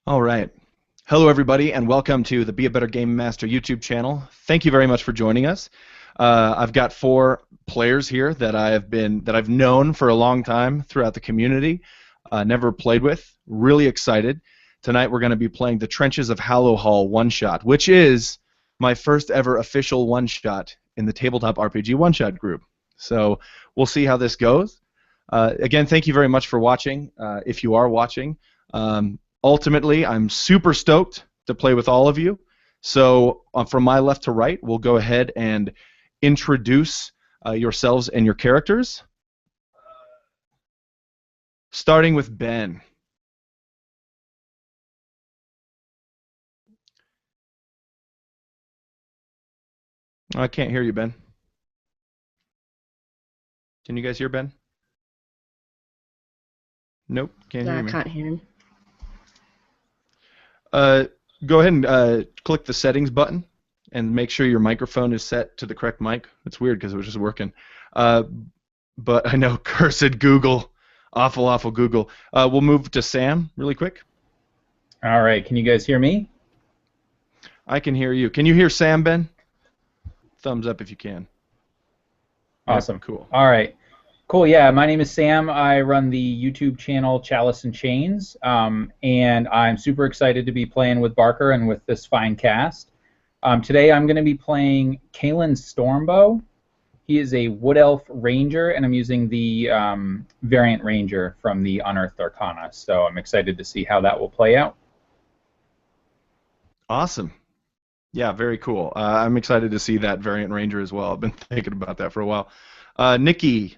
All right. Hello, everybody, and welcome to the Be a Better Game Master YouTube channel. Thank you very much for joining us. I've got four players here that I've known for a long time throughout the community, never played with. Really excited. Tonight we're going to be playing the Trenches of Hallowhall one-shot, which is my first ever official one-shot in the Tabletop RPG one-shot group. So we'll see how this goes. Again, thank you very much for watching, if you are watching. Ultimately, I'm super stoked to play with all of you. So from my left to right, we'll go ahead and introduce yourselves and your characters. Starting with Ben. I can't hear you, Ben. Can you guys hear Ben? Nope, can't hear No, I me. can't hear him. Go ahead and click the settings button and make sure your microphone is set to the correct mic. It's weird because it was just working. But I know, cursed Google. Awful Google. We'll move to Sam really quick. All right, can you guys hear me? I can hear you. Can you hear Sam, Ben? Thumbs up if you can. Awesome. Yep, cool. All right. Cool, yeah, my name is Sam. I run the YouTube channel Chalice and Chains, and I'm super excited to be playing with Barker and with this fine cast. Today I'm going to be playing Kalen Stormbow. He is a Wood Elf Ranger, and I'm using the variant Ranger from the Unearthed Arcana, so I'm excited to see how that will play out. Awesome. Yeah, very cool. I'm excited to see that variant Ranger as well. I've been thinking about that for a while. Nikki.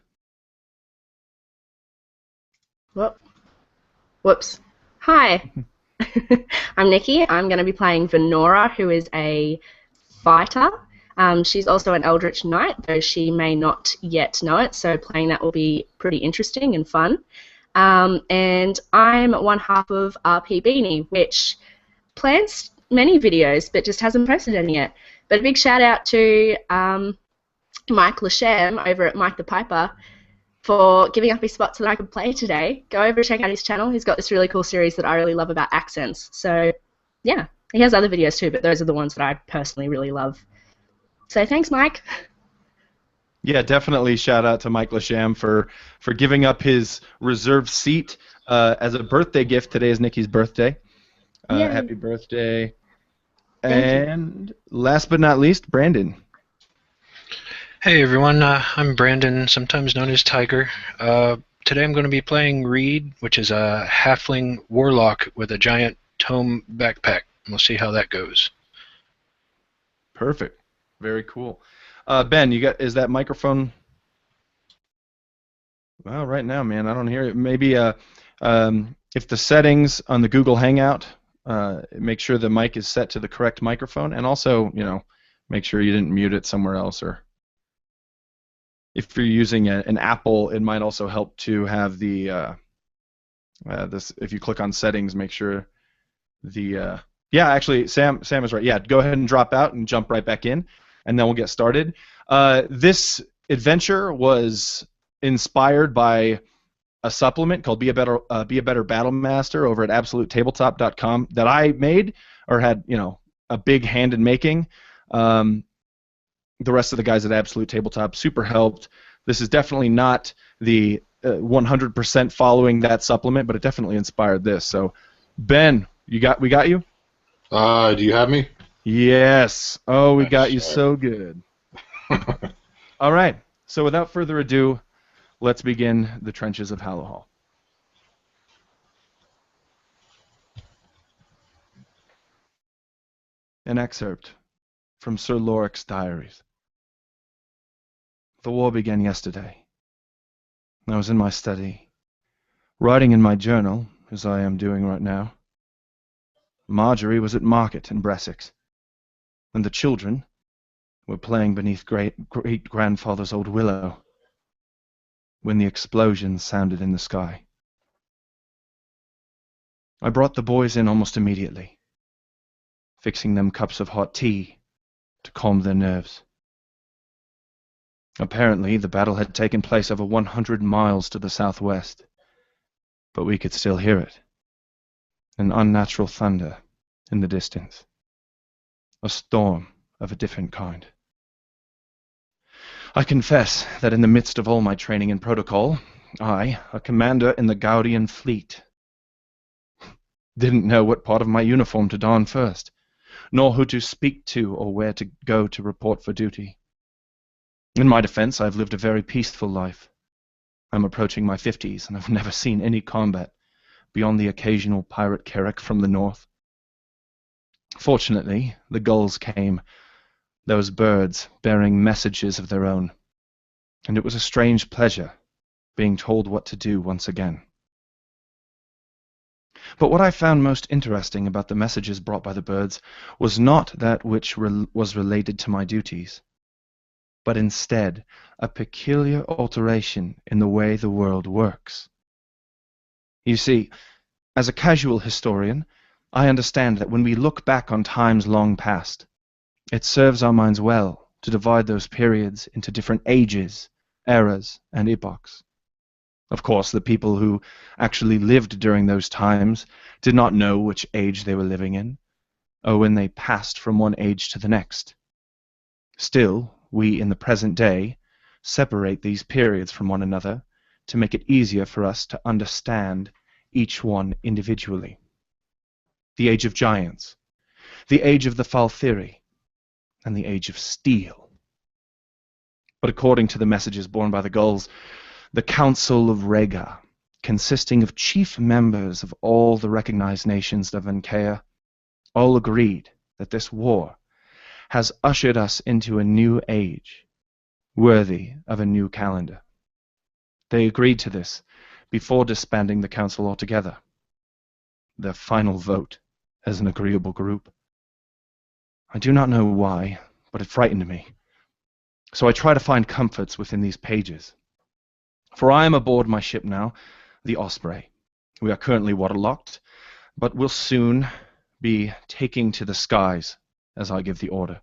Whoops. Hi. I'm Nikki. I'm going to be playing Venora, who is a fighter. She's also an Eldritch Knight, though she may not yet know it, so playing that will be pretty interesting and fun. And I'm one half of RP Beanie, which plans many videos but just hasn't posted any yet. But a big shout out to Mike Lasham over at Mike the Piper for giving up his spot so that I could play today. Go over and check out his channel. He's got this really cool series that I really love about accents. So, yeah. He has other videos too, but those are the ones that I personally really love. So thanks, Mike. Yeah, definitely shout out to Mike Lasham for giving up his reserved seat as a birthday gift. Today is Nikki's birthday. Happy birthday. And last but not least, Brandon. Hey everyone, I'm Brandon, sometimes known as Tiger. Today I'm going to be playing Reed, which is a halfling warlock with a giant tome backpack. We'll see how that goes. Perfect. Very cool. Ben, is that microphone? Well, right now, man, I don't hear it. Maybe if the settings on the Google Hangout, make sure the mic is set to the correct microphone, and also, make sure you didn't mute it somewhere else, or if you're using an Apple, it might also help to have the this. If you click on settings, make sure the yeah, actually, Sam is right. Yeah, go ahead and drop out and jump right back in, and then we'll get started. This adventure was inspired by a supplement called Be a Better Battle Master over at AbsoluteTabletop.com that I made, or had a big hand in making. The rest of the guys at Absolute Tabletop super helped. This is definitely not the 100% following that supplement, but it definitely inspired this. So, Ben, we got you? Do you have me? Yes. Oh, we got you so good. All right. So without further ado, let's begin the Trenches of Hallowhall. An excerpt from Sir Lorik's diaries. The war began yesterday. I was in my study, writing in my journal, as I am doing right now. Marjorie was at market in Bressex, and the children were playing beneath great-grandfather's old willow, when the explosion sounded in the sky. I brought the boys in almost immediately, fixing them cups of hot tea to calm their nerves. Apparently, the battle had taken place over 100 miles to the southwest, but we could still hear it, an unnatural thunder in the distance, a storm of a different kind. I confess that in the midst of all my training and protocol, I, a commander in the Gaudian fleet, didn't know what part of my uniform to don first, nor who to speak to or where to go to report for duty. In my defense, I've lived a very peaceful life. I'm approaching my 50s, and I've never seen any combat beyond the occasional pirate carrack from the north. Fortunately, the gulls came, those birds bearing messages of their own, and it was a strange pleasure being told what to do once again. But what I found most interesting about the messages brought by the birds was not that which was related to my duties, but instead a peculiar alteration in the way the world works. You see, as a casual historian, I understand that when we look back on times long past, it serves our minds well to divide those periods into different ages, eras, and epochs. Of course, the people who actually lived during those times did not know which age they were living in, or when they passed from one age to the next. Still, we in the present day separate these periods from one another to make it easier for us to understand each one individually. The age of giants, the age of the Falthiri, and the age of steel. But according to the messages borne by the gulls, the Council of Rega, consisting of chief members of all the recognized nations of Enchea, all agreed that this war has ushered us into a new age, worthy of a new calendar. They agreed to this before disbanding the council altogether. Their final vote as an agreeable group. I do not know why, but it frightened me. So I try to find comforts within these pages. For I am aboard my ship now, the Osprey. We are currently waterlocked, but will soon be taking to the skies as I give the order.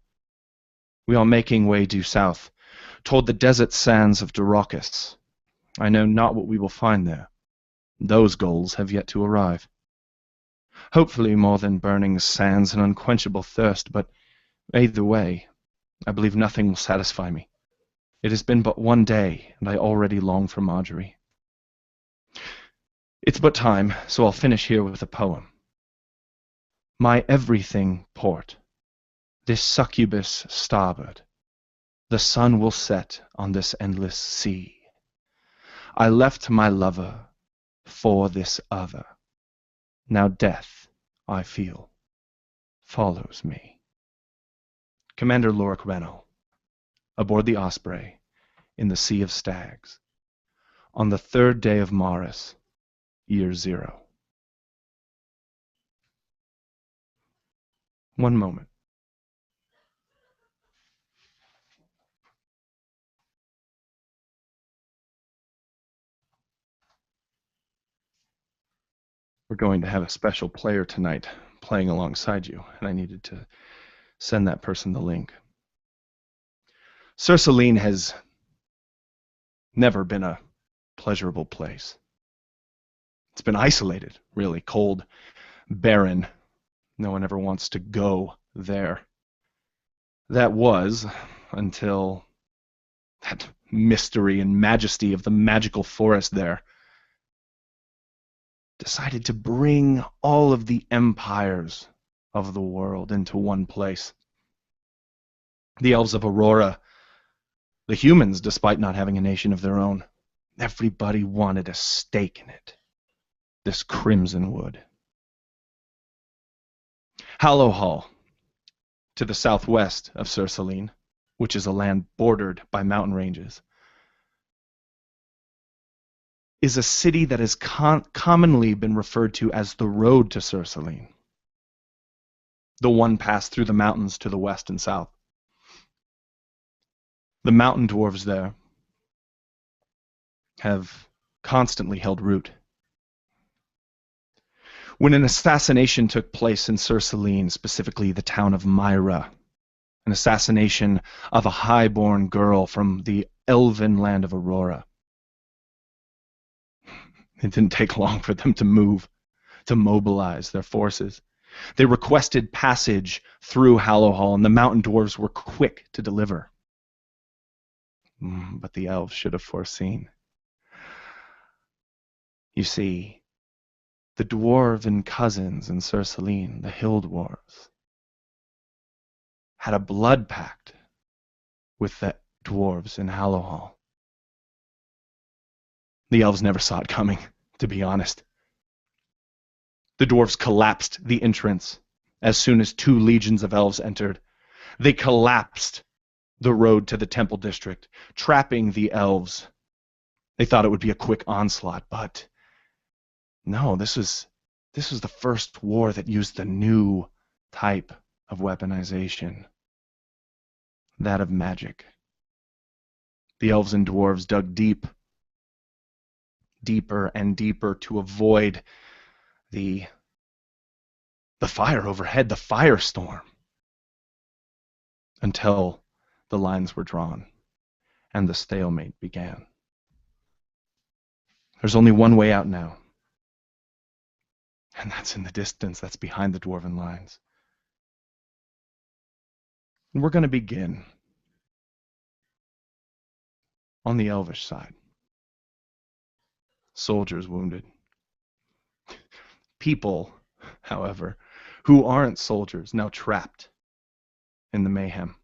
We are making way due south, toward the desert sands of Dorocus. I know not what we will find there. Those goals have yet to arrive. Hopefully more than burning sands and unquenchable thirst, but either way, I believe nothing will satisfy me. It has been but one day, and I already long for Marjorie. It's but time, so I'll finish here with a poem. My everything port, this succubus starboard, the sun will set on this endless sea. I left my lover for this other. Now death, I feel, follows me. Commander Lorik Rennell, aboard the Osprey, in the Sea of Stags, on the 3rd day of Maris, year 0. One moment. We're going to have a special player tonight playing alongside you, and I needed to send that person the link. Sur Salin has never been a pleasurable place. It's been isolated, really, cold, barren. No one ever wants to go there. That was until that mystery and majesty of the magical forest there decided to bring all of the empires of the world into one place. The elves of Aurora, the humans, despite not having a nation of their own, everybody wanted a stake in it. This crimson wood. Hallowhall, to the southwest of Sur Salin, which is a land bordered by mountain ranges, is a city that has commonly been referred to as the road to Sur Salin. The one passed through the mountains to the west and south. The mountain dwarves there have constantly held root. When an assassination took place in Sur Salin, specifically the town of Myra, an assassination of a high-born girl from the elven land of Aurora, it didn't take long for them to move, to mobilize their forces. They requested passage through Hallowhall, and the mountain dwarves were quick to deliver. But the elves should have foreseen. You see, the dwarven cousins in Sur Salin, the hill dwarves, had a blood pact with the dwarves in Hallowhall. The elves never saw it coming, to be honest. The dwarves collapsed the entrance as soon as 2 legions of elves entered. They collapsed the road to the temple district, trapping the elves. They thought it would be a quick onslaught, but no, this was the first war that used the new type of weaponization, that of magic. The elves and dwarves dug deeper and deeper to avoid the fire overhead, the firestorm, until the lines were drawn and the stalemate began. There's only one way out now, and that's in the distance, that's behind the dwarven lines. And we're going to begin on the elvish side. Soldiers wounded. People, however, who aren't soldiers, now trapped in the mayhem.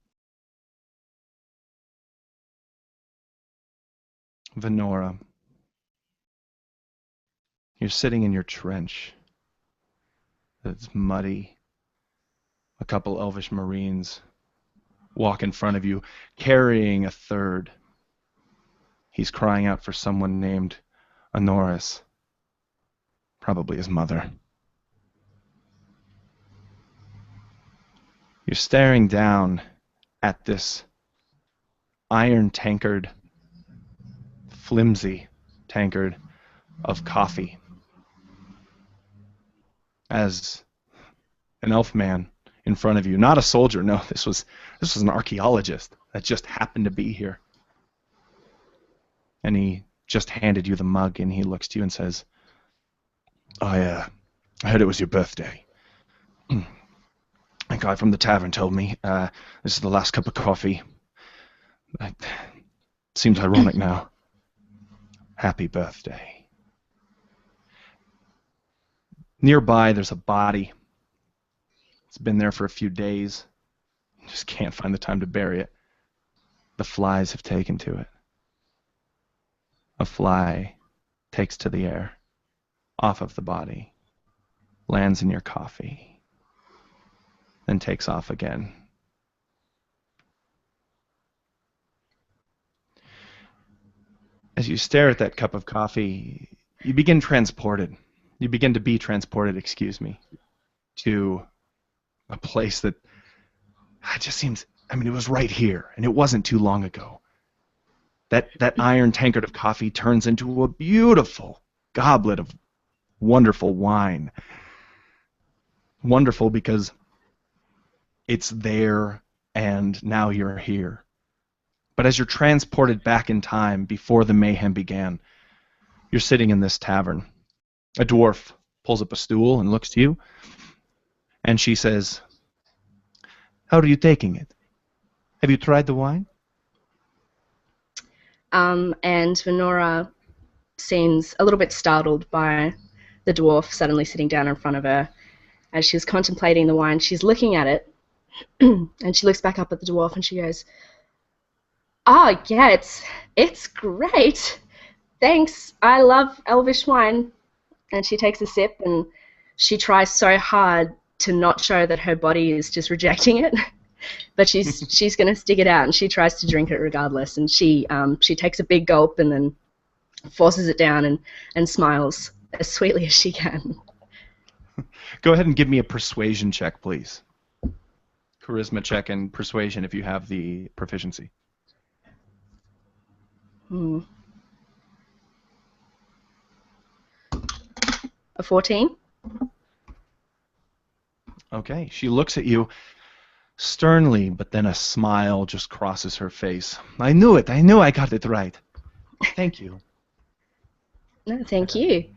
Venora, you're sitting in your trench. It's muddy. A couple elvish marines walk in front of you, carrying a third. He's crying out for someone named Aurora, probably his mother. You're staring down at this iron tankard, flimsy tankard of coffee, as an elf man in front of you, not a soldier, no, this was an archaeologist that just happened to be here. And he just handed you the mug, and he looks to you and says, I heard it was your birthday. A guy from the tavern told me this is the last cup of coffee. It seems ironic now. Happy birthday. Nearby, there's a body. It's been there for a few days. Just can't find the time to bury it. The flies have taken to it. A fly takes to the air, off of the body, lands in your coffee, then takes off again. As you stare at that cup of coffee, you begin to be transported, to a place that just seems, it was right here, and it wasn't too long ago. That iron tankard of coffee turns into a beautiful goblet of wonderful wine. Wonderful because it's there and now you're here. But as you're transported back in time before the mayhem began, you're sitting in this tavern. A dwarf pulls up a stool and looks to you, and she says, "How are you taking it? Have you tried the wine?" And Venora seems a little bit startled by the dwarf suddenly sitting down in front of her. As she's contemplating the wine, she's looking at it, and she looks back up at the dwarf and she goes, "Oh, yeah, it's great. Thanks. I love elvish wine." And she takes a sip, and she tries so hard to not show that her body is just rejecting it. But she's going to stick it out, and she tries to drink it regardless. And she takes a big gulp and then forces it down and smiles as sweetly as she can. Go ahead and give me a persuasion check, please. Charisma check and persuasion if you have the proficiency. A 14. Okay, she looks at you sternly, but then a smile just crosses her face. I knew it. I knew I got it right. Thank you. No, thank you.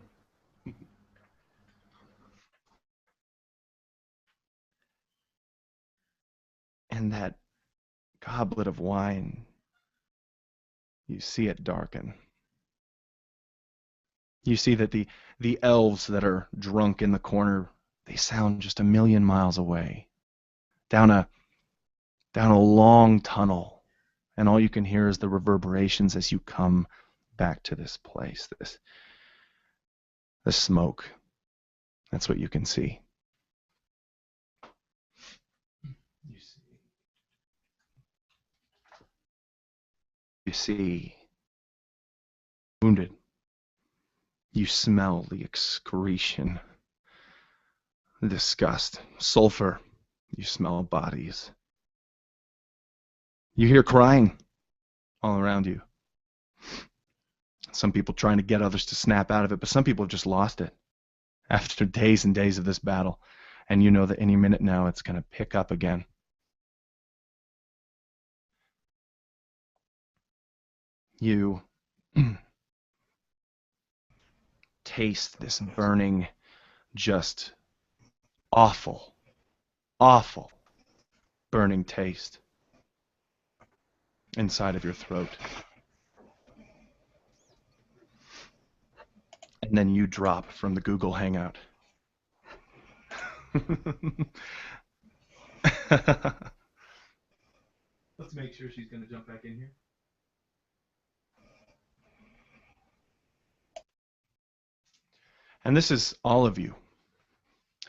that goblet of wine, you see it darken. You see that the elves that are drunk in the corner, they sound just a million miles away, down a long tunnel, and all you can hear is the reverberations as you come back to this place, the smoke. That's what you can see. You see wounded. You smell the excretion, the disgust, sulfur. You smell bodies. You hear crying all around you. Some people trying to get others to snap out of it, but some people have just lost it after days and days of this battle. And you know that any minute now it's going to pick up again. You taste this burning, just awful, awful burning taste inside of your throat. And then you drop from the Google Hangout. Let's make sure she's going to jump back in here. And this is all of you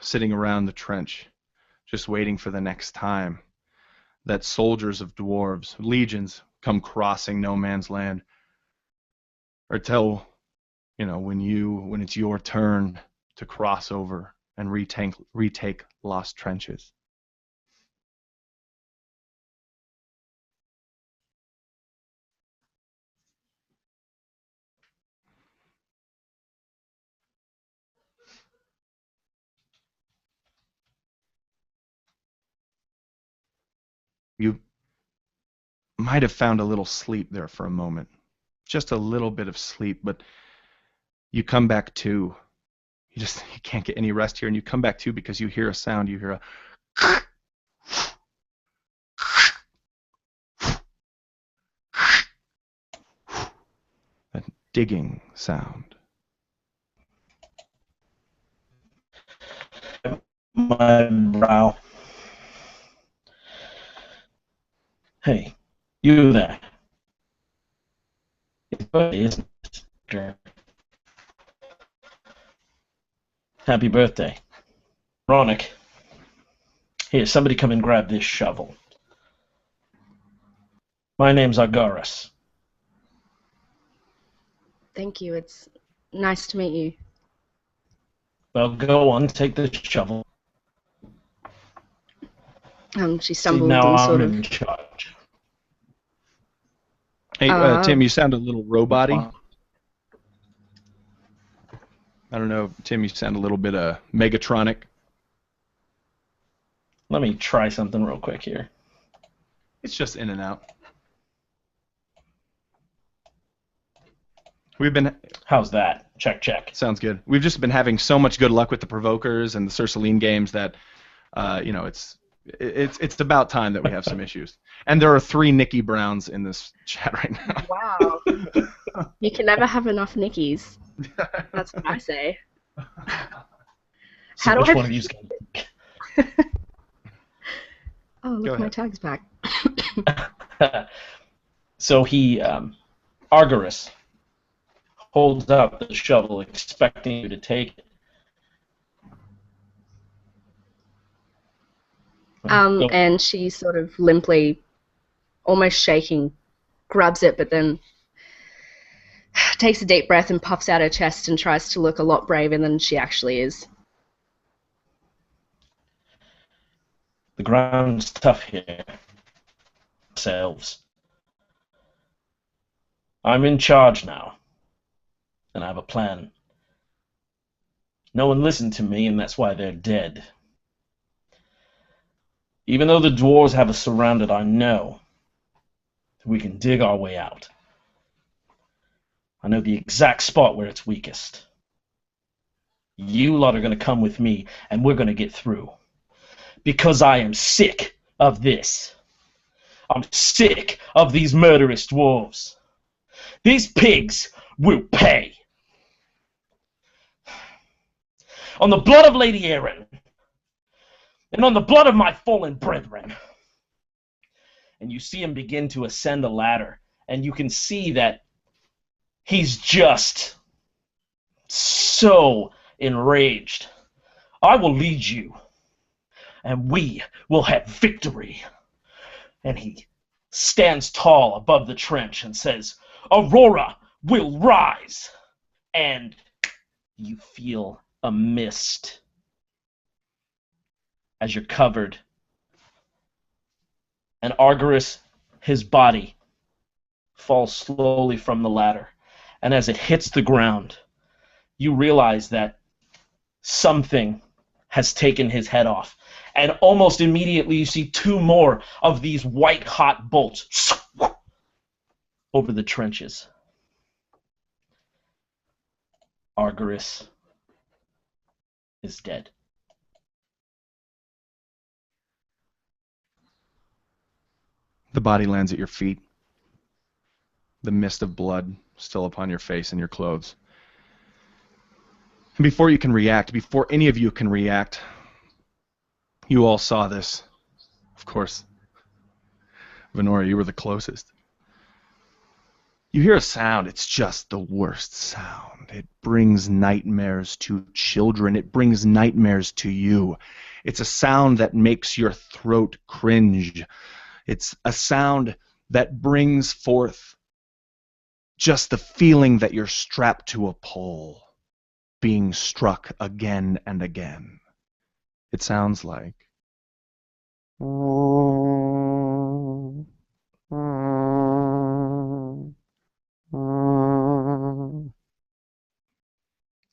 sitting around the trench, just waiting for the next time that soldiers of dwarves, legions, come crossing no man's land, or till, when it's your turn to cross over and retake lost trenches. You might have found a little sleep there for a moment, just a little bit of sleep, but you come back to. You can't get any rest here, and you come back to because you hear a sound. You hear a digging sound. My brow. Hey, you there. It's birthday, isn't it? Happy birthday. Ronick. Here, somebody come and grab this shovel. My name's Argoris. Thank you. It's nice to meet you. Well, go on, take the shovel. She See, stumbled now and I'm sort of. in charge. Hey, Tim, you sound a little robot-y. I don't know, Tim, you sound a little bit Megatronic. Let me try something real quick here. It's just in and out. We've been. How's that? Check, check. Sounds good. We've just been having so much good luck with the Provokers and the Sur Salin games that, it's about time that we have some issues. And there are 3 Nikki Browns in this chat right now. Wow. You can never have enough Nickies. That's what I say. So How do which I... one of you's gonna... Oh, look, my tag's back. So he, Argoris, holds out the shovel, expecting you to take it. And she sort of limply, almost shaking, grabs it, but then takes a deep breath and puffs out her chest and tries to look a lot braver than she actually is. The ground's tough here. Elves. I'm in charge now, and I have a plan. No one listened to me, and that's why they're dead. Even though the dwarves have us surrounded, I know that we can dig our way out. I know the exact spot where it's weakest. You lot are going to come with me, and we're going to get through. Because I am sick of this. I'm sick of these murderous dwarves. These pigs will pay. On the blood of Lady Erin, and on the blood of my fallen brethren. And you see him begin to ascend a ladder, and you can see that he's just so enraged. I will lead you, and we will have victory. And he stands tall above the trench and says, Aurora will rise. And you feel a mist as you're covered. And Argyris, his body, falls slowly from the ladder. And as it hits the ground, you realize that something has taken his head off. And almost immediately you see two more of these white-hot bolts over the trenches. Argyris is dead. The body lands at your feet. The mist of blood still upon your face and your clothes. And before you can react, before any of you can react, you all saw this. Of course. Venora, you were the closest. You hear a sound. It's just the worst sound. It brings nightmares to children. It brings nightmares to you. It's a sound that makes your throat cringe. It's a sound that brings forth just the feeling that you're strapped to a pole, being struck again and again. It sounds like...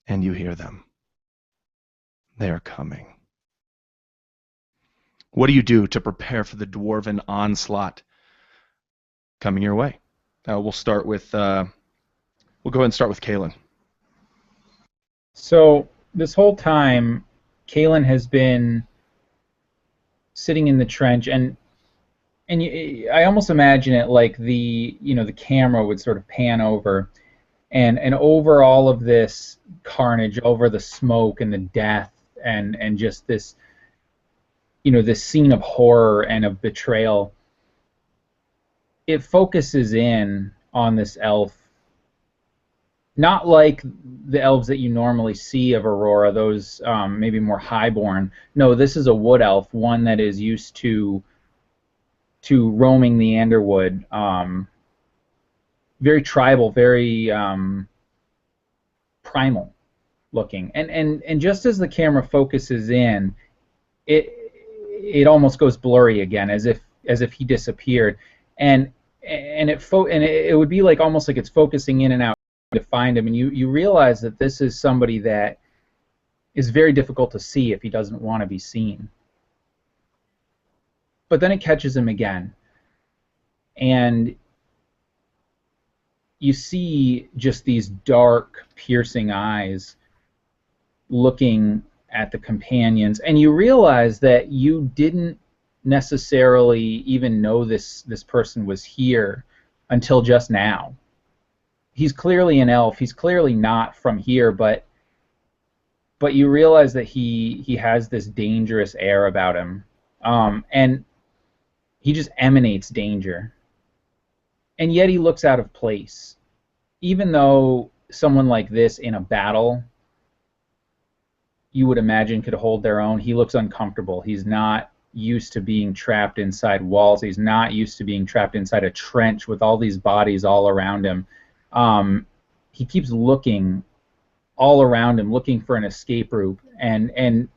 And you hear them. They are coming. What do you do to prepare for the dwarven onslaught coming your way? We'll start with. We'll go ahead and start with Kalen. So this whole time, Kalen has been sitting in the trench, and I almost imagine it like the camera would sort of pan over, and over all of this carnage, over the smoke and the death, and just this. This scene of horror and of betrayal, it focuses in on this elf. Not like the elves that you normally see of Aurora, those maybe more highborn. No, this is a wood elf, one that is used to roaming the Underwood. Very tribal, very primal looking. And just as the camera focuses in, it almost goes blurry again, as if he disappeared, and it would be like almost like it's focusing in and out to find him, and you realize that this is somebody that is very difficult to see if he doesn't want to be seen. But then it catches him again, and you see just these dark, piercing eyes looking at the companions, and you realize that you didn't necessarily even know this person was here until just now. He's clearly an elf. He's clearly not from here, but you realize that he has this dangerous air about him, and he just emanates danger. And yet he looks out of place, even though someone like this in a battle you would imagine could hold their own. He looks uncomfortable. He's not used to being trapped inside walls. He's not used to being trapped inside a trench with all these bodies all around him. He keeps looking all around him, looking for an escape route, and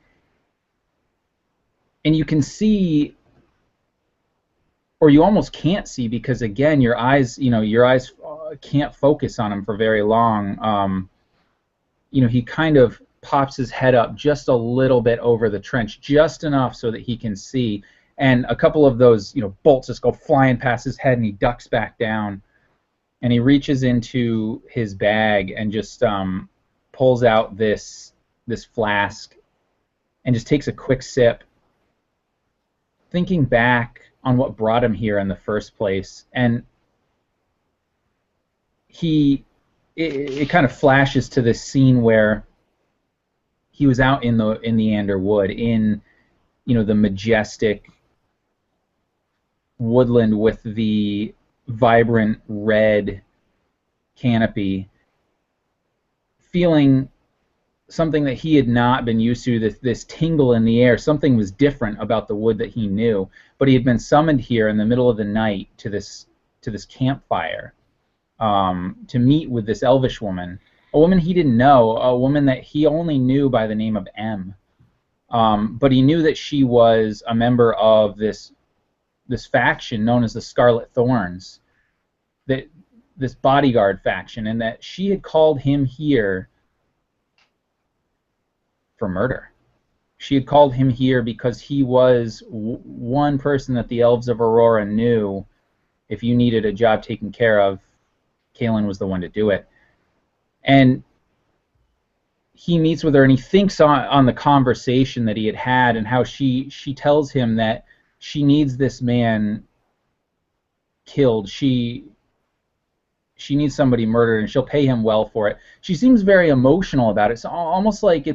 you can see, or you almost can't see, because again, your eyes can't focus on him for very long. He kind of pops his head up just a little bit over the trench, just enough so that he can see, and a couple of those bolts just go flying past his head, and he ducks back down, and he reaches into his bag and just pulls out this flask and just takes a quick sip, thinking back what brought him here in the first place. And it kind of flashes to this scene where he was out in the Underwood, in the majestic woodland with the vibrant red canopy, feeling something that he had not been used to, this tingle in the air. Something was different about the wood that he knew, but he had been summoned here in the middle of the night to this campfire to meet with this elvish woman, a woman he didn't know, a woman that he only knew by the name of M. But he knew that she was a member of this faction known as the Scarlet Thorns, this bodyguard faction, and that she had called him here for murder. She had called him here because he was one person that the elves of Aurora knew if you needed a job taken care of, Kalen was the one to do it. And he meets with her, and he thinks on the conversation that he had and how she tells him that she needs this man killed. She needs somebody murdered, and she'll pay him well for it. She seems very emotional about it. It's almost like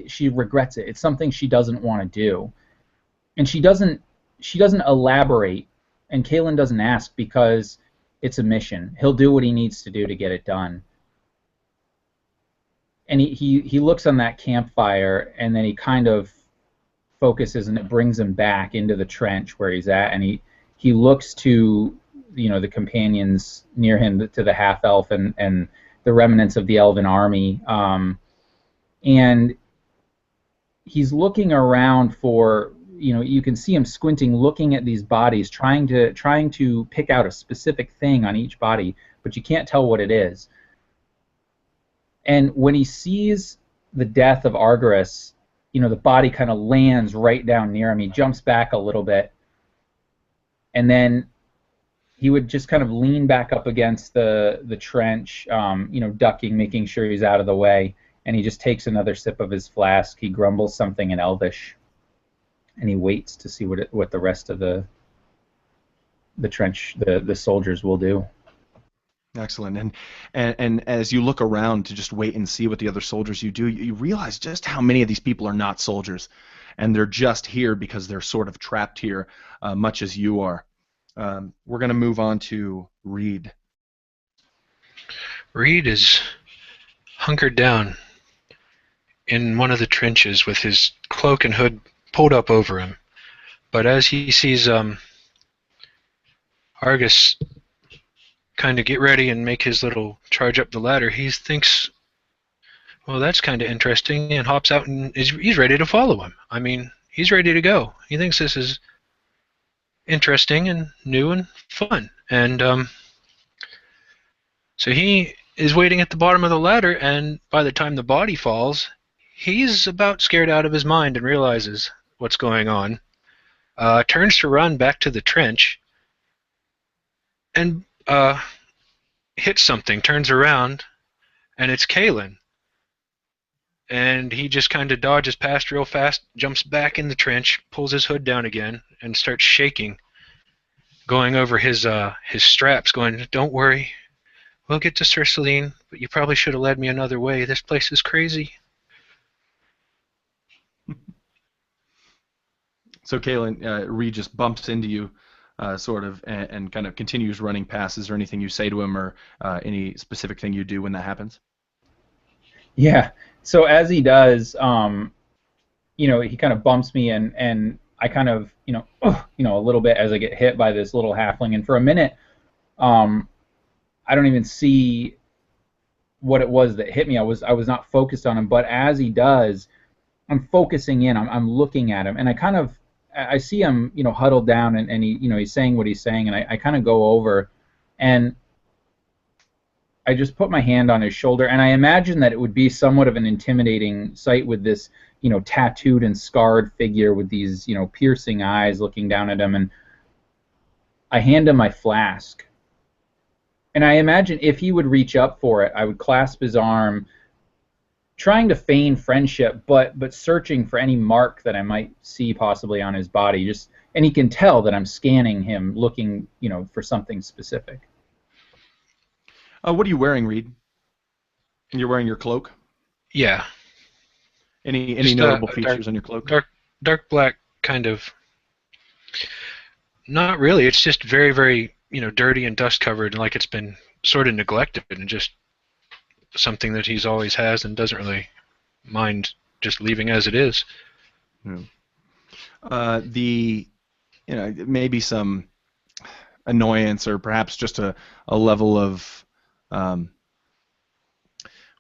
she regrets it. It's something she doesn't want to do, and she doesn't elaborate. And Kalen doesn't ask because it's a mission. He'll do what he needs to do to get it done. And he looks on that campfire, and then he kind of focuses, and it brings him back into the trench where he's at, and he looks to the companions near him, to the half-elf and the remnants of the elven army, and he's looking around for, you can see him squinting, looking at these bodies, trying to pick out a specific thing on each body, but you can't tell what it is. And when he sees the death of Argyris, the body kind of lands right down near him. He jumps back a little bit, and then he would just kind of lean back up against the trench, ducking, making sure he's out of the way, and he just takes another sip of his flask. He grumbles something in Elvish, and he waits to see what the rest of the trench, the soldiers will do. Excellent. And as you look around to just wait and see what the other soldiers do, you realize just how many of these people are not soldiers, and they're just here because they're sort of trapped here, much as you are. We're going to move on to Reed. Reed is hunkered down in one of the trenches with his cloak and hood pulled up over him. But as he sees Argus kind of get ready and make his little charge up the ladder, he thinks, well, that's kind of interesting, and hops out, and he's ready to follow him. I mean, he's ready to go. He thinks this is interesting and new and fun. And so he is waiting at the bottom of the ladder, and by the time the body falls, he's about scared out of his mind and realizes what's going on. Turns to run back to the trench, and hits something, turns around, and it's Kalen. And he just kind of dodges past real fast, jumps back in the trench, pulls his hood down again, and starts shaking, going over his straps, going, "Don't worry, we'll get to Sur Salin, but you probably should have led me another way. This place is crazy." So Kalen, Reed just bumps into you, sort of, and kind of continues running past. Is there anything you say to him, or any specific thing you do when that happens? Yeah. So as he does, he kind of bumps me, and I kind of, a little bit as I get hit by this little halfling, and for a minute, I don't even see what it was that hit me. I was not focused on him, but as he does, I'm focusing in. I'm looking at him, and I see him, huddled down, and he, he's saying what he's saying, and I kind of go over, and I just put my hand on his shoulder, and I imagine that it would be somewhat of an intimidating sight with this, tattooed and scarred figure with these, piercing eyes looking down at him, and I hand him my flask. And I imagine if he would reach up for it, I would clasp his arm, trying to feign friendship, but searching for any mark that I might see possibly on his body. And he can tell that I'm scanning him, looking, for something specific. What are you wearing, Reed? You're wearing your cloak? Yeah. Any Just, notable a features on your cloak? Dark black kind of. Not really. It's just very, very, dirty and dust covered, and like it's been sort of neglected, and just something that he's always has and doesn't really mind just leaving as it is. Maybe some annoyance, or perhaps just a level of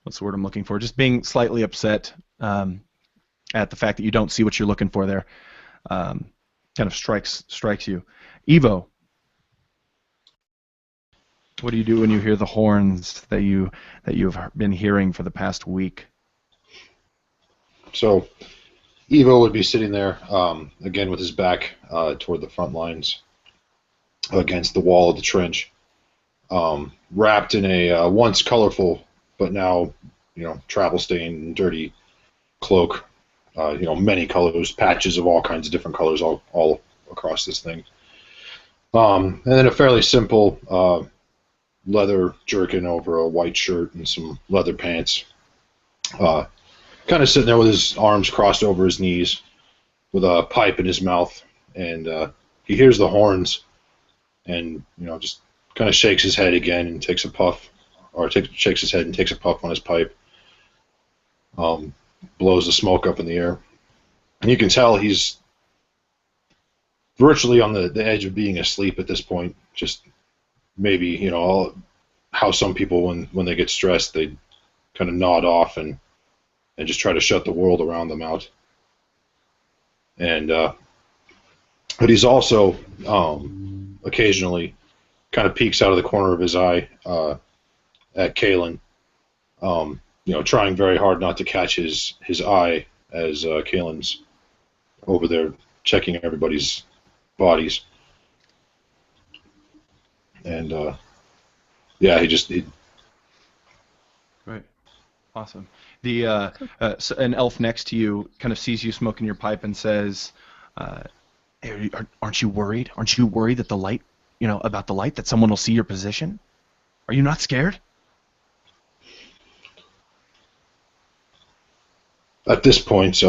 what's the word I'm looking for? Just being slightly upset at the fact that you don't see what you're looking for there. Kind of strikes you. Evo, what do you do when you hear the horns that you've been hearing for the past week? So, Evo would be sitting there, again with his back toward the front lines, against the wall of the trench, wrapped in a once colorful but now, travel-stained and dirty cloak. Many colors, patches of all kinds of different colors all across this thing. And then a fairly simple leather jerkin over a white shirt and some leather pants. Kind of sitting there with his arms crossed over his knees, with a pipe in his mouth, and he hears the horns, and just kind of shakes his head again and takes a puff, or shakes his head and takes a puff on his pipe. Blows the smoke up in the air, and you can tell he's virtually on the edge of being asleep at this point. Just maybe how some people when they get stressed, they kind of nod off and just try to shut the world around them out. And but he's also occasionally kind of peeks out of the corner of his eye at Kalen, trying very hard not to catch his eye as Kalen's over there checking everybody's bodies. And he Right. Awesome. An elf next to you kind of sees you smoking your pipe and says, hey, aren't you worried? Aren't you worried that the light, about the light, that someone will see your position? Are you not scared? At this point,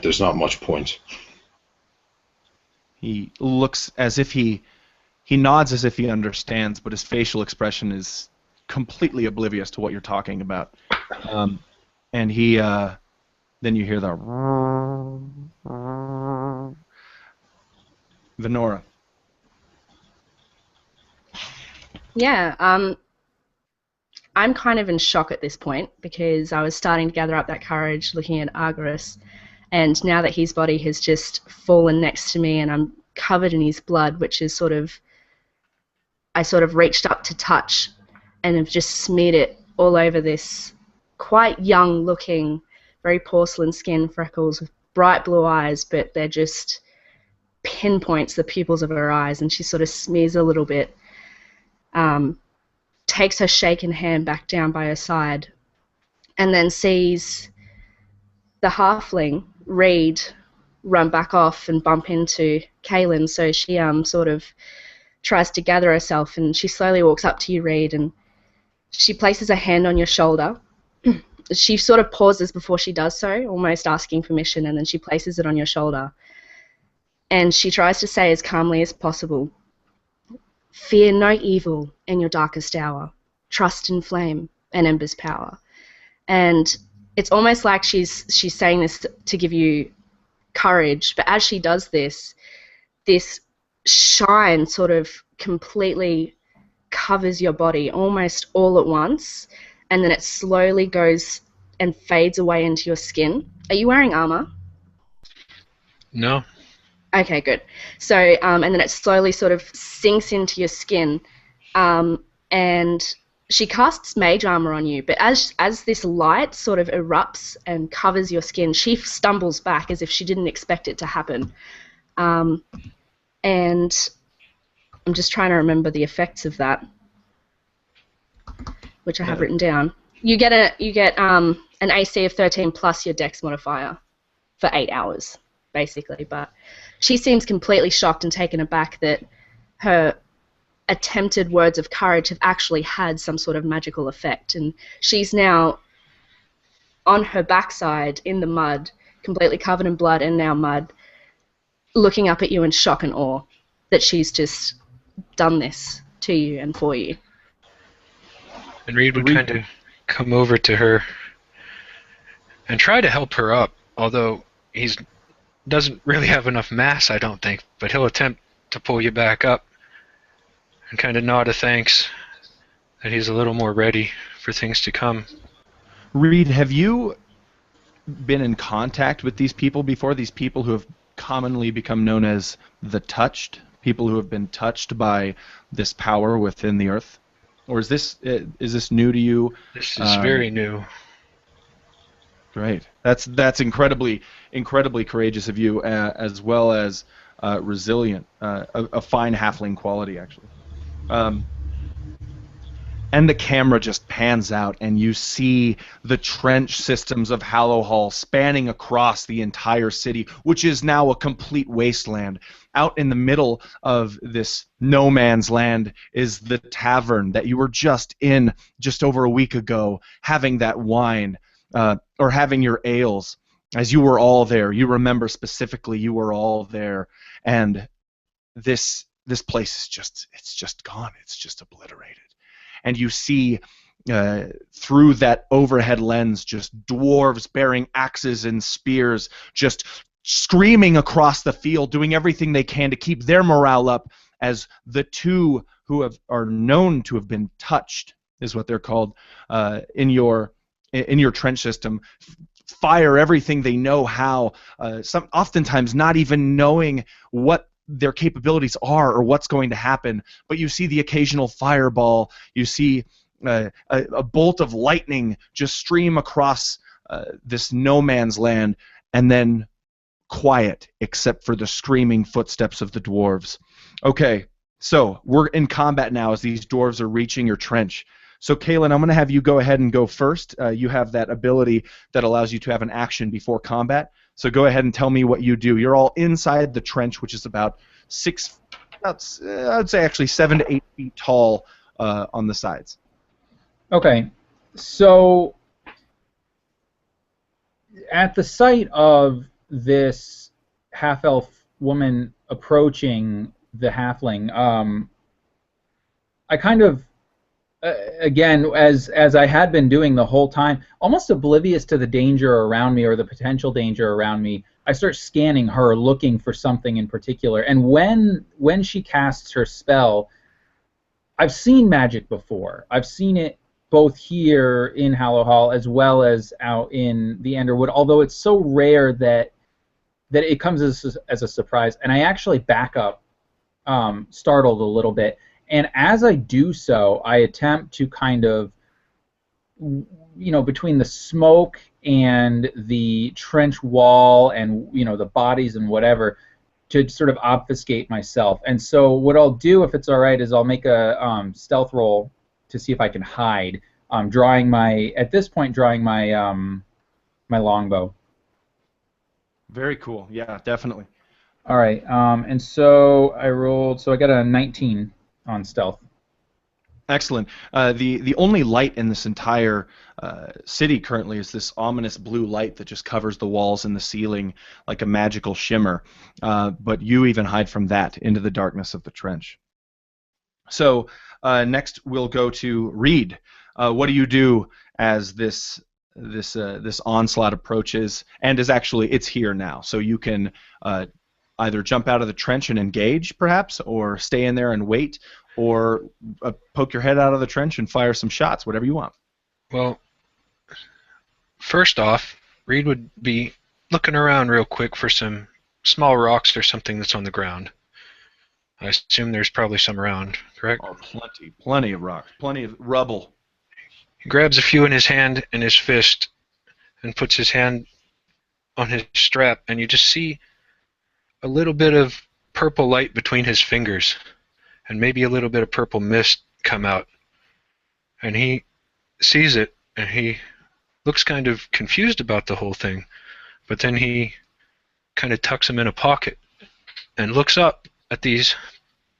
there's not much point. He looks as if he nods as if he understands, but his facial expression is completely oblivious to what you're talking about. And he, then you hear the Venora. Yeah, I'm kind of in shock at this point because I was starting to gather up that courage looking at Argyris, and now that his body has just fallen next to me and I'm covered in his blood, which is I sort of reached up to touch and have just smeared it all over this quite young looking, very porcelain skin, freckles with bright blue eyes, but they're just pinpoints the pupils of her eyes, and she sort of smears a little bit. Takes her shaken hand back down by her side, and then sees the halfling, Reed, run back off and bump into Kaylin, so she sort of tries to gather herself, and she slowly walks up to you, Reed, and she places her hand on your shoulder. She sort of pauses before she does so, almost asking permission, and then she places it on your shoulder. And she tries to say as calmly as possible, "Fear no evil in your darkest hour. Trust in flame and ember's power." And it's almost like she's saying this to give you courage, but as she does this shine sort of completely covers your body almost all at once, and then it slowly goes and fades away into your skin. Are you wearing armor? No. Okay, good. So, and then it slowly sort of sinks into your skin, and she casts mage armor on you, but as this light sort of erupts and covers your skin, she stumbles back as if she didn't expect it to happen. And I'm just trying to remember the effects of that. which I have written down. You get an AC of 13 plus your Dex modifier for 8 hours, basically. But she seems completely shocked and taken aback that her attempted words of courage have actually had some sort of magical effect, and she's now on her backside in the mud, completely covered in blood and now mud, looking up at you in shock and awe that she's just done this to you and for you. And Reed would kind of come over to her and try to help her up, although he doesn't really have enough mass, I don't think, but he'll attempt to pull you back up and kind of nod a thanks that he's a little more ready for things to come. Reed, have you been in contact with these people before? These people who have commonly become known as the Touched? People who have been touched by this power within the earth? Or is this new to you? This is very new. Great. That's incredibly courageous of you, as well as resilient. A fine halfling quality, actually. And the camera just pans out, and you see the trench systems of Hallowhall spanning across the entire city, which is now a complete wasteland. Out in the middle of this no man's land is the tavern that you were just in just over a week ago, having that wine, or having your ales. As you were all there, you remember specifically you were all there, and this place is just gone. It's just obliterated. And you see through that overhead lens just dwarves bearing axes and spears, just screaming across the field, doing everything they can to keep their morale up, as the two who are known to have been touched, is what they're called, in your trench system, fire everything they know how, oftentimes not even knowing what their capabilities are or what's going to happen, but you see the occasional fireball, you see a bolt of lightning just stream across this no man's land, and then quiet except for the screaming footsteps of the dwarves. Okay, so we're in combat now as these dwarves are reaching your trench. So Kaylin, I'm going to have you go ahead and go first. You have that ability that allows you to have an action before combat. So go ahead and tell me what you do. You're all inside the trench, which is about I'd say actually 7 to 8 feet tall on the sides. Okay, so at the sight of this half-elf woman approaching the halfling, I kind of, again, as I had been doing the whole time, almost oblivious to the danger around me or the potential danger around me, I start scanning her, looking for something in particular. And when she casts her spell, I've seen magic before. I've seen it both here in Hallowhall as well as out in the Underwood, although it's so rare that it comes as a surprise. And I actually back up, startled a little bit. And as I do so, I attempt to kind of, between the smoke and the trench wall and, the bodies and whatever, to sort of obfuscate myself. And so what I'll do, if it's all right, is I'll make a stealth roll to see if I can hide, drawing my longbow. Very cool. Yeah, definitely. All right. And so I got a 19 on stealth. Excellent. The only light in this entire city currently is this ominous blue light that just covers the walls and the ceiling like a magical shimmer. But you even hide from that into the darkness of the trench. So next we'll go to Reed. What do you do as this onslaught approaches, and it's here now? So you can either jump out of the trench and engage, perhaps, or stay in there and wait, or poke your head out of the trench and fire some shots, whatever you want. Well, first off, Reed would be looking around real quick for some small rocks or something that's on the ground. I assume there's probably some around, correct? Oh, plenty of rocks, plenty of rubble. He grabs a few in his hand and his fist and puts his hand on his strap, and you just see a little bit of purple light between his fingers, and maybe a little bit of purple mist come out. And he sees it, and he looks kind of confused about the whole thing, but then he kind of tucks them in a pocket and looks up at these.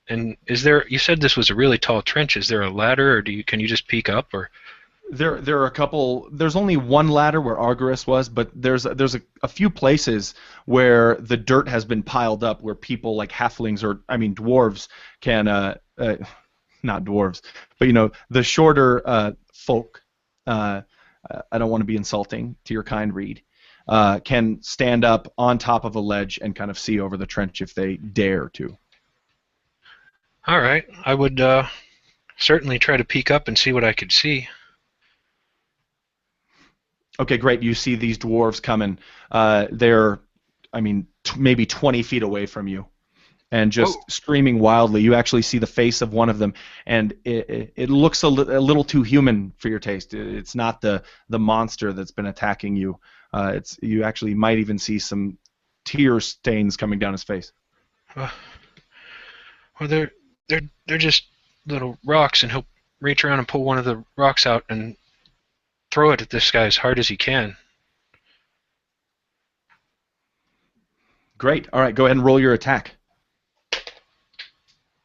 And is there? You said this was a really tall trench. Is there a ladder, or can you just peek up, or? There are a couple. There's only one ladder where Argyris was, but there's a few places where the dirt has been piled up, where people like halflings or dwarves can not dwarves, but the shorter folk. I don't want to be insulting to your kind, Reed. Can stand up on top of a ledge and kind of see over the trench if they dare to. All right, I would certainly try to peek up and see what I could see. Okay, great. You see these dwarves coming. They're, maybe 20 feet away from you, and just screaming wildly. You actually see the face of one of them, and it looks a little too human for your taste. It's not the monster that's been attacking you. You actually might even see some tear stains coming down his face. Well, they're just little rocks, and he'll reach around and pull one of the rocks out and throw it at this guy as hard as he can. Great. All right, go ahead and roll your attack.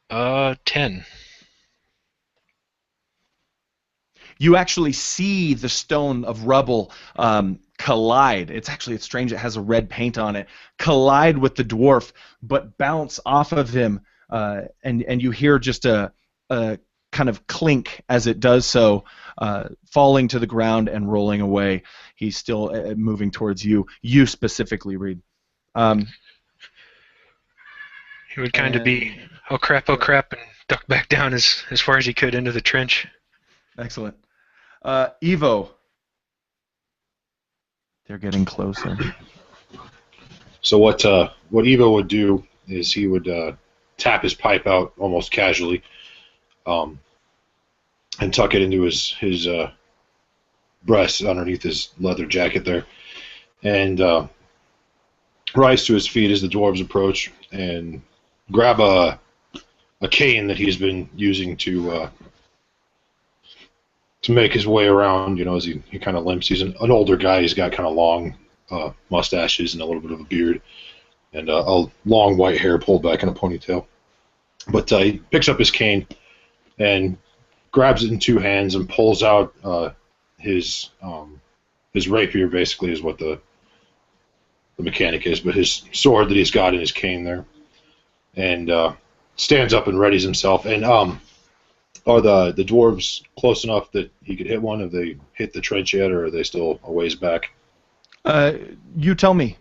10. You actually see the stone of rubble collide. It's strange. It has a red paint on it. Collide with the dwarf, but bounce off of him, and you hear just a kind of clink as it does so, falling to the ground and rolling away. He's still moving towards you. You specifically, Reed. He would kind of be, oh crap, and duck back down as far as he could into the trench. Excellent. Evo. They're getting closer. So what Evo would do is he would tap his pipe out almost casually, and tuck it into his breast underneath his leather jacket there, and rise to his feet as the dwarves approach and grab a cane that he's been using to make his way around, as he kind of limps. He's an older guy. He's got kind of long mustaches and a little bit of a beard, and a long white hair pulled back in a ponytail. But he picks up his cane and grabs it in two hands and pulls out his rapier, basically, is what the mechanic is, but his sword that he's got in his cane there, and stands up and readies himself. And are the dwarves close enough that he could hit one? Have they hit the trench yet, or are they still a ways back? You tell me.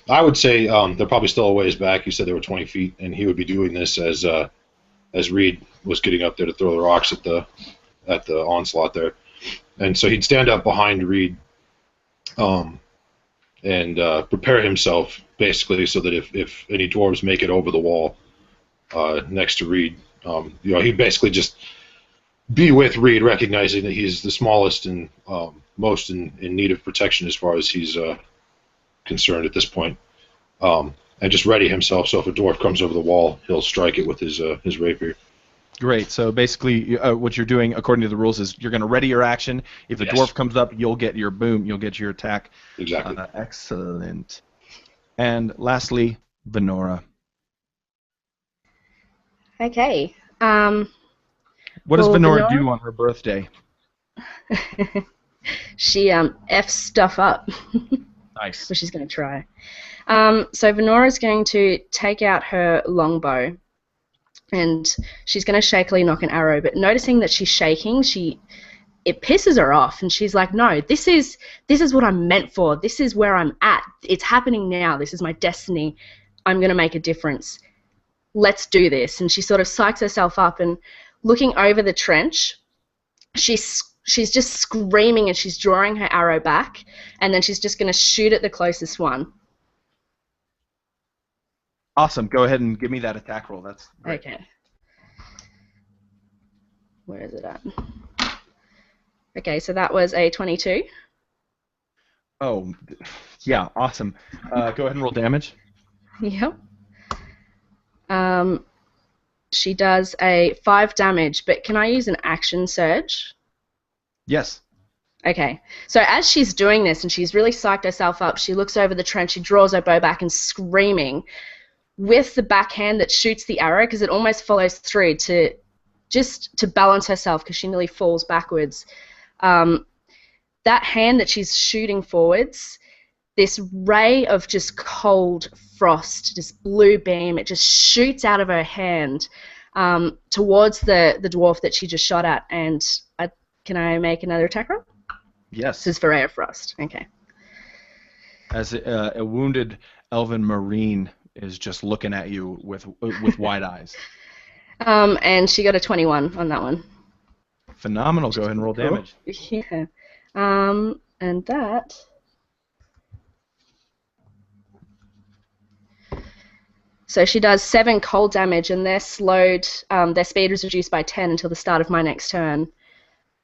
I would say they're probably still a ways back. You said they were 20 feet, and he would be doing this as Reed was getting up there to throw the rocks at the onslaught there. And so he'd stand up behind Reed and prepare himself, basically, so that if any dwarves make it over the wall next to Reed, he'd basically just be with Reed, recognizing that he's the smallest and most in need of protection as far as he's concerned at this point, and just ready himself, so if a dwarf comes over the wall, he'll strike it with his rapier. Great. So basically, what you're doing, according to the rules, is you're going to ready your action. If the dwarf comes up, you'll get your boom, you'll get your attack. Exactly. Excellent. And lastly, Venora. Okay. What does Venora do on her birthday? She F's stuff up. Nice. So she's going to try. So Venora's going to take out her longbow, and she's going to shakily knock an arrow. But noticing that she's shaking, it pisses her off, and she's like, "No, this is what I'm meant for. This is where I'm at. It's happening now. This is my destiny. I'm going to make a difference. Let's do this." And she sort of psychs herself up, and looking over the trench, she's just screaming, and she's drawing her arrow back, and then she's just going to shoot at the closest one. Awesome. Go ahead and give me that attack roll. That's great. Okay. Where is it at? Okay, so that was a 22. Oh, yeah, awesome. Go ahead and roll damage. Yep. She does a 5 damage, but can I use an action surge? Yes. Okay, so as she's doing this and she's really psyched herself up, she looks over the trench, she draws her bow back and screaming with the backhand that shoots the arrow, because it almost follows through to balance herself because she nearly falls backwards. That hand that she's shooting forwards, this ray of just cold frost, this blue beam, it just shoots out of her hand towards the dwarf that she just shot at. And can I make another attack roll? Yes. This is for ray of frost. Okay. As a wounded elven marine is just looking at you with wide eyes. And she got a 21 on that one. Phenomenal. Go ahead and roll damage. Yeah. And that... So she does 7 cold damage, and they're slowed. Their speed is reduced by 10 until the start of my next turn.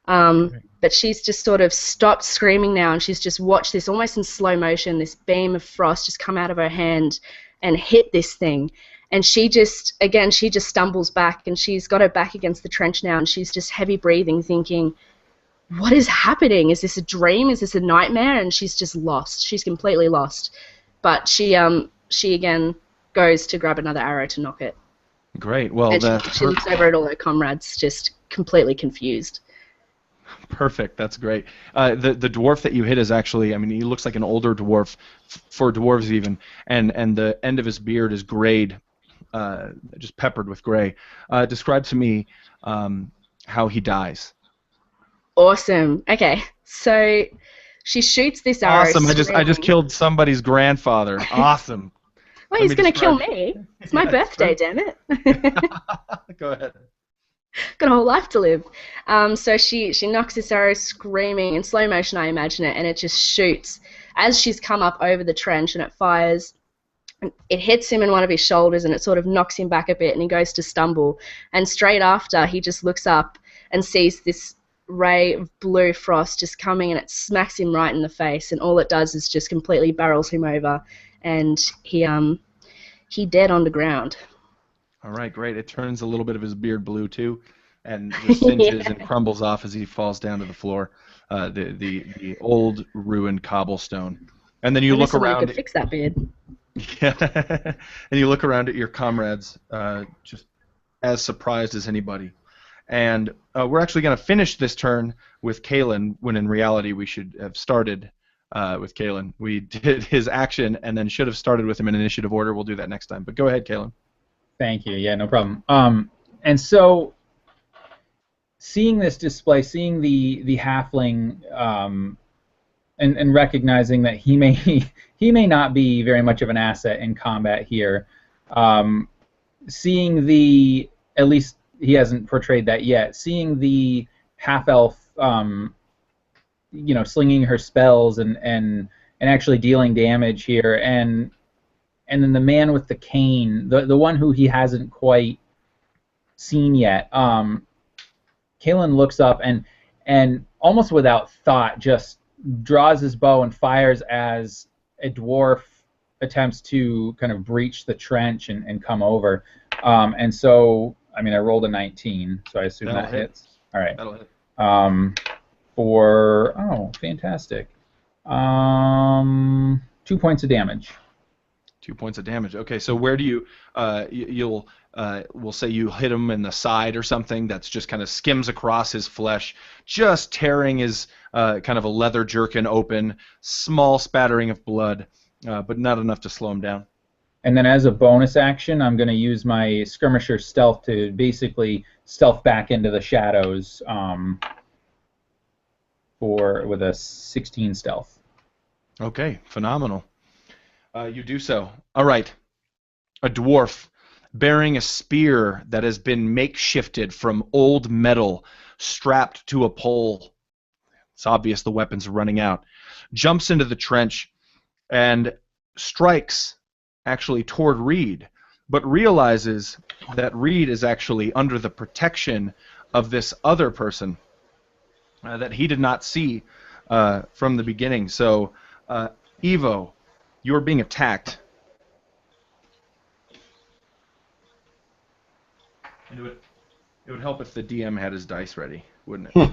But she's just sort of stopped screaming now, and she's just watched this almost in slow motion, this beam of frost just come out of her hand and hit this thing. And she just stumbles back, and she's got her back against the trench now, and she's just heavy breathing, thinking, what is happening? Is this a dream? Is this a nightmare? And she's just lost. She's completely lost. But she again goes to grab another arrow to knock it. Great. Well, and she looks over at all her comrades, just completely confused. Perfect. That's great. The dwarf that you hit is actually, I mean, he looks like an older dwarf, for dwarves even, and the end of his beard is grayed, just peppered with gray. Describe to me how he dies. Awesome. Okay, so she shoots this arrow. Awesome. I just killed somebody's grandfather. Awesome. Well, he's going to kill me. It's my birthday, damn it. Go ahead. Got a whole life to live. So she knocks this arrow screaming in slow motion, I imagine it, and it just shoots. As she's come up over the trench and it fires, it hits him in one of his shoulders and it sort of knocks him back a bit and he goes to stumble. And straight after, he just looks up and sees this ray of blue frost just coming, and it smacks him right in the face, and all it does is just completely barrels him over, and he dead on the ground. All right, great. It turns a little bit of his beard blue too, and just singes and crumbles off as he falls down to the floor, the old ruined cobblestone. And then you look around. You could fix that beard. Yeah, and you look around at your comrades, just as surprised as anybody. And we're actually going to finish this turn with Kalen, when in reality we should have started with Kalen. We did his action and then should have started with him in initiative order. We'll do that next time. But go ahead, Kalen. Thank you. Yeah, no problem. And so, seeing this display, seeing the halfling, and recognizing that he may not be very much of an asset in combat here, seeing at least he hasn't portrayed that yet. Seeing the half-elf, slinging her spells and actually dealing damage here, and then the man with the cane, the one who he hasn't quite seen yet. Kalen looks up and almost without thought just draws his bow and fires as a dwarf attempts to kind of breach the trench and come over. And so, I mean, I rolled a 19, so I assume that hits. All right. That'll hit. Fantastic. 2 points of damage. 2 points of damage. Okay, so where do you we'll say you hit him in the side or something that's just kind of skims across his flesh, just tearing his kind of a leather jerkin open, small spattering of blood, but not enough to slow him down. And then as a bonus action, I'm going to use my skirmisher stealth to basically stealth back into the shadows with a 16 stealth. Okay, phenomenal. You do so. All right. A dwarf bearing a spear that has been makeshifted from old metal strapped to a pole. It's obvious the weapon's running out. Jumps into the trench and strikes actually toward Reed, but realizes that Reed is actually under the protection of this other person that he did not see from the beginning. So, Evo, you're being attacked. And it would help if the DM had his dice ready, wouldn't it?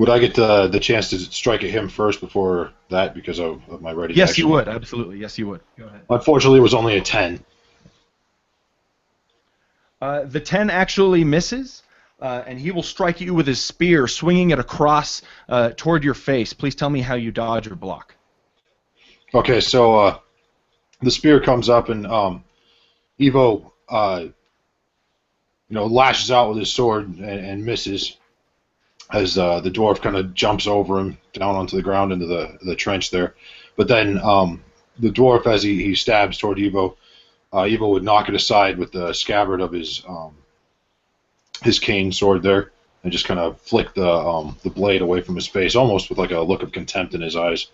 Would I get the chance to strike at him first before that because of my ready? Yes, you would. Absolutely. Yes, you would. Go ahead. Unfortunately, it was only a 10. The 10 actually misses, and he will strike you with his spear, swinging it across toward your face. Please tell me how you dodge or block. Okay, so the spear comes up, and Evo, lashes out with his sword and misses as the dwarf kind of jumps over him down onto the ground into the trench there. But then the dwarf, as he stabs toward Evo, Evo would knock it aside with the scabbard of his cane sword there, and just kind of flick the blade away from his face, almost with like a look of contempt in his eyes.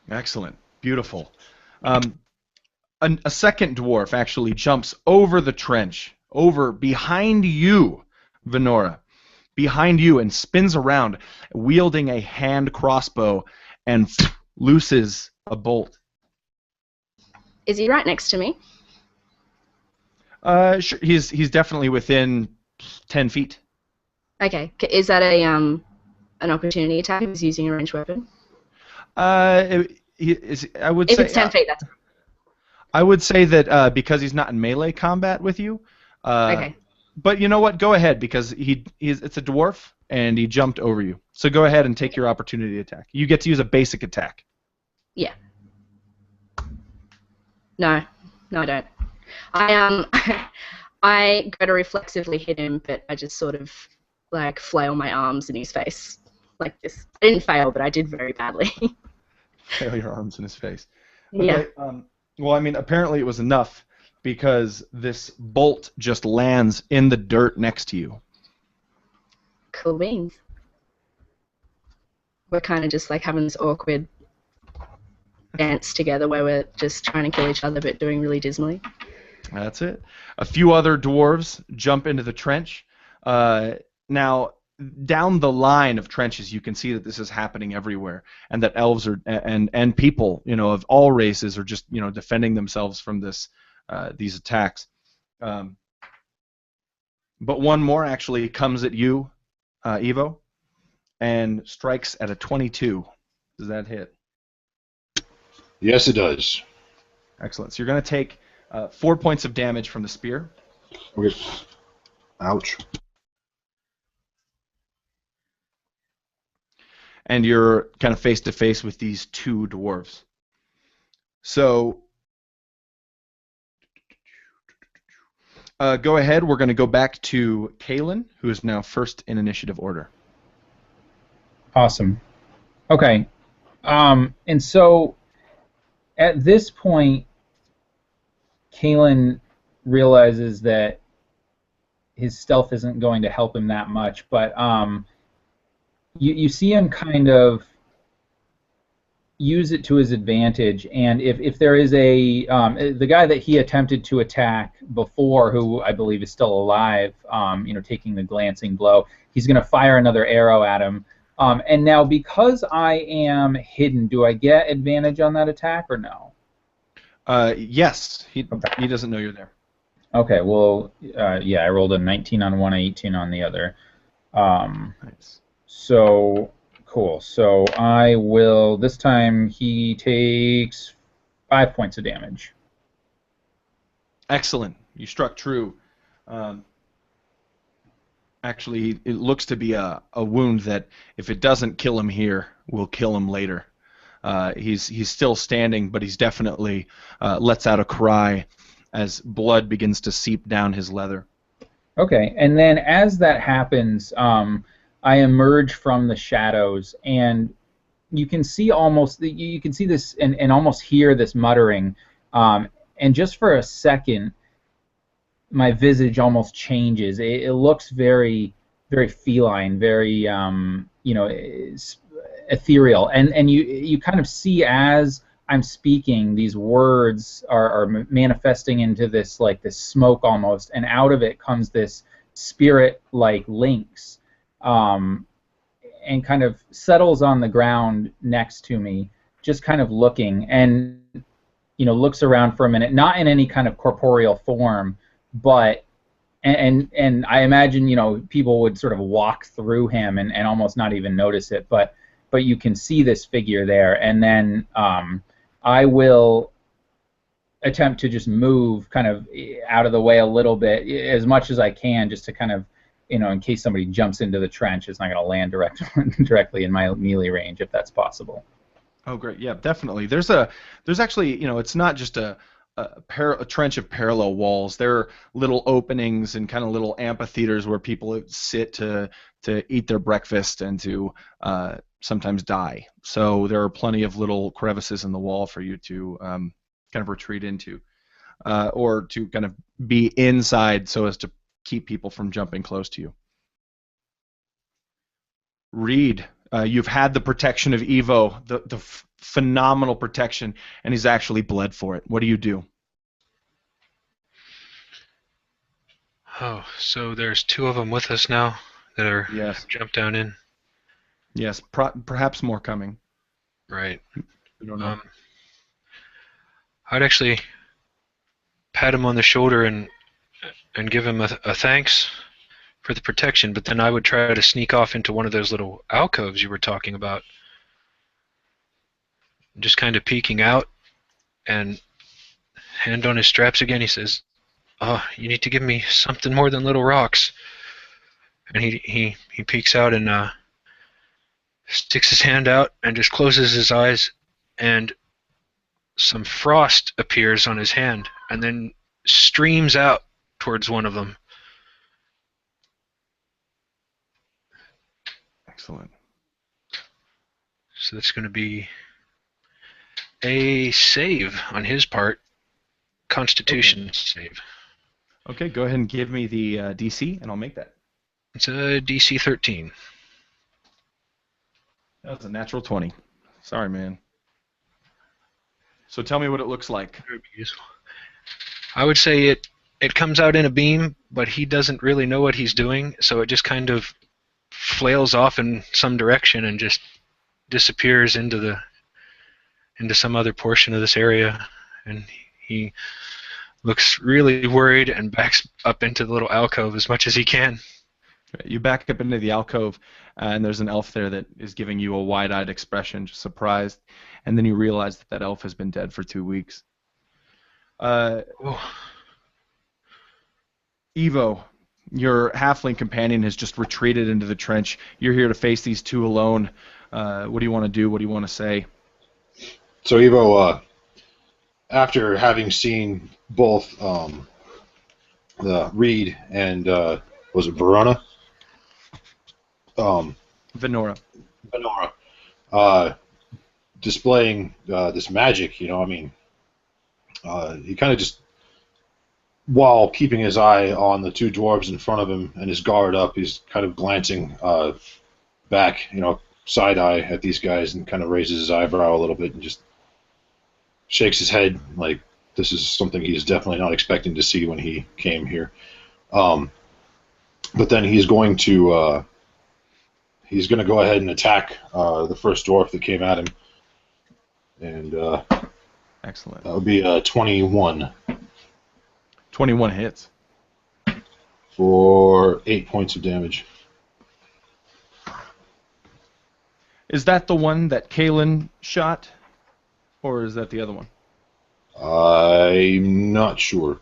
Excellent. Beautiful. A second dwarf actually jumps over the trench, over behind you, Venora, behind you, and spins around, wielding a hand crossbow, and looses a bolt. Is he right next to me? Sure. He's definitely within 10 feet. Okay. Is that an opportunity attack if he's using a ranged weapon? I would If say it's 10 feet, that's I would say that because he's not in melee combat with you. okay. But you know what? Go ahead, because it's a dwarf and he jumped over you. So go ahead and take your opportunity attack. You get to use a basic attack. Yeah. No, I don't. I go to reflexively hit him, but I just sort of like flail my arms in his face like this. I didn't fail, but I did very badly. Flail your arms in his face. Yeah. Okay, well, I mean, apparently it was enough because this bolt just lands in the dirt next to you. Cool beans. We're kind of just like having this awkward dance together where we're just trying to kill each other but doing really dismally. That's it. A few other dwarves jump into the trench. Now, down the line of trenches, you can see that this is happening everywhere, and that elves are and people, of all races are just, defending themselves from these attacks. But one more actually comes at you, Evo, and strikes at a 22. Does that hit? Yes, it does. Excellent. So you're going to take 4 points of damage from the spear. Okay. Ouch. And you're kind of face to face with these two dwarves. So go ahead. We're going to go back to Kaylin, who is now first in initiative order. Awesome. Okay. And so at this point, Kalen realizes that his stealth isn't going to help him that much, but you see him kind of use it to his advantage, and if there is the guy that he attempted to attack before, who I believe is still alive, taking the glancing blow, he's going to fire another arrow at him. And now, because I am hidden, do I get advantage on that attack or no? Yes. He doesn't know you're there. Okay, well, yeah, I rolled a 19 on one, 18 on the other. Nice. So, cool. So I will, this time he takes 5 points of damage. Excellent. You struck true. Actually, it looks to be a wound that, if it doesn't kill him here, will kill him later. He's still standing, but he's definitely lets out a cry as blood begins to seep down his leather. Okay, and then as that happens, I emerge from the shadows, and you can see this and almost hear this muttering, and just for a second, my visage almost changes. It looks very, very feline, very ethereal, and you kind of see as I'm speaking, these words are manifesting into this smoke almost, and out of it comes this spirit-like lynx, and kind of settles on the ground next to me, just kind of looking, and looks around for a minute, not in any kind of corporeal form, but and I imagine, you know, people would sort of walk through him and almost not even notice it, but you can see this figure there, and then I will attempt to just move kind of out of the way a little bit, as much as I can, just to kind of, you know, in case somebody jumps into the trench, it's not going to land directly in my melee range, if that's possible. Oh, great. Yeah, definitely. There's actually, you know, it's not just a trench of parallel walls. There are little openings and kind of little amphitheaters where people sit to eat their breakfast and to sometimes die. So there are plenty of little crevices in the wall for you to kind of retreat into, or to kind of be inside so as to keep people from jumping close to you. Reed, you've had the protection of Evo, the phenomenal protection, and he's actually bled for it. What do you do? Oh, so there's 2 of them with us now that are jumped down in. Yes, perhaps more coming. Right. We don't know. I'd actually pat him on the shoulder and give him a thanks for the protection, but then I would try to sneak off into one of those little alcoves you were talking about. Just kind of peeking out, and hand on his straps again, he says, "Oh, you need to give me something more than little rocks." And he peeks out and sticks his hand out and just closes his eyes, and some frost appears on his hand and then streams out towards one of them. Excellent. So that's going to be a save on his part. Constitution save. Okay, go ahead and give me the DC, and I'll make that. It's a DC 13. That was a natural 20. Sorry, man. So tell me what it looks like. I would say it comes out in a beam, but he doesn't really know what he's doing, so it just kind of flails off in some direction and just disappears into some other portion of this area, and he looks really worried and backs up into the little alcove as much as he can. You back up into the alcove, and there's an elf there that is giving you a wide-eyed expression, just surprised, and then you realize that elf has been dead for 2 weeks. Evo, your halfling companion has just retreated into the trench. You're here to face these 2 alone. What do you want to do? What do you want to say? So Evo, after having seen both the Reed and was it Verona? Venora. Displaying this magic, you know, I mean, he kind of just, while keeping his eye on the 2 dwarves in front of him and his guard up, he's kind of glancing back, you know, side eye at these guys, and kind of raises his eyebrow a little bit and just shakes his head like this is something he's definitely not expecting to see when he came here. But then he's going to go ahead and attack the first dwarf that came at him, and excellent. That would be 21. 21 hits for 8 points of damage. Is that the one that Kalen shot, or is that the other one? I'm not sure.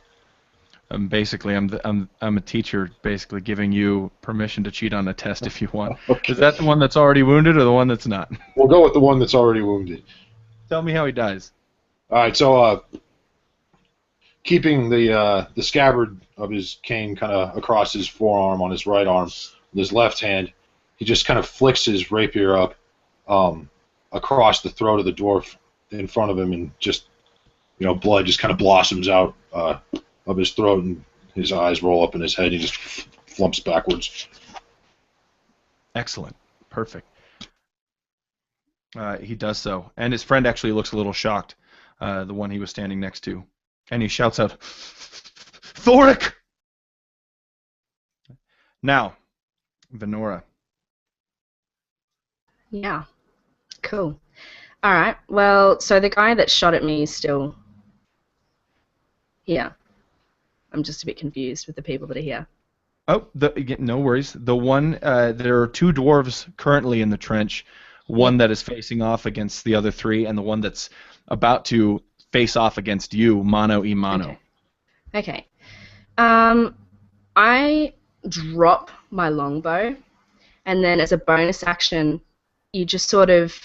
Basically, I'm a teacher, basically giving you permission to cheat on a test if you want. Okay. Is that the one that's already wounded or the one that's not? We'll go with the one that's already wounded. Tell me how he dies. All right, so keeping the scabbard of his cane kind of across his forearm on his right arm, with his left hand, he just kind of flicks his rapier up across the throat of the dwarf in front of him, and just, you know, blood just kind of blossoms out of his throat, and his eyes roll up in his head, and he just flumps backwards. Excellent. Perfect. He does so, and his friend actually looks a little shocked, the one he was standing next to, and he shouts out, "Thoric!" Now, Venora. Yeah. Cool. All right. Well, so the guy that shot at me is still here. I'm just a bit confused with the people that are here. Oh, no worries. The one, there are 2 dwarves currently in the trench. One that is facing off against the other 3, and the one that's about to face off against you, mano a mano. Okay. I drop my longbow, and then as a bonus action, you just sort of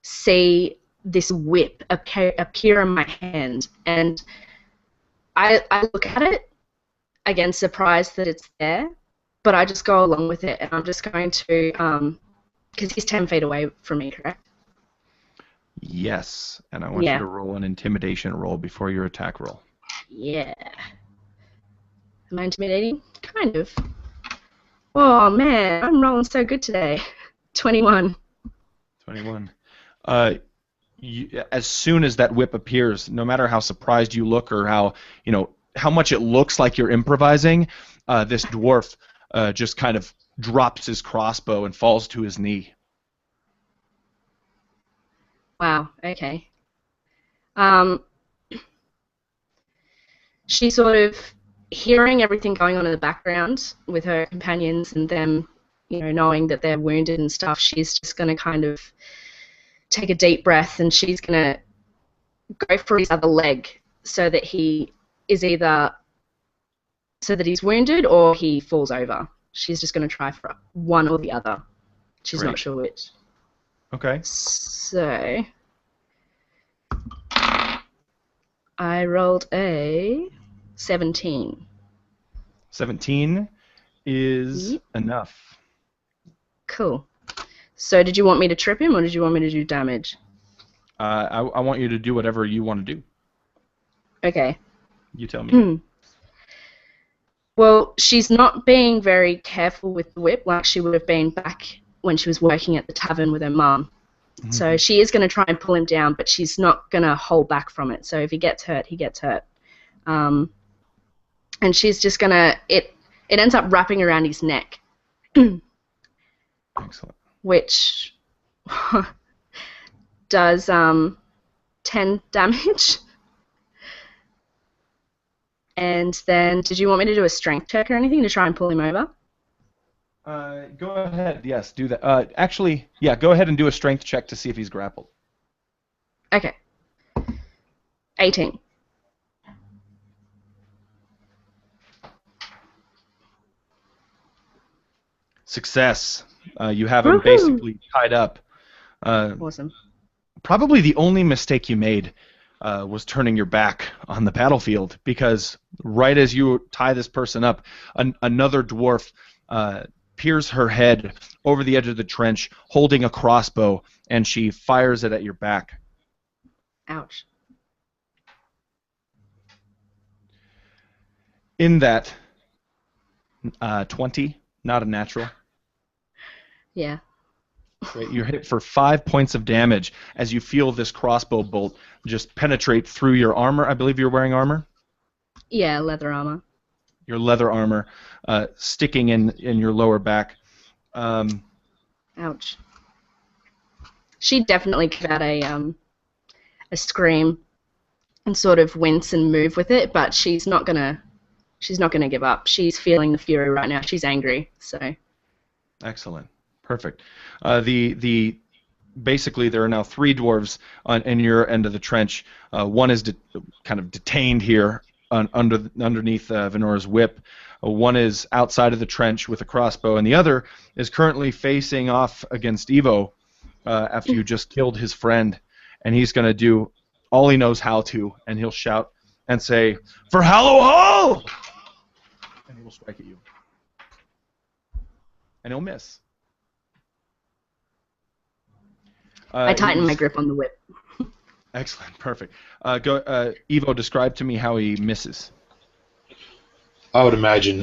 see this whip appear in my hand, and I look at it, again surprised that it's there, but I just go along with it, and I'm just going to, because he's 10 feet away from me, correct? Yes, and I want you to roll an intimidation roll before your attack roll. Yeah. Am I intimidating? Kind of. Oh man, I'm rolling so good today. 21. 21. As soon as that whip appears, no matter how surprised you look or how much it looks like you're improvising, this dwarf just kind of drops his crossbow and falls to his knee. Wow. Okay. She's sort of hearing everything going on in the background with her companions and them, knowing that they're wounded and stuff. She's just going to kind of take a deep breath, and she's going to go for his other leg so that he is either he's wounded or he falls over. She's just going to try for one or the other. She's not sure which. Okay. So I rolled a 17. 17 is enough. Cool. So did you want me to trip him, or did you want me to do damage? I want you to do whatever you want to do. Okay. You tell me. Well, she's not being very careful with the whip like she would have been back when she was working at the tavern with her mum. Mm-hmm. So she is going to try and pull him down, but she's not going to hold back from it. So if he gets hurt, he gets hurt. And she's just going to... It ends up wrapping around his neck. Excellent. Which does 10 damage. And then, did you want me to do a strength check or anything to try and pull him over? Go ahead. Yes, do that. Actually, yeah, go ahead and do a strength check to see if he's grappled. Okay. 18. Success. You have him basically tied up. Awesome. Probably the only mistake you made was turning your back on the battlefield, because right as you tie this person up, another dwarf peers her head over the edge of the trench, holding a crossbow, and she fires it at your back. Ouch. In that, 20, not a natural. Yeah. Great. You're hit for 5 points of damage as you feel this crossbow bolt just penetrate through your armor. I believe you're wearing armor? Yeah, leather armor. Your leather armor sticking in your lower back. Ouch. She definitely got a scream and sort of wince and move with it, but she's not gonna give up. She's feeling the fury right now. She's angry. So. Excellent. Perfect. Basically, there are now 3 dwarves in your end of the trench. One is kind of detained here underneath Venora's whip. One is outside of the trench with a crossbow, and the other is currently facing off against Evo after you just killed his friend. And he's going to do all he knows how to, and he'll shout and say, "For Hallowhall!" And he will strike at you. And he'll miss. I tighten my grip on the whip. Excellent, perfect. Evo, describe to me how he misses. I would imagine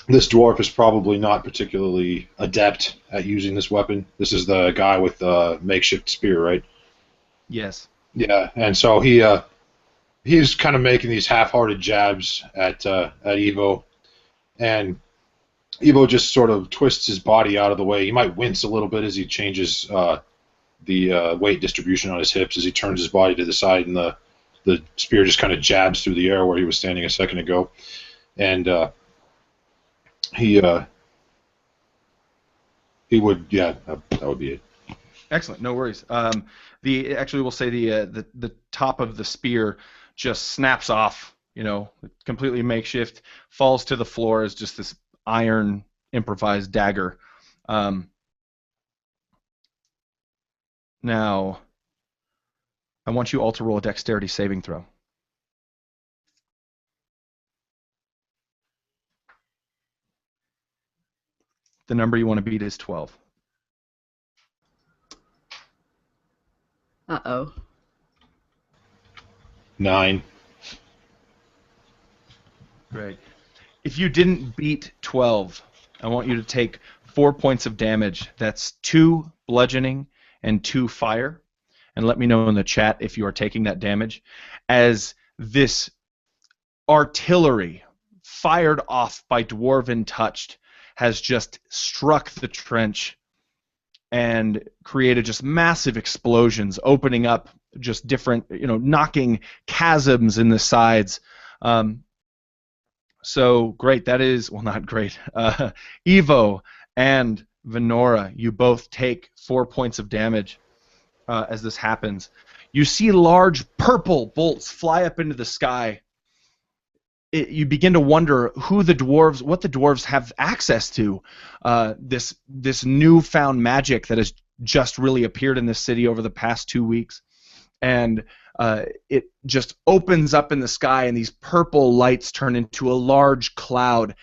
this dwarf is probably not particularly adept at using this weapon. This is the guy with the makeshift spear, right? Yes. Yeah, and so he's kind of making these half-hearted jabs at Evo, and Evo just sort of twists his body out of the way. He might wince a little bit as he changes the weight distribution on his hips as he turns his body to the side, and the the spear just kind of jabs through the air where he was standing a second ago, and he would, yeah, that would be it. Excellent, no worries. Actually, we'll say the top of the spear just snaps off. Completely makeshift, falls to the floor as just this iron improvised dagger. Now, I want you all to roll a dexterity saving throw. The number you want to beat is 12. Uh-oh. 9. Great. If you didn't beat 12, I want you to take 4 points of damage. That's 2 bludgeoning and 2 fire. And let me know in the chat if you are taking that damage. As this artillery, fired off by dwarven touched, has just struck the trench and created just massive explosions, opening up just different, knocking chasms in the sides. So great, that is, well, not great. Evo and Venora, you both take 4 points of damage as this happens. You see large purple bolts fly up into the sky. You begin to wonder what the dwarves have access to. This newfound magic that has just really appeared in this city over the past 2 weeks. And it just opens up in the sky, and these purple lights turn into a large cloud,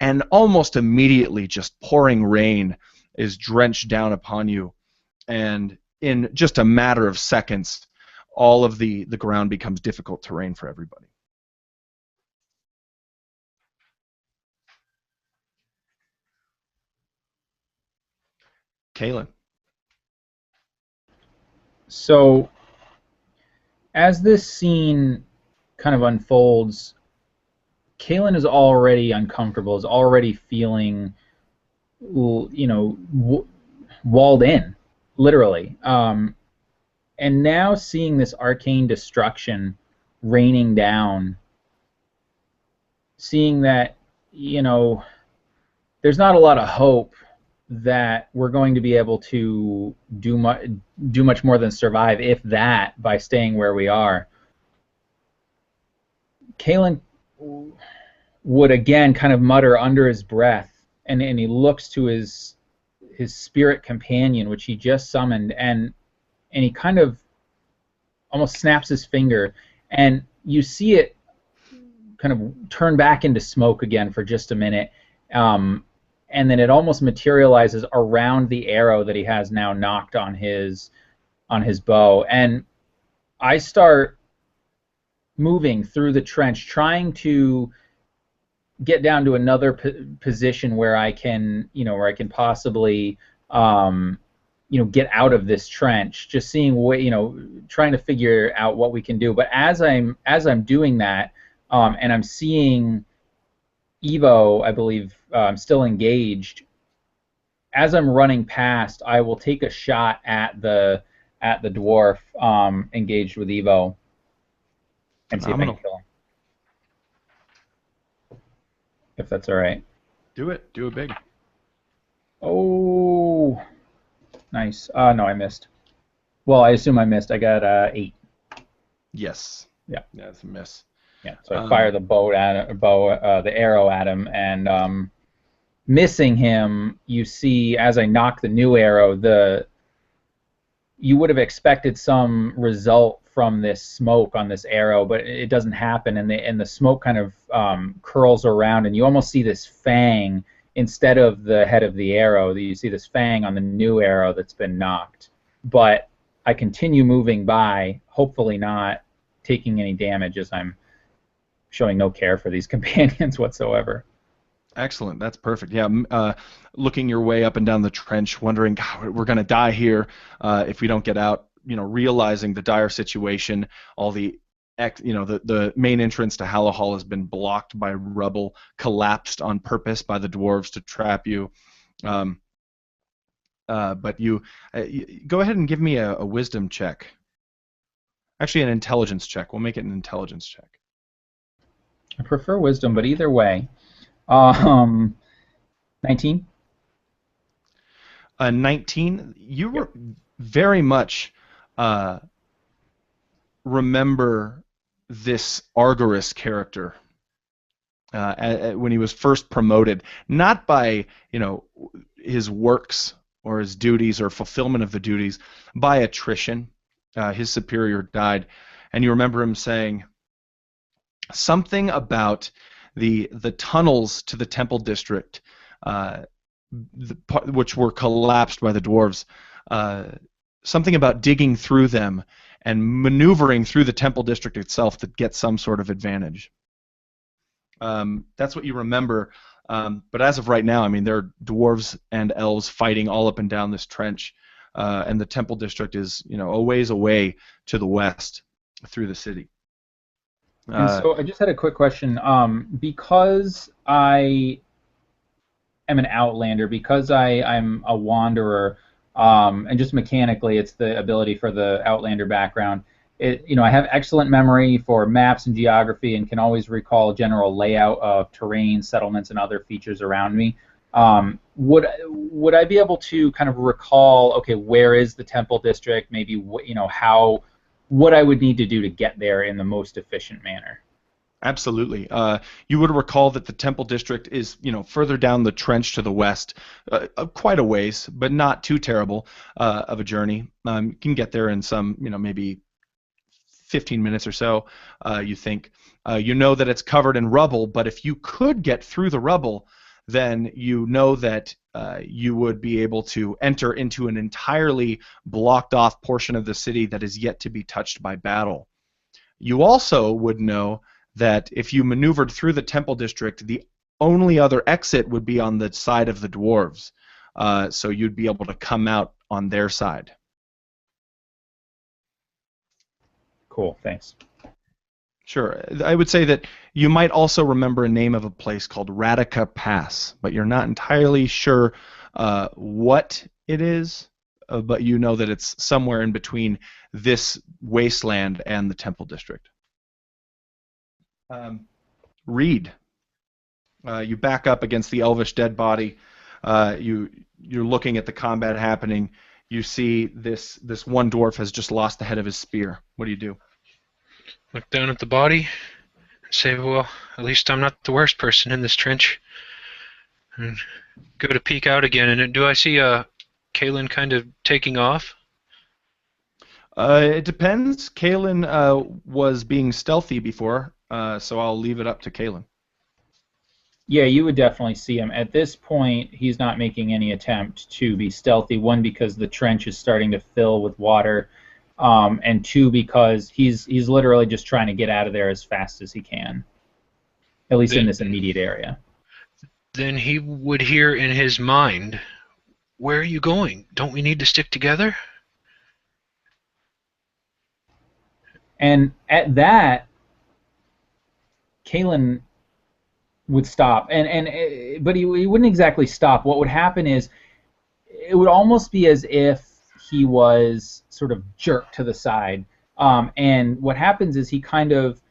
and almost immediately just pouring rain is drenched down upon you. And in just a matter of seconds, all of the ground becomes difficult terrain for everybody. Kaylin. So, as this scene kind of unfolds, Kaylin is already uncomfortable, is already feeling, walled in, literally. And now seeing this arcane destruction raining down, seeing that, there's not a lot of hope that we're going to be able to do much more than survive, if that, by staying where we are. Kaylin would again kind of mutter under his breath, and he looks to his spirit companion, which he just summoned, and he kind of almost snaps his finger, and you see it kind of turn back into smoke again for just a minute. And then it almost materializes around the arrow that he has now knocked on his bow. And I start moving through the trench, trying to get down to another position where I can, possibly, get out of this trench. Just seeing trying to figure out what we can do. But as I'm doing that, and I'm seeing Evo, I believe, still engaged. As I'm running past, I will take a shot at the dwarf engaged with Evo and see if I can kill him. If that's all right. Do it. Do it big. Oh, nice. No, I missed. Well, I assume I missed. I got 8. Yes. Yeah. Yeah, it's a miss. Yeah, so I fire the the arrow at him, and missing him. You see, as I knock the new arrow, you would have expected some result from this smoke on this arrow, but it doesn't happen, and the smoke kind of curls around, and you almost see this fang instead of the head of the arrow. You see this fang on the new arrow that's been knocked. But I continue moving by, hopefully not taking any damage, as I'm showing no care for these companions whatsoever. Excellent. That's perfect. Yeah, looking your way up and down the trench, wondering, God, we're going to die here if we don't get out. Realizing the dire situation, all the main entrance to Hallowhall has been blocked by rubble, collapsed on purpose by the dwarves to trap you. But you go ahead and give me a wisdom check. Actually, an intelligence check. We'll make it an intelligence check. I prefer wisdom, but either way. 19? 19. You were very much remember this Argorus character when he was first promoted, not by his works or his duties or fulfillment of the duties, by attrition. His superior died, and you remember him saying something about the tunnels to the temple district, which were collapsed by the dwarves. Something about digging through them and maneuvering through the temple district itself to get some sort of advantage. That's what you remember. But as of right now, I mean, there are dwarves and elves fighting all up and down this trench, and the temple district is, a ways away to the west through the city. And so I just had a quick question. Because I am an outlander, because I'm a wanderer, and just mechanically, it's the ability for the outlander background. I have excellent memory for maps and geography, and can always recall general layout of terrain, settlements, and other features around me. Would I be able to kind of recall, okay, where is the temple district? Maybe what I would need to do to get there in the most efficient manner. Absolutely. You would recall that the temple district is, further down the trench to the west, quite a ways, but not too terrible of a journey. You can get there in some, maybe 15 minutes or so, you think. You know that it's covered in rubble, but if you could get through the rubble, then you know that you would be able to enter into an entirely blocked off portion of the city that is yet to be touched by battle. You also would know that if you maneuvered through the temple district, the only other exit would be on the side of the dwarves, so you'd be able to come out on their side. Cool, thanks. Sure. I would say that you might also remember a name of a place called Radica Pass, but you're not entirely sure what it is, but you know that it's somewhere in between this wasteland and the temple district. Reed. You back up against the elvish dead body. You're looking at the combat happening. You see this one dwarf has just lost the head of his spear. What do you do? Look down at the body and say, well, at least I'm not the worst person in this trench. And go to peek out again, and do I see Kaelin kind of taking off? It depends. Kaelin was being stealthy before, so I'll leave it up to Kaelin. Yeah, you would definitely see him. At this point, he's not making any attempt to be stealthy. One, because the trench is starting to fill with water, and two, because he's literally just trying to get out of there as fast as he can, at least in this immediate area. Then he would hear in his mind, where are you going? Don't we need to stick together? And at that, Kaelin would stop, but he wouldn't exactly stop. What would happen is it would almost be as if he was sort of jerked to the side, and what happens is he kind of,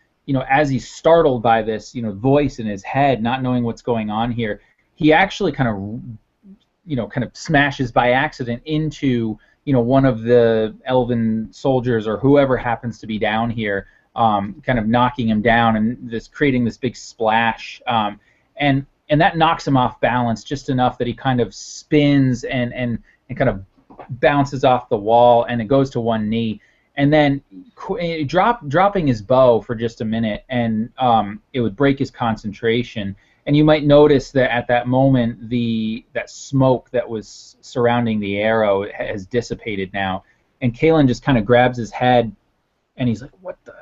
as he's startled by this, voice in his head, not knowing what's going on here, he actually kind of smashes by accident into one of the elven soldiers or whoever happens to be down here, kind of knocking him down and creating this big splash, and that knocks him off balance just enough that he kind of spins and kind of bounces off the wall, and it goes to one knee, and then dropping his bow for just a minute, and it would break his concentration. And you might notice that at that moment, that smoke that was surrounding the arrow has dissipated now, and Kaelin just kind of grabs his head, and he's like, "What the?"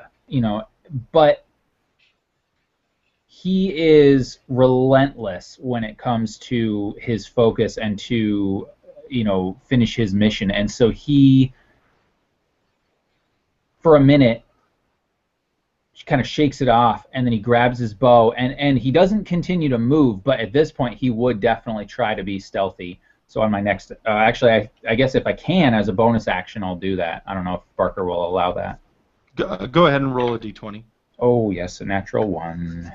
But he is relentless when it comes to his focus and to, finish his mission. And so he, for a minute, kind of shakes it off, and then he grabs his bow, and he doesn't continue to move, but at this point he would definitely try to be stealthy. So on my next, actually, I guess if I can, as a bonus action, I'll do that. I don't know if Barker will allow that. Go ahead and roll a d20. Oh yes, a natural 1.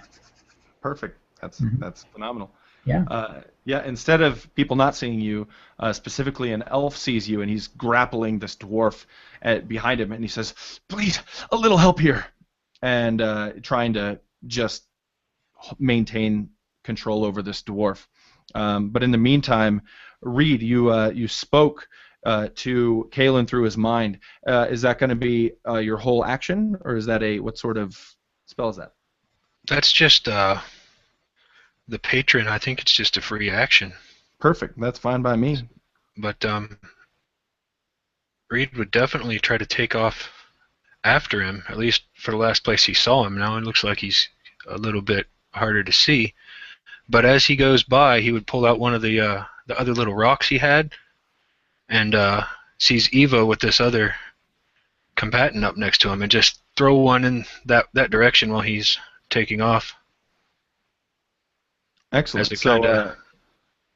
Perfect. That's Mhm. that's phenomenal. Yeah. Yeah. Instead of people not seeing you, specifically an elf sees you, and he's grappling this dwarf behind him, and he says, "Please, a little help here," and trying to just maintain control over this dwarf. But in the meantime, Reed, you spoke to Kalen through his mind. Is that going to be your whole action, or is that what sort of spell is that? That's just the patron. I think it's just a free action. Perfect. That's fine by me. But Reed would definitely try to take off after him, at least for the last place he saw him. Now it looks like he's a little bit harder to see. But as he goes by, he would pull out one of the other little rocks he had, and sees Evo with this other combatant up next to him, and just throw one in that direction while he's taking off. Excellent. As a kind of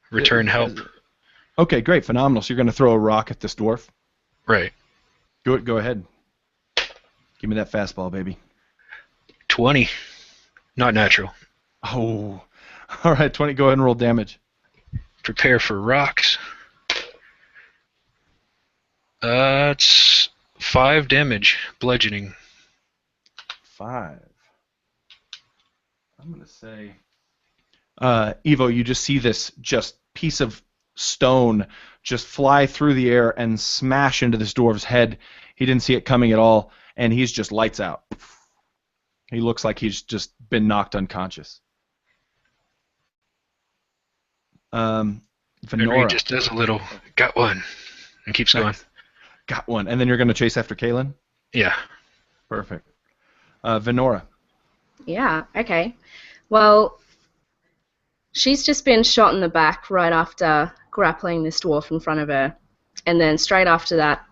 return help. Okay, great, phenomenal. So you're going to throw a rock at this dwarf? Right. Go ahead. Give me that fastball, baby. 20. Not natural. Oh, all right, 20. Go ahead and roll damage. Prepare for rocks. It's 5 damage, bludgeoning. 5. I'm going to say... Evo, you just see this piece of stone just fly through the air and smash into this dwarf's head. He didn't see it coming at all, and he's just lights out. He looks like he's just been knocked unconscious. And Venora. Reed just does a little, got one, and keeps going. Got one. And then you're going to chase after Kalen? Yeah. Perfect. Venora. Yeah, okay. Well, she's just been shot in the back right after grappling this dwarf in front of her. And then straight after that,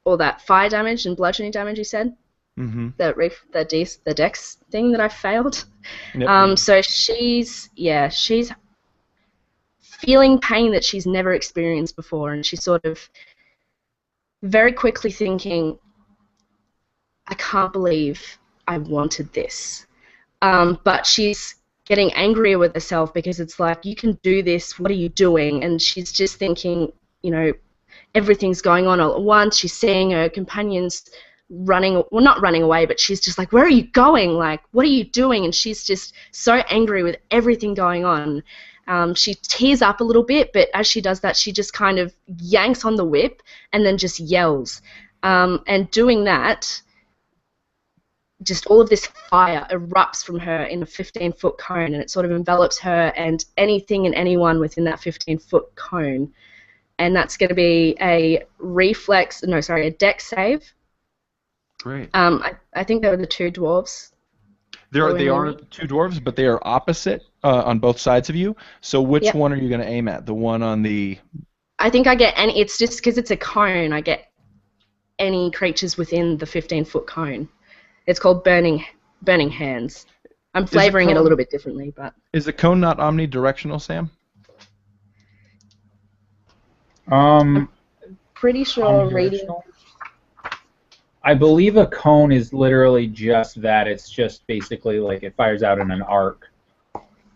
all that fire damage and bludgeoning damage you said? Mm-hmm. The dex thing that I failed. Yep. So she's feeling pain that she's never experienced before, and she's sort of very quickly thinking, I can't believe I wanted this. But she's getting angrier with herself because it's like, you can do this, what are you doing? And she's just thinking, everything's going on all at once. She's seeing her companions not running away, but she's just like, where are you going? Like, what are you doing? And she's just so angry with everything going on. She tears up a little bit, but as she does that, she just kind of yanks on the whip and then just yells. And doing that, just all of this fire erupts from her in a 15-foot cone, and it sort of envelops her and anything and anyone within that 15-foot cone. And that's going to be a dex save. Great. I think they were the 2 dwarves. They are 2 dwarves, but they are opposite on both sides of you. So which one are you going to aim at? The one on the... I think I get any... It's just because it's a cone, I get any creatures within the 15-foot cone. It's called Burning Hands. I'm flavoring it a little bit differently, but... Is the cone not omnidirectional, Sam? Pretty sure reading... I believe a cone is literally just that. It's just basically like it fires out in an arc.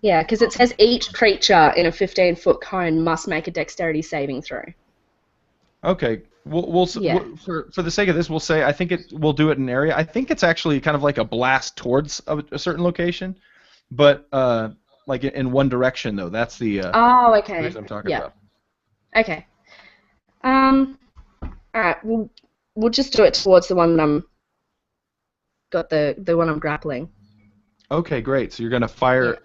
Yeah, because it says each creature in a 15-foot cone must make a dexterity saving throw. Okay. For the sake of this, we'll say we'll do it in an area. I think it's actually kind of like a blast towards a certain location, but like in one direction though. That's the okay. reason I'm talking about. Okay. All right. We'll just do it towards the one that I'm got the one I'm grappling. Okay, great. So you're gonna fire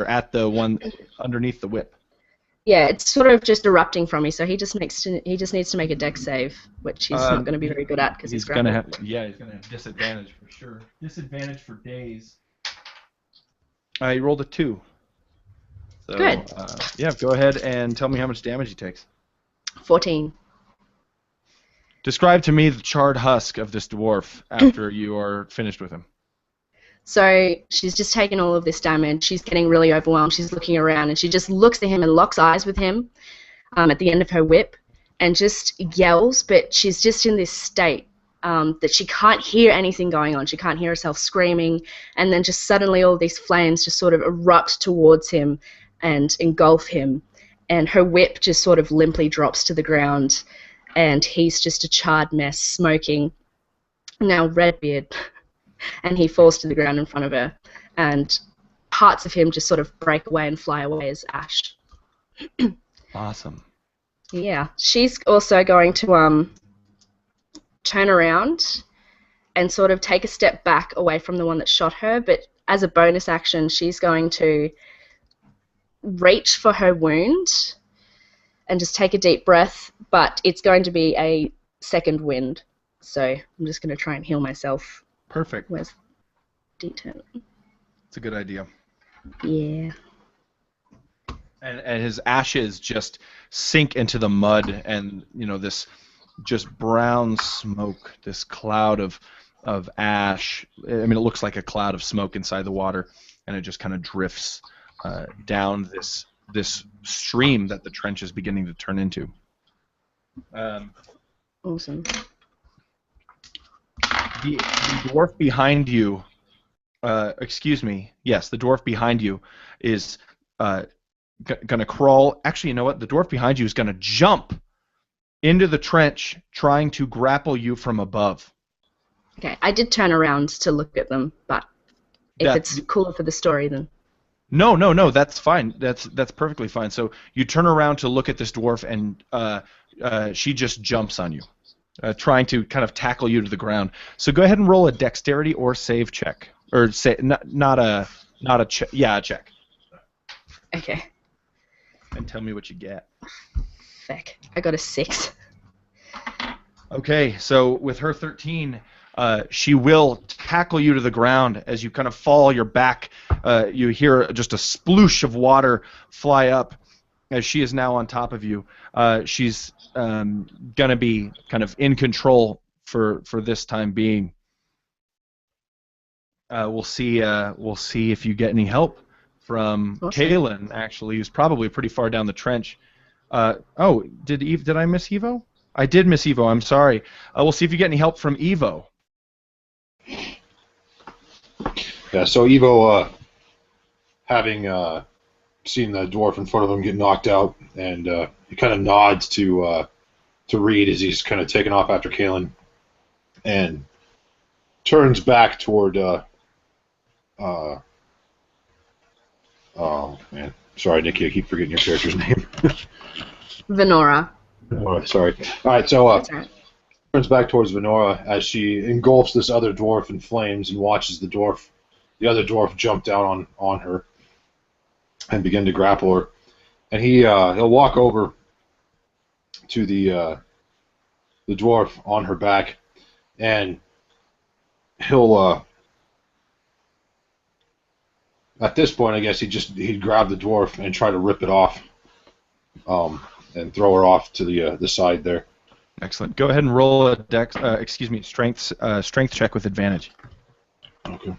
at the one underneath the whip. Yeah, it's sort of just erupting from me, so he just needs to make a dex save, which he's not going to be very good at because he's gonna have disadvantage for sure. Disadvantage for days. He rolled a 2. So, good. Go ahead and tell me how much damage he takes. 14. Describe to me the charred husk of this dwarf after you are finished with him. So she's just taken all of this damage. She's getting really overwhelmed. She's looking around, and she just looks at him and locks eyes with him at the end of her whip and just yells, but she's just in this state that she can't hear anything going on. She can't hear herself screaming, and then just suddenly all these flames just sort of erupt towards him and engulf him, and her whip just sort of limply drops to the ground, and he's just a charred mess, smoking, now Redbeard, and he falls to the ground in front of her, and parts of him just sort of break away and fly away as ash. Awesome. Yeah, she's also going to turn around and sort of take a step back away from the one that shot her, but as a bonus action, she's going to reach for her wound and just take a deep breath, but it's going to be a second wind, so I'm just going to try and heal myself. Perfect. Where's D10? It's a good idea. Yeah. And his ashes just sink into the mud, and this just brown smoke, this cloud of ash. I mean, it looks like a cloud of smoke inside the water, and it just kind of drifts down this stream that the trench is beginning to turn into. Awesome. The dwarf behind you, excuse me, yes, the dwarf behind you is going to crawl. Actually, you know what? The dwarf behind you is going to jump into the trench, trying to grapple you from above. Okay, I did turn around to look at them, but if it's cooler for the story, then... No, that's fine. That's perfectly fine. So you turn around to look at this dwarf, and she just jumps on you, trying to kind of tackle you to the ground. So go ahead and roll a dexterity or save check, or say not a check. Yeah, a check. Okay. And tell me what you get. Feck. I got a 6. Okay, so with her 13, she will tackle you to the ground as you kind of fall. Your back, you hear just a sploosh of water fly up as she is now on top of you. She's gonna be kind of in control for this time being. We'll see if you get any help from Kaylin, actually, who's probably pretty far down the trench. Oh, did I miss Evo? I did miss Evo. I'm sorry. We'll see if you get any help from Evo. Yeah. So Evo, having seen the dwarf in front of him get knocked out, and he kind of nods to Reed as he's kind of taken off after Kaylin, and turns back toward. Oh man, sorry, Nikki. I keep forgetting your character's name. Venora. Oh, sorry. All right, so That's right. turns back towards Venora as she engulfs this other dwarf in flames and watches the other dwarf jump down on her and begin to grapple her. And he'll walk over to the dwarf on her back, and he'll at this point, I guess he'd grab the dwarf and try to rip it off, and throw her off to the side there. Excellent. Go ahead and roll a strength check with advantage. Okay.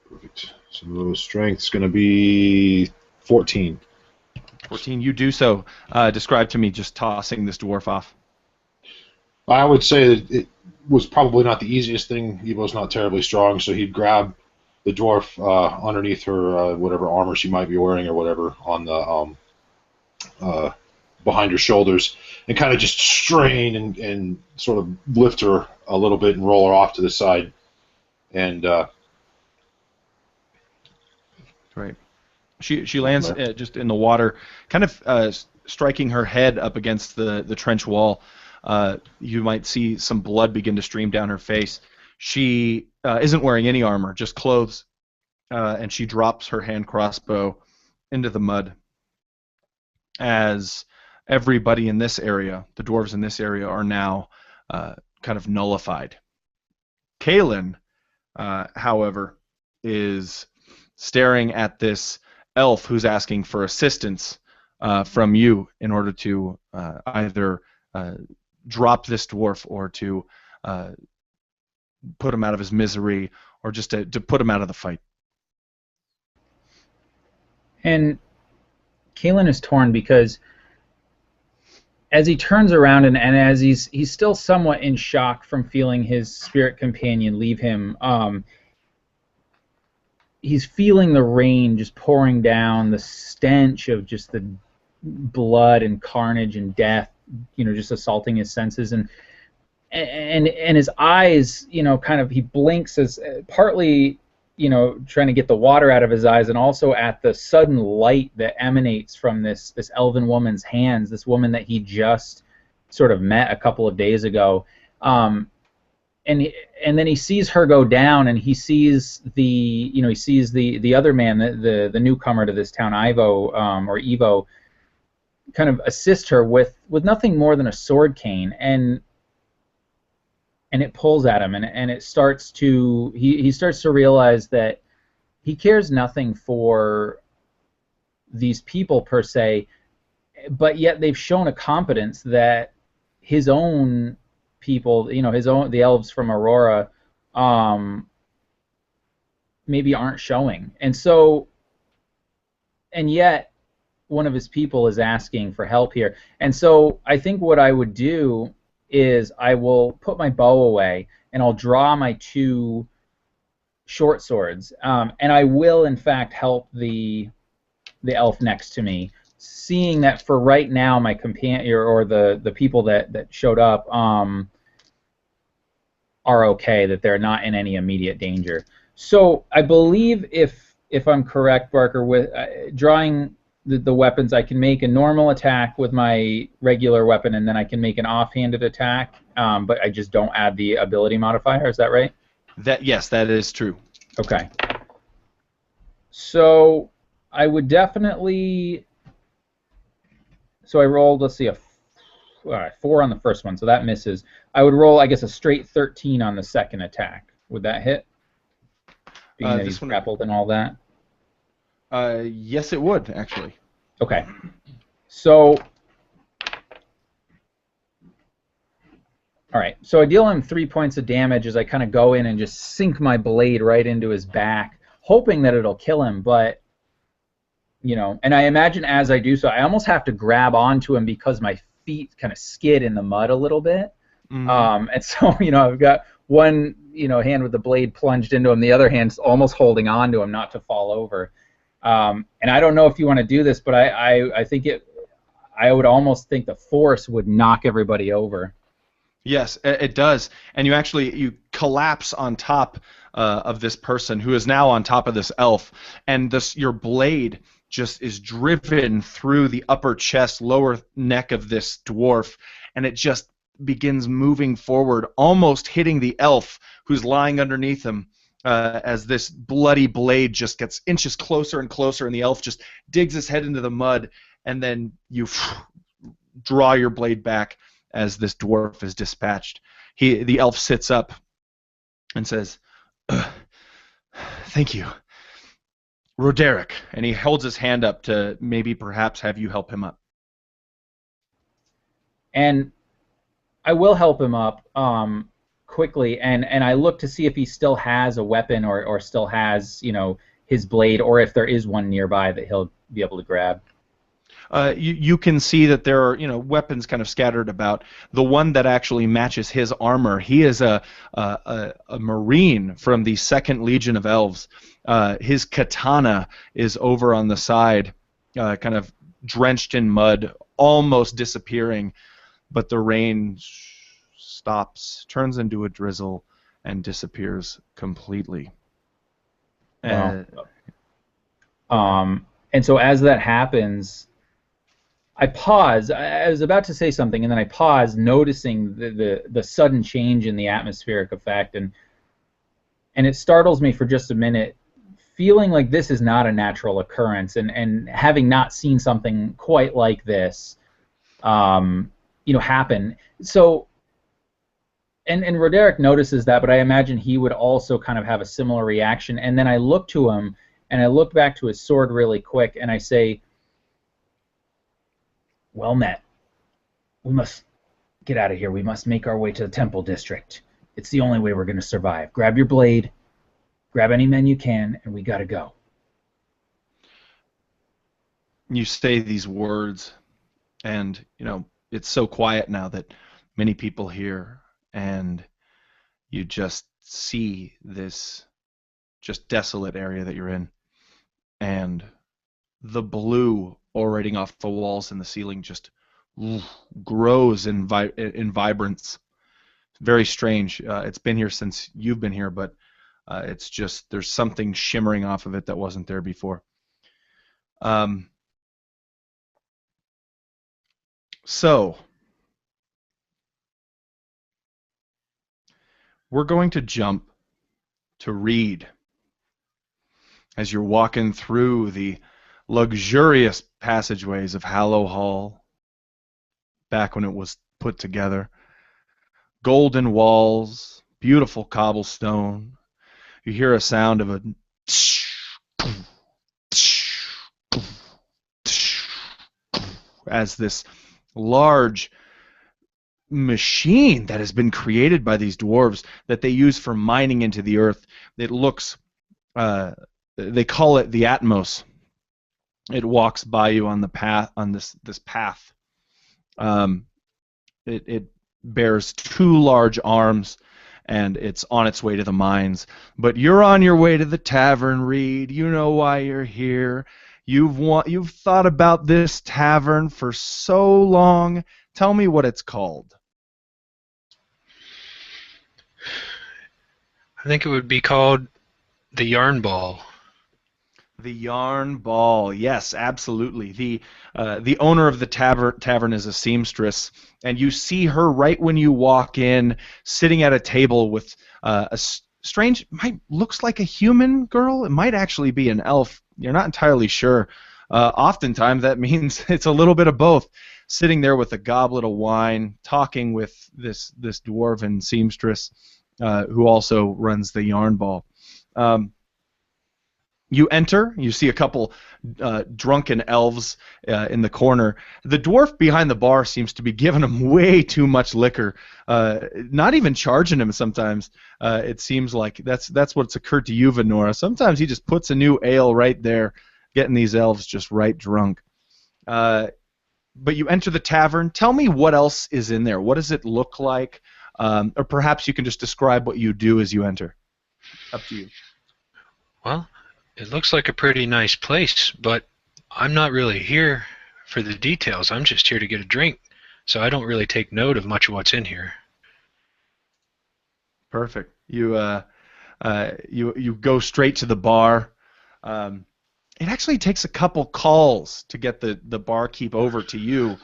Perfect. So strength's going to be 14. 14. You do so. Describe to me just tossing this dwarf off. I would say that it was probably not the easiest thing. Evo's not terribly strong, so he'd grab the dwarf underneath her whatever armor she might be wearing or whatever on the behind her shoulders, and kind of just strain and sort of lift her a little bit and roll her off to the side. And right. She lands just in the water, kind of striking her head up against the trench wall. You might see some blood begin to stream down her face. She isn't wearing any armor, just clothes, and she drops her hand crossbow into the mud as everybody in this area, the dwarves in this area, are now kind of nullified. Kaylin, however, is staring at this elf who's asking for assistance from you in order to either drop this dwarf or to put him out of his misery, or just to put him out of the fight. And Kaylin is torn because as he turns around and as he's still somewhat in shock from feeling his spirit companion leave him, he's feeling the rain just pouring down, the stench of just the blood and carnage and death, just assaulting his senses, and his eyes, kind of, he blinks as partly, trying to get the water out of his eyes, and also at the sudden light that emanates from this elven woman's hands, this woman that he just sort of met a couple of days ago. And then he sees her go down, and he sees the other man, the newcomer to this town, Evo, kind of assist her with nothing more than a sword cane, and it pulls at him, and it starts to he starts to realize that he cares nothing for these people per se, but yet they've shown a competence that his own people, the elves from Aurora, maybe aren't showing. And yet one of his people is asking for help here. And so I think what I would do is I will put my bow away, and I'll draw my 2 short swords, and I will in fact help the elf next to me, seeing that for right now my companion, or the people that showed up, are okay, that they're not in any immediate danger. So I believe, if I'm correct, Barker, with drawing the weapons, I can make a normal attack with my regular weapon, and then I can make an offhanded attack, but I just don't add the ability modifier. Is that right? Yes, that is true. Okay. So I would definitely. So I rolled, let's see, all right, 4 on the first one, so that misses. I would roll, I guess, a straight 13 on the second attack. Would that hit? Being that he's grappled and all that. Yes, it would, actually. Okay. So, all right. So I deal him 3 points of damage as I kind of go in and just sink my blade right into his back, hoping that it'll kill him. But, and I imagine as I do so, I almost have to grab onto him because my feet kind of skid in the mud a little bit. Mm-hmm. And so, I've got one, hand with the blade plunged into him, the other hand's almost holding on to him not to fall over. And I don't know if you want to do this, but I think I would almost think the force would knock everybody over. Yes, it does. And you collapse on top of this person who is now on top of this elf, and your blade just is driven through the upper chest, lower neck of this dwarf, and it just begins moving forward, almost hitting the elf who's lying underneath him. As this bloody blade just gets inches closer and closer, and the elf just digs his head into the mud, and then you draw your blade back as this dwarf is dispatched. The elf sits up and says, "Thank you, Roderick," and he holds his hand up to maybe perhaps have you help him up. And I will help him up. Quickly, and I look to see if he still has a weapon or still has, his blade, or if there is one nearby that he'll be able to grab. You can see that there are, weapons kind of scattered about. The one that actually matches his armor, he is a Marine from the 2nd Legion of Elves. His katana is over on the side, kind of drenched in mud, almost disappearing, but the rain stops, turns into a drizzle, and disappears completely. Wow. And so as that happens, I pause. I was about to say something, and then I pause, noticing the sudden change in the atmospheric effect, and it startles me for just a minute, feeling like this is not a natural occurrence, and having not seen something quite like this, happen. So. And Roderick notices that, but I imagine he would also kind of have a similar reaction. And then I look to him, and I look back to his sword really quick, and I say, "Well met. We must get out of here. We must make our way to the Temple District. It's the only way we're going to survive. Grab your blade, grab any men you can, and we got to go." You say these words, and, it's so quiet now that many people hear, and you just see this just desolate area that you're in, and the blue orating off the walls and the ceiling just grows in vibrance. Very strange. It's been here since you've been here, but it's just there's something shimmering off of it that wasn't there before. So we're going to jump to Reed as you're walking through the luxurious passageways of Hallowhall back when it was put together. Golden walls, beautiful cobblestone. You hear a sound of a as this large machine that has been created by these dwarves that they use for mining into the earth. It looks, they call it the Atmos. It walks by you on the path, on this path. It bears 2 large arms, and it's on its way to the mines. But you're on your way to the tavern, Reed. You know why you're here. You've thought about this tavern for so long. Tell me what it's called. I think it would be called the Yarn Ball. The Yarn Ball, yes, absolutely. The owner of the tavern is a seamstress, and you see her right when you walk in, sitting at a table with a strange, looks like a human girl. It might actually be an elf. You're not entirely sure. Oftentimes that means it's a little bit of both. Sitting there with a goblet of wine, talking with this dwarven seamstress who also runs the Yarn Ball. You enter, you see a couple drunken elves in the corner. The dwarf behind the bar seems to be giving them way too much liquor, not even charging him sometimes. It seems like that's what's occurred to you, Venora. Sometimes he just puts a new ale right there, getting these elves just right drunk. But you enter the tavern. Tell me what else is in there. What does it look like? Or perhaps you can just describe what you do as you enter. Up to you. Well, it looks like a pretty nice place, but I'm not really here for the details. I'm just here to get a drink, so I don't really take note of much of what's in here. Perfect. You go straight to the bar. It actually takes a couple calls to get the barkeep over to you.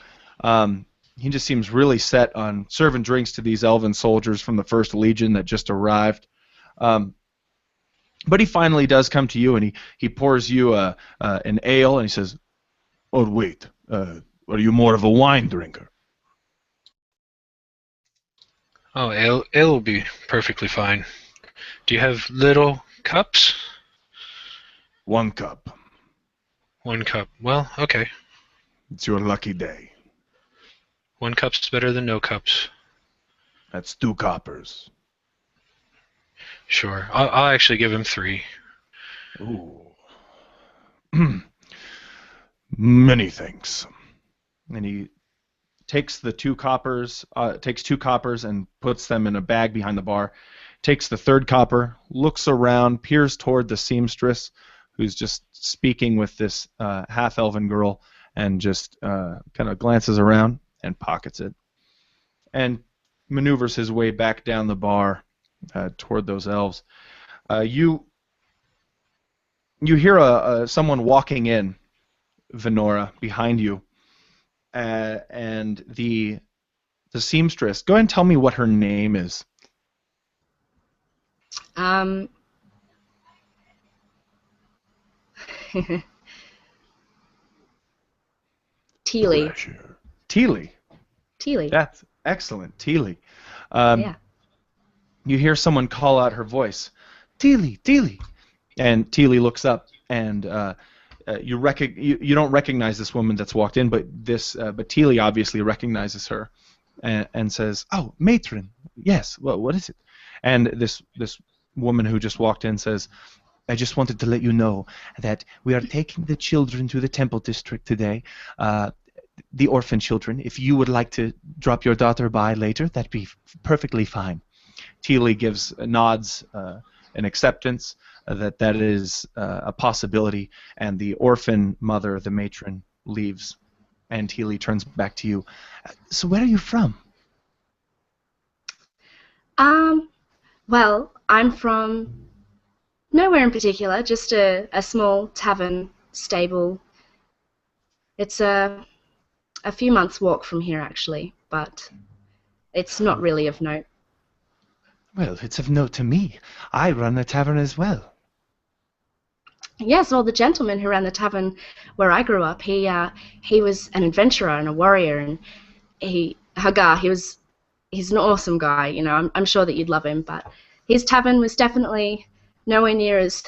He just seems really set on serving drinks to these elven soldiers from the First Legion that just arrived. But he finally does come to you, and he pours you an ale, and he says, "Oh, wait, are you more of a wine drinker?" Oh, ale will be perfectly fine. Do you have little cups? 1 cup. 1 cup. Well, okay. It's your lucky day. 1 cup's better than no cups. That's 2 coppers. Sure. I'll actually give him 3. Ooh. Many thanks. And he takes the 2 coppers, and puts them in a bag behind the bar. Takes the 3rd copper, looks around, peers toward the seamstress, who's just speaking with this half-elven girl, and just kind of glances around and pockets it, and maneuvers his way back down the bar toward those elves. You hear someone walking in, Venora, behind you, and the seamstress. Go ahead and tell me what her name is. Teely. Teely. Teely. That's excellent, Teely. Yeah. You hear someone call out her voice, "Teely, Teely," and Teely looks up, and you don't recognize this woman that's walked in, but Teely obviously recognizes her, and says, "Oh, matron, yes. Well, what is it?" And this woman who just walked in says, "I just wanted to let you know that we are taking the children to the temple district today. the orphan children. If you would like to drop your daughter by later, that'd be perfectly fine. Teely nods an acceptance that is a possibility, and the orphan mother, the matron, leaves, and Teely turns back to you. So where are you from? Well, I'm from nowhere in particular, just a small tavern stable. It's a few months' walk from here, actually, but it's not really of note. Well, it's of note to me. I run a tavern as well. Yes, well, the gentleman who ran the tavern where I grew up, he was an adventurer and a warrior, and Hagar, he's an awesome guy. You know, I'm sure that you'd love him, but his tavern was definitely nowhere near as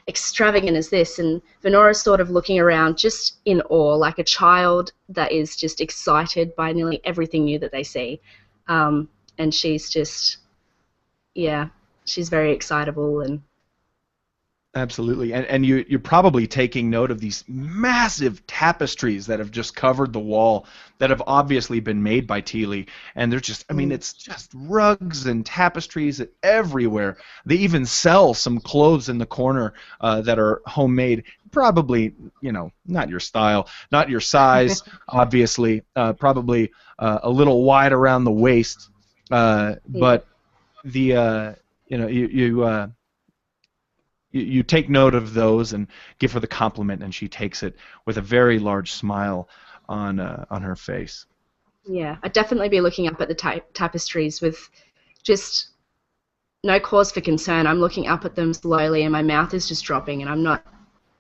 extravagant as this. And Venora's sort of looking around just in awe, like a child that is just excited by nearly everything new that they see. And she's just, yeah, she's very excitable and. Absolutely, and you're probably taking note of these massive tapestries that have just covered the wall that have obviously been made by Teely, and they're just, I mean, it's just rugs and tapestries everywhere. They even sell some clothes in the corner that are homemade, probably, you know, not your style, not your size, obviously, probably a little wide around the waist, but the, you know, you take note of those and give her the compliment, and she takes it with a very large smile on her face. Yeah, I'd definitely be looking up at the tapestries with just no cause for concern. I'm looking up at them slowly, and my mouth is just dropping, and I'm not,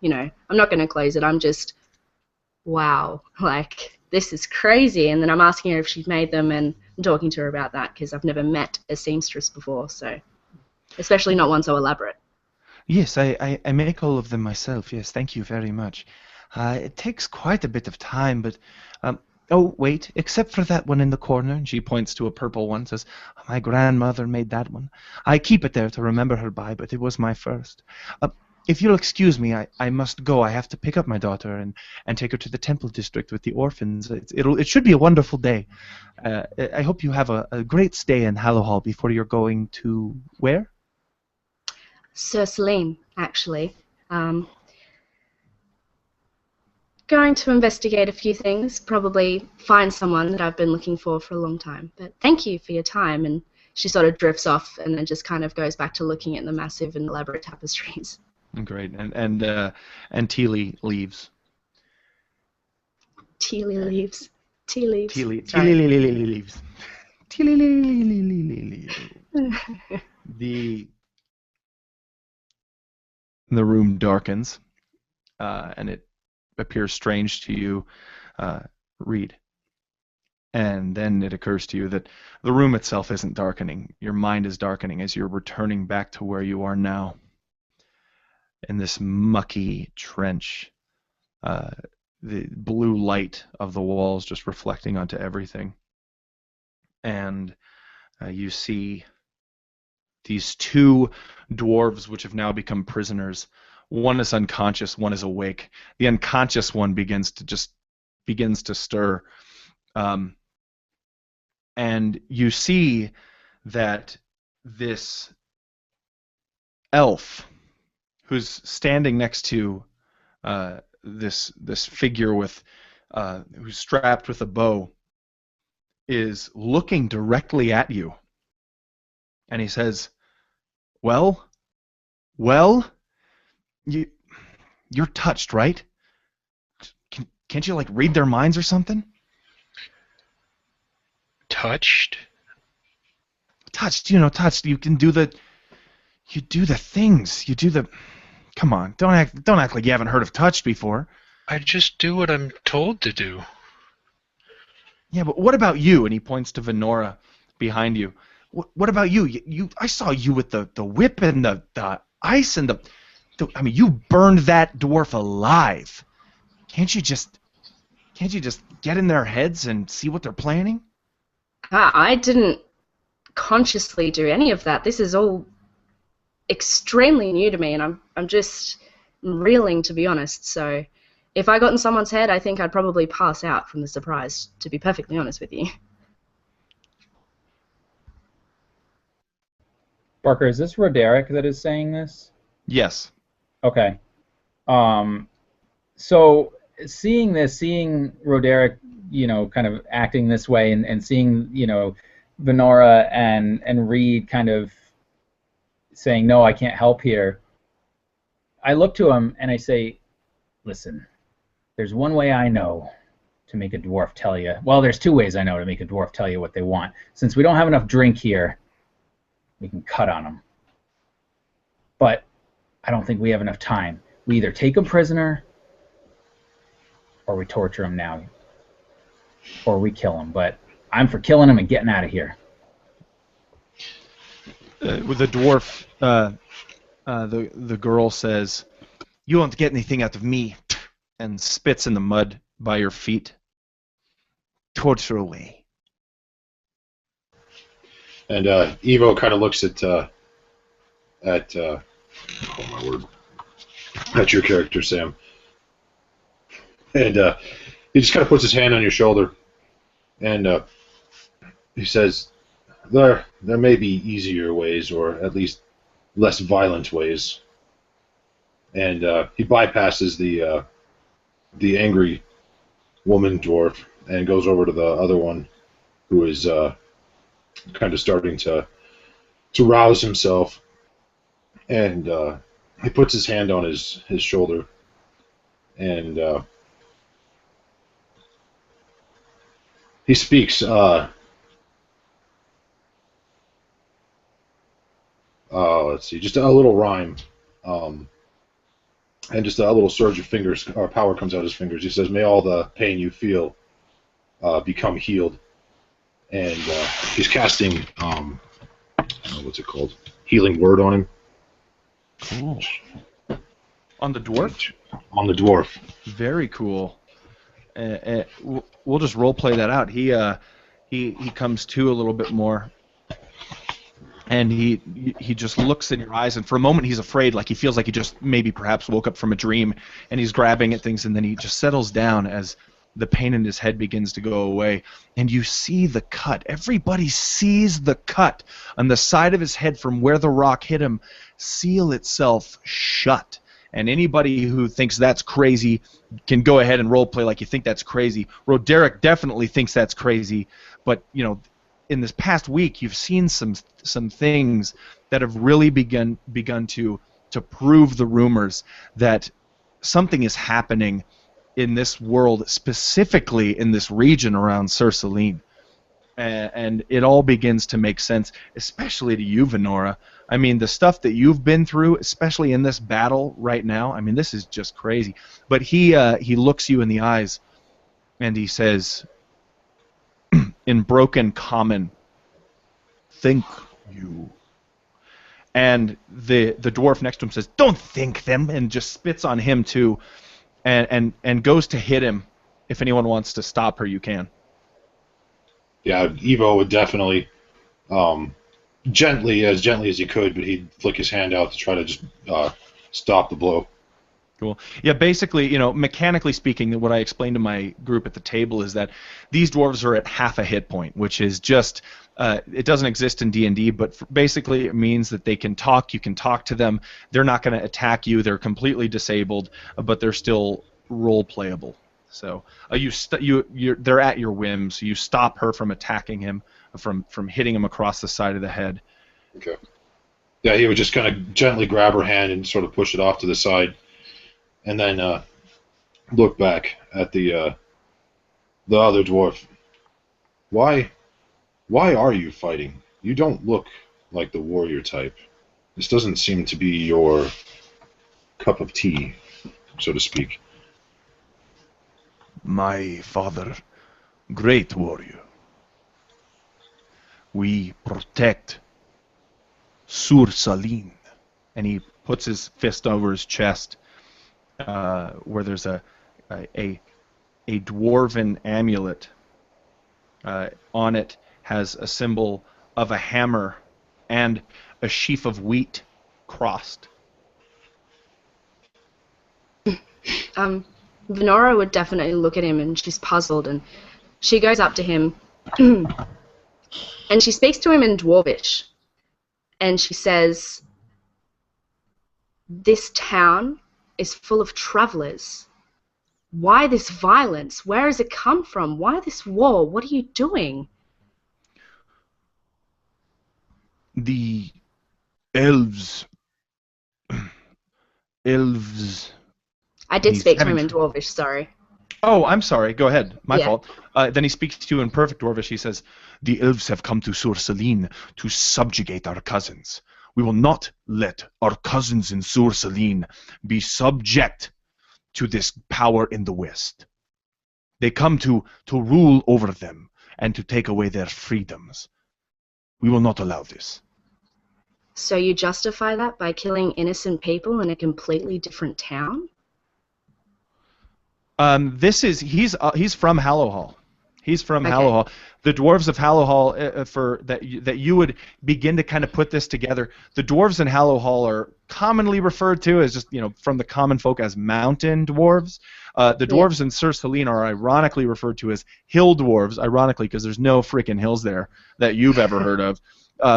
you know, I'm not going to close it. I'm just, wow, like, this is crazy. And then I'm asking her if she's made them, and I'm talking to her about that because I've never met a seamstress before, so especially not one so elaborate. Yes, I make all of them myself. Yes, thank you very much. It takes quite a bit of time, but oh wait, except for that one in the corner, and she points to a purple one. Says, my grandmother made that one. I keep it there to remember her by, but it was my first. If you'll excuse me, I must go. I have to pick up my daughter and take her to the temple district with the orphans. It should be a wonderful day. I hope you have a great stay in Hallowhall before you're going to where? Sur Salin, actually. Going to investigate a few things, probably find someone that I've been looking for a long time. But thank you for your time. And she sort of drifts off and then just kind of goes back to looking at the massive and elaborate tapestries. Great, and Teely leaves. Teely leaves. Tea leaves. Teely leaves. Teely leaves. The room darkens, and it appears strange to you, Reed. And then it occurs to you that the room itself isn't darkening. Your mind is darkening as you're returning back to where you are now, in this mucky trench. The blue light of the walls just reflecting onto everything. And you see these two dwarves which have now become prisoners. One is unconscious, one is awake. The unconscious one begins to stir. And you see that this elf who's standing next to this figure with who's strapped with a bow is looking directly at you. And he says, Well, you're touched, right? Can't you, like, read their minds or something? Touched? Touched, touched. You do the things. Come on, don't act like you haven't heard of touched before. I just do what I'm told to do. Yeah, but what about you? And he points to Venora behind you. What about you? I saw you with the whip and the ice and the I mean, you burned that dwarf alive. Can't you just get in their heads and see what they're planning? I didn't consciously do any of that. This is all extremely new to me, and I'm just reeling, to be honest. So if I got in someone's head, I think I'd probably pass out from the surprise, to be perfectly honest with you. Barker, is this Roderick that is saying this? Yes. Okay. So seeing Roderick, kind of acting this way, and seeing, Venora and Reed kind of saying, no, I can't help here, I look to him and I say, listen, there's one way I know to make a dwarf tell you. Well, there's two ways I know to make a dwarf tell you what they want. Since we don't have enough drink here, we can cut on them. But I don't think we have enough time. We either take him prisoner, or we torture him now, or we kill him. But I'm for killing him and getting out of here. With the dwarf, the girl says, "You won't get anything out of me," and spits in the mud by your feet. Torture away. And Evo kind of looks at oh my word, at your character, Sam, and he just kind of puts his hand on your shoulder, and he says, "There may be easier ways, or at least less violent ways." And he bypasses the angry woman dwarf and goes over to the other one, who is kind of starting to rouse himself, and he puts his hand on his shoulder, and he speaks. Let's see, just a little rhyme, and just a little surge of fingers or power comes out of his fingers. He says, "May all the pain you feel become healed." And he's casting, what's it called? Healing Word on him. Cool. On the dwarf? On the dwarf. Very cool. We'll just role play that out. He comes to a little bit more, and he just looks in your eyes, and for a moment he's afraid, like he feels like he just maybe perhaps woke up from a dream, and he's grabbing at things, and then he just settles down as the pain in his head begins to go away, and you see the cut. Everybody sees the cut on the side of his head from where the rock hit him seal itself shut. And anybody who thinks that's crazy can go ahead and roleplay like you think that's crazy. Roderick definitely thinks that's crazy, but in this past week you've seen some things that have really begun to prove the rumors that something is happening in this world, specifically in this region around Sur Salin. And it all begins to make sense, especially to you, Venora. I mean, the stuff that you've been through, especially in this battle right now, I mean, this is just crazy. But he looks you in the eyes, and he says, in broken common, "Think you." And the dwarf next to him says, "Don't think them," and just spits on him too. And goes to hit him. If anyone wants to stop her, you can. Yeah, Evo would definitely, gently as he could, but he'd flick his hand out to try to just stop the blow. Cool. Yeah, basically, mechanically speaking, what I explained to my group at the table is that these dwarves are at half a hit point, which is just, it doesn't exist in D&D, but basically it means that they can talk, you can talk to them, they're not going to attack you, they're completely disabled, but they're still role-playable. So they're at your whim, so you stop her from attacking him, from hitting him across the side of the head. Okay. Yeah, he would just kind of gently grab her hand and sort of push it off to the side, and then look back at the other dwarf. Why are you fighting? You don't look like the warrior type. This doesn't seem to be your cup of tea, so to speak. My father, great warrior. We protect Sur Salin. And he puts his fist over his chest, where there's a dwarven amulet. On it has a symbol of a hammer and a sheaf of wheat crossed. Venora would definitely look at him, and she's puzzled, and she goes up to him, and she speaks to him in Dwarvish, and she says, "This town is full of travelers. Why this violence? Where has it come from? Why this war? What are you doing?" The elves. Elves. I did He's speak to having him in Dwarvish, sorry. Oh, I'm sorry. Go ahead. My Yeah. fault. Then he speaks to you in perfect Dwarvish. He says, "The elves have come to Sur Salin to subjugate our cousins. We will not let our cousins in Sur Salin be subject to this power in the West. They come to rule over them and to take away their freedoms. We will not allow this." So you justify that by killing innocent people in a completely different town? He's from Hallowhall. He's from Okay. Hallowhall. The dwarves of Hallowhall, for that you would begin to kind of put this together. The dwarves in Hallowhall are commonly referred to as just from the common folk as mountain dwarves. The dwarves in Sur Salin are ironically referred to as hill dwarves, ironically because there's no freaking hills there that you've ever heard of.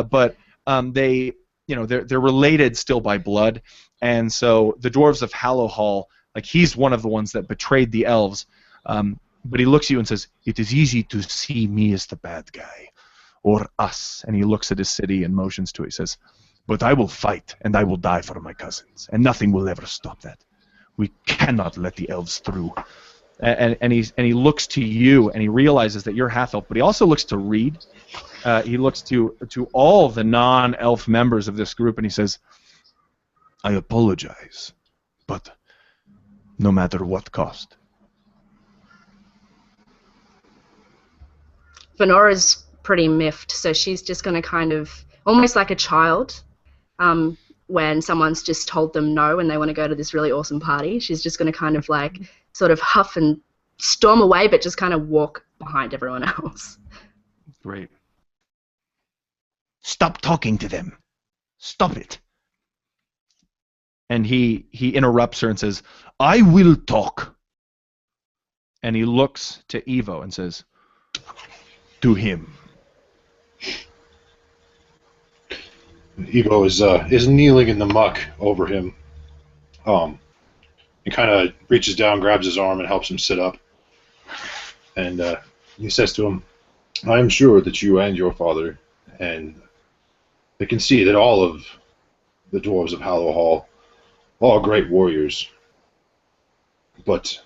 But they're related still by blood, and so the dwarves of Hallowhall, like he's one of the ones that betrayed the elves. But he looks at you and says, "It is easy to see me as the bad guy, or us." And he looks at his city and motions to it. He says, "But I will fight, and I will die for my cousins, and nothing will ever stop that. We cannot let the elves through." And he looks to you, and he realizes that you're half-elf, but he also looks to Reed. He looks to all the non-elf members of this group, and he says, "I apologize, but no matter what cost." Venora's pretty miffed, so she's just going to kind of, almost like a child, when someone's just told them no and they want to go to this really awesome party, she's just going to kind of like sort of huff and storm away, but just kind of walk behind everyone else. Great. "Stop talking to them. Stop it." And he interrupts her and says, "I will talk." And he looks to Evo and says, "To him." Evo is kneeling in the muck over him. He kind of reaches down, grabs his arm, and helps him sit up. And he says to him, "I am sure that you and your father, and they can see that all of the dwarves of Hallowhall are great warriors. But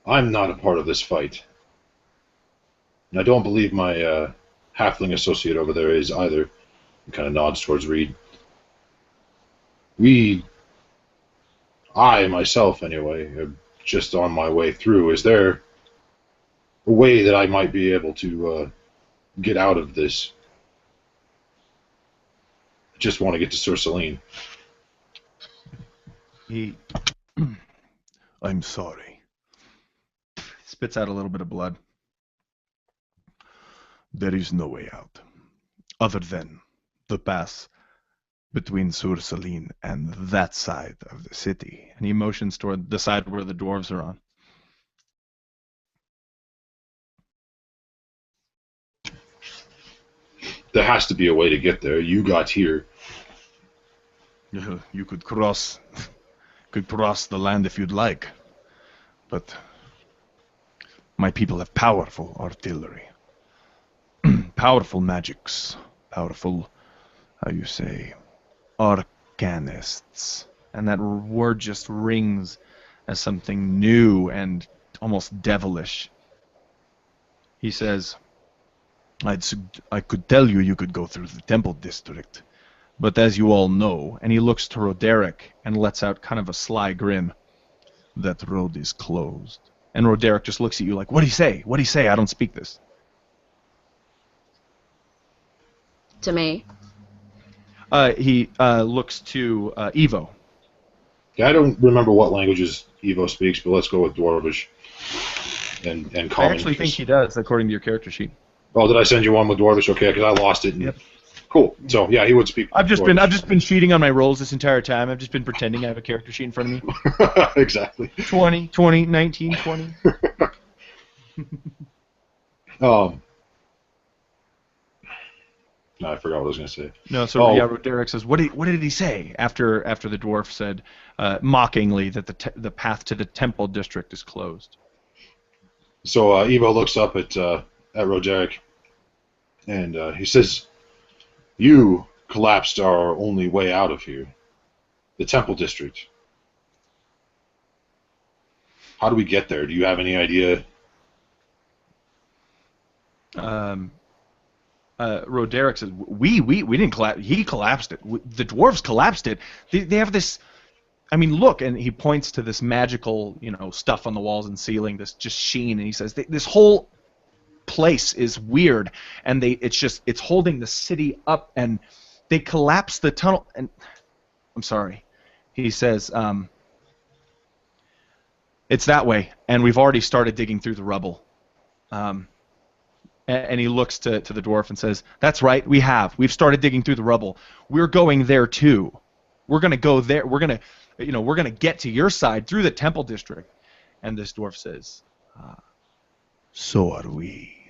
I'm not a part of this fight. And I don't believe my halfling associate over there is either." He kind of nods towards Reed. I myself anyway, am just on my way through. Is there a way that I might be able to get out of this? I just want to get to Sur Salin." "I'm sorry." Spits out a little bit of blood. "There is no way out, other than the pass between Sur Salin and that side of the city." And he motions toward the side where the dwarves are on. There has to be a way to get there. You got here. "You could cross the land if you'd like, but my people have powerful artillery, powerful magics, powerful, arcanists." And that word just rings as something new and almost devilish. He says, I could tell you could go through the temple district, but as you all know," and he looks to Roderick and lets out kind of a sly grin, "that road is closed." And Roderick just looks at you like, "What do you say? What do you say? I don't speak this." To me. He looks to Evo. Yeah, I don't remember what languages Evo speaks, but let's go with Dwarvish and I Common. actually think he does, according to your character sheet. Oh, did I send you one with Dwarvish? Okay, because I lost it. And Yep. Cool. So yeah, he would speak. I've just been cheating on my rolls this entire time. I've just been pretending I have a character sheet in front of me. Exactly. 20, 20, 19, 20. No, I forgot what I was going to say. No, so yeah, Roderick says, what did he say after the dwarf said mockingly that the path to the temple district is closed? So Evo looks up at Roderick, and he says, "You collapsed our only way out of here, the temple district. How do we get there? Do you have any idea?" Roderick says, we didn't collapse. He collapsed it. The dwarves collapsed it. They have this. I mean, look, and he points to this magical, stuff on the walls and ceiling, this just sheen, and he says, this whole place is weird, and it's holding the city up, and they collapsed the tunnel. And I'm sorry, he says, it's that way, and we've already started digging through the rubble. And he looks to the dwarf and says, "That's right, we've started digging through the rubble. We're going there too. We're gonna go there. We're gonna get to your side through the temple district." And this dwarf says, "So are we."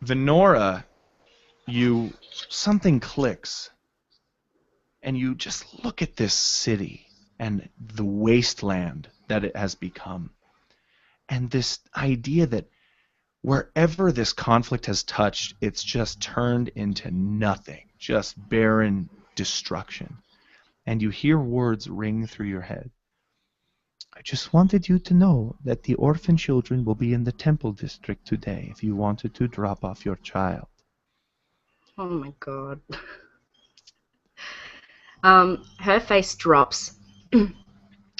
Venora, something clicks, and you just look at this city and the wasteland that it has become, and this idea that wherever this conflict has touched, it's just turned into nothing, just barren destruction. And you hear words ring through your head. "I just wanted you to know that the orphan children will be in the temple district today if you wanted to drop off your child." Oh my god. Her face drops,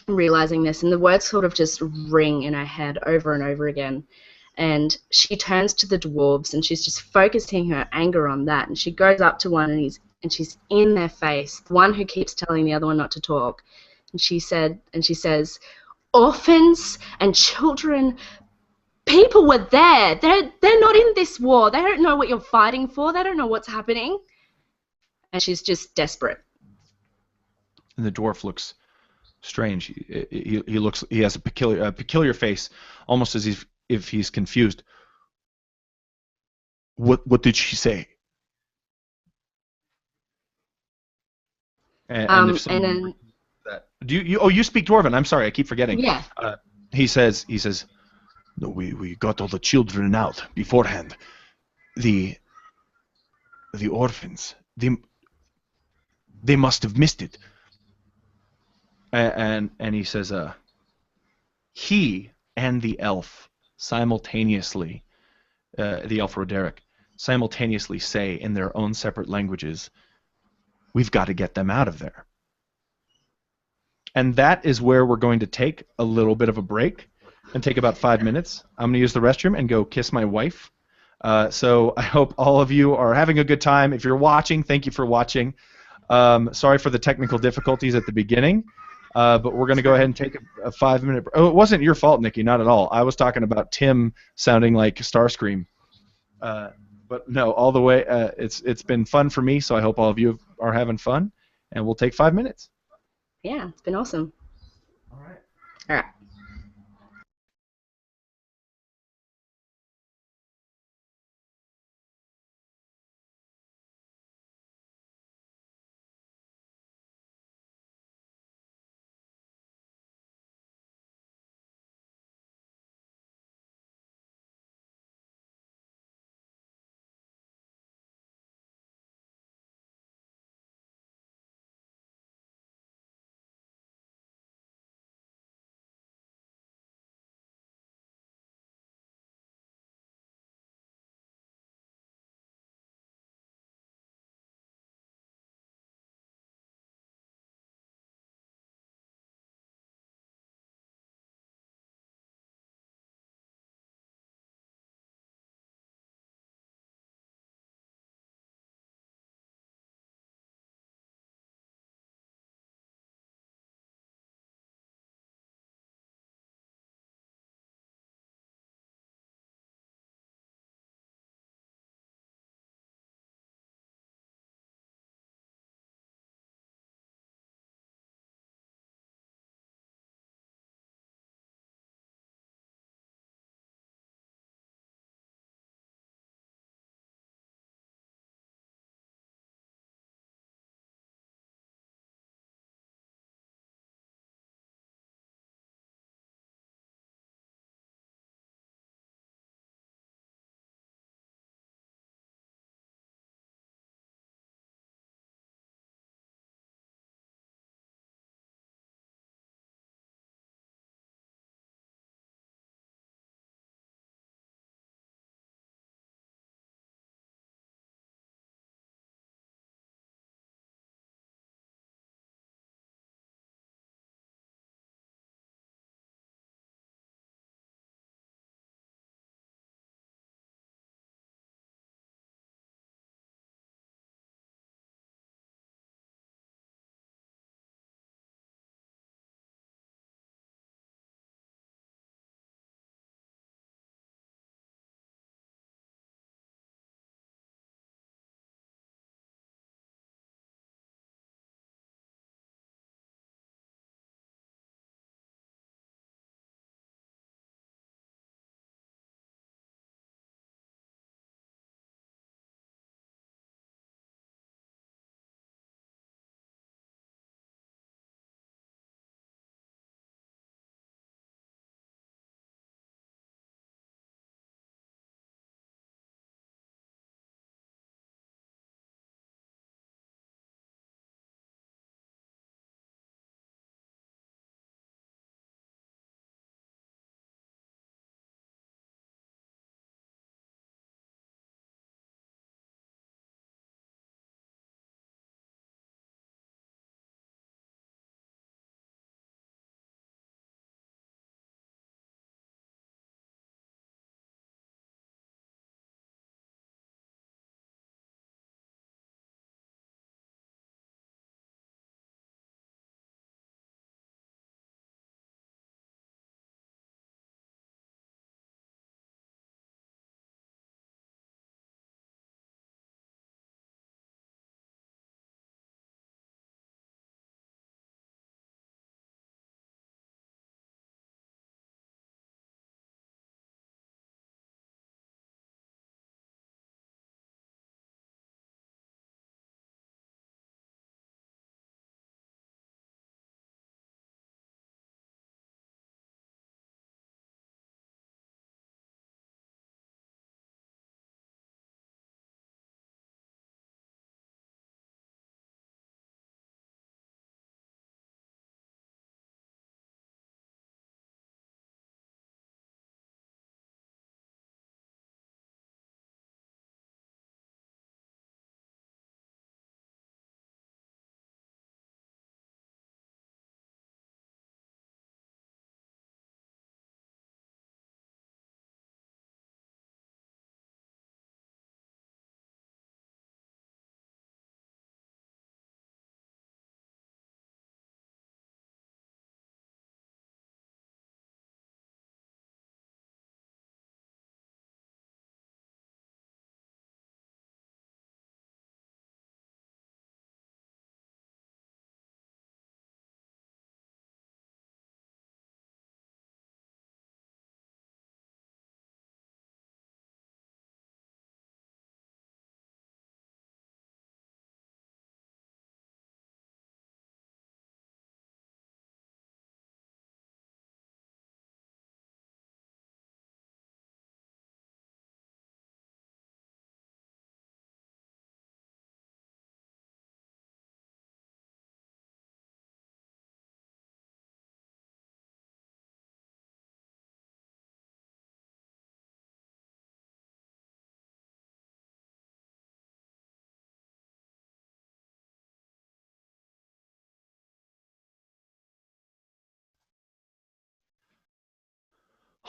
realizing this, and the words sort of just ring in her head over and over again. And she turns to the dwarves, and she's just focusing her anger on that. And she goes up to one, and she's in their face, the one who keeps telling the other one not to talk. And she says, "Orphans and children, people were there. They're not in this war. They don't know what you're fighting for. They don't know what's happening." And she's just desperate. And the dwarf looks strange. He has a peculiar face, almost as if he's confused. What did she say? And if someone that you speak Dwarven. I'm sorry, I keep forgetting. Yeah. He says, "No, we got all the children out beforehand. The orphans, they must have missed it." And he says, he and the elf simultaneously, the elf Roderick, simultaneously say in their own separate languages, "We've got to get them out of there." And that is where we're going to take a little bit of a break and take about 5 minutes. I'm going to use the restroom and go kiss my wife. So I hope all of you are having a good time. If you're watching, thank you for watching. Sorry for the technical difficulties at the beginning, but we're going to go ahead and take a 5-minute break. Oh, it wasn't your fault, Nikki, not at all. I was talking about Tim sounding like Starscream. But no, all the way, it's been fun for me, so I hope all of you are having fun, and we'll take 5 minutes. Yeah, it's been awesome. All right. All right.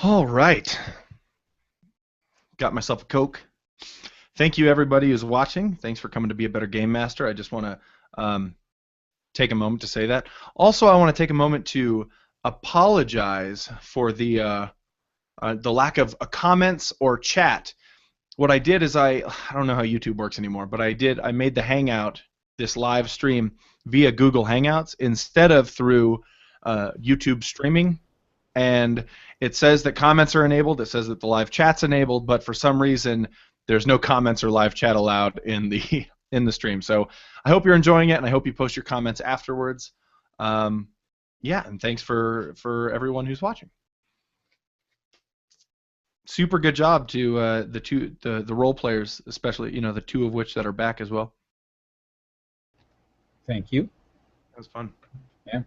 All right. Got myself a Coke. Thank you, everybody who's watching. Thanks for coming to Be a Better Game Master. I just want to take a moment to say that. Also, I want to take a moment to apologize for the lack of comments or chat. What I did is I don't know how YouTube works anymore, but I made the Hangout, this live stream, via Google Hangouts instead of through YouTube streaming. And it says that comments are enabled. It says that the live chat's enabled, but for some reason there's no comments or live chat allowed in the stream. So I hope you're enjoying it, and I hope you post your comments afterwards. Yeah, and thanks for everyone who's watching. Super good job to the role players, especially the two of which that are back as well. Thank you. That was fun. Yeah.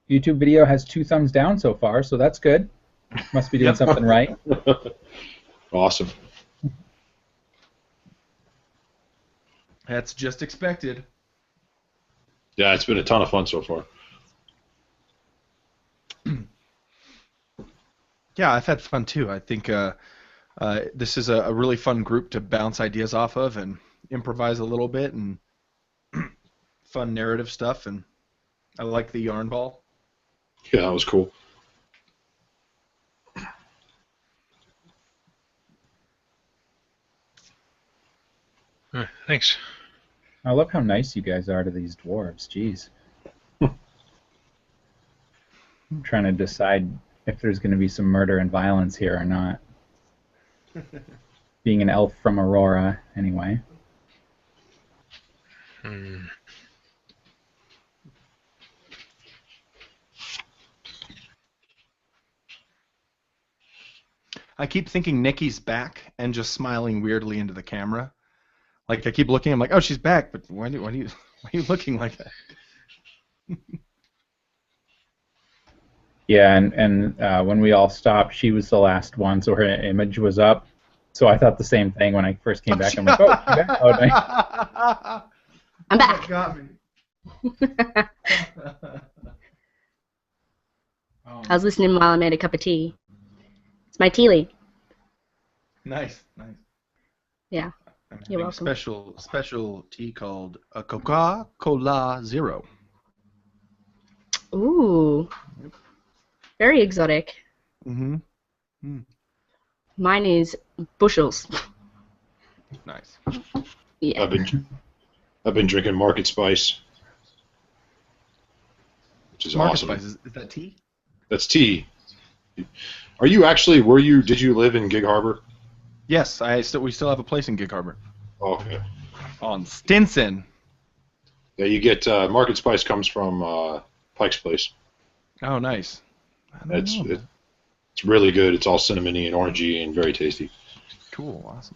YouTube video has 2 thumbs down so far, so that's good. Must be doing something right. Awesome. That's just expected. Yeah, it's been a ton of fun so far. Yeah, I've had fun too. I think this is a really fun group to bounce ideas off of and improvise a little bit and fun narrative stuff. And I like the yarn ball. Yeah, that was cool. Thanks. I love how nice you guys are to these dwarves. Jeez. I'm trying to decide if there's going to be some murder and violence here or not. Being an elf from Aurora, anyway. I keep thinking Nikki's back and just smiling weirdly into the camera. Like I keep looking, I'm like, oh, she's back, but why are you looking like that? Yeah, and when we all stopped, she was the last one, so her image was up. So I thought the same thing when I first came back. I'm like, oh, she's back? Oh, nice. I'm back. Got me. I was listening while I made a cup of tea. It's my tea leaf. Nice. Yeah. I'm You're having welcome. a special tea called a Coca-Cola Zero. Ooh. Very exotic. Mm-hmm. Mine is bushels. Nice. Yeah. I've been drinking Market Spice, which is Market awesome. Spice, is that tea? That's tea. Are you actually? Did you live in Gig Harbor? Yes, we still have a place in Gig Harbor. Okay. On Stinson. Yeah, you get Market Spice comes from Pike's Place. Oh, nice. I don't know. It's really good. It's all cinnamony and orangey and very tasty. Cool, awesome.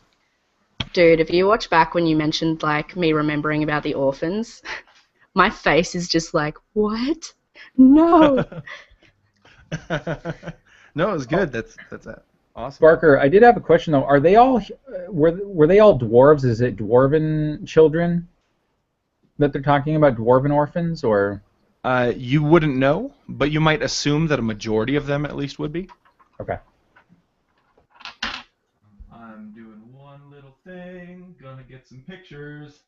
Dude, if you watch back when you mentioned like me remembering about the orphans, my face is just like, what? No. No, it was good. That's awesome. Barker, I did have a question though. Are they all were they all dwarves? Is it dwarven children that they're talking about, dwarven orphans, or? You wouldn't know, but you might assume that a majority of them at least would be. Okay. I'm doing one little thing. Gonna get some pictures.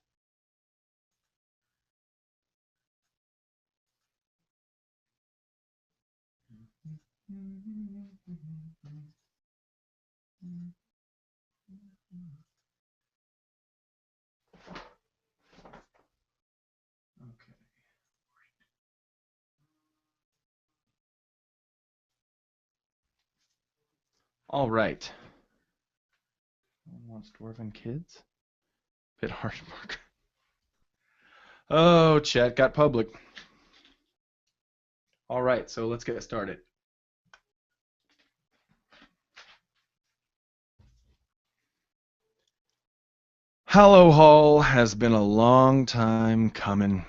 Okay. All right. Who wants dwarven kids? Bit harsh, Mark. Oh, chat got public. All right, so let's get started. Hallowhall has been a long time coming.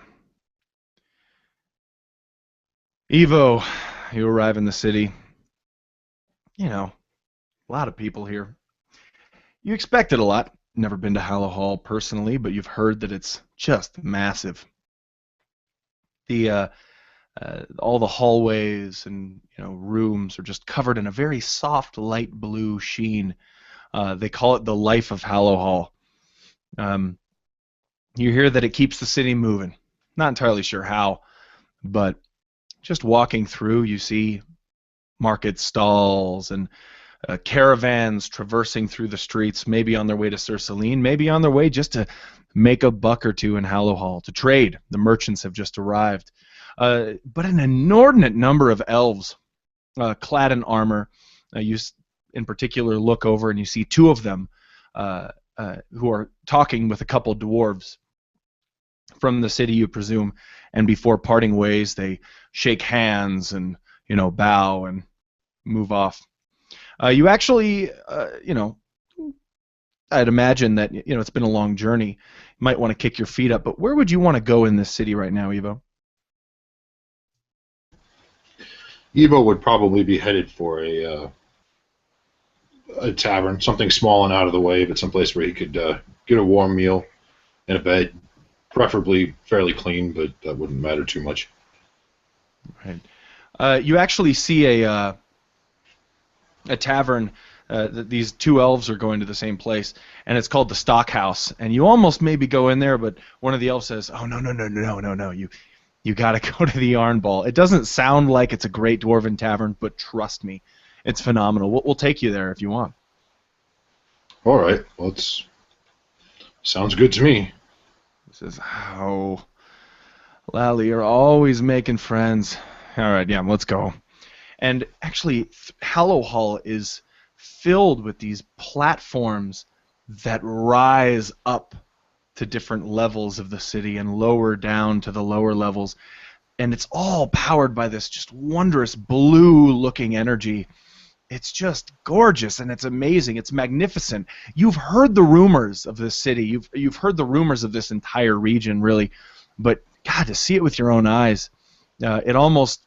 Evo, you arrive in the city. You know, a lot of people here. You expected a lot. Never been to Hallowhall personally, but you've heard that it's just massive. The All the hallways and rooms are just covered in a very soft light blue sheen. They call it the life of Hallowhall. You hear that it keeps the city moving. Not entirely sure how, but just walking through, you see market stalls and caravans traversing through the streets, maybe on their way to Sur Salin, maybe on their way just to make a buck or two in Hallowhall, to trade. The merchants have just arrived. But an inordinate number of elves clad in armor. You, in particular, look over and you see two of them who are talking with a couple dwarves from the city, you presume, and before parting ways, they shake hands and bow and move off. You actually, I'd imagine that it's been a long journey. You might want to kick your feet up, but where would you want to go in this city right now, Evo? Evo would probably be headed for a tavern, something small and out of the way, but someplace where he could get a warm meal and a bed, preferably fairly clean, but that wouldn't matter too much. Right. You actually see a tavern. These two elves are going to the same place, and it's called the Stockhouse. And you almost maybe go in there, but one of the elves says, "Oh, no. You got to go to the Yarn Ball." It doesn't sound like it's a great dwarven tavern, but trust me, it's phenomenal. We'll take you there if you want. All right. Well, sounds good to me. He says, "Oh, Lally, you're always making friends." All right, yeah, let's go. And actually, Hallowhall is filled with these platforms that rise up to different levels of the city and lower down to the lower levels. And it's all powered by this just wondrous blue-looking energy. It's just gorgeous and it's amazing. It's magnificent. You've heard the rumors of this city. You've heard the rumors of this entire region, really. But, God, to see it with your own eyes, it almost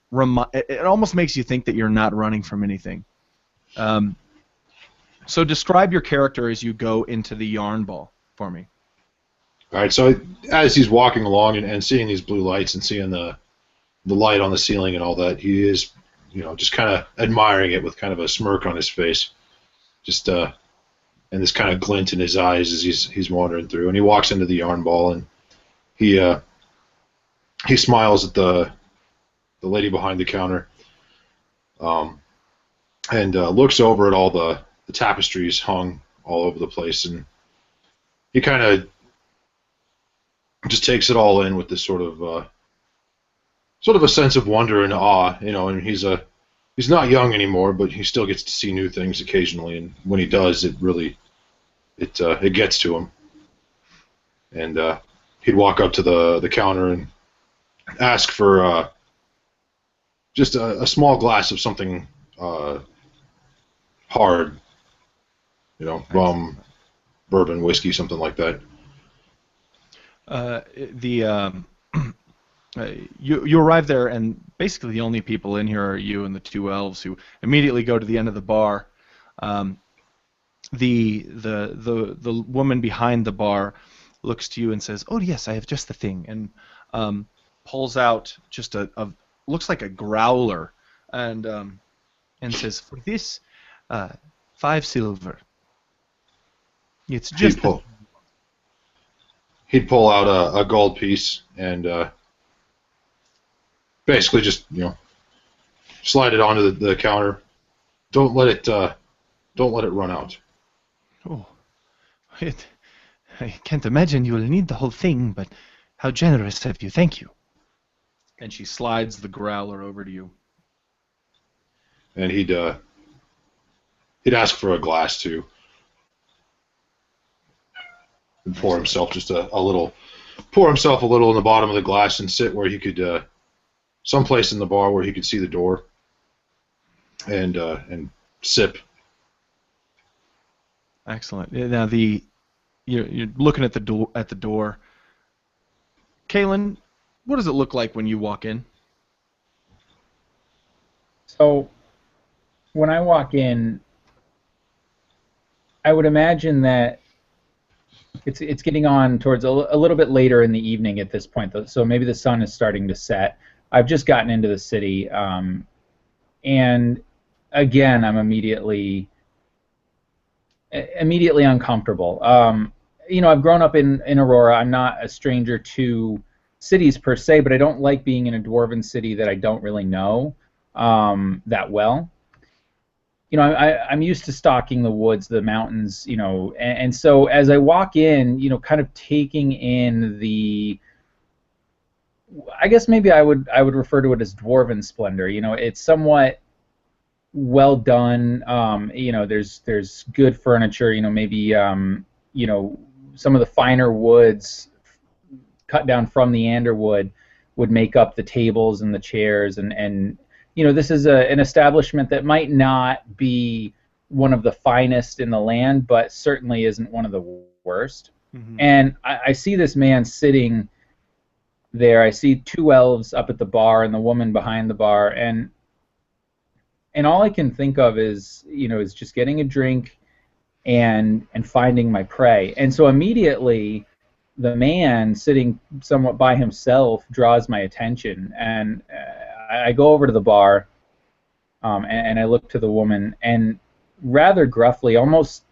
makes you think that you're not running from anything. So describe your character as you go into the Yarn Ball for me. All right, so as he's walking along and seeing these blue lights and seeing the light on the ceiling and all that, he is, just kind of admiring it with kind of a smirk on his face, just and this kind of glint in his eyes as he's wandering through. And he walks into the Yarn Ball and he smiles at the lady behind the counter, and looks over at all the tapestries hung all over the place, and he kind of just takes it all in with this sort of a sense of wonder and awe, And he's not young anymore, but he still gets to see new things occasionally, and when he does, it really it gets to him. And he'd walk up to the counter and ask for just a small glass of something hard, rum, bourbon, whiskey, something like that. You arrive there, and basically the only people in here are you and the two elves, who immediately go to the end of the bar. The woman behind the bar looks to you and says, "Oh yes, I have just the thing," and pulls out just a looks like a growler, and says, "For this, 5 silver." It's just he'd pull out a gold piece and basically just slide it onto the counter. Don't let it run out. Oh, I can't imagine you will need the whole thing, but how generous of you! Thank you. And she slides the growler over to you. And he'd ask for a glass too. And pour himself a little in the bottom of the glass and sit where he could, someplace in the bar where he could see the door, and sip. Excellent. Now you're looking at the door. Kaylin, what does it look like when you walk in? So, when I walk in, I would imagine that it's getting on towards a little bit later in the evening at this point, though. So maybe the sun is starting to set. I've just gotten into the city, and again, I'm immediately uncomfortable. I've grown up in Aurora. I'm not a stranger to cities per se, but I don't like being in a dwarven city that I don't really know that well. I'm used to stalking the woods, the mountains, and so as I walk in, kind of taking in I guess maybe I would refer to it as dwarven splendor. It's somewhat well done. There's good furniture. Maybe some of the finer woods cut down from the Anderwood would make up the tables and the chairs, and this is an establishment that might not be one of the finest in the land, but certainly isn't one of the worst. Mm-hmm. And I see this man sitting there. I see 2 elves up at the bar and the woman behind the bar, and all I can think of is just getting a drink and finding my prey. And so immediately the man sitting somewhat by himself draws my attention, and I go over to the bar, and I look to the woman, and rather gruffly, almost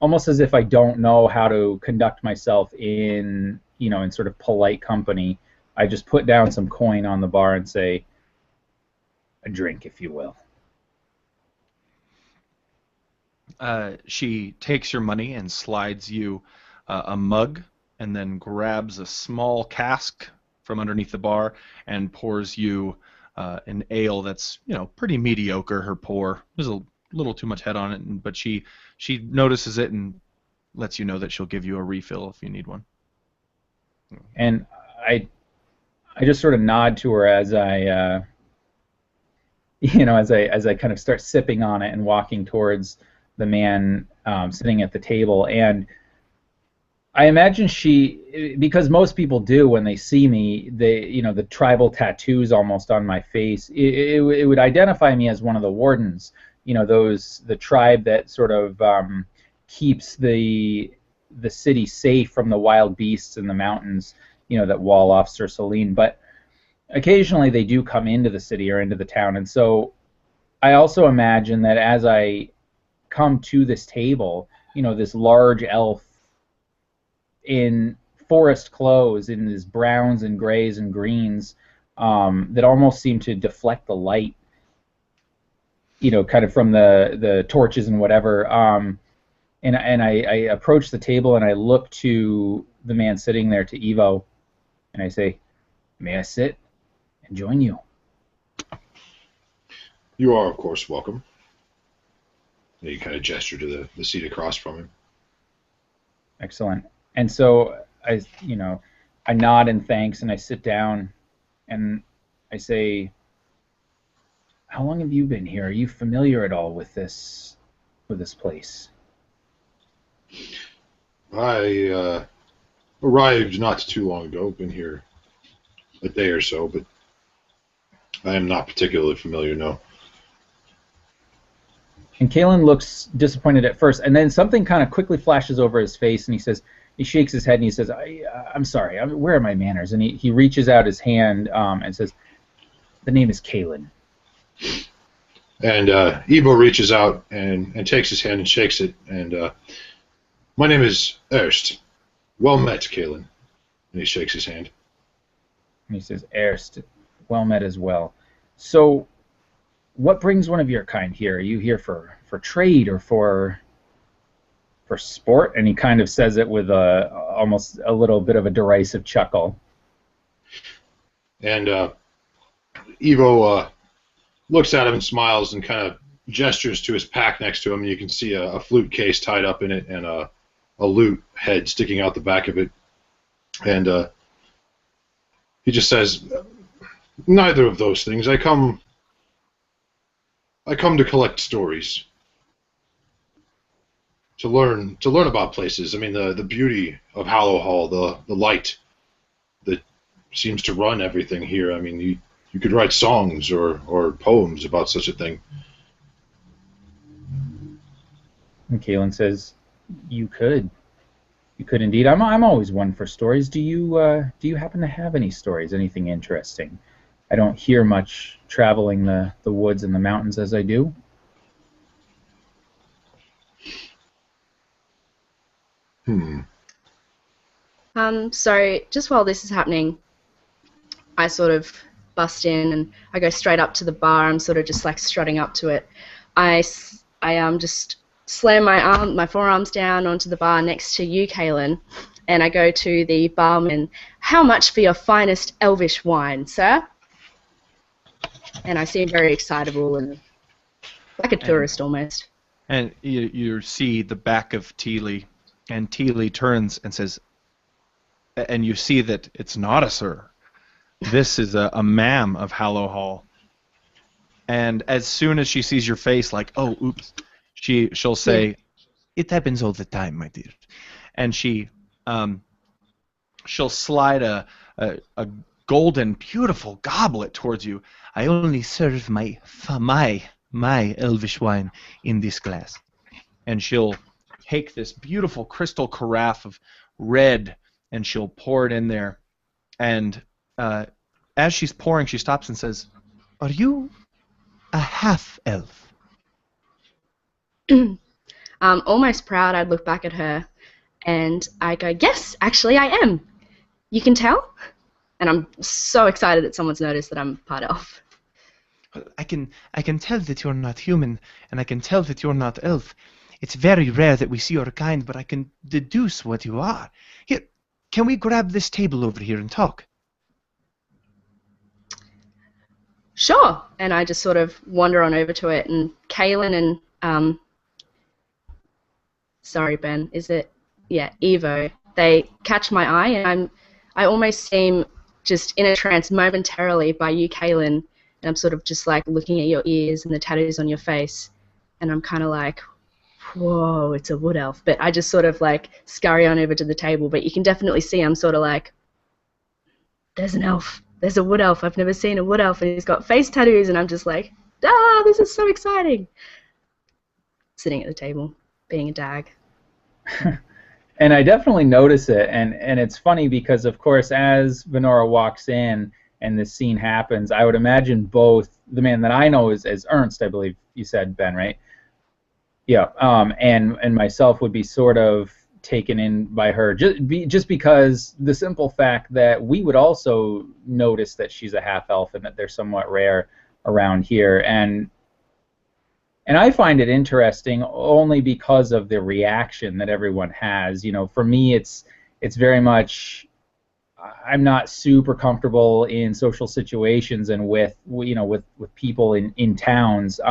as if I don't know how to conduct myself in sort of polite company, I just put down some coin on the bar and say, "A drink, if you will." She takes your money and slides you a mug, and then grabs a small cask from underneath the bar and pours you an ale that's pretty mediocre. Her pour, there's a little too much head on it, but she notices it and lets you know that she'll give you a refill if you need one. And I just sort of nod to her as I as I kind of start sipping on it and walking towards the man sitting at the table. And I imagine because most people do when they see me, the tribal tattoos almost on my face, it would identify me as one of the wardens, the tribe that sort of keeps the city safe from the wild beasts in the mountains, that wall off Sur Salin. But occasionally they do come into the city or into the town, and so I also imagine that as I come to this table, this large elf in forest clothes, in his browns and grays and greens, that almost seem to deflect the light, kind of from the torches and whatever. And I approach the table and I look to the man sitting there, to Evo, and I say, "May I sit and join you?" You are, of course, welcome. And you kind of gesture to the seat across from him. Excellent. And so I nod in thanks and I sit down and I say, "How long have you been here? Are you familiar at all with this place?" I arrived not too long ago. Been here a day or so, but I am not particularly familiar, no. And Kalen looks disappointed at first, and then something kind of quickly flashes over his face, and he shakes his head and he says, I'm sorry, where are my manners? And he reaches out his hand and says, "The name is Kalen." And Evo reaches out and takes his hand and shakes it, and "My name is Erst. Well met, Kalen." And he shakes his hand. And he says, "Erst, well met as well. So, what brings one of your kind here? Are you here for trade or for sport?" And he kind of says it with almost a little bit of a derisive chuckle. And Evo looks at him and smiles and kind of gestures to his pack next to him, and you can see a flute case tied up in it and a lute head sticking out the back of it. And he just says, "Neither of those things. I come to collect stories, to learn about places. I mean, the beauty of Hallowhall, the light that seems to run everything here. I mean, you could write songs or poems about such a thing." And Kalen says, "You could indeed. I'm always one for stories. Do you happen to have any stories? Anything interesting? I don't hear much traveling the woods and the mountains as I do. So just while this is happening, I sort of bust in and I go straight up to the bar. I'm sort of just like strutting up to it. I just slam my forearms down onto the bar next to you, Kaylin, and I go to the barman. How much for your finest elvish wine, sir? And I seem very excitable and like a tourist almost. And you see the back of Teely, and Teely turns and says, and you see that it's not a sir. This is a ma'am of Hallowhall. And as soon as she sees your face, like, oh, oops, she'll say, it happens all the time, my dear. And she'll slide a golden, beautiful goblet towards you. I only serve my elvish wine in this glass. And she'll take this beautiful crystal carafe of red, and she'll pour it in there. And as she's pouring, she stops and says, are you a half-elf? Almost proud, I'd look back at her, and I go, yes, actually I am. You can tell? And I'm so excited that someone's noticed that I'm part elf. I can tell that you're not human, and I can tell that you're not elf. It's very rare that we see your kind, but I can deduce what you are. Here, can we grab this table over here and talk? Sure. And I just sort of wander on over to it, and Kaylin and sorry, Ben, is it? Yeah, Evo. They catch my eye, and I almost seem just in a trance momentarily by you, Kaylin, and I'm sort of just like looking at your ears and the tattoos on your face, and I'm kind of like, whoa, it's a wood elf. But I just sort of like scurry on over to the table, but you can definitely see I'm sort of like, there's an elf. There's a wood elf. I've never seen a wood elf, and he's got face tattoos, and I'm just like, this is so exciting. Sitting at the table, being a dag. And I definitely notice it, and it's funny because, of course, as Venora walks in and this scene happens, I would imagine both the man that I know as Ernst, I believe you said, Ben, right? Yeah, and myself would be sort of taken in by her, just because the simple fact that we would also notice that she's a half-elf and that they're somewhat rare around here, and I find it interesting only because of the reaction that everyone has. You know, for me, it's very much, I'm not super comfortable in social situations and with people in towns.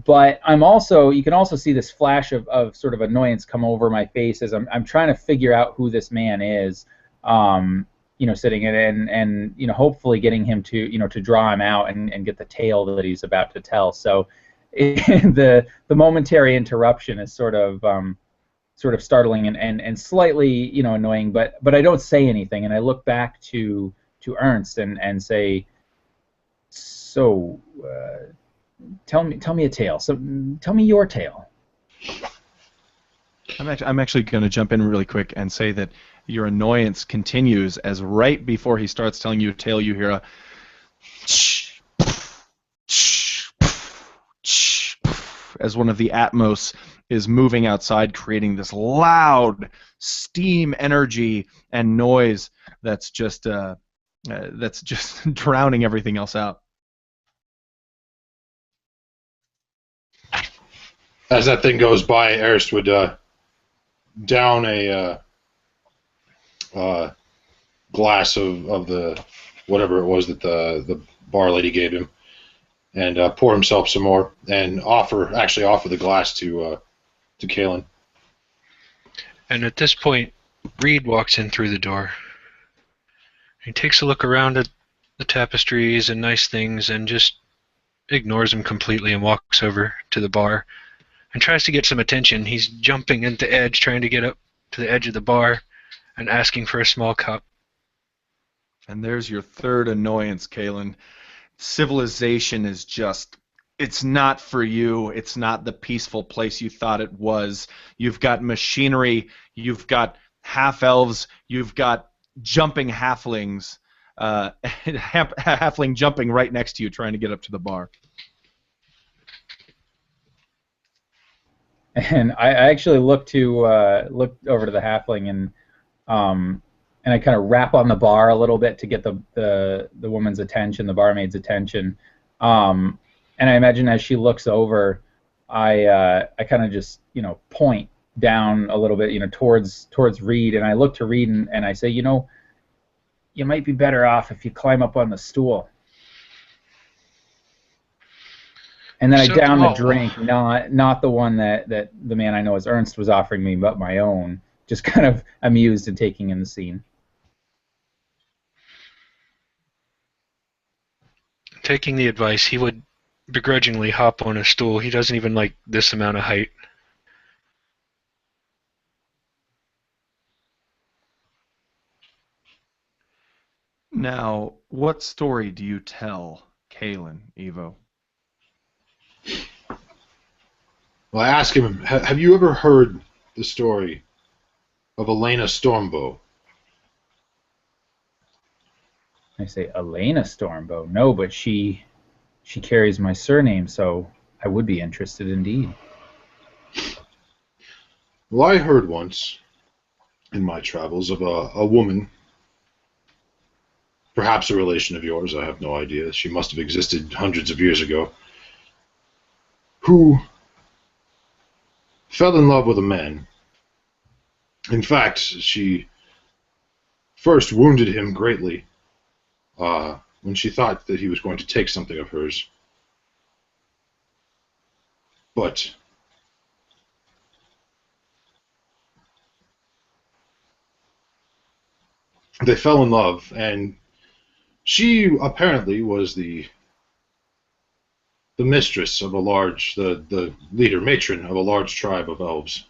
But I'm also, you can also see this flash of sort of annoyance come over my face as I'm trying to figure out who this man is, sitting in and hopefully getting him to draw him out and get the tale that he's about to tell. So the momentary interruption is sort of startling and slightly annoying, but I don't say anything, and I look back to Ernst and say, so. Tell me a tale. So tell me your tale. I'm actually going to jump in really quick and say that your annoyance continues as right before he starts telling you a tale, you hear a as one of the Atmos is moving outside, creating this loud steam energy and noise that's just drowning everything else out. As that thing goes by, Erist would down a glass of the whatever it was that the bar lady gave him, and pour himself some more, and offer the glass to Kaylin. And at this point, Reed walks in through the door. He takes a look around at the tapestries and nice things, and just ignores him completely and walks over to the bar. And tries to get some attention. He's jumping at the edge, trying to get up to the edge of the bar and asking for a small cup. And there's your third annoyance, Kaylin. Civilization is just, it's not for you. It's not the peaceful place you thought it was. You've got machinery. You've got half-elves. You've got jumping halflings. halfling jumping right next to you, trying to get up to the bar. And I actually look over to the halfling and I kind of rap on the bar a little bit to get the woman's attention, the barmaid's attention. And I imagine as she looks over, I kind of just point down a little bit towards Reed, and I look to Reed and I say, you might be better off if you climb up on the stool. And then I down the drink, not the one that the man I know as Ernst was offering me, but my own, just kind of amused and taking in the scene. Taking the advice, he would begrudgingly hop on a stool. He doesn't even like this amount of height. Now, what story do you tell Kalen, Evo? Well, I ask him, have you ever heard the story of Elena Stormbow? I say, Elena Stormbow? No, but she carries my surname, so I would be interested indeed. Well, I heard once in my travels of a woman, perhaps a relation of yours, I have no idea. She must have existed hundreds of years ago, who fell in love with a man. In fact, she first wounded him greatly when she thought that he was going to take something of hers. But they fell in love, and she apparently was the mistress of the leader, matron of a large tribe of elves,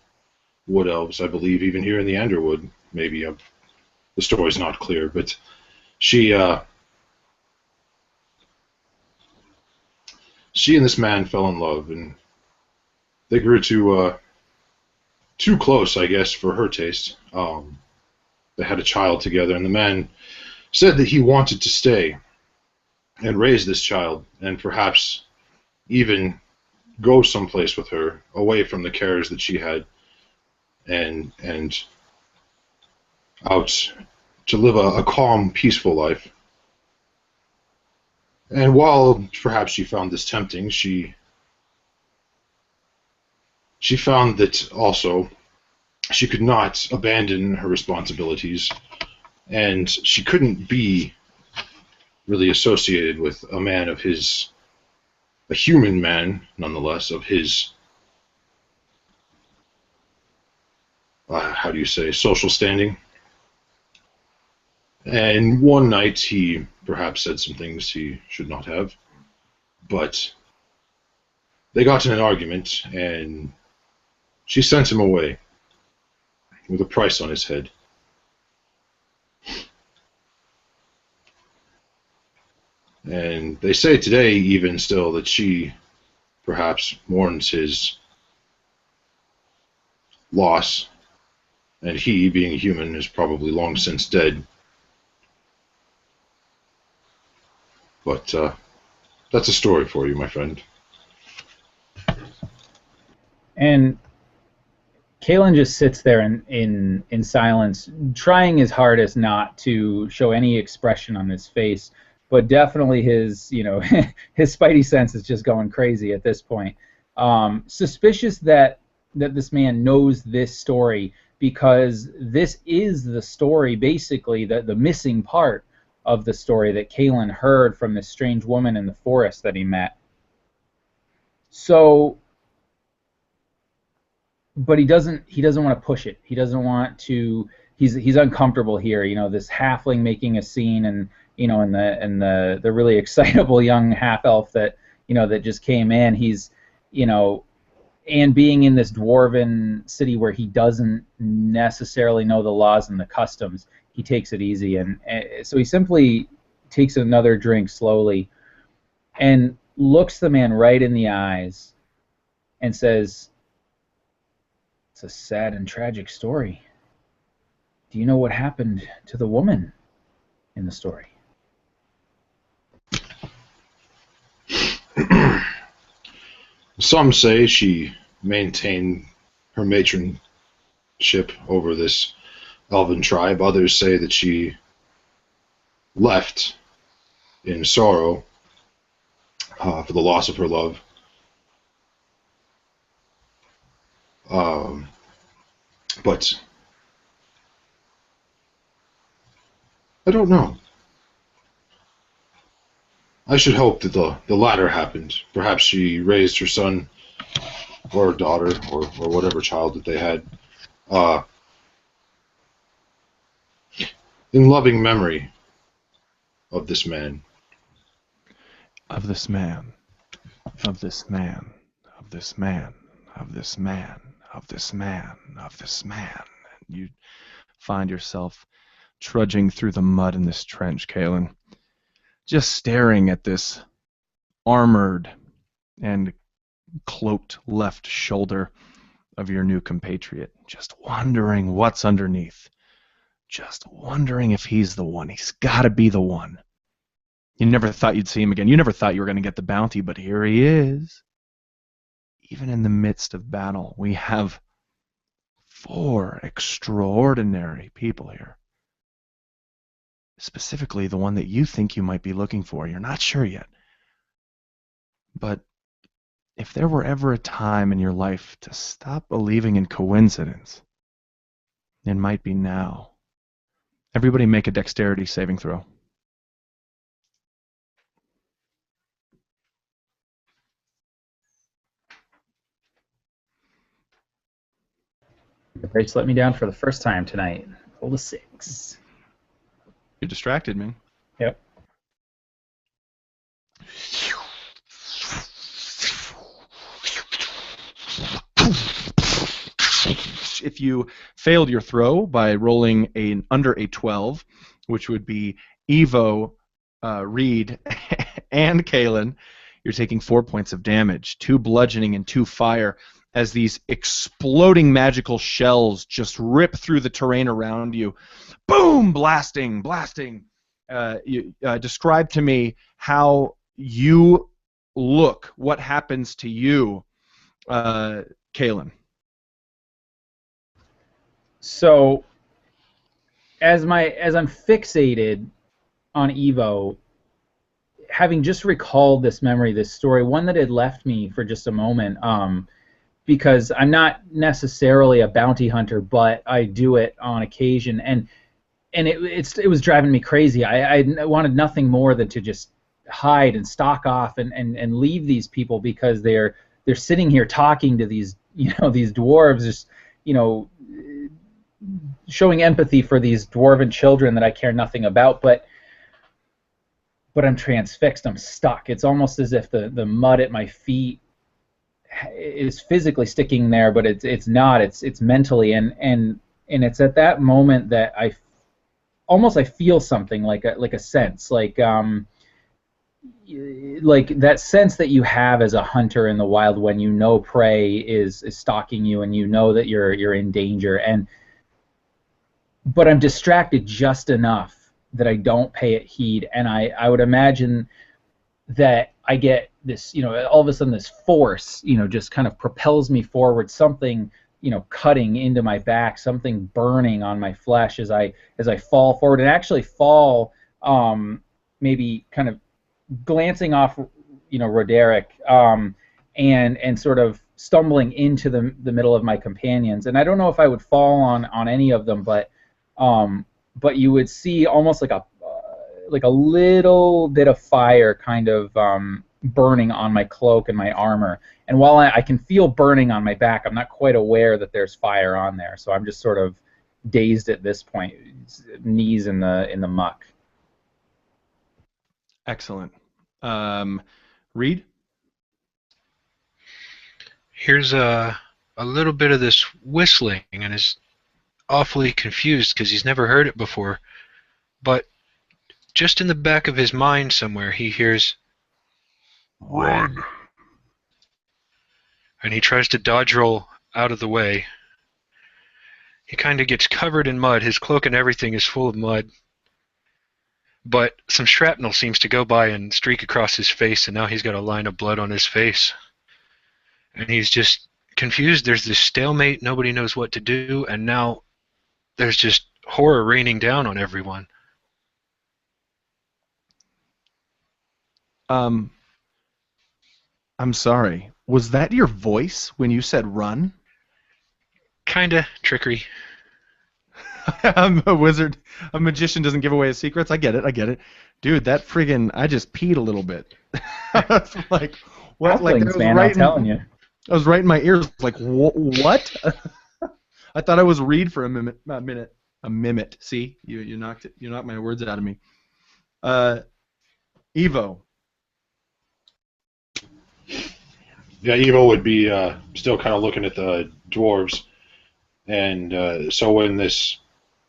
wood elves, I believe, even here in the Underwood. Maybe the story's not clear, but she and this man fell in love, and they grew too close, I guess, for her taste. They had a child together, and the man said that he wanted to stay and raise this child, and perhaps even go someplace with her, away from the cares that she had, and out to live a calm, peaceful life. And while perhaps she found this tempting, she found that also she could not abandon her responsibilities, and she couldn't be really associated with a man of his, a human man, nonetheless, of his, how do you say, social standing. And one night he perhaps said some things he should not have, but they got in an argument, and she sent him away with a price on his head. And they say today, even still, that she perhaps mourns his loss, and he, being human, is probably long since dead. But that's a story for you, my friend. And Kalen just sits there in silence, trying his hardest not to show any expression on his face, but definitely his his spidey sense is just going crazy at this point. Suspicious that this man knows this story, because this is the story, basically, the missing part of the story that Kalen heard from this strange woman in the forest that he met. So, but he doesn't want to push it. He doesn't want to. He's uncomfortable here. This halfling making a scene, and and the really excitable young half elf that that just came in. He's and being in this dwarven city where he doesn't necessarily know the laws and the customs, he takes it easy, and so he simply takes another drink slowly and looks the man right in the eyes and says, "It's a sad and tragic story. Do you know what happened to the woman in the story?" Some say she maintained her matronship over this elven tribe. Others say that she left in sorrow for the loss of her love. But I don't know. I should hope that the latter happened. Perhaps she raised her son or daughter or whatever child that they had in loving memory of this man. Of this man. Of this man. Of this man. Of this man. Of this man. Of this man. And you find yourself trudging through the mud in this trench, Kalen, just staring at this armored and cloaked left shoulder of your new compatriot, just wondering what's underneath, just wondering if he's the one. He's got to be the one. You never thought you'd see him again. You never thought you were going to get the bounty, but here he is. Even in the midst of battle, we have 4 extraordinary people here. Specifically, the one that you think you might be looking for. You're not sure yet. But if there were ever a time in your life to stop believing in coincidence, it might be now. Everybody make a dexterity saving throw. The dice let me down for the first time tonight. Rolled a 6. You're distracted, man. Yep. If you failed your throw by rolling under a 12, which would be Evo, Reed, and Kalen, you're taking 4 points of damage, 2 bludgeoning and 2 fire, as these exploding magical shells just rip through the terrain around you. Boom! Blasting, blasting. Describe to me how you look. What happens to you, Kalen? So, as I'm fixated on Evo, having just recalled this memory, this story, one that had left me for just a moment, because I'm not necessarily a bounty hunter, but I do it on occasion, and it was driving me crazy. I wanted nothing more than to just hide and stalk off and leave these people, because they're sitting here talking to these these dwarves, just showing empathy for these dwarven children that I care nothing about, but I'm transfixed. I'm stuck. It's almost as if the mud at my feet is physically sticking there, but it's not. It's mentally, and it's at that moment that I feel something like a sense, like that sense that you have as a hunter in the wild when you know prey is stalking you and you know that you're in danger, but I'm distracted just enough that I don't pay it heed, and I would imagine that I get this, all of a sudden this force, just kind of propels me forward, something, cutting into my back, something burning on my flesh as I fall forward, and actually fall, maybe kind of glancing off, Roderick, and sort of stumbling into the middle of my companions. And I don't know if I would fall on any of them, but you would see almost like a little bit of fire kind of burning on my cloak and my armor. And while I can feel burning on my back, I'm not quite aware that there's fire on there. So I'm just sort of dazed at this point, knees in the muck. Excellent. Reed? Here's a little bit of this whistling, and is awfully confused because he's never heard it before. But just in the back of his mind somewhere, he hears, "Run!" And he tries to dodge roll out of the way. He kind of gets covered in mud. His cloak and everything is full of mud. But some shrapnel seems to go by and streak across his face, and now he's got a line of blood on his face. and he's just confused. There's this stalemate. Nobody knows what to do, and now there's just horror raining down on everyone. I'm sorry. Was that your voice when you said run? Kinda trickery. I'm a wizard. A magician doesn't give away his secrets. I get it. Dude, that friggin' I just peed a little bit. I was like, what? Like, Halflings, man, I'm telling you. I was right in my ears. Like, what? I thought I was Reed for a minute. A mimit. See, you knocked it. You knocked my words out of me. Evo. Yeah, Evo would be still kind of looking at the dwarves, and so when this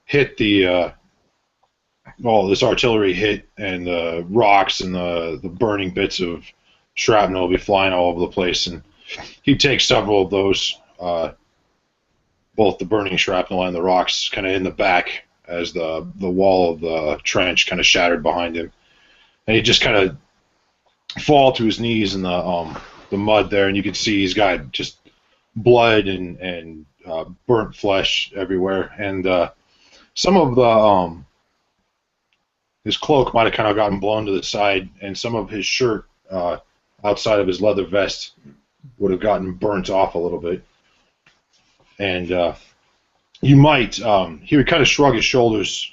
hit this artillery hit, and the rocks and the burning bits of shrapnel will be flying all over the place, and he'd take several of those, both the burning shrapnel and the rocks, kind of in the back as the wall of the trench kind of shattered behind him, and he'd just kind of fall to his knees in the mud there, and you can see he's got just blood and burnt flesh everywhere, and some of the his cloak might have kind of gotten blown to the side, and some of his shirt outside of his leather vest would have gotten burnt off a little bit. And he would kind of shrug his shoulders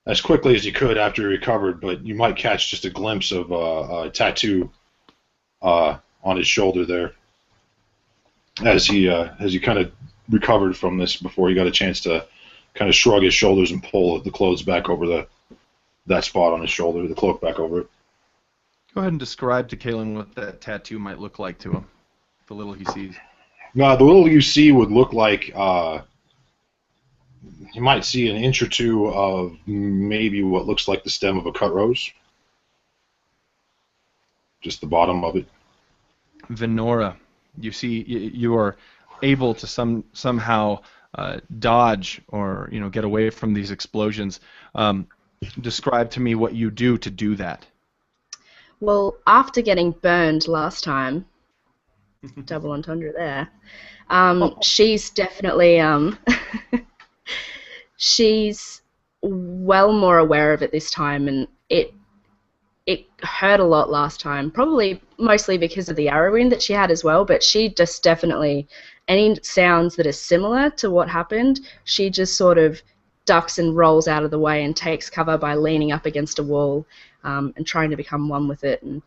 as quickly as he could after he recovered, but you might catch just a glimpse of a tattoo on his shoulder there as he kind of recovered from this before he got a chance to kind of shrug his shoulders and pull the clothes back over that spot on his shoulder, the cloak back over it. Go ahead and describe to Kalen what that tattoo might look like to him, the little he sees. The little you see would look like you might see an inch or two of maybe what looks like the stem of a cut rose. Just the bottom of it. Venora, you see, you are able to somehow dodge or get away from these explosions. Describe to me what you do to do that. Well, after getting burned last time, double entendre there, she's definitely she's well more aware of it this time, and it hurt a lot last time, probably mostly because of the arrow wound that she had as well, but she just definitely, any sounds that are similar to what happened, she just sort of ducks and rolls out of the way and takes cover by leaning up against a wall and trying to become one with it. And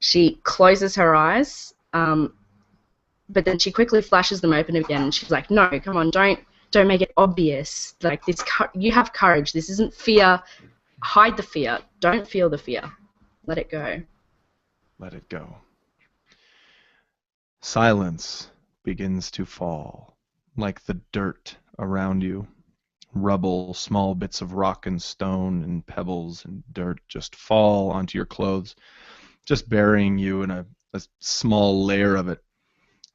she closes her eyes, but then she quickly flashes them open again, and she's like, no, come on, don't make it obvious. Like, this, you have courage. This isn't fear. Hide the fear. Don't feel the fear. Let it go. Let it go. Silence begins to fall, like the dirt around you. Rubble, small bits of rock and stone and pebbles and dirt just fall onto your clothes, just burying you in a small layer of it.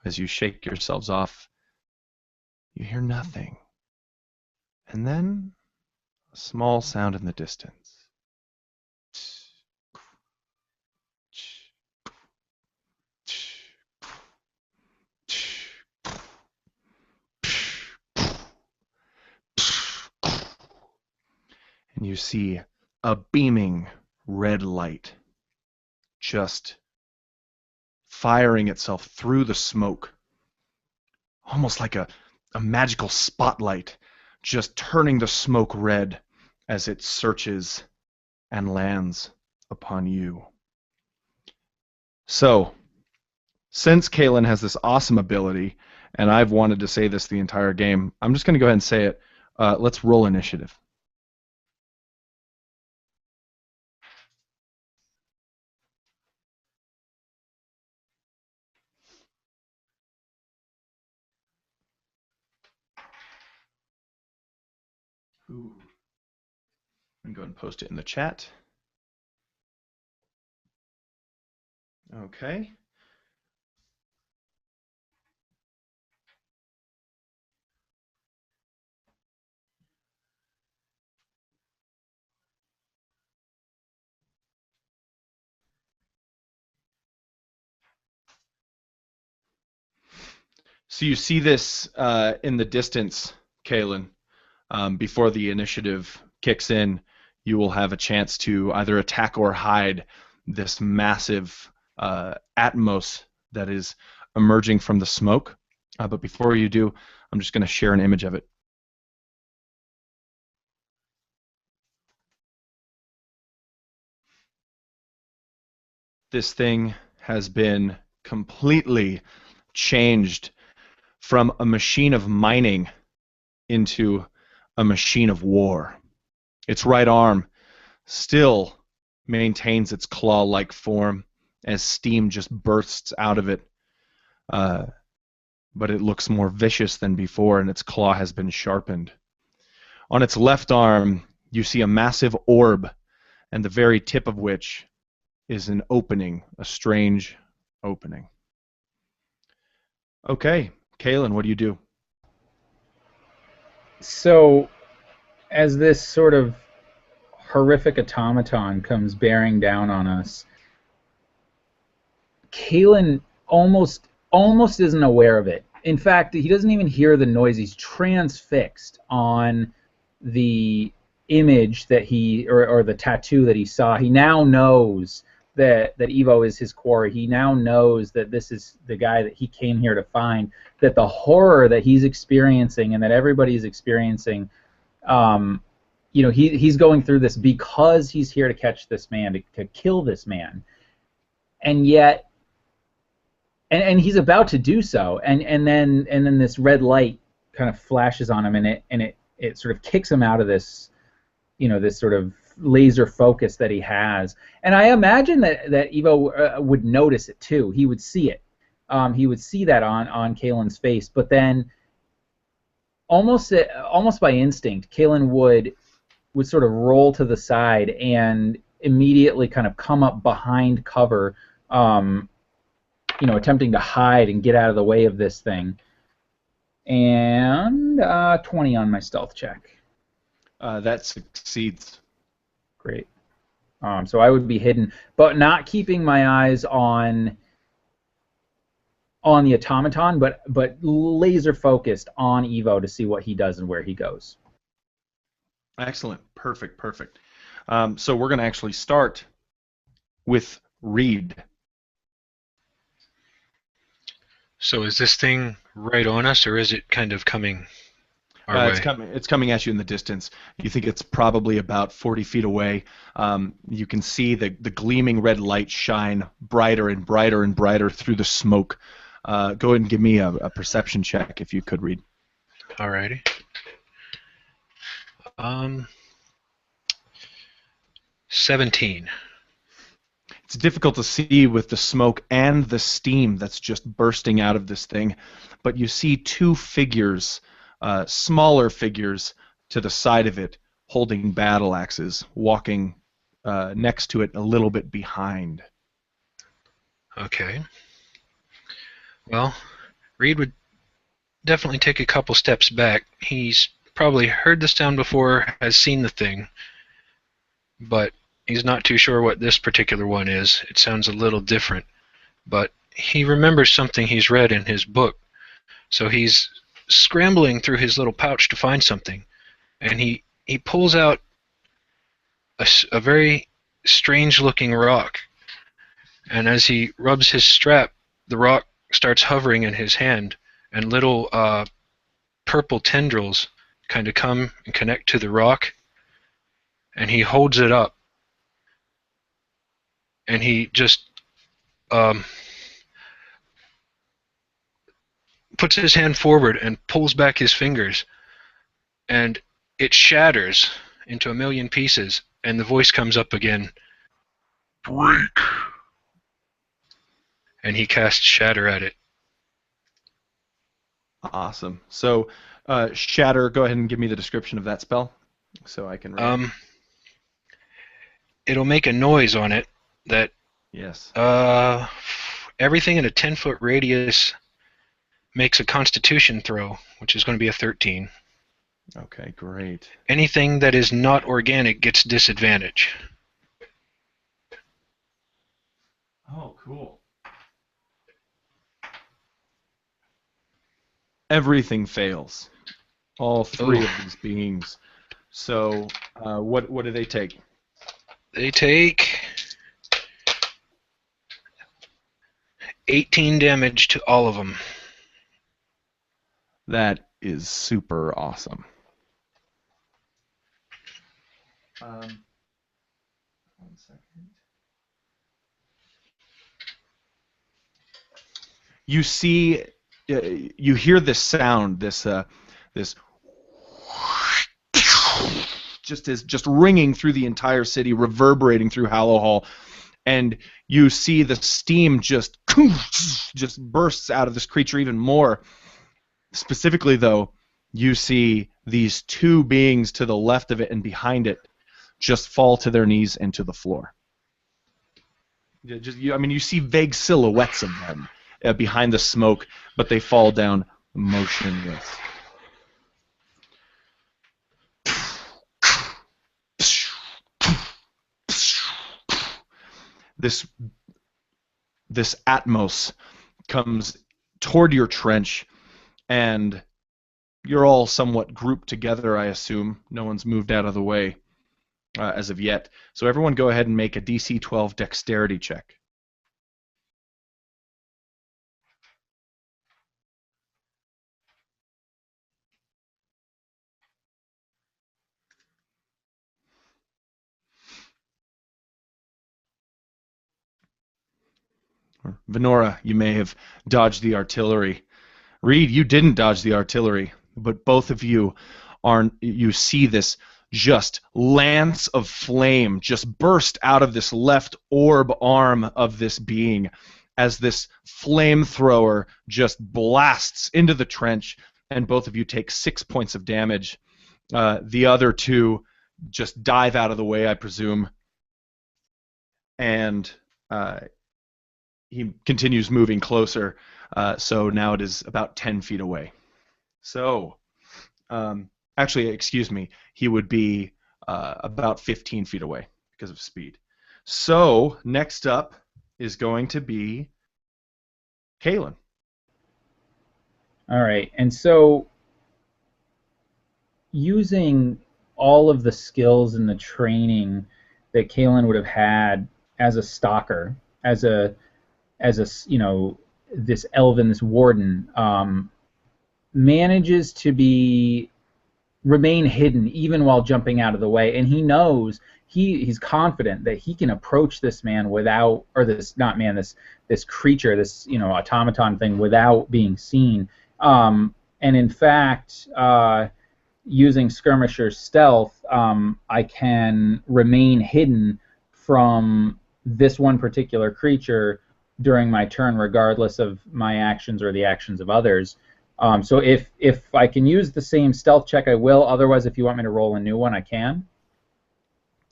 As you shake yourselves off, you hear nothing. And then a small sound in the distance. And you see a beaming red light just firing itself through the smoke, almost like a magical spotlight, just turning the smoke red as it searches and lands upon you. So, since Kalen has this awesome ability, and I've wanted to say this the entire game, I'm just going to go ahead and say it. Let's roll initiative. Ooh. I'm going to go ahead and post it in the chat. Okay. So you see this in the distance, Kalen. Before the initiative kicks in, you will have a chance to either attack or hide this massive Atmos that is emerging from the smoke. But before you do, I'm just going to share an image of it. This thing has been completely changed from a machine of mining into a machine of war. Its right arm still maintains its claw-like form as steam just bursts out of it. But it looks more vicious than before, and its claw has been sharpened. On its left arm, you see a massive orb, and the very tip of which is an opening, a strange opening. Okay, Kalen, what do you do? So, as this sort of horrific automaton comes bearing down on us, Kalen almost isn't aware of it. In fact, he doesn't even hear the noise. He's transfixed on the image that or the tattoo that he saw. He now knows that Evo is his quarry. He now knows that this is the guy that he came here to find, that the horror that he's experiencing and that everybody's experiencing, he's going through this because he's here to catch this man, to kill this man. And yet, and he's about to do so, and then this red light kind of flashes on him, and it sort of kicks him out of this, this sort of laser focus that he has. And I imagine that Evo would notice it too. He would see it. He would see that on Kalen's face. But then, almost by instinct, Kalen would sort of roll to the side and immediately kind of come up behind cover, attempting to hide and get out of the way of this thing. And 20 on my stealth check. That succeeds. Great. So I would be hidden, but not keeping my eyes on the automaton, but laser focused on Evo to see what he does and where he goes. Excellent. Perfect. So we're going to actually start with Reed. So is this thing right on us, or is it kind of coming our way? It's coming at you in the distance. You think it's probably about 40 feet away. You can see the gleaming red light shine brighter and brighter and brighter through the smoke. Go ahead and give me a perception check if you could, Reed. Alrighty. 17. It's difficult to see with the smoke and the steam that's just bursting out of this thing, but you see two figures, smaller figures, to the side of it, holding battle axes, walking next to it a little bit behind. Okay. Well, Reed would definitely take a couple steps back. He's probably heard the sound before, has seen the thing, but he's not too sure what this particular one is. It sounds a little different, but he remembers something he's read in his book. So he's scrambling through his little pouch to find something, and he pulls out a very strange-looking rock. And as he rubs his strap, the rock starts hovering in his hand, and little purple tendrils kind of come and connect to the rock, and he holds it up. And he just puts his hand forward and pulls back his fingers, and it shatters into a million pieces, and the voice comes up again. Break! And he casts Shatter at it. Awesome. So, Shatter, go ahead and give me the description of that spell so I can read. It'll make a noise on it that yes. Everything in a 10-foot radius makes a Constitution throw, which is going to be a 13. Okay, great. Anything that is not organic gets disadvantage. Oh, cool. Everything fails. All three of these beings. So, what do they take? They take 18 damage to all of them. That is super awesome. One second. You see, you hear this sound, this just ringing through the entire city, reverberating through Hallowhall, and you see the steam just bursts out of this creature even more. Specifically, though, you see these two beings to the left of it and behind it just fall to their knees and to the floor. You see vague silhouettes of them behind the smoke, but they fall down motionless. This Atmos comes toward your trench, and you're all somewhat grouped together, I assume. No one's moved out of the way as of yet. So everyone go ahead and make a DC 12 dexterity check. Venora, you may have dodged the artillery. Reed, you didn't dodge the artillery, but both of you you see this just lance of flame just burst out of this left orb arm of this being as this flamethrower just blasts into the trench, and both of you take 6 points of damage. The other two just dive out of the way, I presume, and he continues moving closer, so now it is about 10 feet away. So, actually, excuse me, he would be about 15 feet away because of speed. So, next up is going to be Kalen. All right, and so using all of the skills and the training that Kalen would have had as a stalker, as a this elven, this warden, manages to remain hidden even while jumping out of the way, and he knows he's confident that he can approach this man without, or this creature, this automaton thing, without being seen. And in fact, using skirmisher's stealth, I can remain hidden from this one particular creature during my turn, regardless of my actions or the actions of others. So if I can use the same stealth check, I will. Otherwise, if you want me to roll a new one, I can.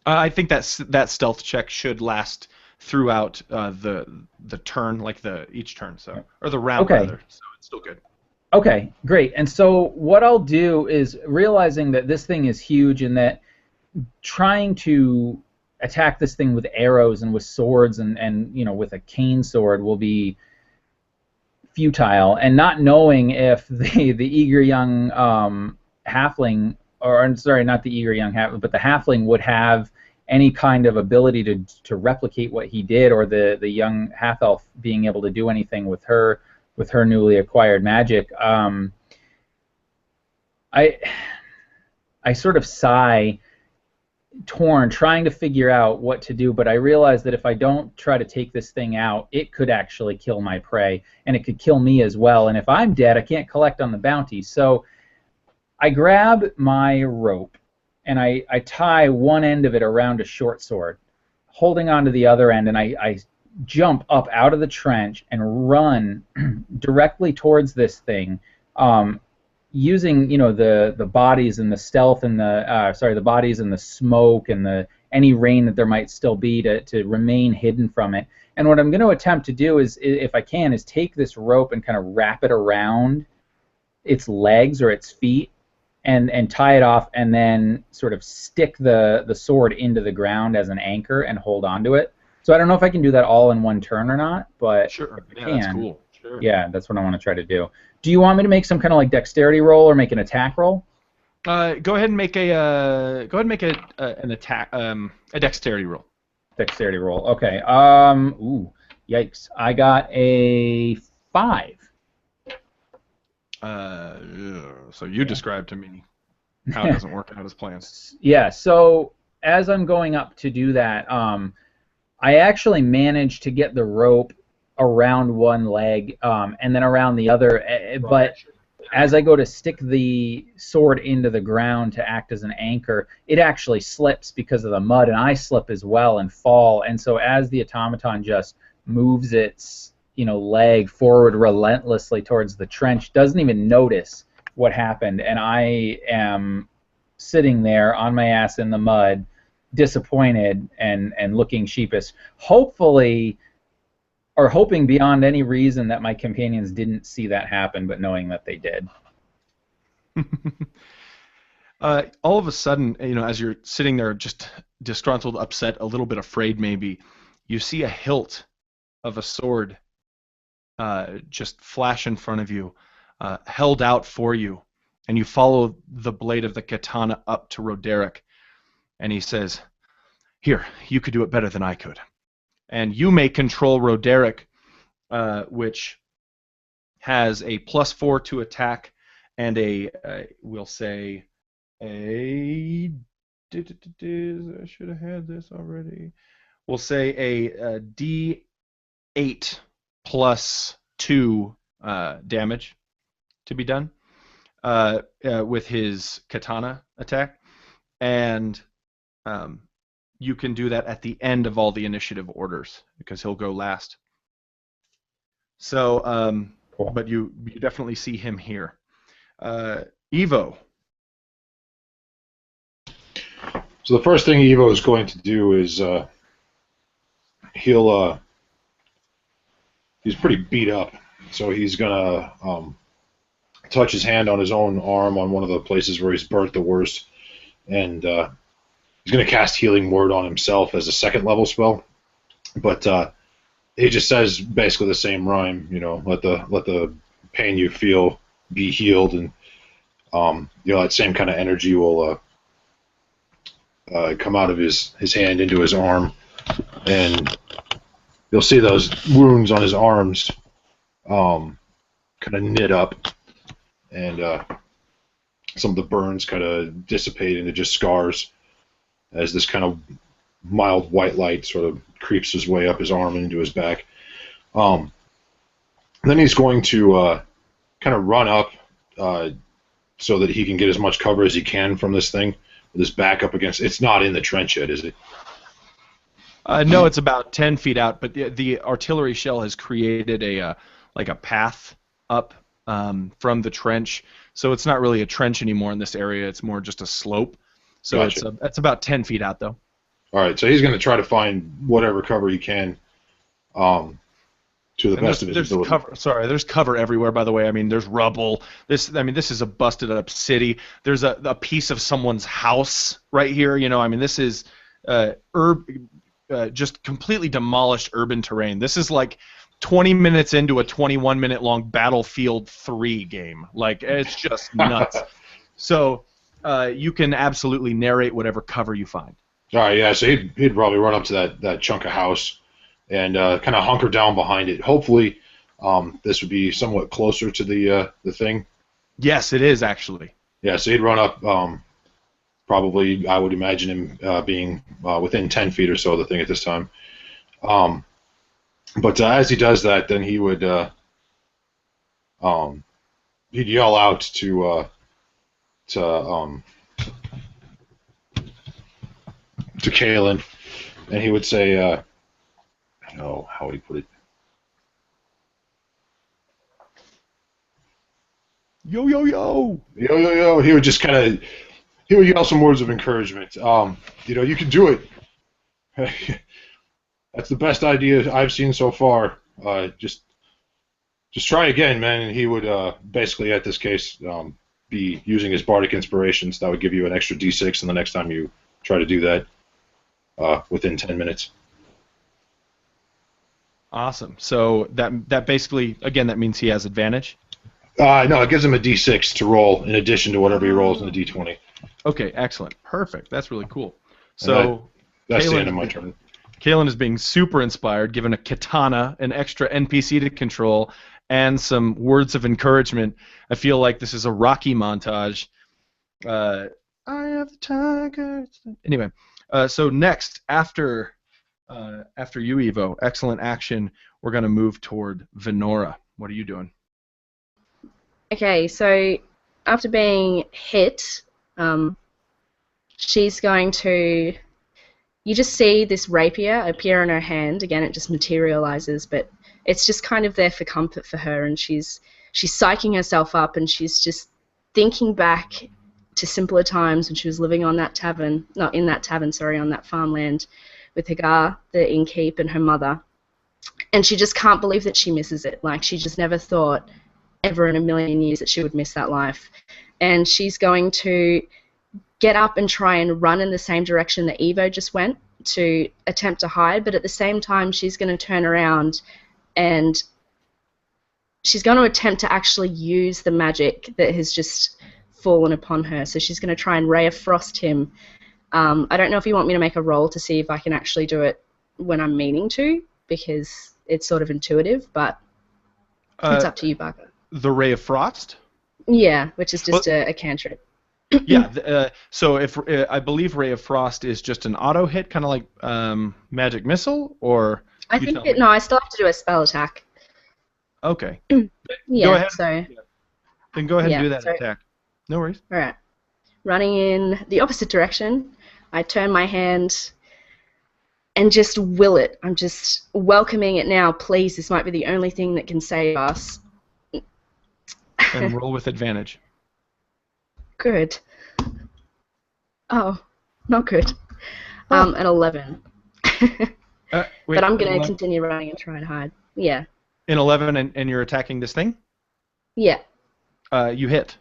I think that stealth check should last throughout the turn, like each turn, or the round, okay. Rather. So it's still good. Okay, great. And so what I'll do is, realizing that this thing is huge and that trying to attack this thing with arrows and with swords and with a cane sword will be futile, and not knowing if the eager young halfling, or I'm sorry, not the eager young halfling, but the halfling would have any kind of ability to replicate what he did, or the young half elf being able to do anything with her newly acquired magic. I sort of sigh, torn, trying to figure out what to do, but I realize that if I don't try to take this thing out, it could actually kill my prey, and it could kill me as well, and if I'm dead, I can't collect on the bounty. So I grab my rope, and I tie one end of it around a short sword, holding onto the other end, and I jump up out of the trench and run directly towards this thing, using the bodies and the stealth and the bodies and the smoke and any rain that there might still be to remain hidden from it. And what I'm going to attempt to do is, if I can, is take this rope and kind of wrap it around its legs or its feet and tie it off, and then sort of stick the sword into the ground as an anchor and hold onto it. So I don't know if I can do that all in one turn or not, but sure, if I can, that's cool. Sure. Yeah, that's what I want to try to do. Do you want me to make some kind of like dexterity roll or make an attack roll? Go ahead and make an attack a dexterity roll. Dexterity roll. Okay. Ooh, yikes! I got a 5. So you described to me how it doesn't work out as planned. Yeah. So as I'm going up to do that, I actually managed to get the rope around one leg and then around the other, but as I go to stick the sword into the ground to act as an anchor, it actually slips because of the mud, and I slip as well and fall. And so as the automaton just moves its leg forward relentlessly towards the trench, doesn't even notice what happened, and I am sitting there on my ass in the mud, disappointed and looking sheepish. Hopefully, or hoping beyond any reason that my companions didn't see that happen, but knowing that they did. All of a sudden, as you're sitting there just disgruntled, upset, a little bit afraid maybe, you see a hilt of a sword just flash in front of you, held out for you, and you follow the blade of the katana up to Roderick, and he says, "Here, you could do it better than I could." And you may control Roderick, which has a +4 to attack and we'll say I should have had this already. We'll say a D8 +2 damage to be done with his katana attack, and you can do that at the end of all the initiative orders because he'll go last. So, Cool. But you definitely see him here. Evo. So the first thing Evo is going to do is he's pretty beat up, so he's gonna touch his hand on his own arm on one of the places where he's burnt the worst, and he's gonna cast Healing Word on himself as a 2nd level spell. But he just says basically the same rhyme, let the pain you feel be healed, and that same kind of energy will come out of his hand into his arm, and you'll see those wounds on his arms kind of knit up, and some of the burns kind of dissipate into just scars as this kind of mild white light sort of creeps his way up his arm and into his back. Then he's going to kind of run up so that he can get as much cover as he can from this thing with his back up against. It's not in the trench yet, is it? No, it's about 10 feet out, but the artillery shell has created a path up from the trench, so it's not really a trench anymore in this area. It's more just a slope. So Gotcha. It's about 10 feet out, though. All right, so he's going to try to find whatever cover he can to the best of his ability. There's cover everywhere, by the way. I mean, there's rubble. This is a busted-up city. There's a piece of someone's house right here. This is just completely demolished urban terrain. This is like 20 minutes into a 21-minute-long Battlefield 3 game. Like, it's just nuts. So you can absolutely narrate whatever cover you find. All right, yeah, so he'd probably run up to that chunk of house and kind of hunker down behind it. Hopefully this would be somewhat closer to the thing. Yes, it is, actually. Yeah, so he'd run up, probably, I would imagine him being within 10 feet or so of the thing at this time. But as he does that, then he would he'd yell out to Kalen, and he would say, I don't know how he put it. Yo, yo, yo! Yo, yo, yo! He would just he would yell some words of encouragement. You can do it. That's the best idea I've seen so far. Just try again, man. And he would basically, at this case, be using his bardic inspirations. That would give you an extra D6, and the next time you try to do that, within 10 minutes. Awesome. So that basically, again, that means he has advantage. No, it gives him a D6 to roll in addition to whatever he rolls in the D20. Okay, excellent. Perfect. That's really cool. And So that's the end of my turn. Kalen is being super inspired, given a katana, an extra NPC to control, and some words of encouragement. I feel like this is a Rocky montage. I have the tiger. Anyway, so next, after you, Evo, excellent action, we're going to move toward Venora. What are you doing? Okay, so after being hit, she's going to... You just see this rapier appear in her hand. Again, it just materializes, but it's just kind of there for comfort for her, and she's psyching herself up, and she's just thinking back to simpler times when she was living on that tavern, not in that tavern, sorry, on that farmland with Hagar, the innkeep, and her mother. And she just can't believe that she misses it. Like, she just never thought ever in a million years that she would miss that life. And she's going to get up and try and run in the same direction that Evo just went to attempt to hide, but at the same time she's going to turn around and she's going to attempt to actually use the magic that has just fallen upon her. So she's going to try and Ray of Frost him. I don't know if you want me to make a roll to see if I can actually do it when I'm meaning to, because it's sort of intuitive, but it's up to you, Barker. The Ray of Frost? Yeah, which is just a cantrip. Yeah, so if I believe Ray of Frost is just an auto hit, kind of like Magic Missile, or I think no, I still have to do a spell attack. Okay. Yeah. Go ahead. So Then go ahead and do that attack. No worries. All right. Running in the opposite direction, I turn my hand and just will it. I'm just welcoming it now. Please, this might be the only thing that can save us. And roll with advantage. Good. Oh, not good. An 11. Wait, but I'm going to continue running and try and hide. Yeah. In 11, and you're attacking this thing? Yeah. You hit.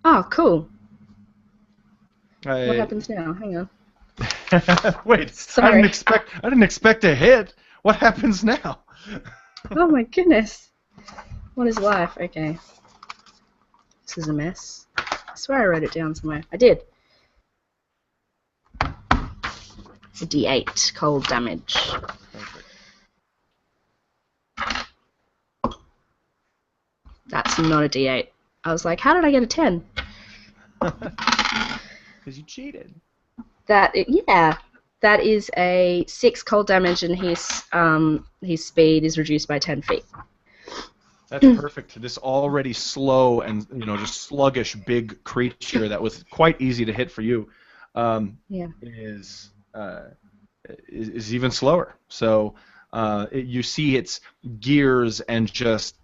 Oh, cool. What happens now? Hang on. Wait, sorry. I didn't expect a hit. What happens now? Oh my goodness. What is life? Okay. This is a mess. I swear I wrote it down somewhere. I did. It's a D8 cold damage. Perfect. That's not a D8. I was like, how did I get a 10? Because you cheated. Yeah. That is a 6 cold damage, and his speed is reduced by 10 feet. That's perfect. This already slow and just sluggish big creature that was quite easy to hit for you is even slower. So you see its gears and just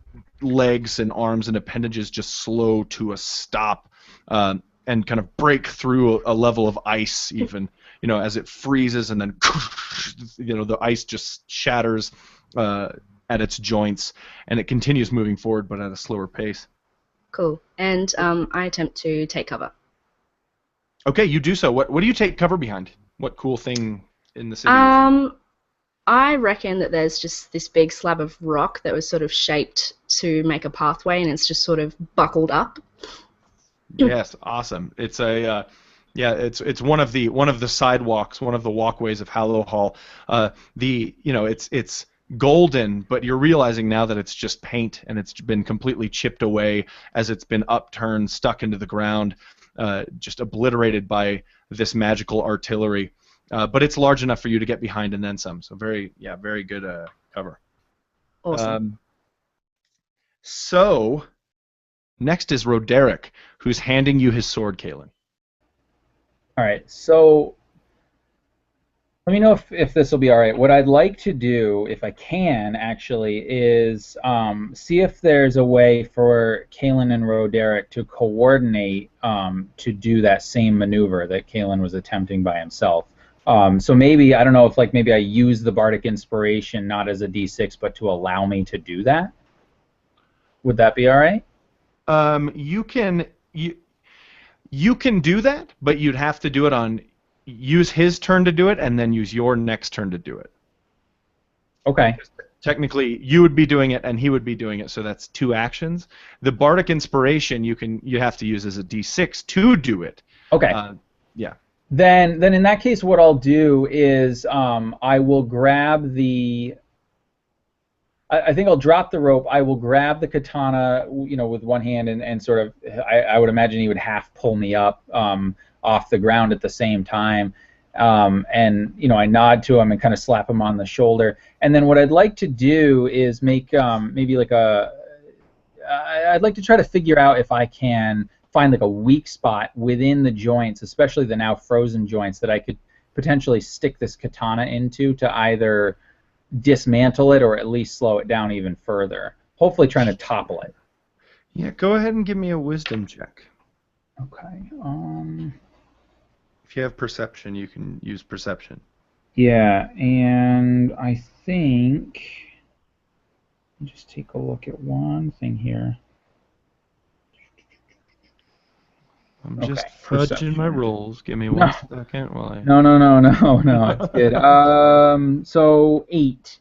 legs and arms and appendages just slow to a stop and kind of break through a level of ice even. As it freezes and then the ice just shatters at its joints, and it continues moving forward, but at a slower pace. Cool. And I attempt to take cover. Okay, you do so. What do you take cover behind? What cool thing in the city? I reckon that there's just this big slab of rock that was sort of shaped to make a pathway, and it's just sort of buckled up. Yes, awesome. It's it's one of the sidewalks, one of the walkways of Hallowhall. It's golden, but you're realizing now that it's just paint and it's been completely chipped away as it's been upturned, stuck into the ground, just obliterated by this magical artillery. But it's large enough for you to get behind and then some. So very good cover. Awesome. So next is Roderick, who's handing you his sword, Kalen. All right, so let me know if this will be all right. What I'd like to do, if I can, actually, is see if there's a way for Kalen and Roderick to coordinate to do that same maneuver that Kalen was attempting by himself. So maybe, I don't know if maybe I use the Bardic Inspiration not as a D6, but to allow me to do that. Would that be all right? You can do that, but you'd have to do it on... Use his turn to do it, and then use your next turn to do it. Okay. technically you would be doing it and he would be doing it, so that's 2 actions. The bardic inspiration you have to use as a d6 to do it. Okay. Yeah. Then in that case, what I'll do is I will grab the. I think I'll drop the rope. I will grab the katana, with one hand and sort of. I would imagine he would half pull me up off the ground at the same time, and I nod to him and kind of slap him on the shoulder. And then what I'd like to do is make maybe like I'd like to try to figure out if I can find like a weak spot within the joints, especially the now frozen joints, that I could potentially stick this katana into to either dismantle it or at least slow it down even further. Hopefully trying to topple it. Yeah, go ahead and give me a wisdom check. Okay. If you have perception, you can use perception. Yeah, and I think... Let me just take a look at one thing here. I'm just fudging my rolls. Give me one second while I... No, it's good. So 8.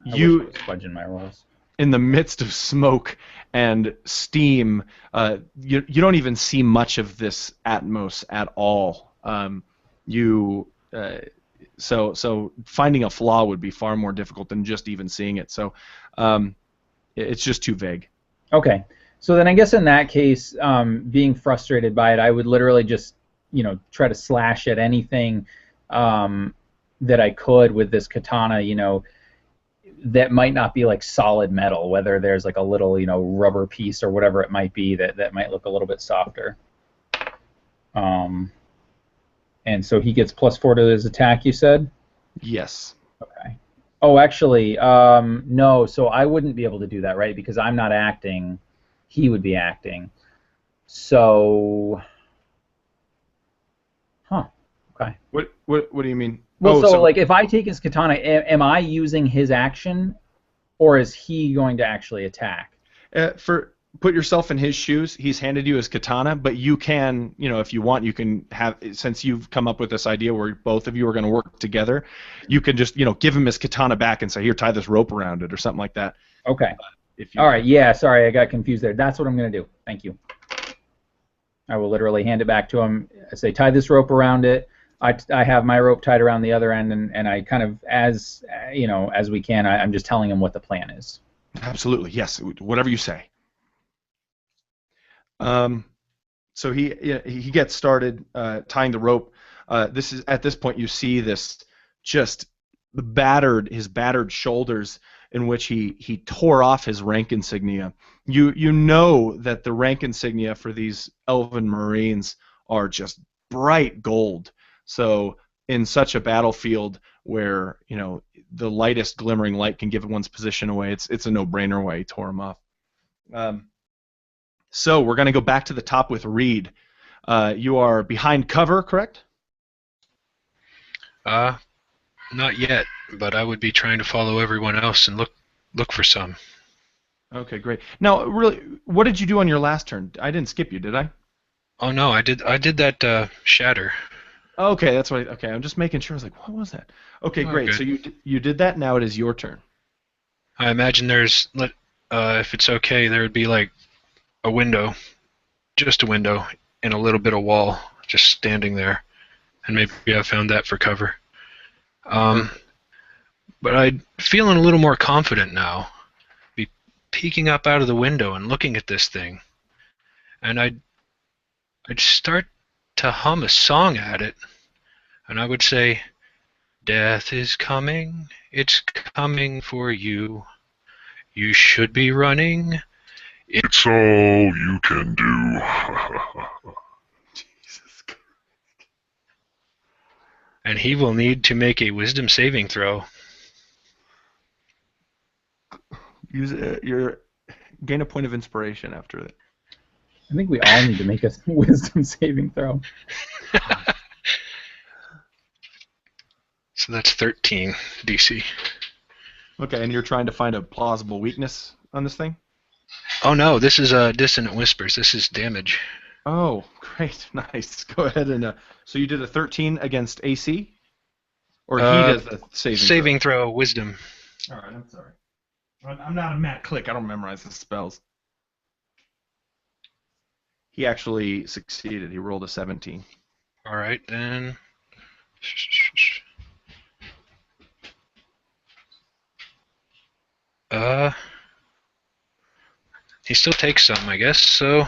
You fudging my rolls. In the midst of smoke and steam, you don't even see much of this Atmos at all. So finding a flaw would be far more difficult than just even seeing it. So it's just too vague. Okay. So then I guess in that case, being frustrated by it, I would literally just, try to slash at anything that I could with this katana, that might not be like solid metal, whether there's like a little, rubber piece or whatever it might be that might look a little bit softer. And so he gets +4 to his attack, you said? Yes. Okay. Oh, actually, no, so I wouldn't be able to do that, right? Because I'm not acting. He would be acting. So, okay. What do you mean? Well, so like if I take his katana, am I using his action, or is he going to actually attack? Put yourself in his shoes. He's handed you his katana, but you can, if you want, you can have, since you've come up with this idea where both of you are going to work together, you can just, give him his katana back and say, here, tie this rope around it or something like that. Okay. All right, yeah, sorry, I got confused there. That's what I'm going to do. Thank you. I will literally hand it back to him. I say, tie this rope around it. I have my rope tied around the other end, and I kind of, as we can, I'm just telling him what the plan is. Absolutely, yes, whatever you say. So he gets started tying the rope. At this point you see this just his battered shoulders, in which he tore off his rank insignia. You know that the rank insignia for these elven marines are just bright gold. So in such a battlefield where the lightest glimmering light can give one's position away, it's a no-brainer why he tore him off. So we're going to go back to the top with Reed. You are behind cover, correct? Not yet, but I would be trying to follow everyone else and look for some. Okay, great. Now, really, what did you do on your last turn? I didn't skip you, did I? Oh no, I did that shatter. Okay, that's what. Okay, I'm just making sure. I was like, what was that? Okay, great. Good. So you did that. Now it is your turn. I imagine there's, if it's okay, there would be like a window, just a window, and a little bit of wall just standing there, and maybe I found that for cover. But I'm feeling a little more confident now. Be peeking up out of the window and looking at this thing, and I'd start to hum a song at it, and I would say, "Death is coming, it's coming for you. You should be running. It's all you can do." Jesus Christ. And he will need to make a wisdom saving throw. Use your gain a point of inspiration after it. I think we all need to make a wisdom saving throw. So that's 13 DC. Okay, and you're trying to find a plausible weakness on this thing? Oh no, this is Dissonant Whispers. This is damage. Oh, great, nice. Go ahead and so you did a 13 against AC? Or he does the saving throw, wisdom. All right, I'm sorry. I'm not a Matt Click. I don't memorize the spells. He actually succeeded. He rolled a 17. All right, then. He still takes some, I guess. So.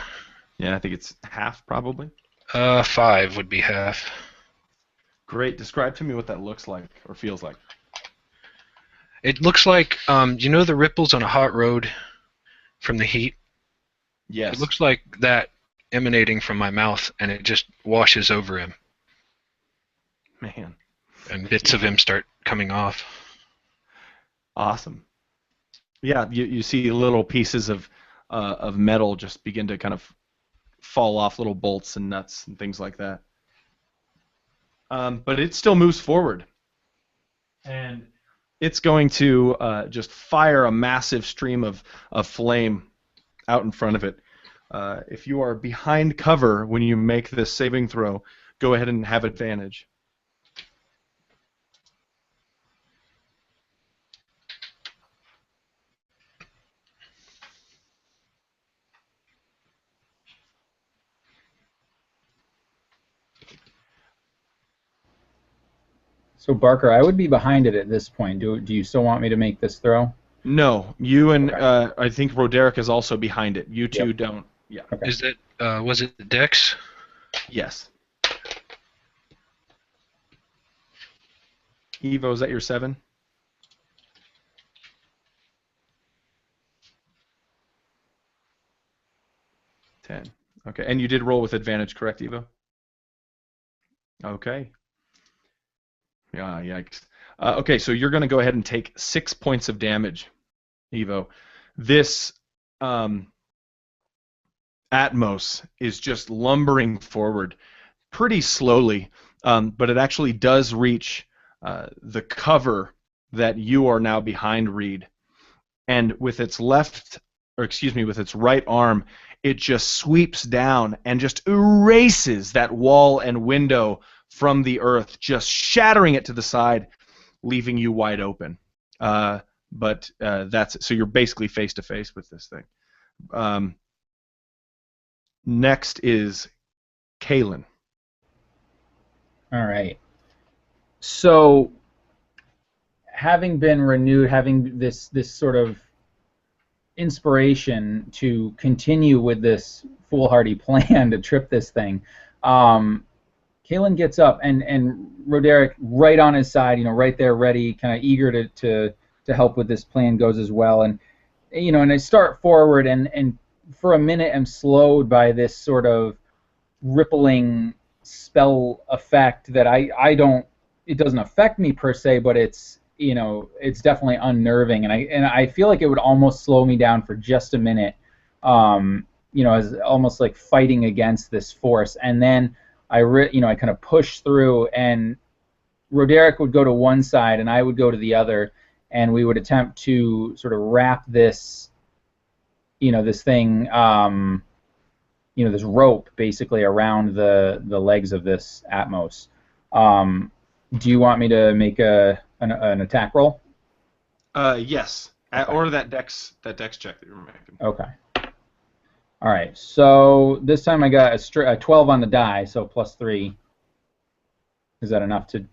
Yeah, I think it's half probably. 5 would be half. Great. Describe to me what that looks like or feels like. It looks like, you know the ripples on a hot road from the heat? Yes. It looks like that emanating from my mouth, and it just washes over him. Man. And bits of him start coming off. Awesome. Yeah, you see little pieces of metal just begin to kind of fall off, little bolts and nuts and things like that. But it still moves forward. And it's going to just fire a massive stream of flame out in front of it. If you are behind cover when you make this saving throw, go ahead and have advantage. So Barker, I would be behind it at this point. Do you still want me to make this throw? No, you and Okay. I think Roderick is also behind it. You two don't. Yeah. Okay. Is that, was it the Dex? Yes. Evo, is that your 7? Ten. Okay, and you did roll with advantage, correct, Evo? Okay. Yeah, yikes. Okay, so you're going to go ahead and take 6 points of damage, Evo. This Atmos is just lumbering forward pretty slowly, but it actually does reach the cover that you are now behind, Reed. And with its with its right arm, it just sweeps down and just erases that wall and window from the earth, just shattering it to the side, leaving you wide open. But that's it. So you're basically face to face with this thing. Next is Kalen. All right. So, having been renewed, having this sort of inspiration to continue with this foolhardy plan to trip this thing, Kalen gets up and Roderick right on his side, right there, ready, kind of eager to help with this plan goes as well. And and I start forward and for a minute I'm slowed by this sort of rippling spell effect that it doesn't affect me per se, but it's definitely unnerving, and I feel like it would almost slow me down for just a minute, as almost like fighting against this force. And then I kind of push through, and Roderick would go to one side and I would go to the other, and we would attempt to sort of wrap this this thing, this rope basically around the legs of this Atmos. Do you want me to make an attack roll? Yes. Okay. Or that dex check that you were making. Okay. All right. So this time I got a 12 on the die, so +3. Is that enough to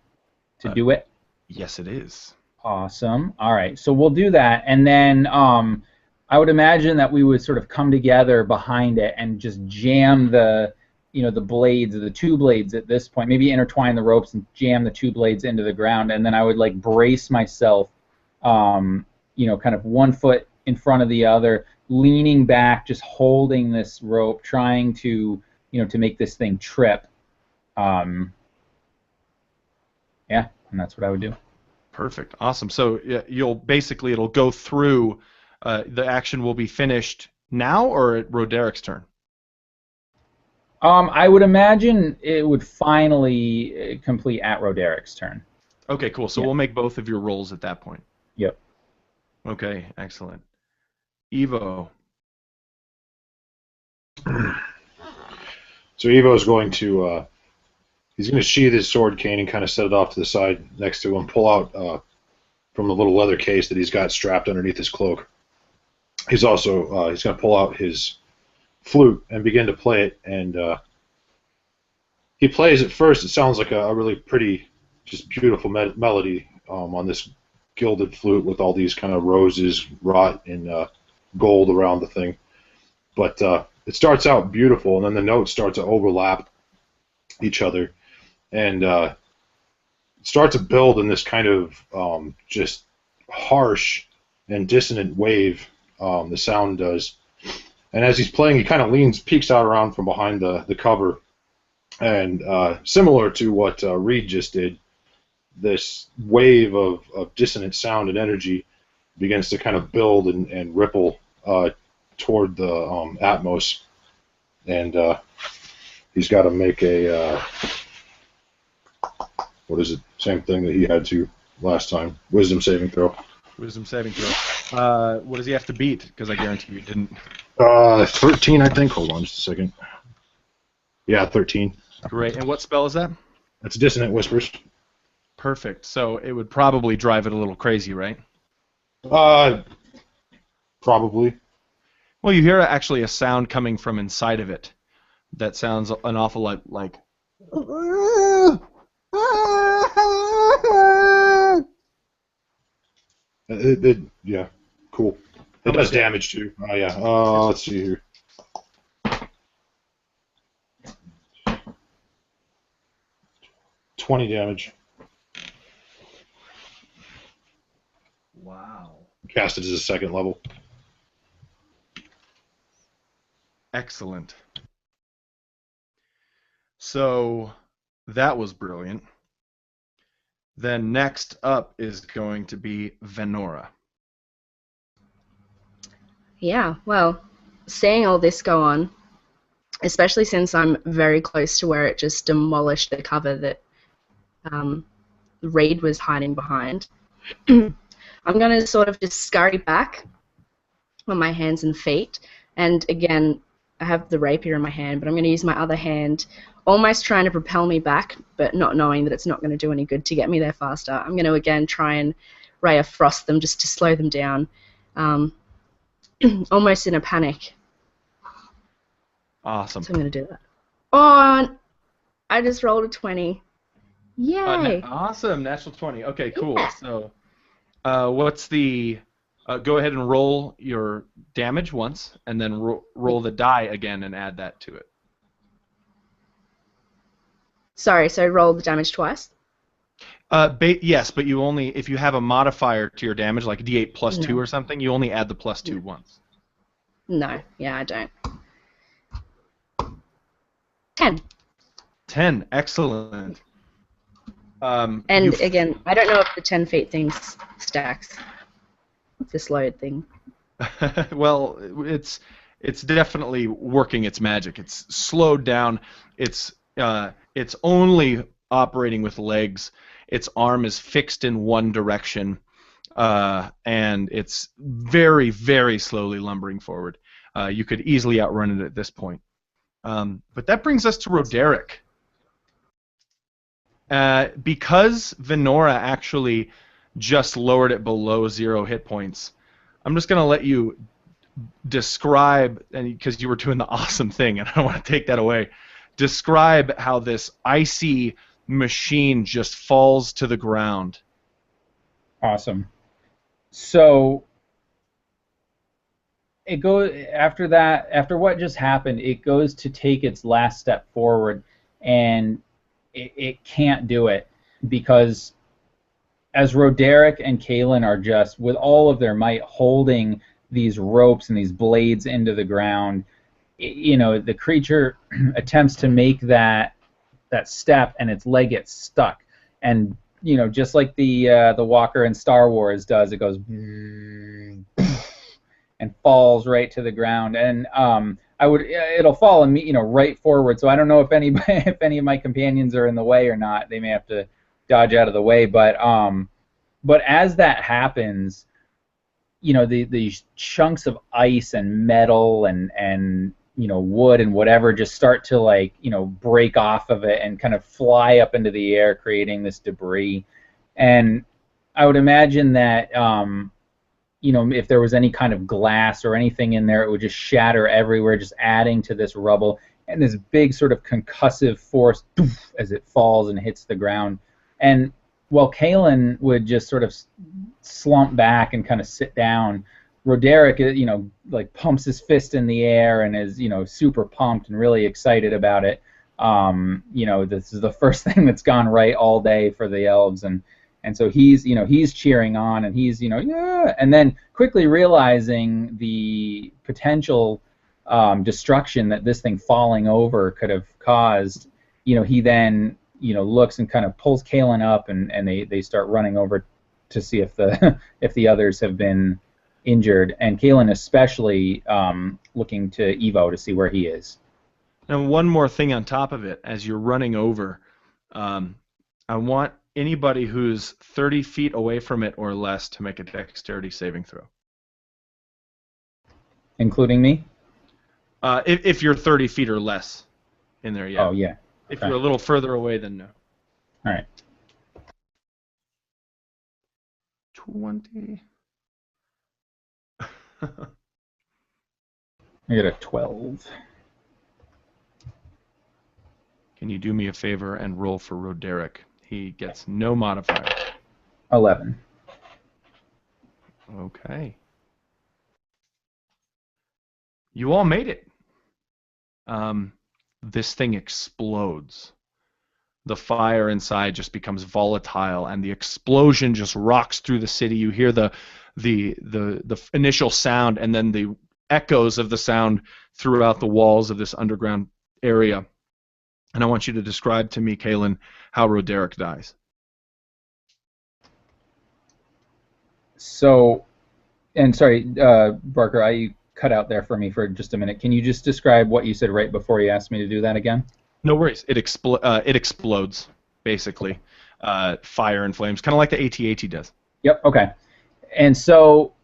do it? Yes, it is. Awesome. All right. So we'll do that, and then I would imagine that we would sort of come together behind it and just jam the blades, the two blades at this point, maybe intertwine the ropes and jam the two blades into the ground, and then I would like brace myself, kind of one foot in front of the other, leaning back, just holding this rope, trying to, to make this thing trip. Yeah, and that's what I would do. Perfect. Awesome. So it'll go through. The action will be finished now or at Roderick's turn? I would imagine it would finally complete at Roderick's turn. Okay, cool. So we'll make both of your rolls at that point. Yep. Okay, excellent. Evo. So Evo is going to He's going to sheath his sword cane and kind of set it off to the side next to him, pull out from the little leather case that he's got strapped underneath his cloak. He's also he's going to pull out his flute and begin to play it. And he plays at first. It sounds like a really pretty, just beautiful melody on this gilded flute with all these kind of roses wrought in gold around the thing. But it starts out beautiful, and then the notes start to overlap each other, and start to build in this kind of just harsh and dissonant wave. The sound does, and as he's playing, he kind of peeks out around from behind the cover, and similar to what Reed just did, this wave of dissonant sound and energy begins to kind of build and ripple toward the Atmos, and he's got to make a what is it? Same thing that he had to last time. Wisdom saving throw. Wisdom saving throw. What does he have to beat? Because I guarantee you didn't. 13, I think. Hold on just a second. Yeah, 13. Great. And what spell is that? That's Dissonant Whispers. Perfect. So it would probably drive it a little crazy, right? Probably. Well, you hear actually a sound coming from inside of it that sounds an awful lot like. Yeah, cool. It does damage too. Oh yeah. Let's see here. $20 damage. Wow. Cast it as a second level. Excellent. So that was brilliant. Then next up is going to be Venora. Yeah, well, seeing all this go on, especially since I'm very close to where it just demolished the cover that Reed was hiding behind, I'm going to sort of just scurry back on my hands and feet, and again, I have the rapier in my hand, but I'm going to use my other hand, almost trying to propel me back, but not knowing that it's not going to do any good to get me there faster. I'm going to again try and ray of frost them just to slow them down, almost in a panic. Awesome. So I'm going to do that. Oh, I just rolled a 20. Yay! Awesome, natural 20. Okay, cool. Yeah. So, what's the? Go ahead and roll your damage once, and then roll the die again and add that to it. Sorry, so roll the damage twice? Yes, but you only if you have a modifier to your damage, like D8 plus 2 or something, you only add the plus 2 once. No, yeah, I don't. 10. 10, excellent. And again, I don't know if the 10 feet thing stacks. The slowed thing. Well, it's definitely working its magic. It's slowed down. It's only operating with legs. Its arm is fixed in one direction, and it's very, very slowly lumbering forward. You could easily outrun it at this point. But that brings us to Roderick. Because Venora actually just lowered it below 0 hit points, I'm just going to let you describe, and because you were doing the awesome thing, and I don't want to take that away, describe how this icy machine just falls to the ground. Awesome. So it goes after that. After what just happened, it goes to take its last step forward, and it can't do it because as Roderick and Kalen are just with all of their might holding these ropes and these blades into the ground, the creature attempts to make that step, and its leg gets stuck, and just like the walker in Star Wars does, it goes and falls right to the ground, and it'll fall right forward. So I don't know if any of my companions are in the way or not. They may have to dodge out of the way, but as that happens, these chunks of ice and metal and wood and whatever just start to like break off of it and kind of fly up into the air, creating this debris. And I would imagine that if there was any kind of glass or anything in there, it would just shatter everywhere, just adding to this rubble and this big sort of concussive force as it falls and hits the ground. And while Kalen would just sort of slump back and kind of sit down, Roderick, like pumps his fist in the air and is, super pumped and really excited about it. This is the first thing that's gone right all day for the elves, and so he's cheering on, and he's, yeah, and then quickly realizing the potential destruction that this thing falling over could have caused, he then, looks and kind of pulls Kalen up, and they start running over to see if the if the others have been injured, and Kalen especially looking to Evo to see where he is. And one more thing on top of it, as you're running over, I want anybody who's 30 feet away from it or less to make a dexterity saving throw. Including me? If you're 30 feet or less in there, yeah. Oh, yeah. If you're a little further away, then no. All right. 20. I got a 12. Can you do me a favor and roll for Roderick? He gets no modifier. 11. Okay. You all made it. This thing explodes. The fire inside just becomes volatile, and the explosion just rocks through the city. You hear the initial sound, and then the echoes of the sound throughout the walls of this underground area. And I want you to describe to me, Kalen, how Roderick dies. So, and sorry, Barker, I cut out there for me for just a minute. Can you just describe what you said right before you asked me to do that again? No worries. It explodes, basically. Fire and flames, kind of like the AT-AT does. Yep, okay. And so,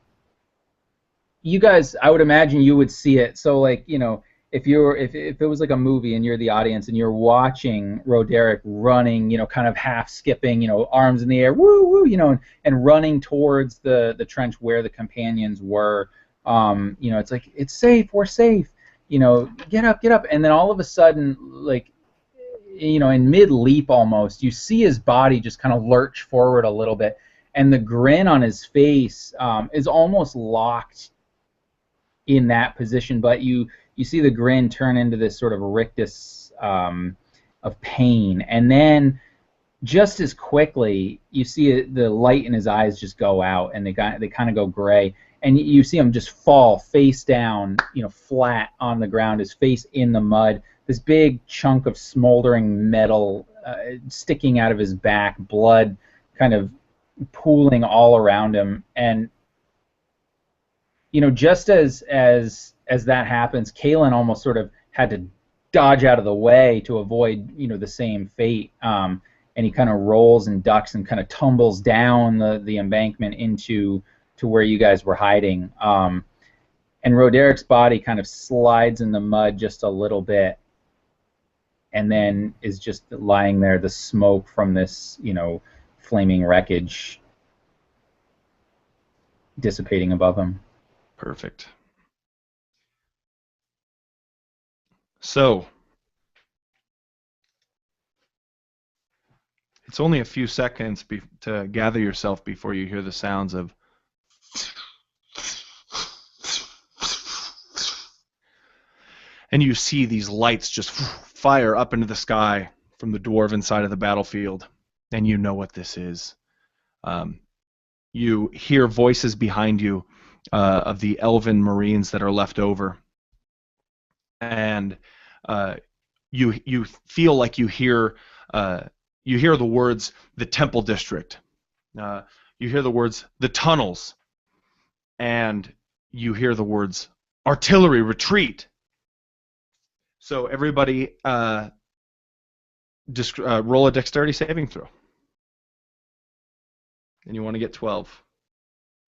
you guys, I would imagine you would see it. So, like, if it was like a movie and you're the audience and you're watching Roderick running, kind of half skipping, arms in the air, woo woo, and running towards the trench where the companions were, it's like, it's safe, we're safe, get up, and then all of a sudden, like, in mid leap almost, you see his body just kind of lurch forward a little bit, and the grin on his face is almost locked in that position, but you see the grin turn into this sort of rictus of pain, and then just as quickly you see the light in his eyes just go out, and they kind of go gray, and you see him just fall face down, flat on the ground, his face in the mud, this big chunk of smoldering metal sticking out of his back, blood kind of pooling all around him, and just as that happens, Kalen almost sort of had to dodge out of the way to avoid, the same fate. And he kind of rolls and ducks and kind of tumbles down the embankment into where you guys were hiding. And Roderick's body kind of slides in the mud just a little bit, and then is just lying there, the smoke from this, flaming wreckage dissipating above him. Perfect. So, it's only a few seconds to gather yourself before you hear the sounds of and you see these lights just fire up into the sky from the dwarven side of the battlefield, and you know what this is. You hear voices behind you of the elven marines that are left over, and you feel like you hear the words "the Temple District," you hear the words "the tunnels," and you hear the words "artillery retreat." So everybody, roll a dexterity saving throw, and you want to get 12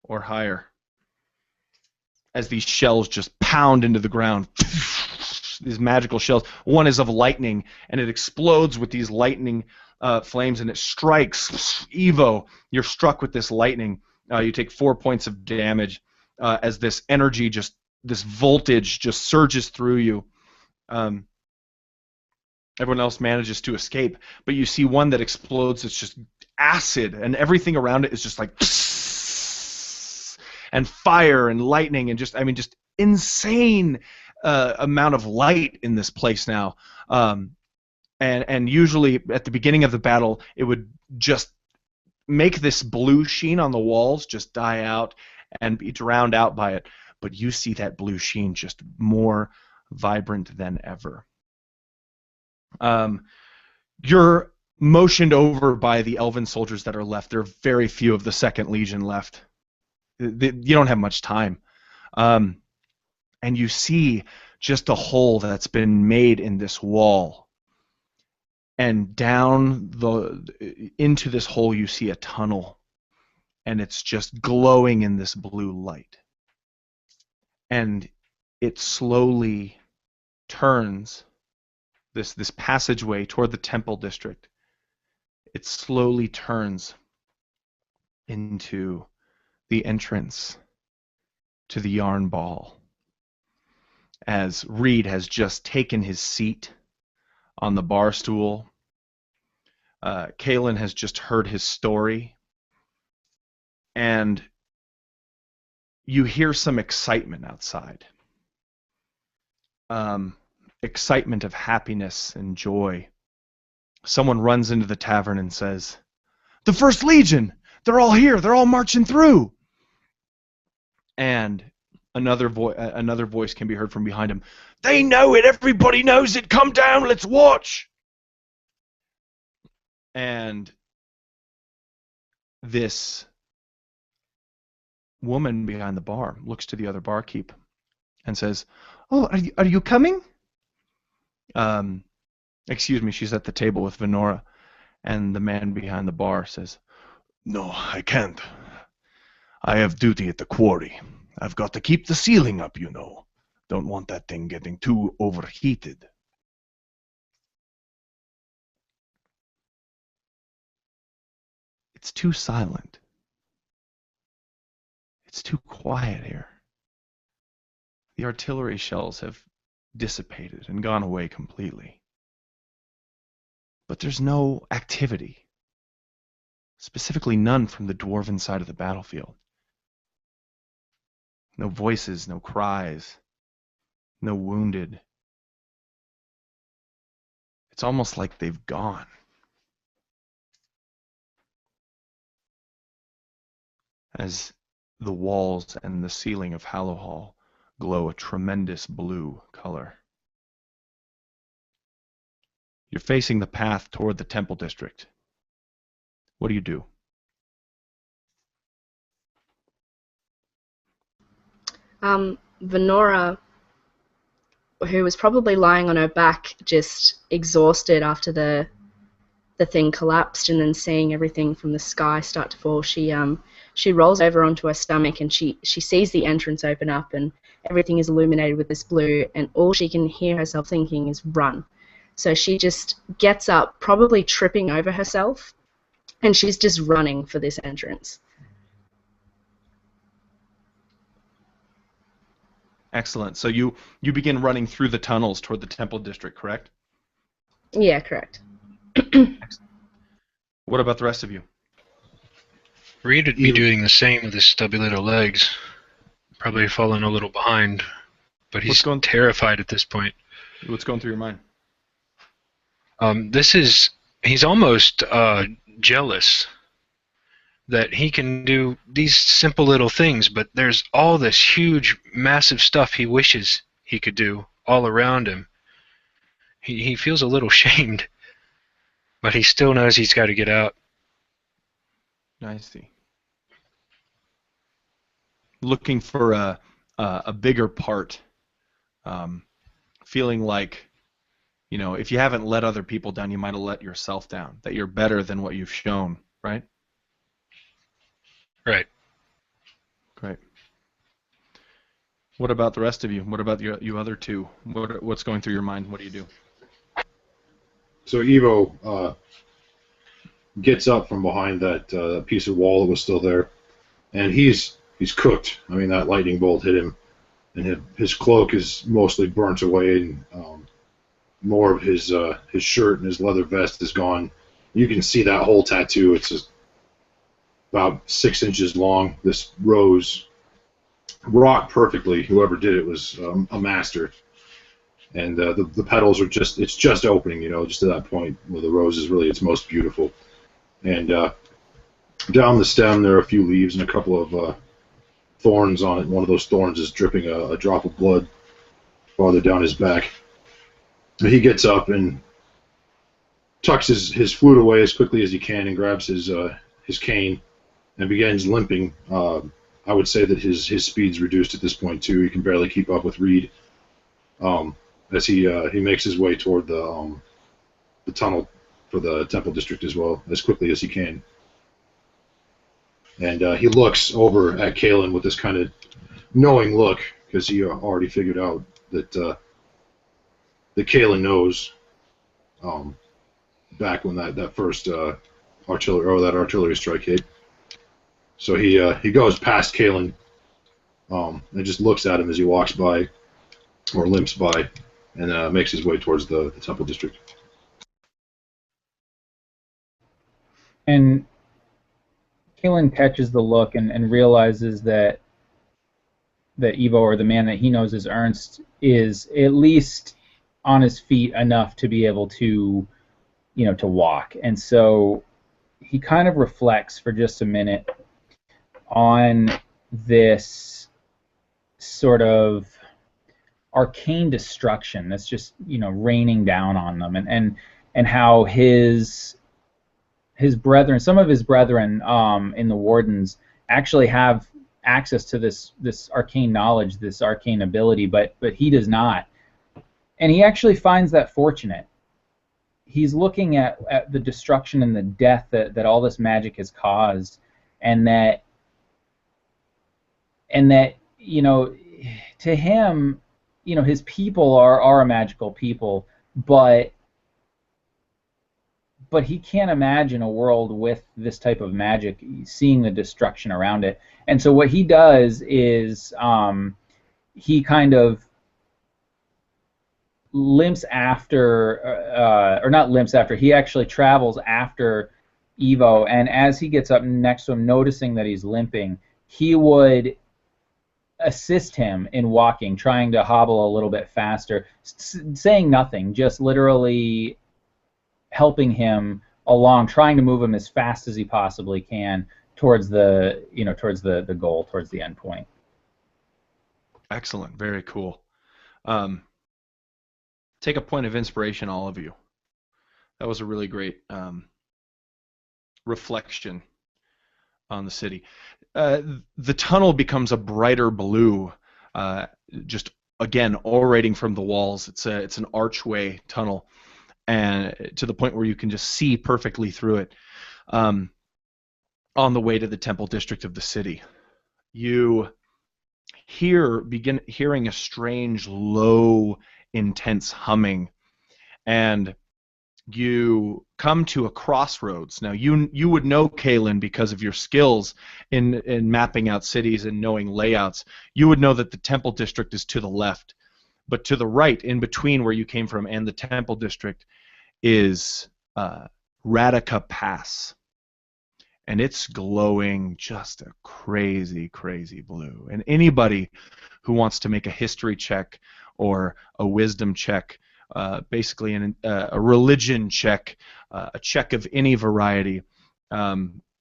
or higher as these shells just pound into the ground. these magical shells. One is of lightning, and it explodes with these lightning flames, and it strikes Evo. You're struck with this lightning. You take 4 points of damage as this energy, this voltage, just surges through you. Everyone else manages to escape, but you see one that explodes. It's just acid, and everything around it is just like and fire and lightning, and just insane amount of light in this place now. And usually at the beginning of the battle, it would just make this blue sheen on the walls just die out and be drowned out by it. But you see that blue sheen just more vibrant than ever. You're motioned over by the elven soldiers that are left. There are very few of the Second Legion left. You don't have much time. And you see just a hole that's been made in this wall. And down into this hole you see a tunnel. And it's just glowing in this blue light. And it slowly turns this passageway toward the temple district. It slowly turns into the entrance to the yarn ball, as Reed has just taken his seat on the bar stool. Kalen has just heard his story, and you hear some excitement outside. Excitement of happiness and joy. Someone runs into the tavern and says, "The First Legion! They're all here! They're all marching through!" And another voice can be heard from behind him. "They know it! Everybody knows it! Come down! Let's watch!" And this woman behind the bar looks to the other barkeep and says, "Oh, are you coming?" Excuse me, she's at the table with Venora, and the man behind the bar says, "No, I can't. I have duty at the quarry. I've got to keep the ceiling up, you know. Don't want that thing getting too overheated." It's too silent. It's too quiet here. The artillery shells have dissipated and gone away completely. But there's no activity. Specifically none from the dwarven side of the battlefield. No voices, no cries, no wounded. It's almost like they've gone. As the walls and the ceiling of Hallowhall glow a tremendous blue color. You're facing the path toward the temple district. What do you do? Venora, who was probably lying on her back, just exhausted after the thing collapsed, and then seeing everything from the sky start to fall, she rolls over onto her stomach, and she sees the entrance open up, and everything is illuminated with this blue, and all she can hear herself thinking is run. So she just gets up, probably tripping over herself, and she's just running for this entrance. Excellent. So you begin running through the tunnels toward the temple district, correct? Yeah, correct. What about the rest of you? Reed would be doing the same with his stubby little legs. Probably falling a little behind, but he's terrified at this point. What's going through your mind? He's almost jealous that he can do these simple little things, but there's all this huge, massive stuff he wishes he could do all around him. He feels a little shamed, but he still knows he's got to get out. I see. Looking for a bigger part, feeling like, you know, if you haven't let other people down, you might have let yourself down, that you're better than what you've shown, right? Right. Great. What about the rest of you? What about you other two? What's going through your mind? What do you do? So Evo gets up from behind that piece of wall that was still there, and he's cooked. I mean, that lightning bolt hit him, and his cloak is mostly burnt away, and more of his shirt and his leather vest is gone. You can see that whole tattoo. It's just about 6 inches long. This rose rocked perfectly. Whoever did it was a master. And the petals are it's just opening, just to that point where the rose is really its most beautiful. And down the stem there are a few leaves and a couple of thorns on it. One of those thorns is dripping a drop of blood farther down his back. He gets up and tucks his flute away as quickly as he can and grabs his cane and begins limping. I would say that his speed's reduced at this point too. He can barely keep up with Reed as he makes his way toward the tunnel for the Temple District as well, as quickly as he can. And he looks over at Kalen with this kind of knowing look, because he already figured out that Kalen knows back when that first artillery strike hit. So he goes past Kalen and just looks at him as he walks by or limps by, and makes his way towards the Temple District. And Kalen catches the look and realizes that Evo, or the man that he knows as Ernst, is at least on his feet enough to be able to, to walk. And so he kind of reflects for just a minute on this sort of arcane destruction that's just, raining down on them, and how his brethren, some of his brethren in the Wardens, actually have access to this arcane knowledge, this arcane ability, but he does not. And he actually finds that fortunate. He's looking at the destruction and the death that all this magic has caused, and that to him, his people are a magical people, but he can't imagine a world with this type of magic, seeing the destruction around it. And so what he does is he kind of limps after, or not limps after, he actually travels after Evo, and as he gets up next to him, noticing that he's limping, he would assist him in walking, trying to hobble a little bit faster, saying nothing, just literally helping him along, trying to move him as fast as he possibly can towards the goal, towards the end point. Excellent, very cool. Take a point of inspiration, all of you. That was a really great reflection on the city. The tunnel becomes a brighter blue, just again orating from the walls. It's an archway tunnel, and to the point where you can just see perfectly through it. On the way to the Temple District of the city, you begin hearing a strange, low, intense humming, and you come to a crossroads. Now you would know, Kalen, because of your skills in mapping out cities and knowing layouts. You would know that the Temple District is to the left, but to the right, in between where you came from and the Temple District, is Radika Pass, and it's glowing just a crazy, crazy blue. And anybody who wants to make a history check or a wisdom check, basically a religion check, a check of any variety,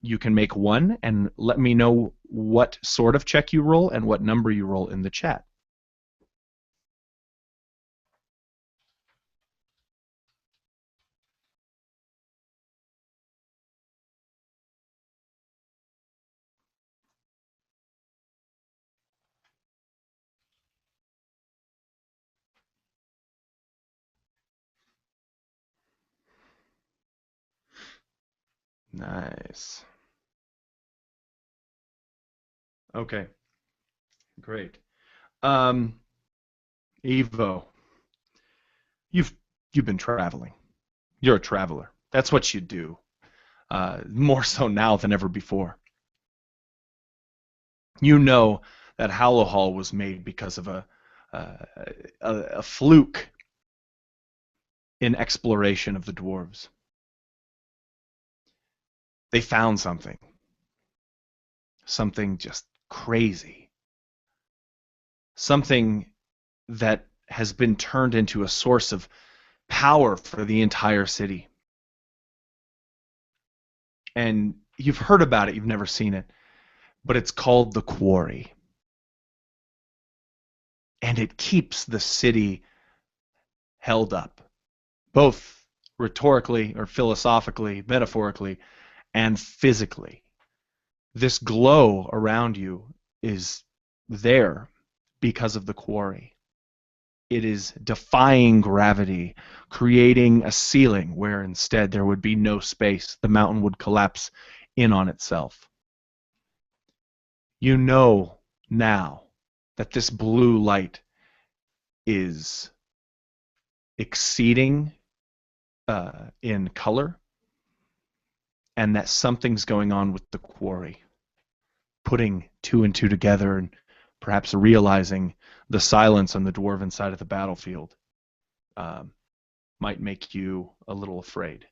you can make one, and let me know what sort of check you roll and what number you roll in the chat. Nice. Okay, great. Evo, you've been traveling. You're a traveler. That's what you do. More so now than ever before. You know that Hallowhall was made because of a fluke in exploration of the dwarves. They found something just crazy, something that has been turned into a source of power for the entire city. And you've heard about it, you've never seen it, but it's called the Quarry. And it keeps the city held up, both rhetorically or philosophically, metaphorically, and physically. This glow around you is there because of the Quarry. It is defying gravity, creating a ceiling where instead there would be no space. The mountain would collapse in on itself. You know now that this blue light is exceeding in color, and that something's going on with the Quarry. Putting two and two together and perhaps realizing the silence on the dwarven side of the battlefield might make you a little afraid.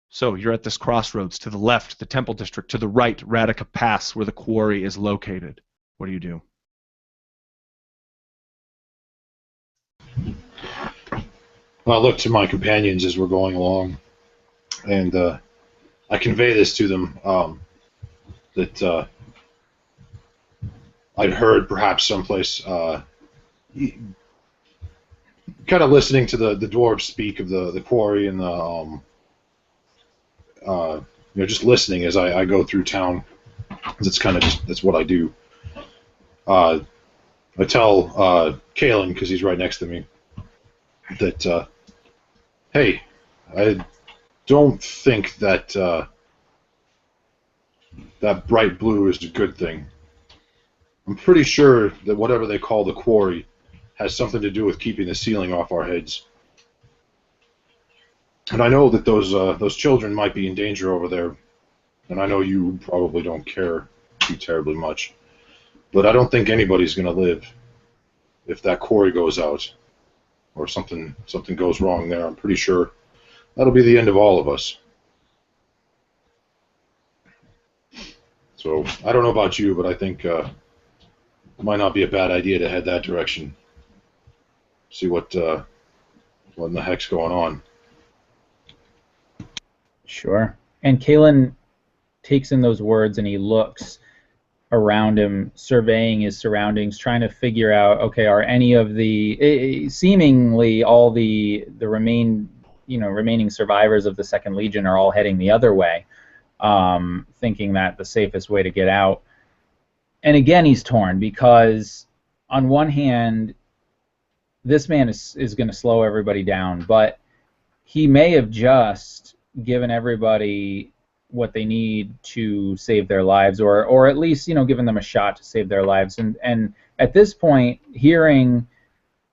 So you're at this crossroads. To the left, the Temple District. To the right, Radika Pass, where the Quarry is located. What do you do? Well, I look to my companions as we're going along, and I convey this to them, that I'd heard perhaps someplace, kind of listening to the dwarves speak of the Quarry and the, just listening as I go through town. It's kind of that's what I do. I tell Kalen, because he's right next to me, that, hey, I don't think that that bright blue is a good thing. I'm pretty sure that whatever they call the Quarry has something to do with keeping the ceiling off our heads. And I know that those children might be in danger over there, and I know you probably don't care too terribly much, but I don't think anybody's going to live if that Quarry goes out, or something goes wrong there. I'm pretty sure that'll be the end of all of us. So I don't know about you, but I think it might not be a bad idea to head that direction. See what in the heck's going on. Sure. And Kalen takes in those words and he looks around him, surveying his surroundings, trying to figure out, okay, are any of the seemingly all the remaining survivors of the Second Legion are all heading the other way, thinking that the safest way to get out. And again, he's torn, because on one hand, this man is going to slow everybody down, but he may have just given everybody what they need to save their lives, or at least, given them a shot to save their lives. And at this point, hearing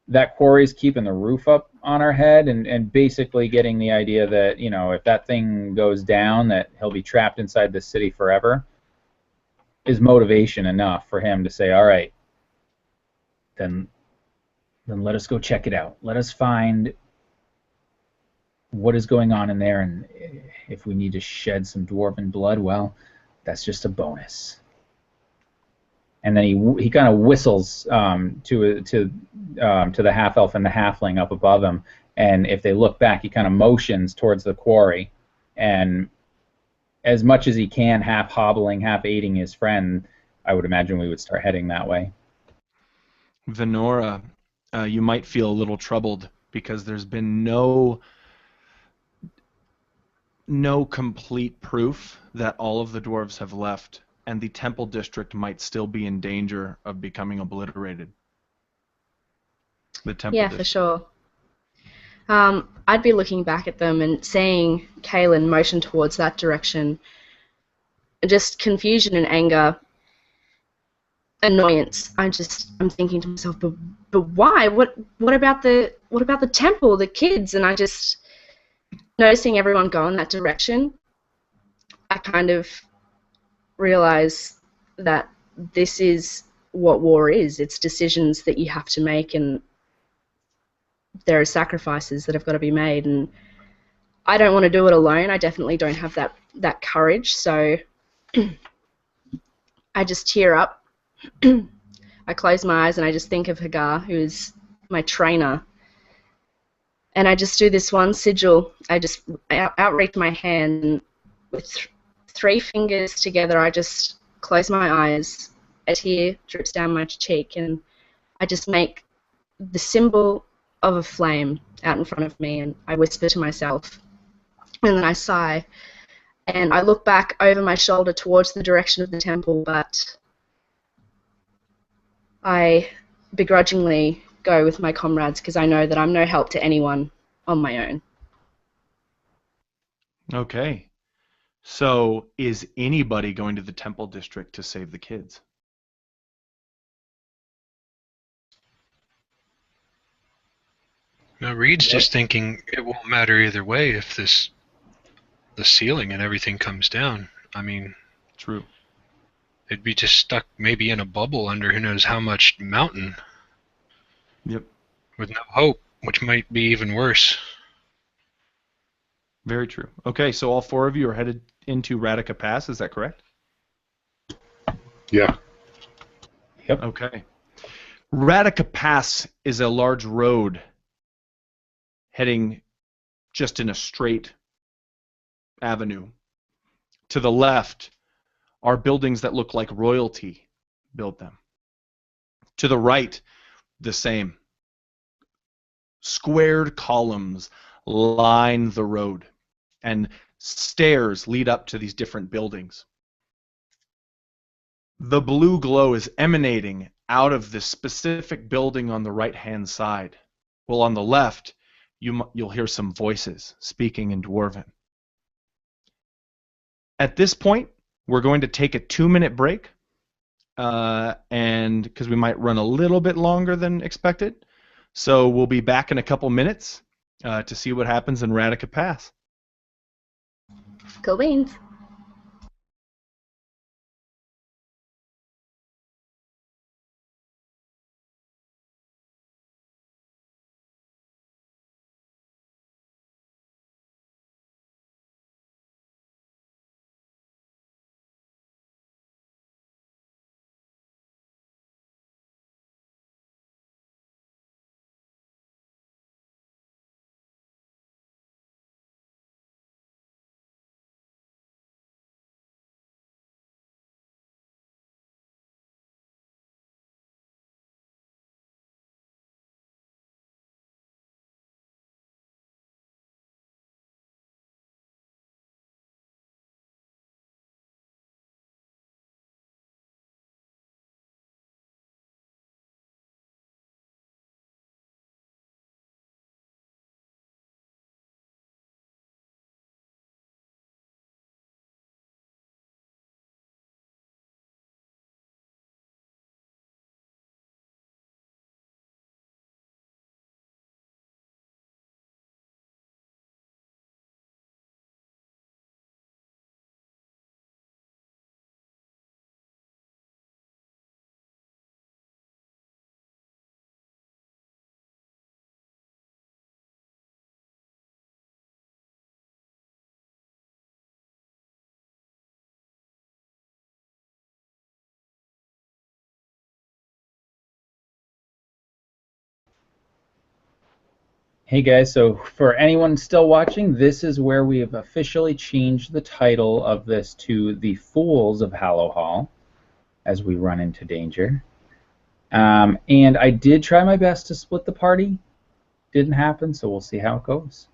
that Quarry's keeping the roof up on our head, and basically getting the idea that, if that thing goes down, that he'll be trapped inside the city forever, is motivation enough for him to say, all right, then let us go check it out. Let us find what is going on in there, and if we need to shed some dwarven blood, well, that's just a bonus. And then he kind of whistles to the half-elf and the halfling up above him, and if they look back, he kind of motions towards the Quarry, and as much as he can, half hobbling, half aiding his friend, I would imagine we would start heading that way. Venora, you might feel a little troubled because there's been no complete proof that all of the dwarves have left, and the Temple District might still be in danger of becoming obliterated. The Temple Yeah, District. for sure. I'd be looking back at them and seeing Kalen motion towards that direction. Just confusion and anger. annoyance. I'm thinking to myself, but why? What about the temple, the kids? And I just noticing everyone go in that direction. I kind of realize that this is what war is. It's decisions that you have to make, and there are sacrifices that have got to be made. And I don't want to do it alone. I definitely don't have that courage. So I just tear up. I close my eyes and I just think of Hagar, who is my trainer. And I just do this one sigil. I just outreach my hand, and with three fingers together, I just close my eyes. A tear drips down my cheek, and I just make the symbol of a flame out in front of me, and I whisper to myself. And then I sigh, and I look back over my shoulder towards the direction of the temple, but I begrudgingly go with my comrades because I know that I'm no help to anyone on my own. Okay. So is anybody going to the temple district to save the kids? Now, Reed's just thinking it won't matter either way if the ceiling and everything comes down. I mean, True. they'd be just stuck maybe in a bubble under who knows how much mountain Yep. with no hope, which might be even worse. Very true. Okay, so all four of you are headed into Radica Pass, is that correct? Yeah. Yep. Okay. Radica Pass is a large road heading just in a straight avenue. To the left are buildings that look like royalty built them. To the right, the same. Squared columns line the road, and stairs lead up to these different buildings. The blue glow is emanating out of this specific building on the right-hand side. Well, on the left, you'll hear some voices speaking in Dwarven. At this point, we're going to take a 2-minute break, and because we might run a little bit longer than expected. So we'll be back in a couple minutes to see what happens in Radica Pass. Cool beans. Hey guys, so for anyone still watching, this is where we have officially changed the title of this to The Fools of Hallowhall, as we run into danger. And I did try my best to split the party. Didn't happen, so we'll see how it goes.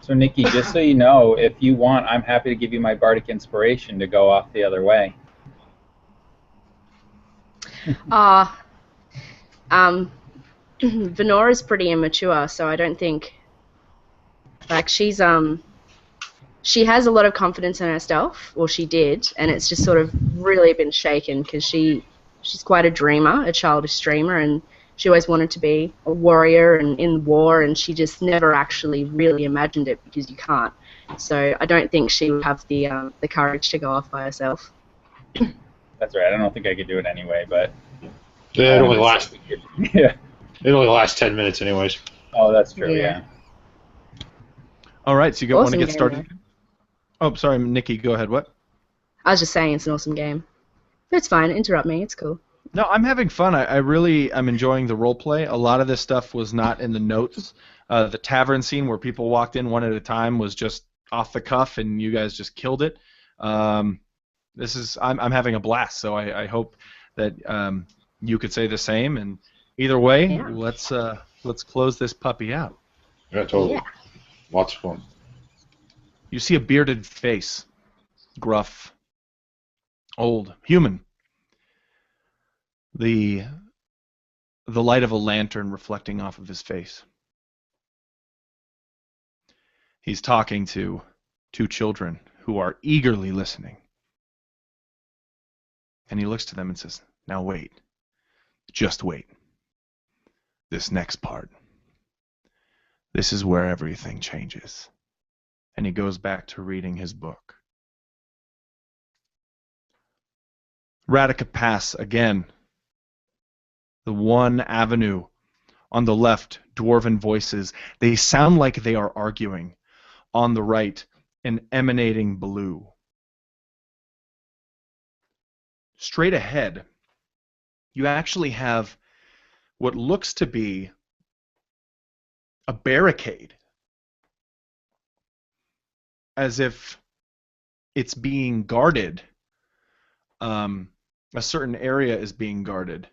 So, Nikki, just so you know, if you want, I'm happy to give you my bardic inspiration to go off the other way. Venora's pretty immature, so I don't think, like, she has a lot of confidence in herself, or she did, and it's just sort of really been shaken because she's quite a dreamer, a childish dreamer, and she always wanted to be a warrior and in war, and she just never actually really imagined it because you can't. So I don't think she would have the courage to go off by herself. That's right. I don't think I could do it anyway, but Yeah, it only lasts. yeah. It only lasts 10 minutes, anyways. Oh, that's true. Yeah. Yeah. All right, so you want to Awesome get game, started? Oh, sorry, Nikki, go ahead. What? I was just saying it's an awesome game. It's fine. Interrupt me. It's cool. No, I'm having fun. I really am enjoying the role play. A lot of this stuff was not in the notes. The tavern scene where people walked in one at a time was just off the cuff, and you guys just killed it. I'm having a blast. So I hope that you could say the same. And either way, Yeah. let's close this puppy out. Yeah, totally. Yeah. Lots of fun. You see a bearded face, gruff, old, human. The light of a lantern reflecting off of his face. He's talking to two children who are eagerly listening. And he looks to them and says, "Now wait. Just wait. This next part. This is where everything changes." And he goes back to reading his book. Radica Pass again. The one avenue on the left, dwarven voices. They sound like they are arguing. On the right, an emanating blue. Straight ahead, you actually have what looks to be a barricade, as if it's being guarded. A certain area is being guarded,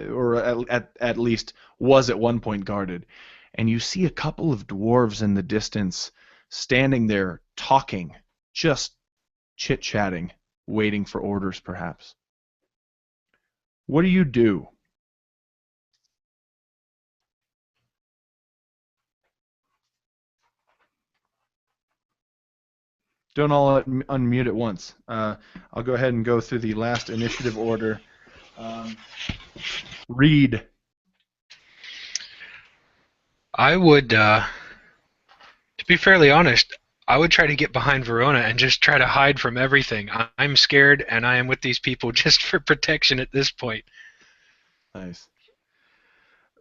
or at least was at one point guarded. And you see a couple of dwarves in the distance standing there talking, just chit-chatting, waiting for orders perhaps. What do you do? Don't all unmute at once. I'll go ahead and go through the last initiative order. Reed. I would, to be fairly honest, I would try to get behind Verona and just try to hide from everything. I'm scared, and I am with these people just for protection at this point. Nice.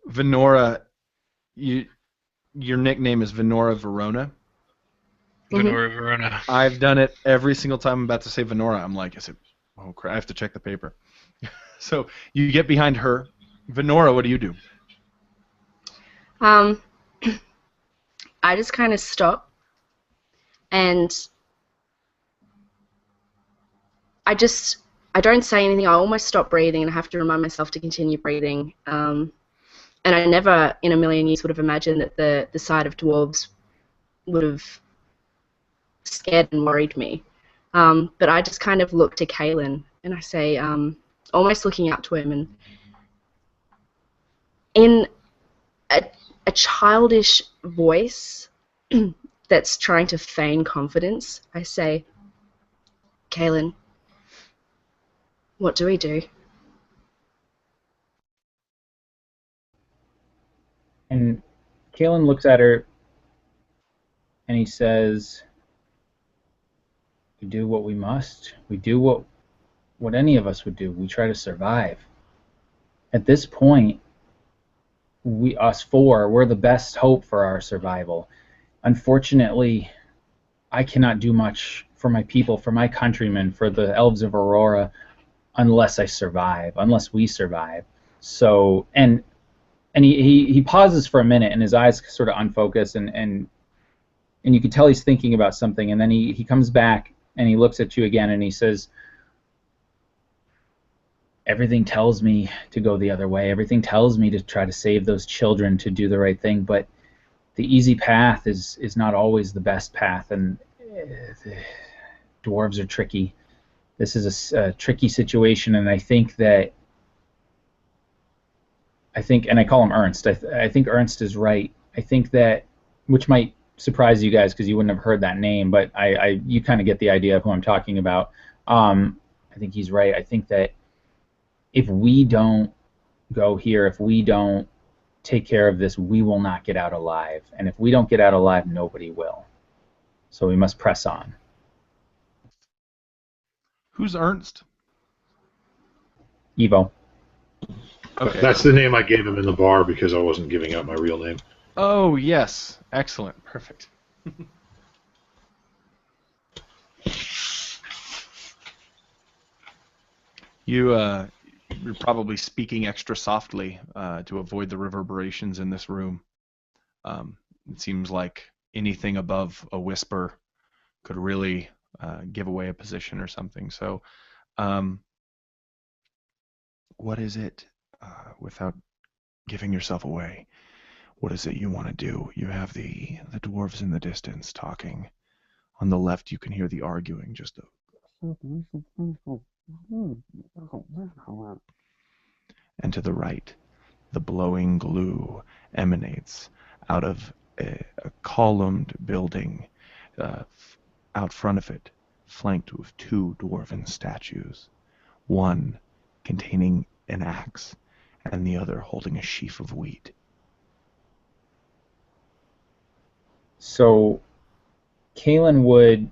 Venora, your nickname is Venora Verona. Venora Verona. I've done it every single time I'm about to say Venora. I'm like, oh crap, I have to check the paper. So you get behind her. Venora, what do you do? I just kind of stop, and I don't say anything. I almost stop breathing, and I have to remind myself to continue breathing. And I never in a million years would have imagined that the sight of dwarves would have scared and worried me. But I just kind of look to Kaelin, and I say, almost looking up to him, and in a childish voice that's trying to feign confidence, I say, "Kaelin, what do we do?" And Kaelin looks at her and he says, "We do what we must. We do what any of us would do. We try to survive. At this point, us four, we're the best hope for our survival. Unfortunately, I cannot do much for my people, for my countrymen, for the elves of Aurora, unless we survive. So, and he pauses for a minute, and his eyes sort of unfocus, and you can tell he's thinking about something, and then he comes back, and he looks at you again, and he says, "Everything tells me to go the other way. Everything tells me to try to save those children, to do the right thing, but the easy path is not always the best path, and the dwarves are tricky. This is a tricky situation, and I think, and I call him Ernst. I think Ernst is right. I think that, which might surprise you guys because you wouldn't have heard that name, but you kind of get the idea of who I'm talking about. I think he's right. I think that if we don't go here, if we don't take care of this, we will not get out alive. And if we don't get out alive, nobody will. So we must press on. Who's Ernst? Evo. Okay. That's the name I gave him in the bar because I wasn't giving out my real name. Oh, yes. Excellent. Perfect. You're probably speaking extra softly to avoid the reverberations in this room. It seems like anything above a whisper could really give away a position or something. So, what is it, without giving yourself away, what is it you want to do? You have the dwarves in the distance talking. On the left, you can hear the arguing, just and to the right, the blowing glue emanates out of a columned building. Out front of it, flanked with two dwarven statues, one containing an axe and the other holding a sheaf of wheat. So Kalen would,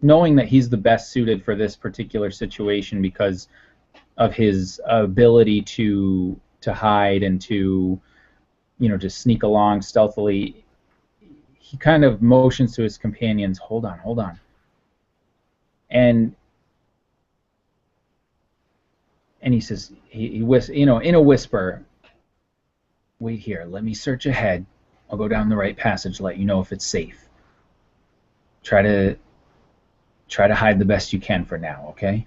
knowing that he's the best suited for this particular situation because of his ability to hide and to sneak along stealthily, he kind of motions to his companions, hold on. And he says, in a whisper, wait here, let me search ahead. I'll go down the right passage, let you know if it's safe. Try to hide the best you can for now, okay?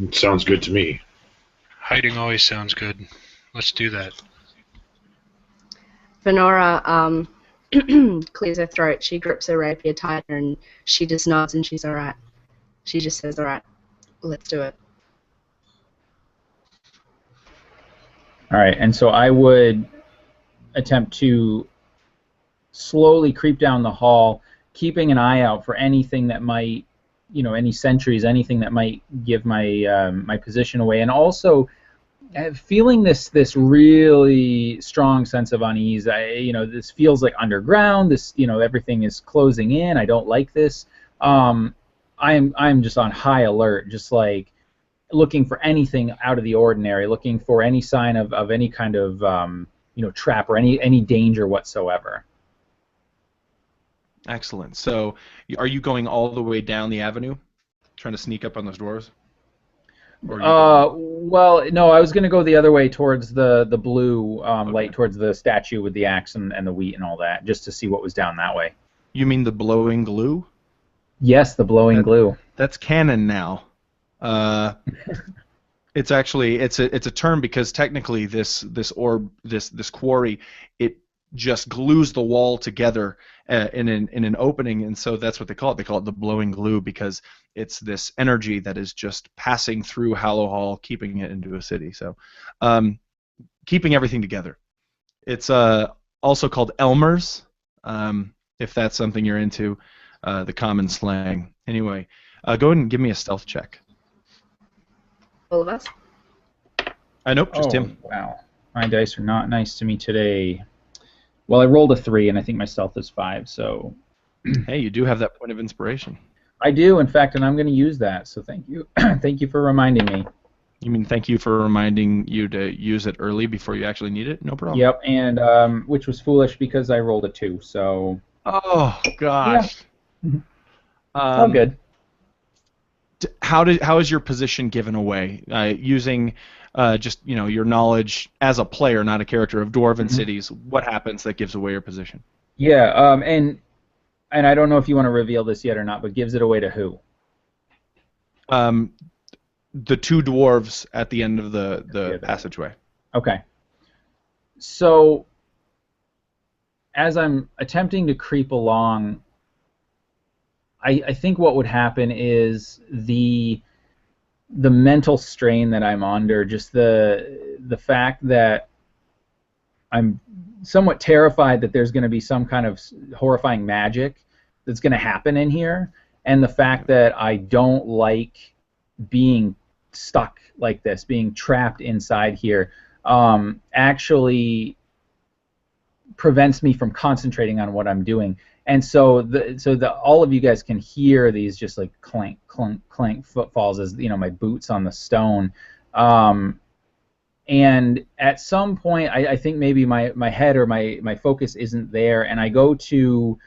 It sounds good to me. Hiding always sounds good. Let's do that. Venora clears her throat. She grips her rapier tighter and she just nods and she's alright. She just says, alright, let's do it. Alright, and so I would attempt to slowly creep down the hall, keeping an eye out for anything that might, any sentries, anything that might give my my position away, and also feeling this really strong sense of unease. This feels like underground. This, everything is closing in. I don't like this. I'm just on high alert, just like looking for anything out of the ordinary, looking for any sign of any kind of trap or any danger whatsoever. Excellent. So, are you going all the way down the avenue, trying to sneak up on those dwarves? Well, no, I was going to go the other way towards the blue light, towards the statue with the axe and the wheat and all that, just to see what was down that way. You mean the blowing glue? Yes, the blowing glue. That's canon now. It's actually it's a term because technically this orb, this quarry, it just glues the wall together in an opening, and so that's what they call it. They call it the blowing glue because it's this energy that is just passing through Hallowhall, keeping it into a city. So, keeping everything together. It's also called Elmers, if that's something you're into, the common slang. Anyway, go ahead and give me a stealth check. All of us? Nope, just him. Wow. My dice are not nice to me today. Well, I rolled a 3, and I think my stealth is 5, so... Hey, you do have that point of inspiration. I do, in fact, and I'm going to use that, so thank you. Thank you for reminding me. You mean thank you for reminding you to use it early before you actually need it? No problem. Yep, and which was foolish because I rolled a 2, so... Oh, gosh. Yeah. All good. How is your position given away? Using just your knowledge as a player, not a character, of dwarven cities. What happens that gives away your position? Yeah, and I don't know if you want to reveal this yet or not, but gives it away to who? the two dwarves at the end of the passageway. Okay. So as I'm attempting to creep along, I think what would happen is the mental strain that I'm under, just the fact that I'm somewhat terrified that there's going to be some kind of horrifying magic that's going to happen in here, and the fact that I don't like being stuck like this, being trapped inside here, actually prevents me from concentrating on what I'm doing. And so all of you guys can hear these just like clank, clunk, clank footfalls as my boots on the stone. And at some point, I think maybe my head or my focus isn't there, and I go to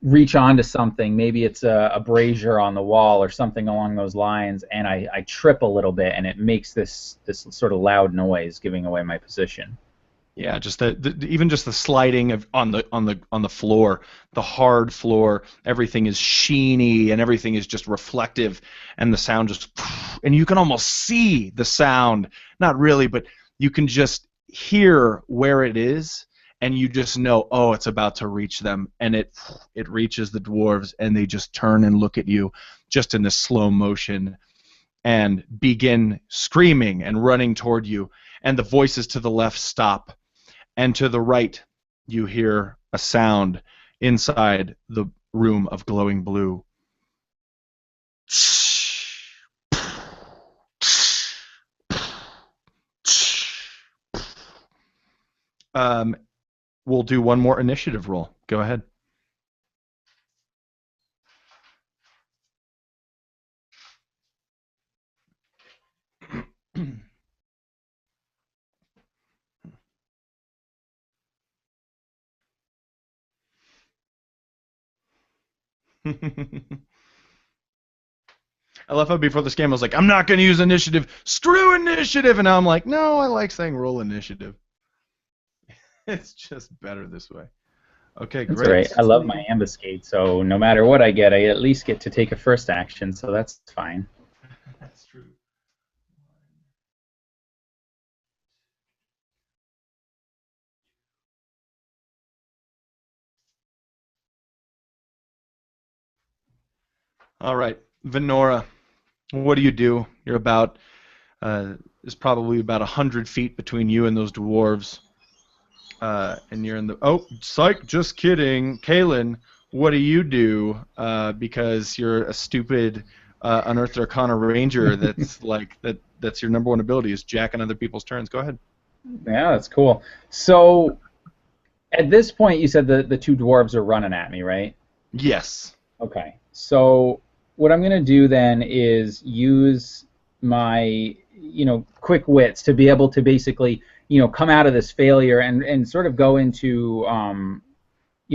reach onto something. Maybe it's a brazier on the wall or something along those lines, and I trip a little bit, and it makes this sort of loud noise, giving away my position. Yeah, just even just the sliding on the floor, the hard floor, everything is sheeny and everything is just reflective, and the sound just, and you can almost see the sound, not really, but you can just hear where it is, and you just know, oh, it's about to reach them, and it reaches the dwarves, and they just turn and look at you, just in this slow motion, and begin screaming and running toward you, and the voices to the left stop. And to the right, you hear a sound inside the room of glowing blue. We'll do one more initiative roll. Go ahead. I love how before this game I was like, I'm not going to use initiative. Screw initiative! And now I'm like, no, I like saying roll initiative. It's just better this way. Okay, great. That's right. I love my ambuscade, so no matter what I get, I at least get to take a first action, so that's fine. That's true. All right, Venora, what do you do? You're about, there's probably about 100 feet between you and those dwarves. And you're in the, oh, psych, just kidding. Kaylin, what do you do? Because you're a stupid Unearthed Arcana Ranger that's like, that's your number one ability is jacking other people's turns. Go ahead. Yeah, that's cool. So, at this point, you said the two dwarves are running at me, right? Yes. Okay. So, what I'm going to do then is use my, quick wits to be able to basically, come out of this failure and sort of go into,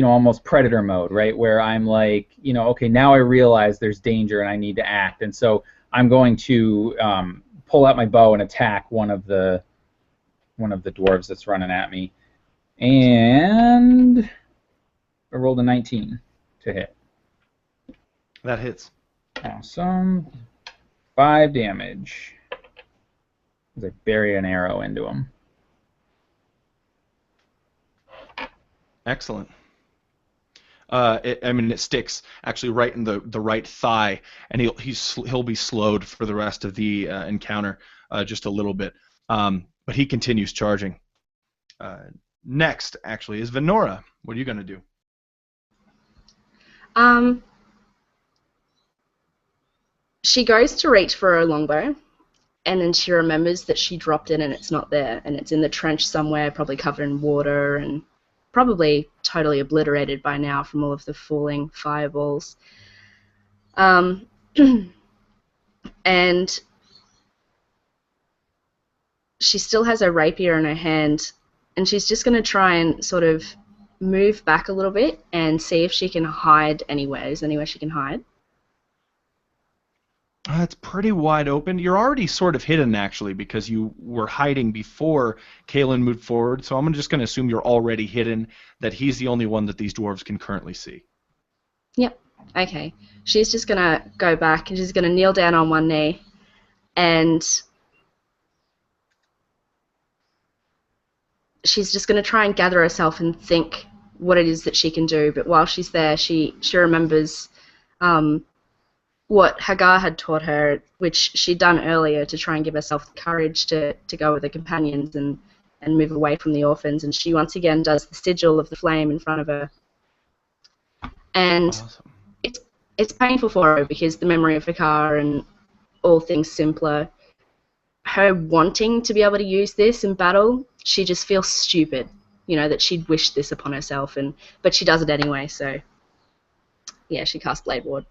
almost predator mode, right? Where I'm like, okay, now I realize there's danger and I need to act. And so I'm going to pull out my bow and attack one of the dwarves that's running at me. And I rolled a 19 to hit. That hits. Awesome. 5 damage. As I bury an arrow into him. Excellent. It sticks actually right in the right thigh, and he'll be slowed for the rest of the encounter just a little bit. But he continues charging. Next, actually, is Venora. What are you going to do? She goes to reach for her longbow, and then she remembers that she dropped it and it's not there, and it's in the trench somewhere, probably covered in water and probably totally obliterated by now from all of the falling fireballs. And she still has her rapier in her hand, and she's just going to try and sort of move back a little bit and see if she can hide anywhere. Is there anywhere she can hide? It's pretty wide open. You're already sort of hidden, actually, because you were hiding before Kaylin moved forward. So I'm just going to assume you're already hidden, that he's the only one that these dwarves can currently see. Yep. Okay. She's just going to go back and she's going to kneel down on one knee and she's just going to try and gather herself and think what it is that she can do. But while she's there, she remembers what Hagar had taught her, which she'd done earlier to try and give herself the courage to go with her companions and move away from the orphans. And she once again does the sigil of the flame in front of her. And Awesome. it's painful for her because the memory of Hagar and all things simpler, her wanting to be able to use this in battle, she just feels stupid, that she'd wished this upon herself, but she does it anyway, so yeah, she casts Blade Ward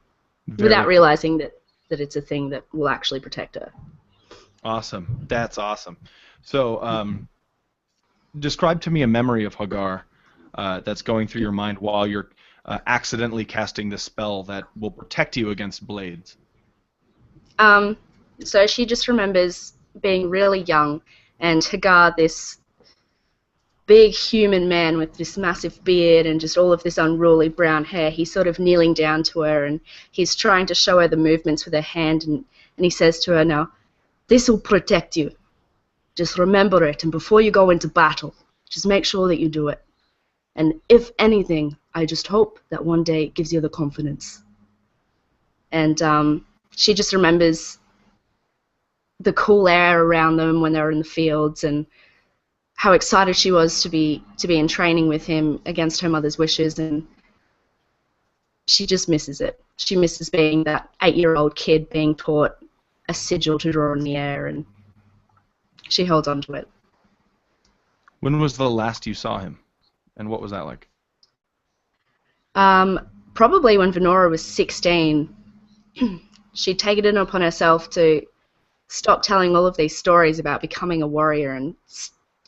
without realizing that it's a thing that will actually protect her. Awesome. That's awesome. So, describe to me a memory of Hagar that's going through your mind while you're accidentally casting the spell that will protect you against blades. So she just remembers being really young, and Hagar, this big human man with this massive beard and just all of this unruly brown hair, he's sort of kneeling down to her and he's trying to show her the movements with her hand, and he says to her, "Now, this will protect you. Just remember it, and before you go into battle, just make sure that you do it. And if anything, I just hope that one day it gives you the confidence." And she just remembers the cool air around them when they were in the fields and how excited she was to be in training with him against her mother's wishes, and she just misses it. She misses being that 8-year-old kid being taught a sigil to draw in the air, and she holds on to it. When was the last you saw him, and what was that like? Probably when Venora was 16. She'd taken it upon herself to stop telling all of these stories about becoming a warrior and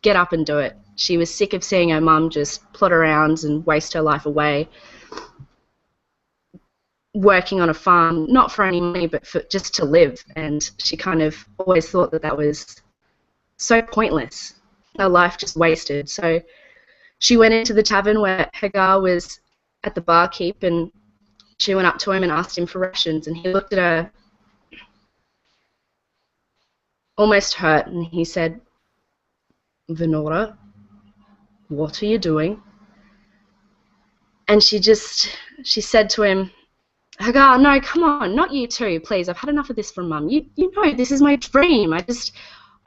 get up and do it. She was sick of seeing her mum just plod around and waste her life away working on a farm, not for any money, but just to live. And she kind of always thought that was so pointless, her life just wasted. So she went into the tavern where Hagar was at the barkeep, and she went up to him and asked him for rations, and he looked at her almost hurt, and he said, "Venora, what are you doing?" And she said to him, "Hagar, no, come on, not you too, please. I've had enough of this from Mum. You know this is my dream. I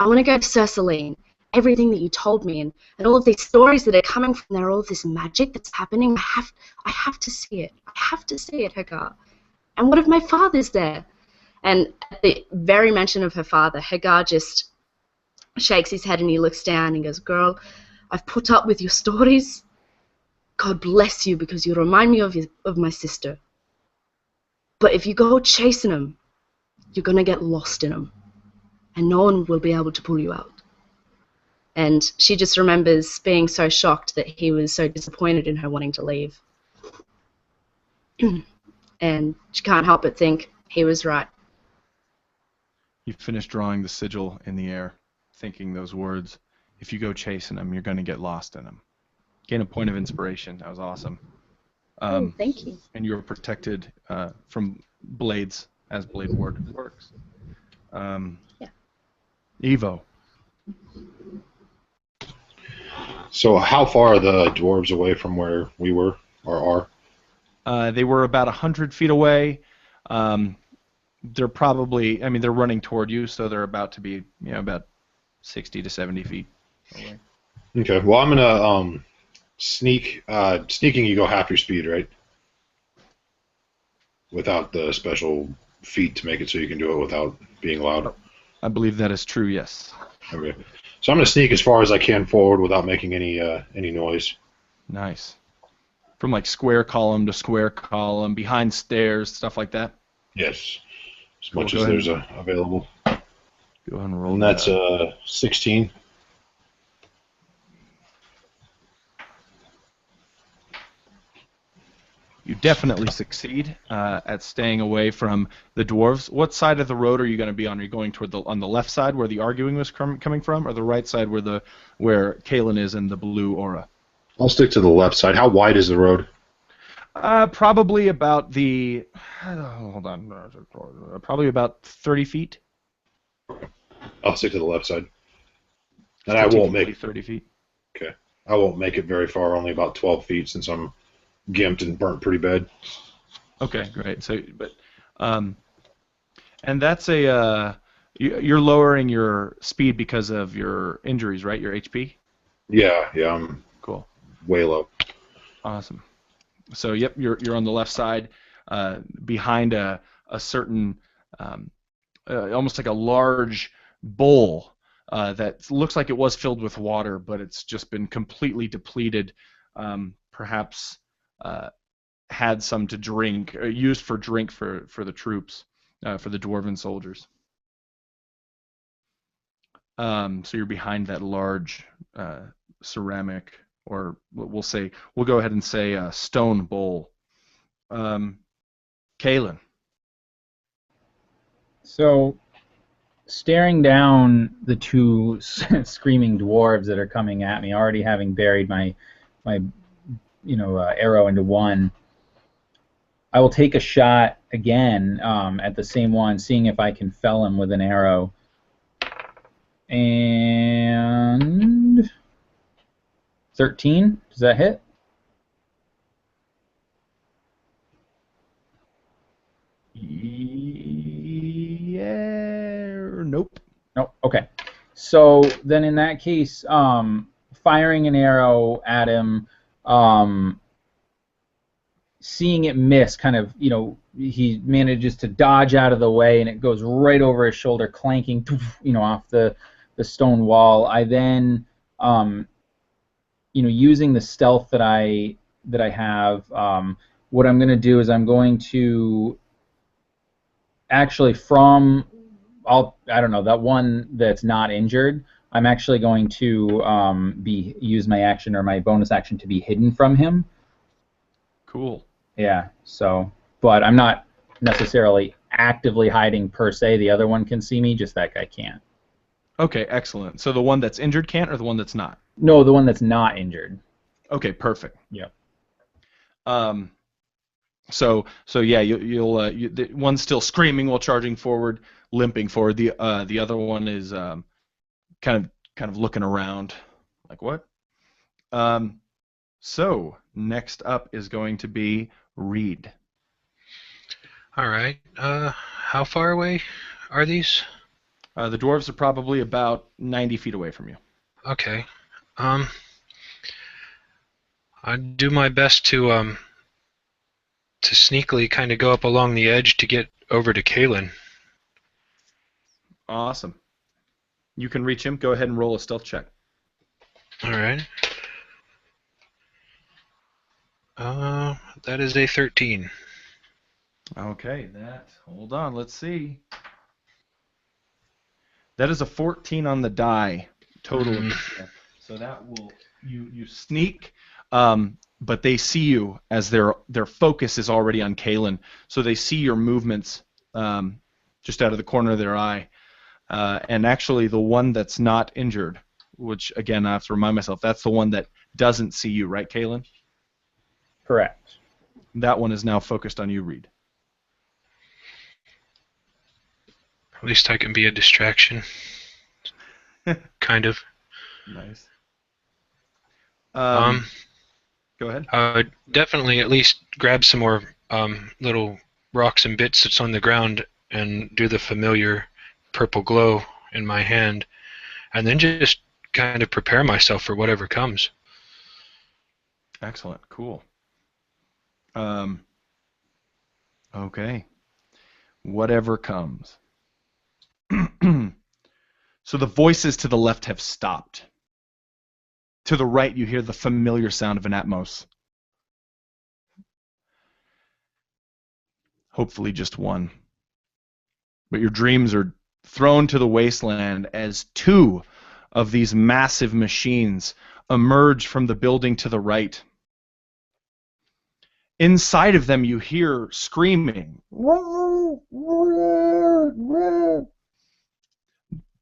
want to go to Sur Salin. Everything that you told me and all of these stories that are coming from there, all of this magic that's happening, I have to see it. I have to see it, Hagar. And what if my father's there?" And at the very mention of her father, Hagar just shakes his head and he looks down and goes, "Girl, I've put up with your stories. God bless you because you remind me of my sister. But if you go chasing them, you're going to get lost in them. And no one will be able to pull you out." And she just remembers being so shocked that he was so disappointed in her wanting to leave. And she can't help but think he was right. You finished drawing the sigil in the air, thinking those words. If you go chasing them, you're going to get lost in them. Gain a point of inspiration. That was awesome. Thank you. And you were protected from blades, as Blade Ward works. Yeah. Evo. So how far are the dwarves away from where we were, or are? They were about 100 feet away. They're probably, they're running toward you, so they're about to be, about 60 to 70 feet away. Okay, well, I'm going to sneak. Sneaking, you go half your speed, right? Without the special feat to make it so you can do it without being loud. I believe that is true, yes. Okay. So I'm going to sneak as far as I can forward without making any noise. Nice. From like square column to square column, behind stairs, stuff like that? Yes. As Cool, much go as ahead. there's available. Go ahead and roll And that's that. 16. You definitely succeed at staying away from the dwarves. What side of the road are you going to be on? Are you going toward on the left side where the arguing was coming from, or the right side where Kalen is and the blue aura? I'll stick to the left side. How wide is the road? Probably about the. Hold on. Probably about 30 feet. I'll stick to the left side. And I won't Strategically make 30 feet. okay. I won't make it very far, only about 12 feet since I'm gimped and burnt pretty bad. Okay, great. So, and that's a you're lowering your speed because of your injuries, right? Your HP. Yeah, I'm Cool. way low. Awesome. So, yep, you're on the left side, behind a certain, almost like a large bowl that looks like it was filled with water, but it's just been completely depleted. Perhaps had some to drink, used for drink for the troops, for the dwarven soldiers. So you're behind that large ceramic, or we'll go ahead and say stone bowl. Kalen. So, staring down the two screaming dwarves that are coming at me, already having buried my arrow into one, I will take a shot again at the same one, seeing if I can fell him with an arrow. And 13, does that hit? Yeah. Nope. Nope. Okay. So then, in that case, firing an arrow at him, seeing it miss, kind of, he manages to dodge out of the way, and it goes right over his shoulder, clanking, off the stone wall. I then, using the stealth that I have, what I'm going to do is I'm going to actually that one that's not injured, I'm actually going to use my action or my bonus action to be hidden from him. Cool. Yeah, so, but I'm not necessarily actively hiding per se. The other one can see me, just that guy can't. Okay, excellent. So the one that's injured can't, or the one that's not? No, the one that's not injured. Okay, perfect. Yep. So yeah, the one's still screaming while charging forward, limping forward. The other one is kind of looking around, like what? So next up is going to be Reed. All right. How far away are these? The dwarves are probably about 90 feet away from you. Okay. I'd do my best to sneakily kind of go up along the edge to get over to Kalen. Awesome. You can reach him. Go ahead and roll a stealth check. All right. That is a 13. Okay, hold on, let's see. That is a 14 on the die total. So that will you sneak, but they see you as their focus is already on Kalen, so they see your movements just out of the corner of their eye. And actually, the one that's not injured, which again I have to remind myself, that's the one that doesn't see you, right, Kalen? Correct. That one is now focused on you, Reed. At least I can be a distraction. Kind of. Nice. Go ahead. Definitely at least grab some more little rocks and bits that's on the ground and do the familiar purple glow in my hand, and then just kind of prepare myself for whatever comes. Excellent. Cool. Okay. Whatever comes. So the voices to the left have stopped. To the right, you hear the familiar sound of an Atmos. Hopefully just one. But your dreams are thrown to the wasteland as two of these massive machines emerge from the building to the right. Inside of them, you hear screaming.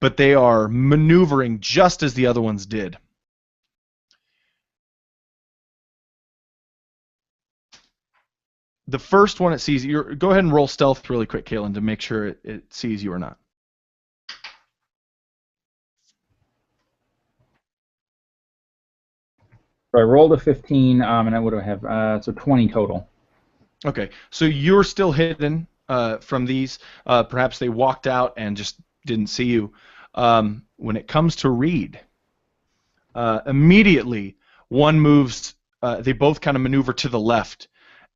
But they are maneuvering just as the other ones did. The first one it sees you. Go ahead and roll stealth really quick, Kalen, to make sure it sees you or not. So I rolled a 15, and I would have so 20 total. Okay, so you're still hidden from these. Perhaps they walked out and just didn't see you. When it comes to Reed, immediately one moves. They both kind of maneuver to the left,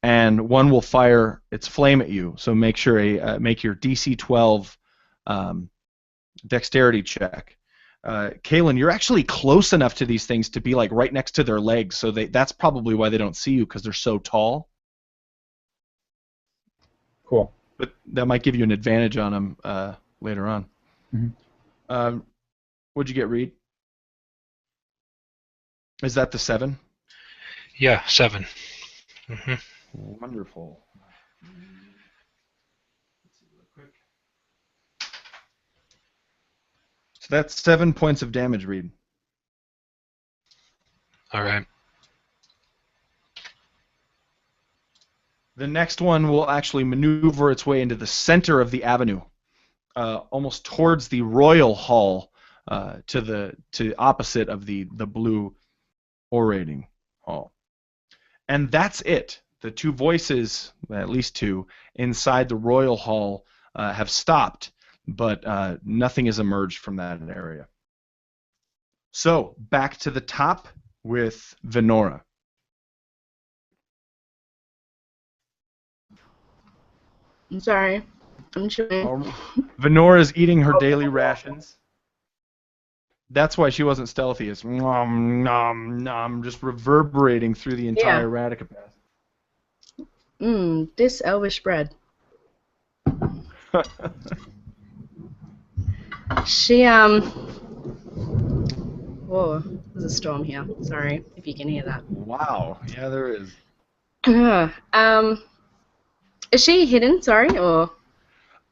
and one will fire its flame at you. So make sure make your DC 12 dexterity check. Kalen, you're actually close enough to these things to be like right next to their legs, so that's probably why they don't see you, because they're so tall. Cool. But that might give you an advantage on them later on. Mm-hmm. What'd you get, Reed? Is that the 7? Yeah, 7. Mm-hmm. Wonderful. Let's see real quick. So that's 7 points of damage, Reed. All right. The next one will actually maneuver its way into the center of the avenue, almost towards the royal hall, to opposite of the blue orating hall. And that's it. The two voices, at least two, inside the royal hall have stopped, but nothing has emerged from that area. So back to the top with Venora. I'm sorry. I'm chewing. Venora's eating her daily rations. That's why she wasn't stealthy. It's nom nom nom, just reverberating through the entire Radica path. This elvish bread. She Whoa, there's a storm here. Sorry if you can hear that. Wow. Yeah, there is. Is she hidden? Sorry, or?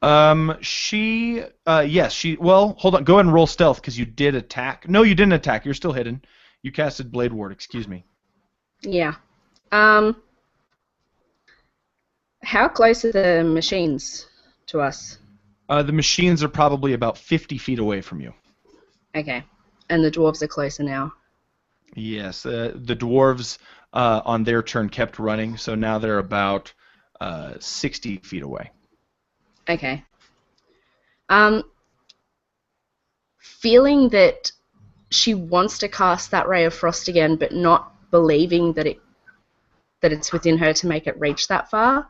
Yes, well, hold on. Go ahead and roll stealth, because you did attack. No, you didn't attack. You're still hidden. You casted Blade Ward, excuse me. Yeah. How close are the machines to us? The machines are probably about 50 feet away from you. Okay. And the dwarves are closer now? Yes, the dwarves on their turn kept running, so now they're about 60 feet away. Okay. Feeling that she wants to cast that ray of frost again, but not believing that it's within her to make it reach that far,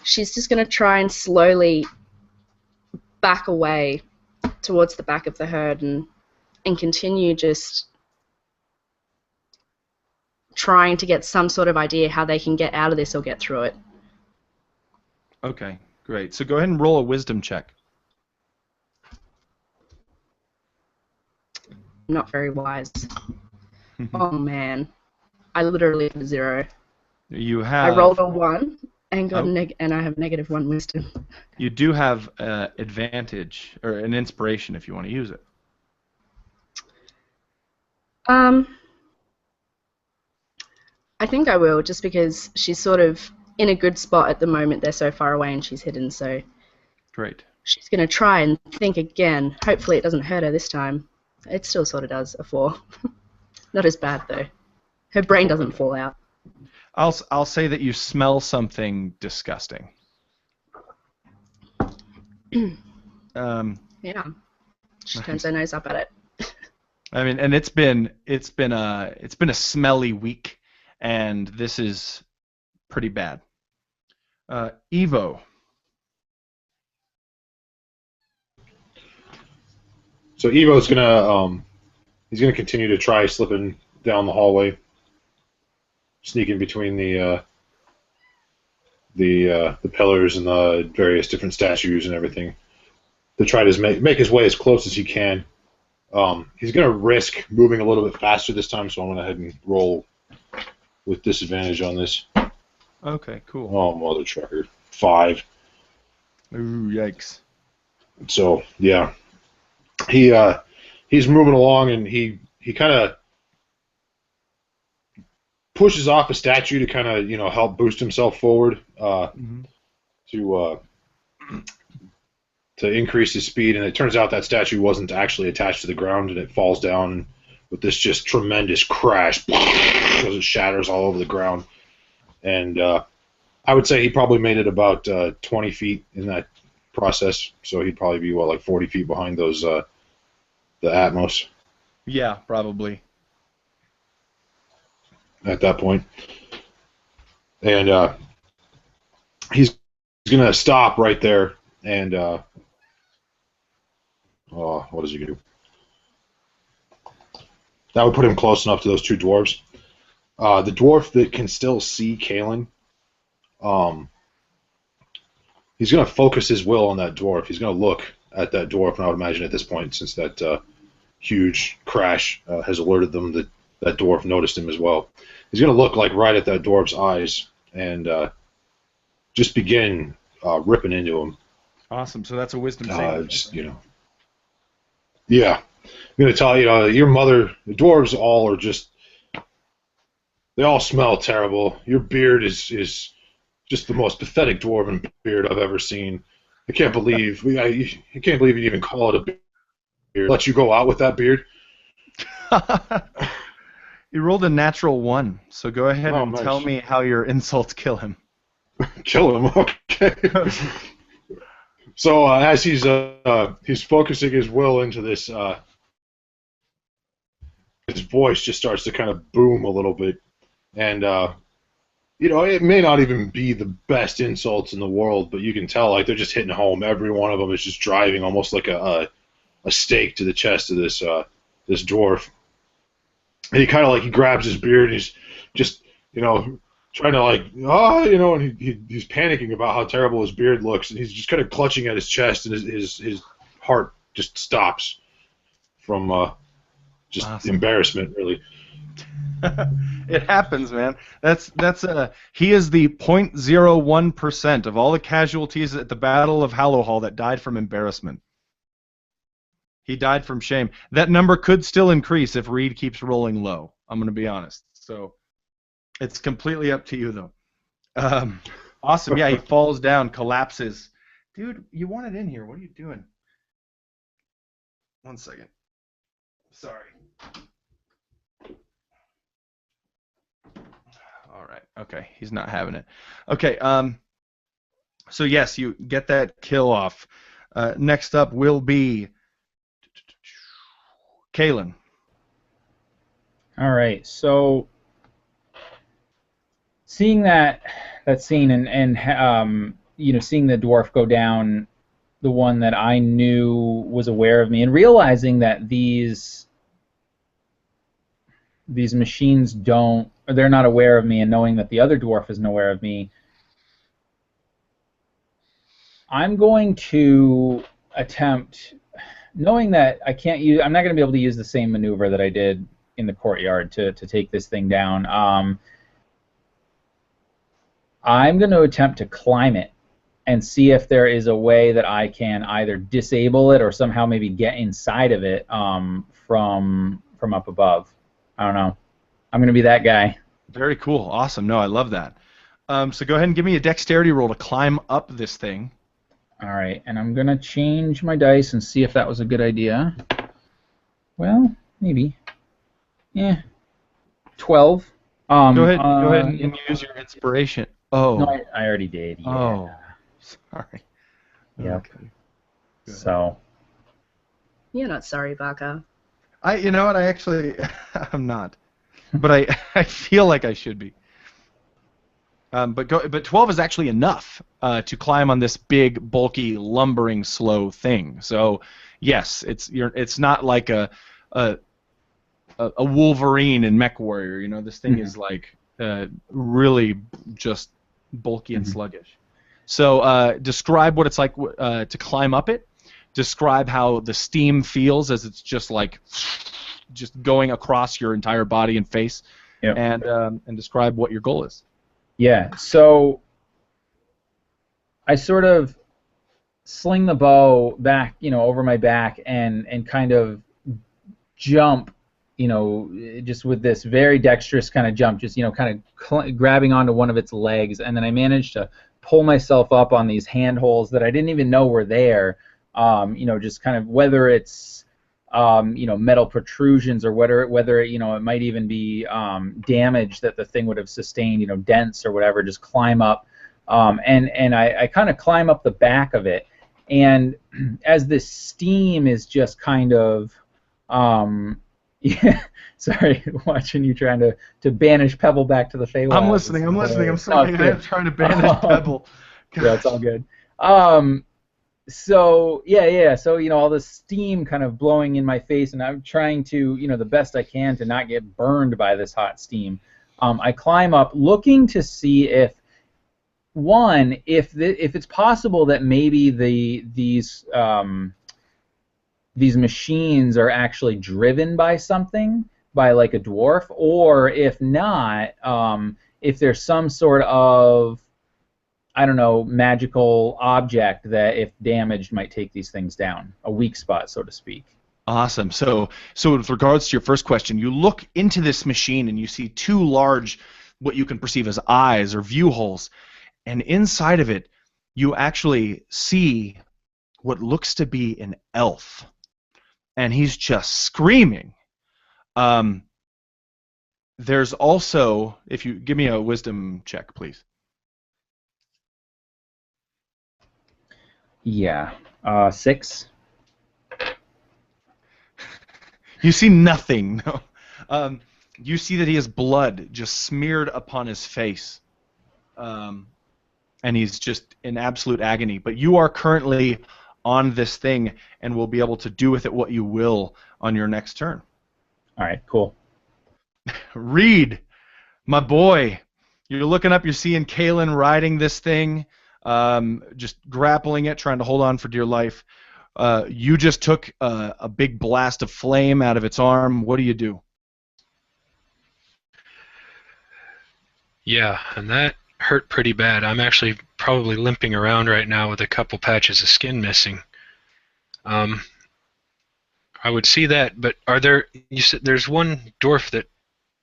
she's just going to try and slowly back away towards the back of the herd and continue just trying to get some sort of idea how they can get out of this or get through it. Okay, great. So go ahead and roll a wisdom check. Not very wise. Oh man, I literally had a 0. You have. I rolled a 1 and got and I have -1 wisdom. You do have advantage or an inspiration if you want to use it. I think I will, just because she's sort of in a good spot at the moment. They're so far away and she's hidden, so Great. she's going to try and think again. Hopefully it doesn't hurt her this time. It still sort of does, a 4. Not as bad, though. Her brain doesn't fall out. I'll say that you smell something disgusting. Yeah. She turns her nose up at it. I mean, and it's been a smelly week, and this is pretty bad. Evo. So Evo's gonna he's gonna continue to try slipping down the hallway, sneaking between the pillars and the various different statues and everything, to try to make his way as close as he can. He's gonna risk moving a little bit faster this time, so I'm gonna go ahead and roll with disadvantage on this. Okay, cool. Oh, mother trucker, 5. Ooh, yikes. So yeah, he's moving along, and he kind of pushes off a statue to kind of help boost himself forward to increase his speed, and it turns out that statue wasn't actually attached to the ground, and it falls down with this just tremendous crash because it shatters all over the ground. And I would say he probably made it about 20 feet in that process, so he'd probably be like 40 feet behind those the Atmos. Yeah, probably. At that point. And he's going to stop right there, and what is he going to do? That would put him close enough to those two dwarves. The dwarf that can still see Kalen, he's going to focus his will on that dwarf. He's going to look at that dwarf, and I would imagine at this point, since that huge crash has alerted them that that dwarf noticed him as well. He's going to look like right at that dwarf's eyes and just begin ripping into him. Awesome. So that's a wisdom save. Yeah. I'm going to tell you, your mother, the dwarves all are just, they all smell terrible. Your beard is just the most pathetic dwarven beard I've ever seen. I can't believe you even call it a beard. Let you go out with that beard. You rolled a natural 1, so go ahead and nice. tell me how your insults kill him. Kill him, okay. So as he's focusing his will into this, his voice just starts to kind of boom a little bit, and it may not even be the best insults in the world, but you can tell like they're just hitting home. Every one of them is just driving almost like a stake to the chest of this dwarf. And he kind of he grabs his beard and he's just trying to and he's panicking about how terrible his beard looks, and he's just kind of clutching at his chest, and his heart just stops from just awesome. Embarrassment, really. It happens, man. He is the 0.01% of all the casualties at the Battle of Hallowhall that died from embarrassment. He died from shame. That number could still increase if Reed keeps rolling low. I'm going to be honest. So it's completely up to you, though. Awesome. Yeah, he falls down, collapses. Dude, you want it in here. What are you doing? 1 second. Sorry. All right. Okay. He's not having it. Okay. So, yes, you get that kill off. Next up will be Kalen. All right. So, seeing that scene and seeing the dwarf go down, the one that I knew was aware of me, and realizing that these machines they're not aware of me, and knowing that the other dwarf isn't aware of me, I'm going to attempt, knowing that I'm not going to be able to use the same maneuver that I did in the courtyard to take this thing down. I'm going to attempt to climb it and see if there is a way that I can either disable it or somehow maybe get inside of it from up above. I don't know. I'm going to be that guy. Very cool. Awesome. No, I love that. So go ahead and give me a dexterity roll to climb up this thing. All right, and I'm going to change my dice and see if that was a good idea. Well, maybe. Yeah. 12. Go ahead and use your inspiration. Oh. No, I already did. Yeah. Oh. Sorry. Yeah. Okay. So. You're not sorry, Barker. You know what? I'm not. But I feel like I should be. But 12 is actually enough to climb on this big, bulky, lumbering, slow thing. So yes, it's not like a Wolverine in MechWarrior. This thing is like really just bulky and sluggish. So describe what it's like to climb up it. Describe how the steam feels as it's just going across your entire body and face, yep. And describe what your goal is. Yeah, so I sort of sling the bow back, over my back and kind of jump just with this very dexterous kind of jump, just kind of grabbing onto one of its legs, and then I managed to pull myself up on these handholds that I didn't even know were there. Just kind of whether it's metal protrusions or whether it might even be damage that the thing would have sustained, dents or whatever. Just climb up, and I kind of climb up the back of it, and as this steam is just kind of yeah, sorry, watching you trying to banish Pebble back to the Feywild. I'm listening. I'm sorry. I'm trying to banish Pebble. Yeah, it's all good. So all this steam kind of blowing in my face, and I'm trying to, the best I can to not get burned by this hot steam. I climb up, looking to see if it's possible that maybe these machines are actually driven by something, by like a dwarf, or if not, if there's some sort of, I don't know, magical object that, if damaged, might take these things down. A weak spot, so to speak. Awesome. So with regards to your first question, you look into this machine and you see two large, what you can perceive as eyes or view holes, and inside of it, you actually see what looks to be an elf. And he's just screaming. There's also, if you give me a wisdom check, please. Yeah, 6. You see nothing. No. You see that he has blood just smeared upon his face, and he's just in absolute agony. But you are currently on this thing and will be able to do with it what you will on your next turn. All right, cool. Reed, my boy, you're looking up, you're seeing Kalen riding this thing, just grappling it, trying to hold on for dear life. You just took a big blast of flame out of its arm. What do you do? Yeah, and that hurt pretty bad. I'm actually probably limping around right now with a couple patches of skin missing. I would see that, but you said there's one dwarf that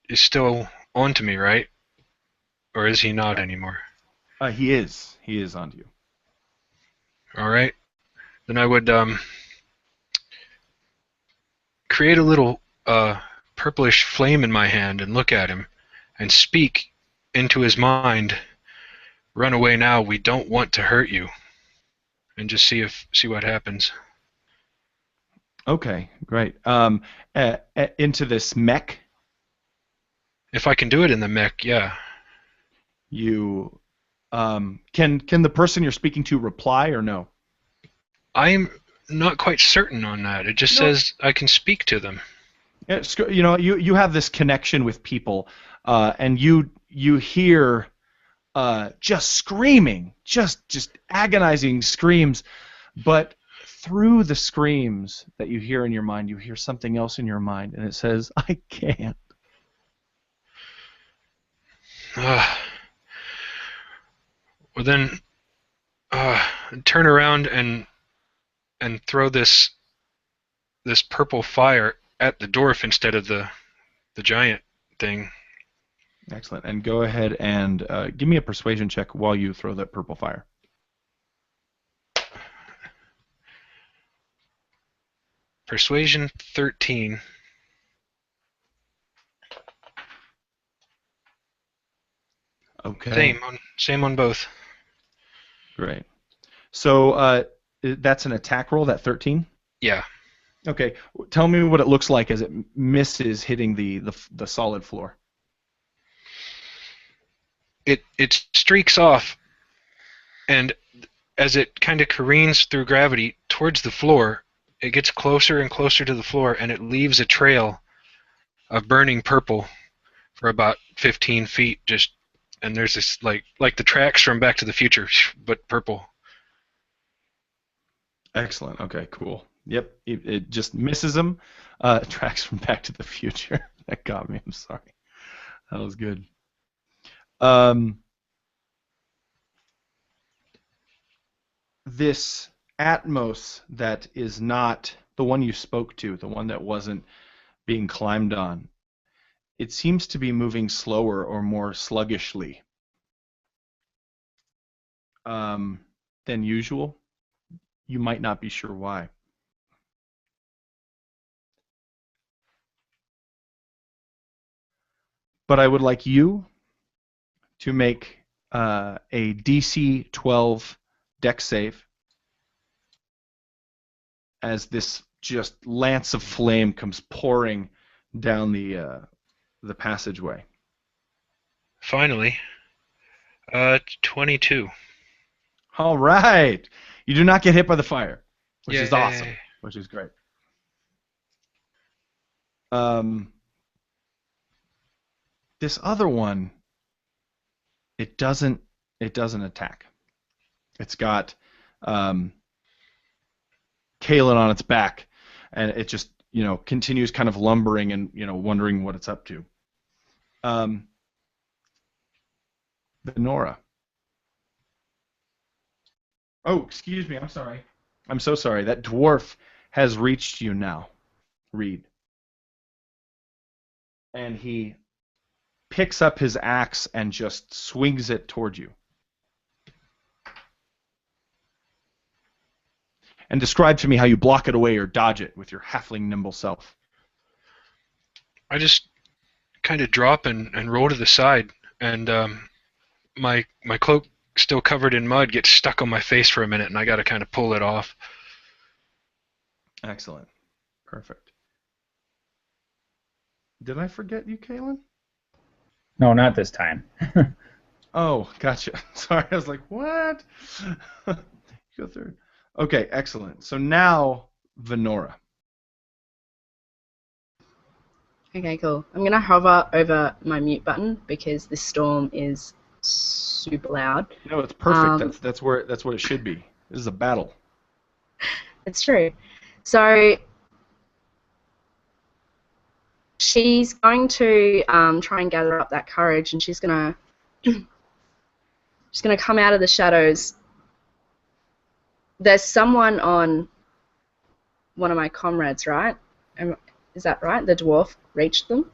is still onto me, right? Or is he not anymore? He is. He is onto you. All right. Then I would create a little purplish flame in my hand and look at him and speak into his mind. Run away now. We don't want to hurt you. And just see what happens. Okay, great. Into this mech. If I can do it in the mech, yeah. You can the person you're speaking to reply or no? I'm not quite certain on that. It just says I can speak to them. You have this connection with people, and you hear just screaming, just agonizing screams, but through the screams that you hear in your mind, you hear something else in your mind, and it says, "I can't." Well then, turn around and throw this purple fire at the dwarf instead of the giant thing. Excellent. And go ahead and give me a persuasion check while you throw that purple fire. Persuasion 13. Okay. Same on both. Great. So that's an attack roll, that 13? Yeah. Okay. Tell me what it looks like as it misses hitting the solid floor. It streaks off, and as it kind of careens through gravity towards the floor, it gets closer and closer to the floor, and it leaves a trail of burning purple for about 15 feet. And there's this like the tracks from Back to the Future, but purple. Excellent. Okay. Cool. Yep. It just misses him. Tracks from Back to the Future. That got me. I'm sorry. That was good. This Atmos that is not the one you spoke to, the one that wasn't being climbed on. It seems to be moving slower or more sluggishly than usual. You might not be sure why. But I would like you to make a DC 12 dex save as this just lance of flame comes pouring down the passageway. Finally. 22. All right. You do not get hit by the fire, which is Yay. awesome, which is great. This other one, it doesn't attack. It's got Kalen on its back, and it just continues kind of lumbering and wondering what it's up to. Venora. Oh, excuse me. I'm sorry. I'm so sorry. That dwarf has reached you now, Reed. And he picks up his axe and just swings it toward you. And describe to me how you block it away or dodge it with your halfling nimble self. I just kind of drop and roll to the side, and my cloak, still covered in mud, gets stuck on my face for a minute, and I got to kind of pull it off. Excellent. Perfect. Did I forget you, Kalen? No, not this time. Oh, gotcha. Sorry, I was like, what? Go through. Okay, excellent. So now, Venora. Okay, cool. I'm going to hover over my mute button because this storm is super loud. No, it's perfect. That's what it should be. This is a battle. It's true. So she's going to try and gather up that courage, and she's gonna come out of the shadows. There's someone on one of my comrades, right? Is that right? The dwarf reached them?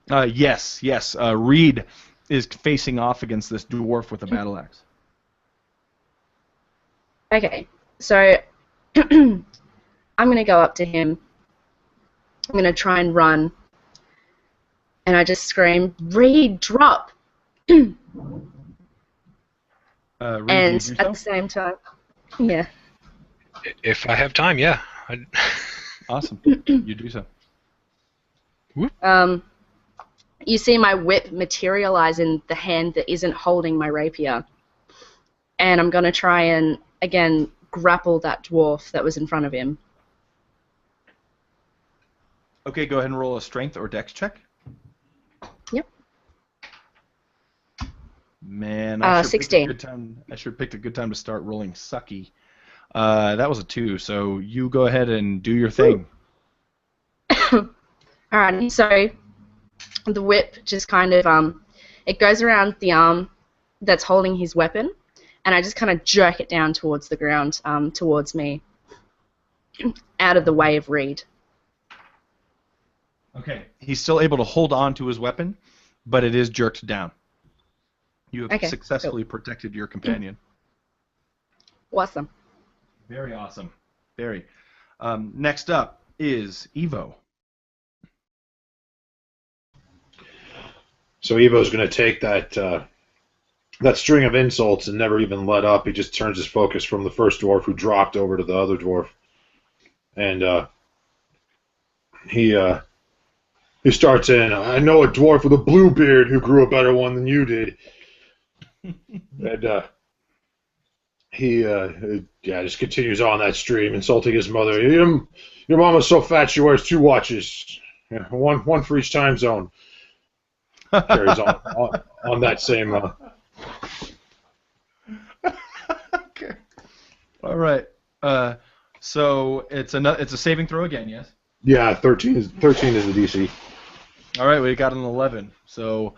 Yes. Reed is facing off against this dwarf with a battle axe. Okay, so I'm going to go up to him. I'm going to try and run. And I just scream, Reed, drop! Reed, And you do at so? the same time, yeah. If I have time, yeah. Awesome. You do so. You see my whip materialize in the hand that isn't holding my rapier. And I'm going to try and, again, grapple that dwarf that was in front of him. Okay, go ahead and roll a strength or dex check. Yep. Man, I should 16. picked a good time to start rolling sucky. That was a 2, so you go ahead and do your thing. Alright, so the whip just kind of, it goes around the arm that's holding his weapon, and I just kind of jerk it down towards the ground, towards me, out of the way of Reed. Okay. He's still able to hold on to his weapon, but it is jerked down. You have successfully protected your companion. Awesome. Very awesome. Very. Next up is Evo. So Evo's going to take that string of insults and never even let up. He just turns his focus from the first dwarf who dropped over to the other dwarf, and he starts in. I know a dwarf with a blue beard who grew a better one than you did, and he just continues on that stream, insulting his mother. Your mama's so fat she wears 2 watches, one for each time zone. Carries on that same. Okay. All right. So it's a saving throw again, yes? Yeah, 13 is the DC. All right, we got an 11. So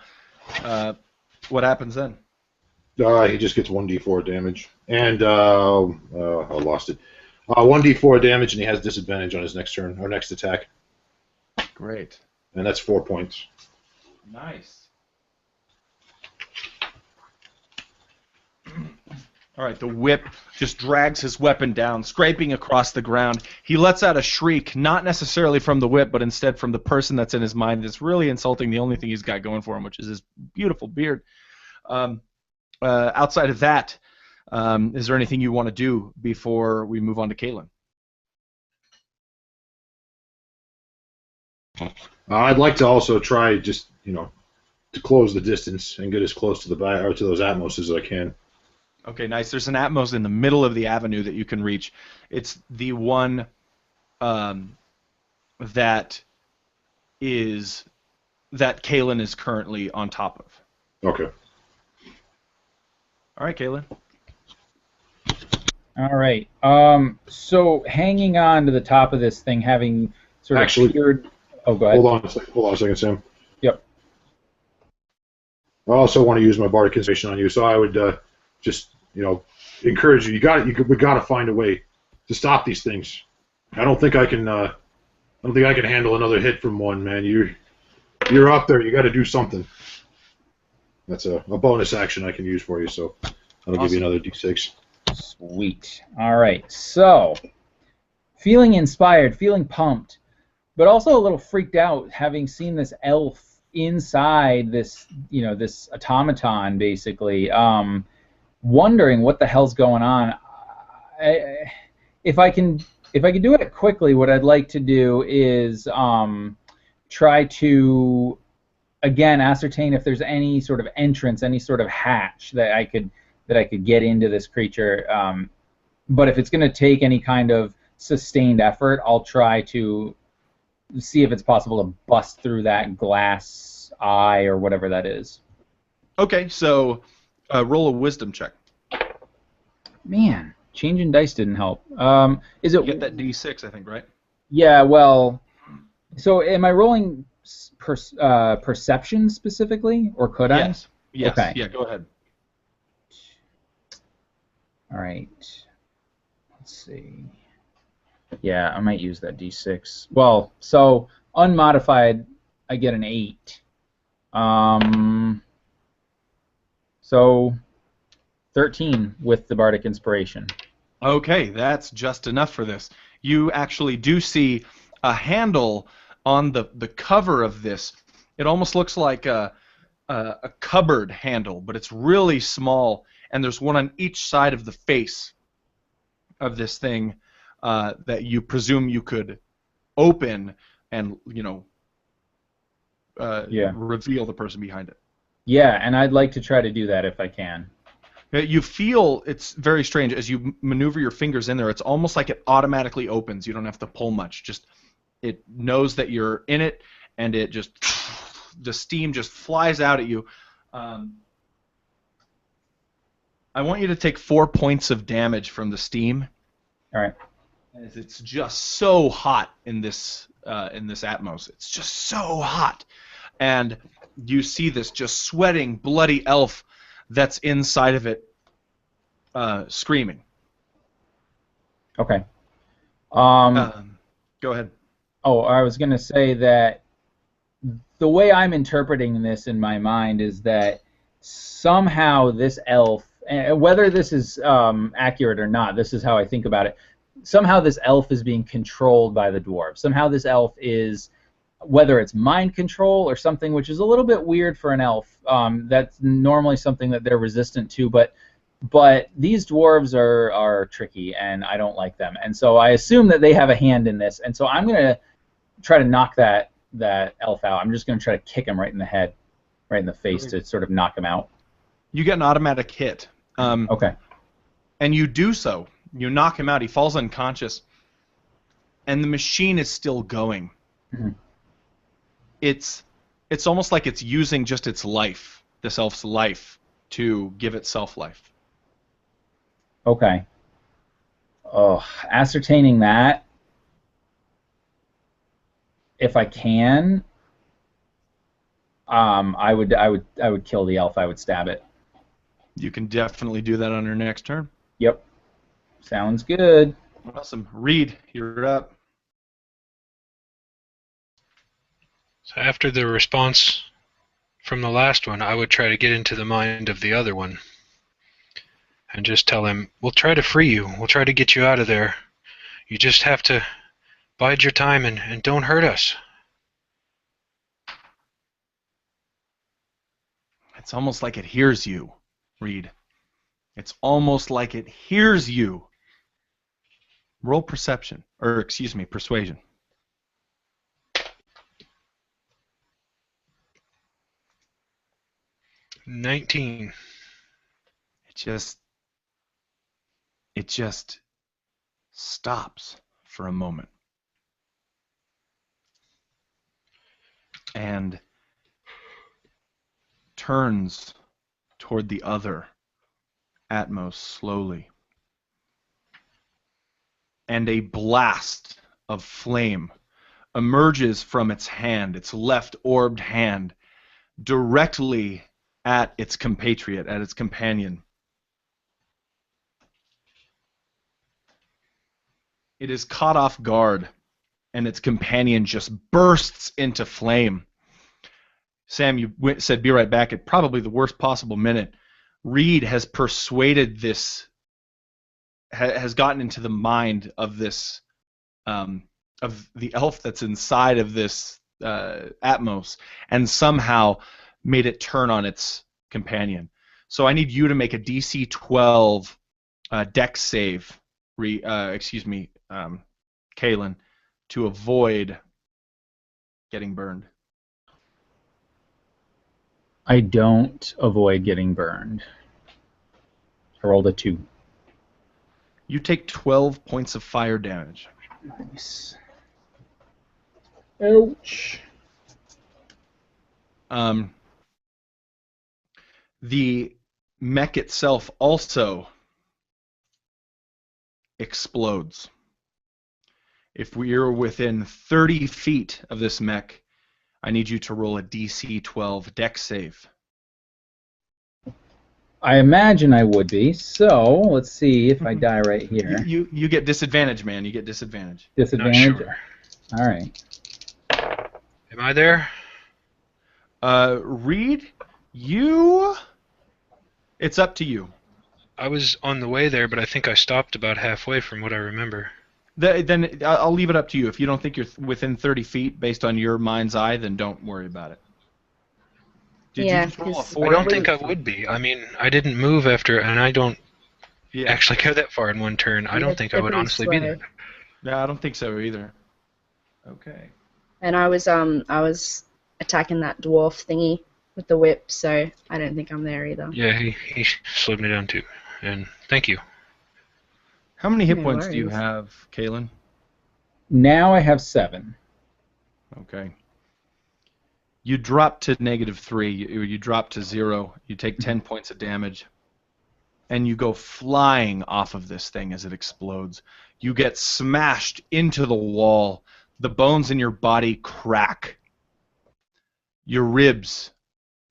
what happens then? He just gets 1d4 damage, and I lost it. 1d4 damage, and he has disadvantage on his next turn or next attack. Great. And that's 4 points. Nice. All right, the whip just drags his weapon down, scraping across the ground. He lets out a shriek, not necessarily from the whip, but instead from the person that's in his mind that's really insulting the only thing he's got going for him, which is his beautiful beard. Outside of that, is there anything you want to do before we move on to Caitlin? I'd like to also try just, to close the distance and get as close to the or to those Atmos as I can. Okay, nice. There's an Atmos in the middle of the avenue that you can reach. It's the one that Kaylin is currently on top of. Okay. All right, Kaylin. All right. So hanging on to the top of this thing, having sort of peered. Oh, go ahead. Hold on a second, Sam. Yep. I also want to use my bardic inspiration on you, so I would just encourage you. We got to find a way to stop these things. I don't think I can. I don't think I can handle another hit from one, man. You're up there. You got to do something. That's a bonus action I can use for you, so I'll give you another d6. Sweet. All right. So, feeling inspired, feeling pumped, but also a little freaked out, having seen this elf inside this, this automaton, basically. Wondering what the hell's going on. If I can do it quickly, what I'd like to do is try to again ascertain if there's any sort of entrance, any sort of hatch that I could get into this creature. But if it's going to take any kind of sustained effort, I'll try to see if it's possible to bust through that glass eye or whatever that is. Okay, so roll a wisdom check. Man, changing dice didn't help. Is it? You get that d6, I think, right? Yeah. Well, so am I rolling perception specifically, or could I? Yes. Yes. Okay. Yeah. Go ahead. All right. Let's see. Yeah, I might use that d6. Well, so unmodified, I get an 8. So 13 with the bardic inspiration. Okay, that's just enough for this. You actually do see a handle on the cover of this. It almost looks like a cupboard handle, but it's really small, and there's one on each side of the face of this thing that you presume you could open and reveal the person behind it. Yeah, and I'd like to try to do that if I can. You feel, it's very strange, as you maneuver your fingers in there, it's almost like it automatically opens. You don't have to pull much. Just it knows that you're in it, and it just, the steam just flies out at you. I want you to take 4 points of damage from the steam. All right. As it's just so hot in this Atmos. It's just so hot. And you see this just sweating, bloody elf that's inside of it screaming. Okay. Go ahead. Oh, I was going to say that the way I'm interpreting this in my mind is that somehow this elf, and whether this is accurate or not, this is how I think about it. Somehow this elf is being controlled by the dwarves. Somehow this elf is, whether it's mind control or something, which is a little bit weird for an elf. That's normally something that they're resistant to, but these dwarves are tricky, and I don't like them. And so I assume that they have a hand in this, and so I'm going to try to knock that elf out. I'm just going to try to kick him right in the head, right in the face, to sort of knock him out. You get an automatic hit. Okay. And you do so. You knock him out. He falls unconscious. And the machine is still going. Mm-hmm. It's almost like it's using just its life, this elf's life, to give itself life. Okay. Oh, ascertaining that, if I can, I would kill the elf. I would stab it. You can definitely do that on your next turn. Yep. Sounds good. Awesome. Reed, you're up. So after the response from the last one, I would try to get into the mind of the other one and just tell him, we'll try to free you. We'll try to get you out of there. You just have to bide your time and don't hurt us. It's almost like it hears you, Reed. It's almost like it hears you. Roll perception, or excuse me, persuasion. $19. It just stops for a moment. And turns toward the other Atmos slowly. And a blast of flame emerges from its hand, its left orbed hand, directly at its compatriot, at its companion. It is caught off guard, and its companion just bursts into flame. Sam, you said be right back at probably the worst possible minute. Reed has persuaded this, has gotten into the mind of this, of the elf that's inside of this Atmos, and somehow made it turn on its companion. So I need you to make a DC 12 Dex save, Kaylin, to avoid getting burned. I don't avoid getting burned. I rolled a 2. You take 12 points of fire damage. Nice. Ouch. The mech itself also explodes. If we are within 30 feet of this mech, I need you to roll a DC 12 Dex save. I imagine I would be, so let's see if I die right here. You get disadvantage, man. You get disadvantage. Disadvantage? Not sure. All right. Am I there? Reed, it's up to you. I was on the way there, but I think I stopped about halfway from what I remember. Then I'll leave it up to you. If you don't think you're within 30 feet based on your mind's eye, then don't worry about it. Did you just roll a 4? I don't think I would be. I mean, I didn't move after, and I don't actually go that far in one turn. I don't think I would honestly be there. Yeah, I don't think so either. Okay. And I was attacking that dwarf thingy with the whip, so I don't think I'm there either. Yeah, he slowed me down too. And thank you. How many hit No points do you worries. have, Kaylin? Now I have 7. Okay. You drop to -3. You drop to 0. You take 10 points of damage. And you go flying off of this thing as it explodes. You get smashed into the wall. The bones in your body crack. Your ribs,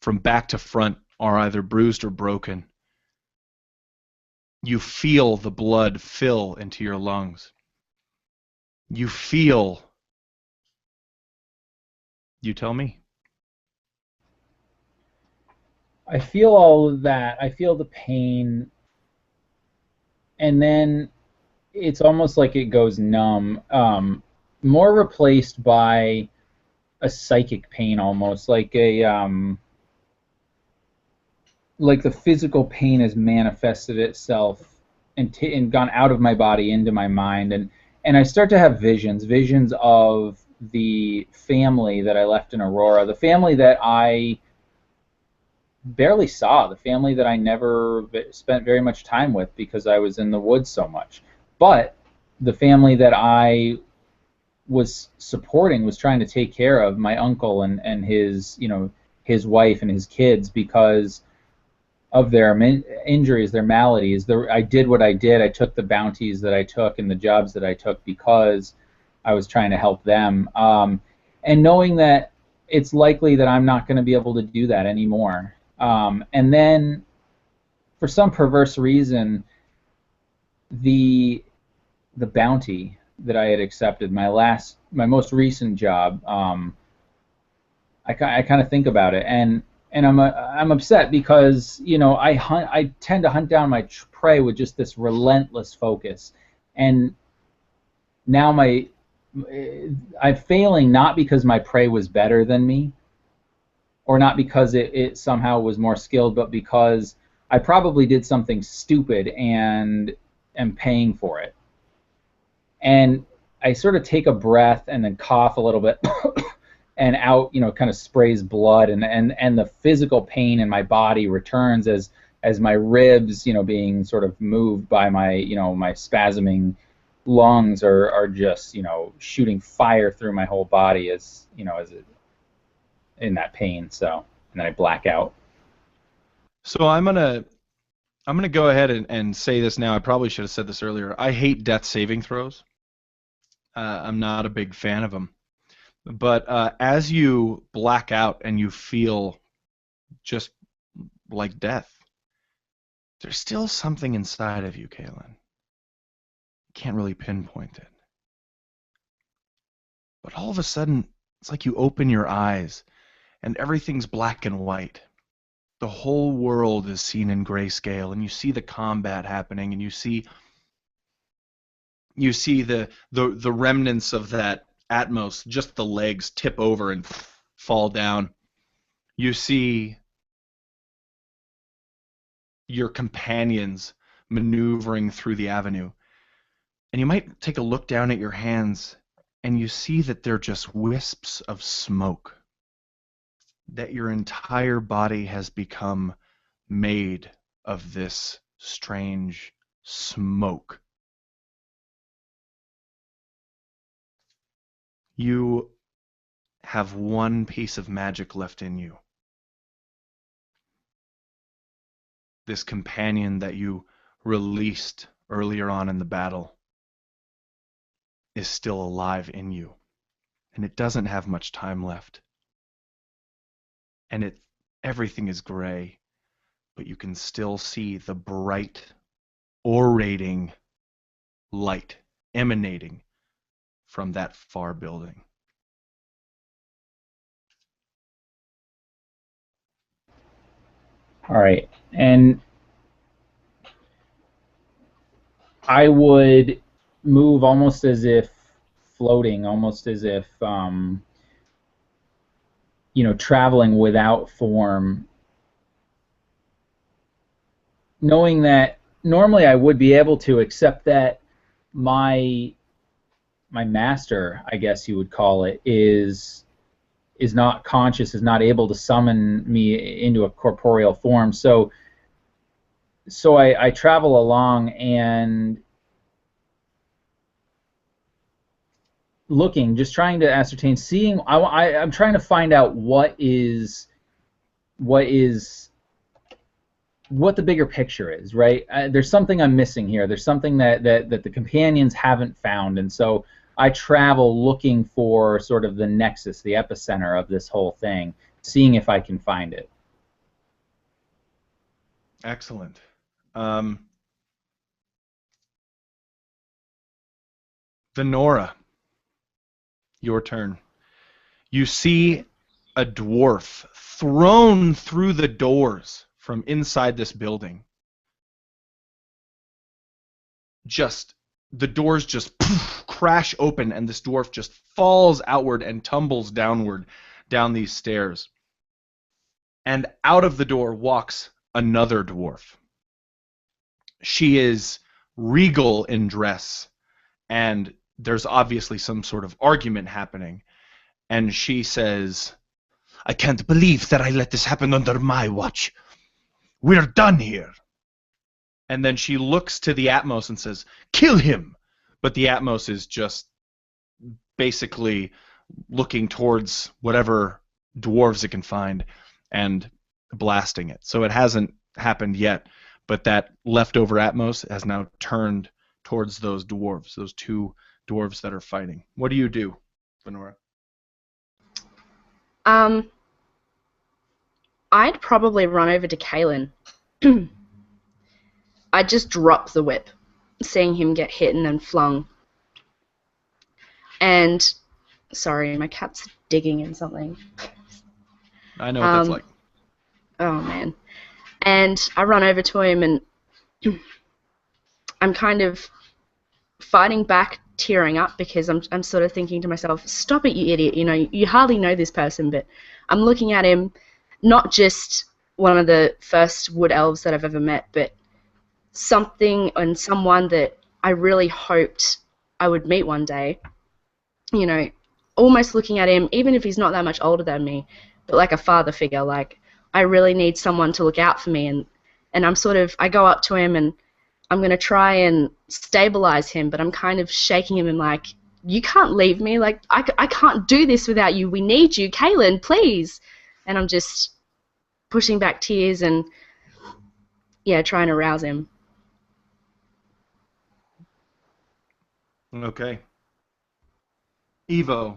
from back to front, are either bruised or broken. You feel the blood fill into your lungs. You feel... You tell me. I feel all of that. I feel the pain. And then it's almost like it goes numb. More replaced by a psychic pain almost. Like the physical pain has manifested itself and gone out of my body into my mind. And I start to have visions of the family that I left in Aurora, the family that I barely saw, the family that I never spent very much time with because I was in the woods so much. But the family that I was supporting, was trying to take care of, my uncle and his, his wife and his kids, because of their injuries, their maladies. I did what I did. I took the bounties that I took and the jobs that I took because I was trying to help them. And knowing that it's likely that I'm not going to be able to do that anymore. And then, for some perverse reason, the bounty that I had accepted, my most recent job, I kind of think about it, and I'm upset because I tend to hunt down my prey with just this relentless focus, and now I'm failing not because my prey was better than me, or not because it somehow was more skilled, but because I probably did something stupid and am paying for it. And I sort of take a breath and then cough a little bit and out, kind of sprays blood, and the physical pain in my body returns as my ribs, being sort of moved by my, my spasming lungs are just, shooting fire through my whole body as in that pain. So, and then I black out. So I'm gonna go ahead and say this now. I probably should have said this earlier. I hate death saving throws. I'm not a big fan of them. But as you black out and you feel just like death, there's still something inside of you, Kaylin. You can't really pinpoint it. But all of a sudden, it's like you open your eyes and everything's black and white. The whole world is seen in grayscale, and you see the combat happening, and you see the remnants of that Atmos, just the legs tip over and fall down. You see your companions maneuvering through the avenue, and you might take a look down at your hands, and you see that they're just wisps of smoke, that your entire body has become made of this strange smoke. You have one piece of magic left in you. This companion that you released earlier on in the battle is still alive in you, and it doesn't have much time left. And everything is gray, but you can still see the bright, orating light emanating from that far building. All right, and I would move almost as if floating, almost as if traveling without form, knowing that normally I would be able to, except that my master, I guess you would call it, is not conscious, is not able to summon me into a corporeal form. So I travel along and looking, just trying to ascertain, seeing. I'm trying to find out what the bigger picture is, right? There's something I'm missing here. There's something that the companions haven't found, and so I travel looking for sort of the nexus, the epicenter of this whole thing, seeing if I can find it. Excellent. Venora, your turn. You see a dwarf thrown through the doors from inside this building. The doors just crash open, and this dwarf just falls outward and tumbles downward down these stairs. And out of the door walks another dwarf. She is regal in dress, and there's obviously some sort of argument happening. And she says, "I can't believe that I let this happen under my watch. We're done here." And then she looks to the Atmos and says, "Kill him!" But the Atmos is just basically looking towards whatever dwarves it can find and blasting it. So it hasn't happened yet, but that leftover Atmos has now turned towards those dwarves, those two dwarves that are fighting. What do you do, Venora? I'd probably run over to Kalen. I'd just drop the whip, seeing him get hit and then flung. And, sorry, my cat's digging in something. I know what that's like. Oh, man. And I run over to him, and I'm kind of fighting back, tearing up, because I'm sort of thinking to myself, stop it, you idiot. You know, you hardly know this person, but I'm looking at him, not just one of the first wood elves that I've ever met, but something and someone that I really hoped I would meet one day. You know, almost looking at him, even if he's not that much older than me, but like a father figure. Like, I really need someone to look out for me, and I go up to him, and I'm going to try and stabilize him, but I'm kind of shaking him and like, you can't leave me. Like, I can't do this without you. We need you. Kaylin, please. And I'm just pushing back tears and, yeah, trying to rouse him. Okay. Evo,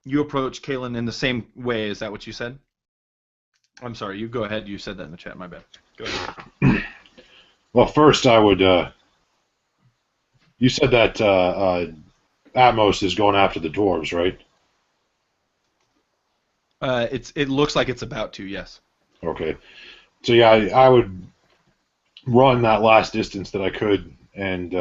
you approach Kaylin in the same way. Is that what you said? I'm sorry. You go ahead. You said that in the chat. My bad. Go ahead. Well, first I would. You said that Atmos is going after the dwarves, right? It looks like it's about to. Yes. Okay. So yeah, I would run that last distance that I could, and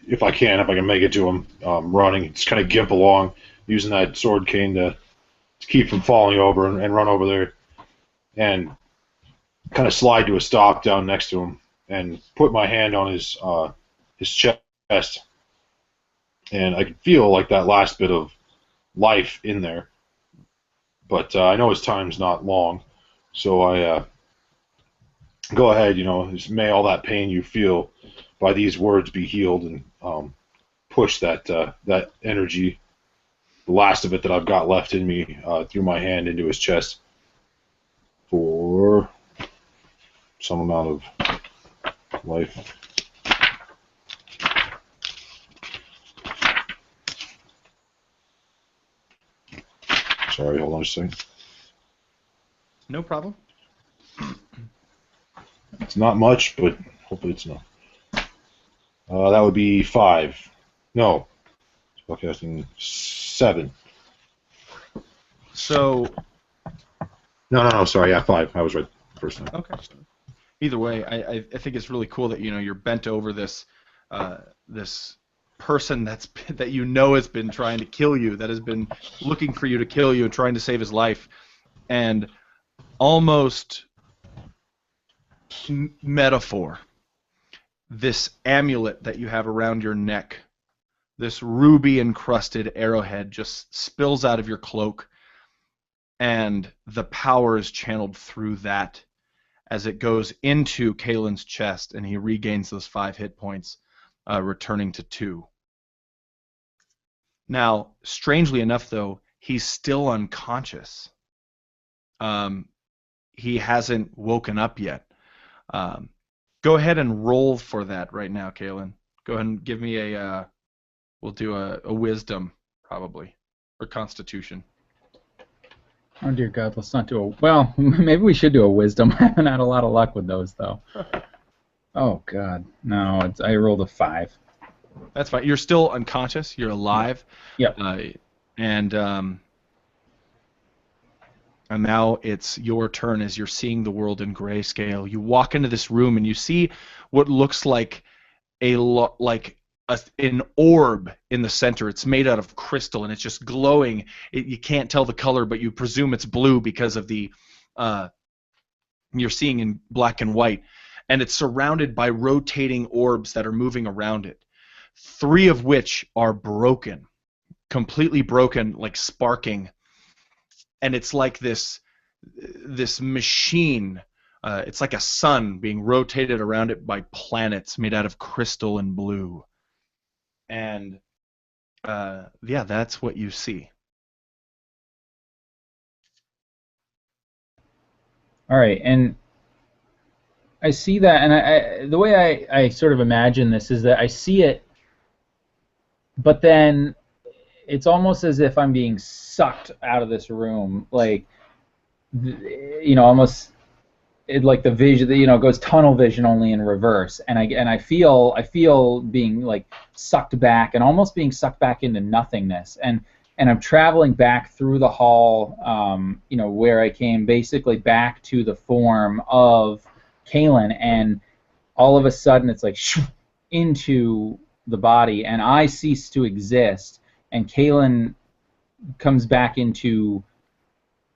if I can make it to him, running, just kind of gimp along, using that sword cane to keep from falling over and run over there, and kind of slide to a stop down next to him, and put my hand on his chest, and I could feel like that last bit of life in there, but I know his time's not long, so I go ahead, just may all that pain you feel by these words be healed, and push that that energy, the last of it that I've got left in me, through my hand into his chest for some amount of life. Sorry, hold on a second. No problem. It's not much, but hopefully it's enough. That would be 5. No. Spellcasting 7. So. No, sorry, yeah, 5. I was right the first time. Okay. Either way, I think it's really cool that you're bent over this this person that has been trying to kill you, that has been looking for you to kill you and trying to save his life, and almost metaphor, this amulet that you have around your neck, this ruby encrusted arrowhead just spills out of your cloak, and the power is channeled through that as it goes into Kaylin's chest, and he regains those 5 hit points, returning to 2. Now, strangely enough, though, he's still unconscious. He hasn't woken up yet. Go ahead and roll for that right now, Kaylin. Go ahead and give me we'll do a wisdom, probably, or constitution. Oh dear God, let's not do well, maybe we should do a wisdom. I haven't had a lot of luck with those, though. Oh God, no, I rolled a 5. That's fine. You're still unconscious. You're alive. Yep. And now it's your turn as you're seeing the world in grayscale. You walk into this room and you see what looks like an orb in the center. It's made out of crystal and it's just glowing. You can't tell the color, but you presume it's blue because of the you're seeing in black and white. And it's surrounded by rotating orbs that are moving around it. 3 of which are broken, completely broken, like sparking. And it's like this machine. It's like a sun being rotated around it by planets made out of crystal and blue. And yeah, that's what you see. All right, and I see that, and the way I sort of imagine this is that I see it, but then it's almost as if I'm being sucked out of this room, like, almost like the vision, you know, it goes tunnel vision only in reverse, and I feel being like sucked back and almost being sucked back into nothingness, and I'm traveling back through the hall, you know, where I came, basically back to the form of Kalen, and all of a sudden it's like shoo, into the body, and I cease to exist, and Kalen comes back into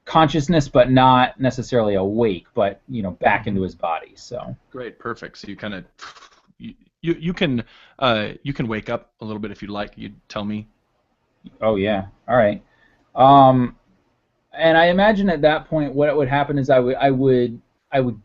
consciousness, but not necessarily awake, but you know, back into his body. So Great, perfect. So you kind of you can wake up a little bit if you'd like. You'd tell me. oh yeah, all right. And I imagine at that point what would happen is I would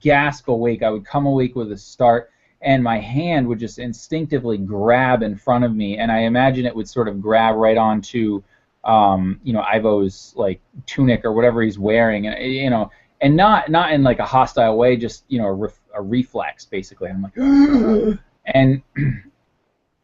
gasp awake. I would come awake with a start, and my hand would just instinctively grab in front of me, and I imagine it would sort of grab right onto you know, Ivo's like tunic or whatever he's wearing, and you know, and not in like a hostile way, just you know, a reflex basically. I'm like,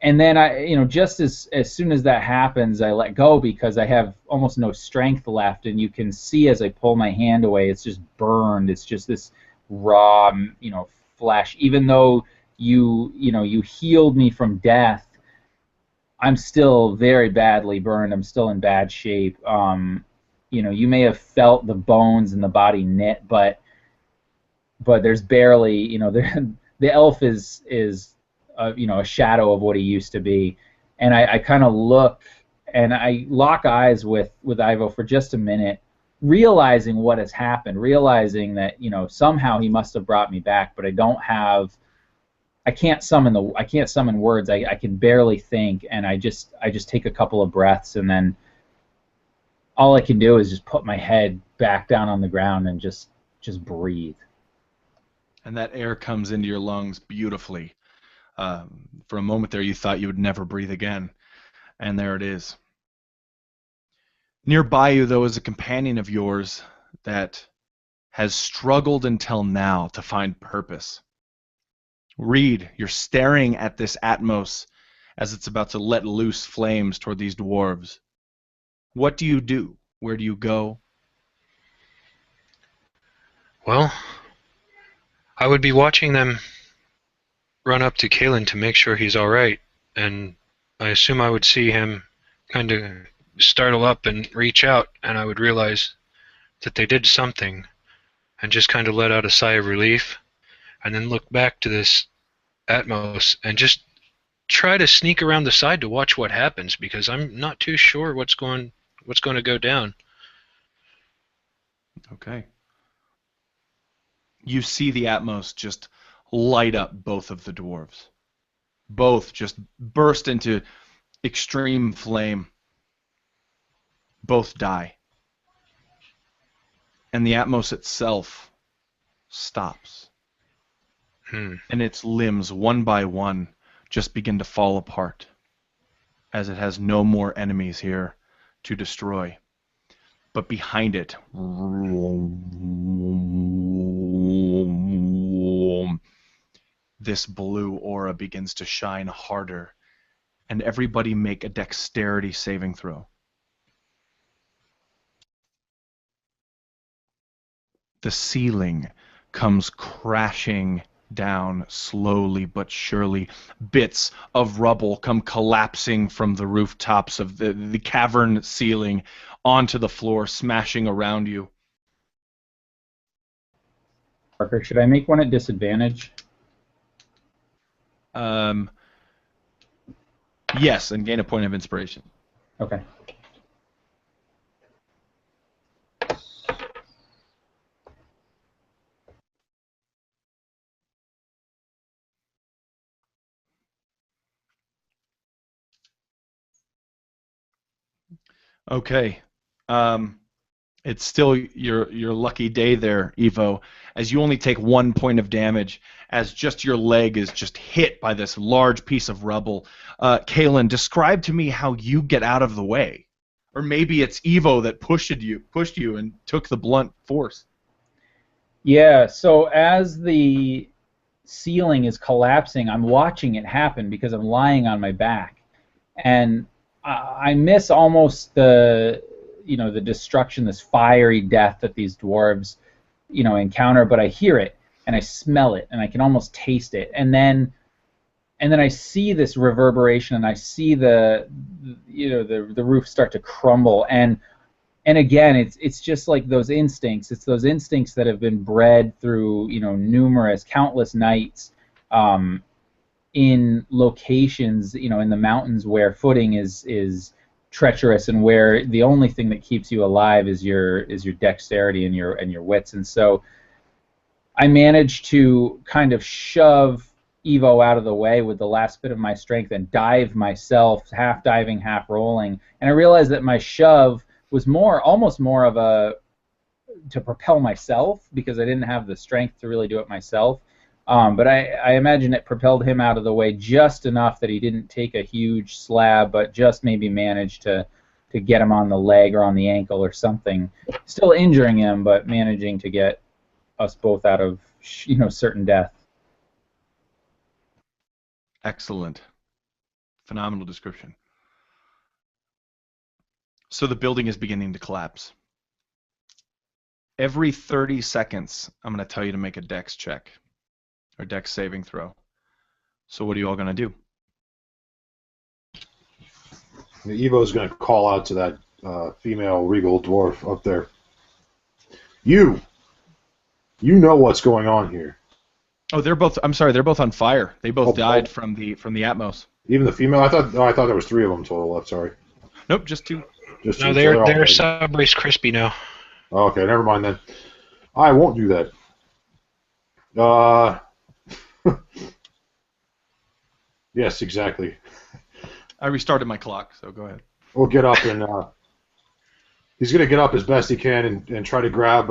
and then I, you know, just as soon as that happens, I let go because I have almost no strength left, and you can see as I pull my hand away, it's just burned. It's just this raw, you know, flesh. Even though you know, you healed me from death, I'm still very badly burned. I'm still in bad shape. You know, you may have felt the bones and the body knit, but there's barely, you know, the elf is you know, a shadow of what he used to be. And I kind of look, and I lock eyes with Ivo for just a minute, realizing what has happened, realizing that, you know, somehow he must have brought me back, but I can't summon words. I can barely think, and I just take a couple of breaths, and then all I can do is just put my head back down on the ground and just breathe. And that air comes into your lungs beautifully. For a moment there, you thought you would never breathe again, and there it is. Nearby you, though, is a companion of yours that has struggled until now to find purpose. Reed, you're staring at this Atmos as it's about to let loose flames toward these dwarves. What do you do? Where do you go? Well, I would be watching them run up to Kalen to make sure he's all right, and I assume I would see him kind of startle up and reach out, and I would realize that they did something, and just kind of let out a sigh of relief, and then look back to this Atmos and just try to sneak around the side to watch what happens, because I'm not too sure what's going to go down. Okay. You see the Atmos just light up both of the dwarves. Both just burst into extreme flame. Both die. And the Atmos itself stops. And its limbs, one by one, just begin to fall apart, as it has no more enemies here to destroy. But behind it, this blue aura begins to shine harder, and everybody make a dexterity saving throw. The ceiling comes crashing down slowly but surely. Bits of rubble come collapsing from the rooftops of the cavern ceiling onto the floor, smashing around you. Parker, should I make one at disadvantage? Yes, and gain a point of inspiration. Okay. Okay. It's still your lucky day there, Evo, as you only take 1 point of damage as just your leg is just hit by this large piece of rubble. Kalen, describe to me how you get out of the way. Or maybe it's Evo that pushed you and took the blunt force. Yeah, so as the ceiling is collapsing, I'm watching it happen because I'm lying on my back. And I miss almost the destruction, this fiery death that these dwarves, encounter, but I hear it. and I smell it, and I can almost taste it, and then I see this reverberation, and I see the roof start to crumble, and again, it's just like those instincts. It's those instincts that have been bred through countless nights in locations, in the mountains where footing is treacherous, and where the only thing that keeps you alive is your dexterity and your wits. And so I managed to kind of shove Evo out of the way with the last bit of my strength and dive myself, half diving, half rolling. And I realized that my shove was almost more of to propel myself, because I didn't have the strength to really do it myself. But I imagine it propelled him out of the way just enough that he didn't take a huge slab, but just maybe managed to get him on the leg or on the ankle or something. Still injuring him, but managing to get us both out of certain death. Excellent. Phenomenal description. So the building is beginning to collapse. Every 30 seconds, I'm going to tell you to make a dex check, or dex saving throw. So what are you all going to do? Evo's going to call out to that female regal dwarf up there. You know what's going on here. Oh, they're both on fire. They both died from the Atmos. Even the female? I thought there was 3 of them total. I'm sorry. Nope, just 2. Just No, 2. they're sub-race crispy now. Okay, never mind then. I won't do that. Yes, exactly. I restarted my clock, so go ahead. We'll get up and he's going to get up as best he can and try to grab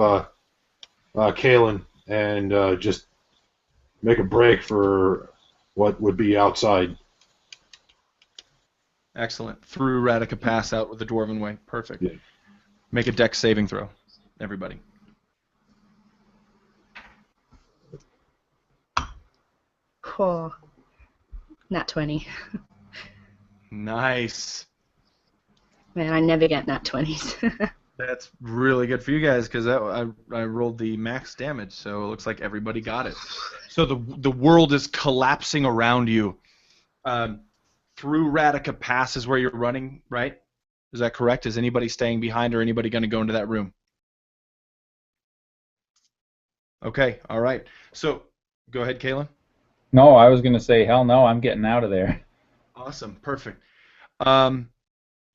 Kalen and just make a break for what would be outside. Excellent. Through Radica pass out with the Dwarven way. Perfect. Yeah. Make a dex saving throw, everybody. Oh, nat 20. Nice. Man, I never get nat 20s. That's really good for you guys, because I rolled the max damage, so it looks like everybody got it. So the world is collapsing around you. Through Radica Pass is where you're running, right? Is that correct? Is anybody staying behind, or anybody going to go into that room? Okay, all right. So go ahead, Kalen. No, I was going to say, hell no, I'm getting out of there. Awesome, perfect.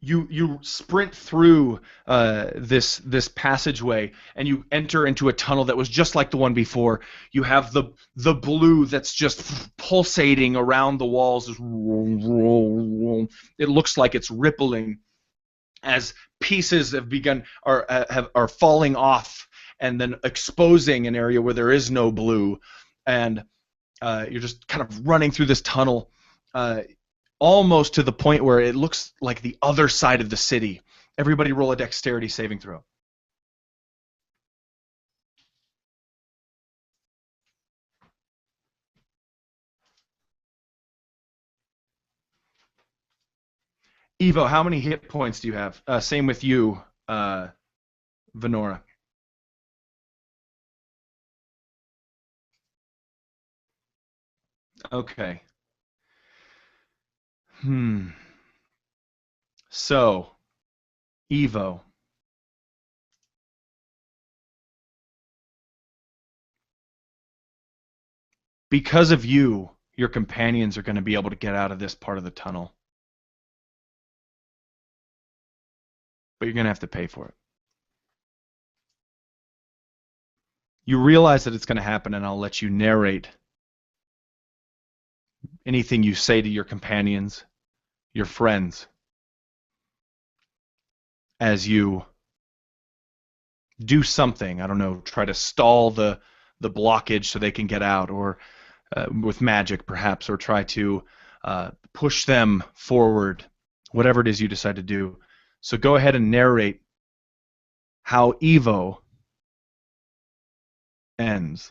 You sprint through this passageway, and you enter into a tunnel that was just like the one before. You have the blue that's just pulsating around the walls. It looks like it's rippling as pieces are falling off, and then exposing an area where there is no blue, and you're just kind of running through this tunnel. Almost to the point where it looks like the other side of the city. Everybody roll a dexterity saving throw. Evo, how many hit points do you have? Same with you, Venora. Okay. So, Evo. Because of you, your companions are going to be able to get out of this part of the tunnel. But you're going to have to pay for it. You realize that it's going to happen, and I'll let you narrate anything you say to your companions, your friends, as you do something. I don't know, try to stall the blockage so they can get out, or with magic perhaps, or try to push them forward, whatever it is you decide to do. So go ahead and narrate how Evo ends.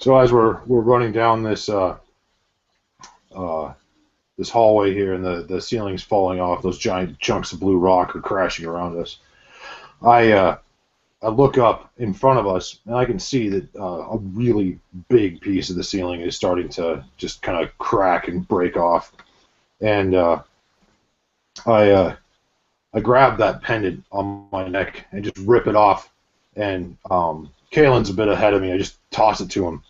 So as we're running down this this hallway here, and the ceiling's falling off, those giant chunks of blue rock are crashing around us. I I look up in front of us, and I can see that a really big piece of the ceiling is starting to just kind of crack and break off. And I grab that pendant on my neck and just rip it off. And Kalen's a bit ahead of me. I just toss it to him.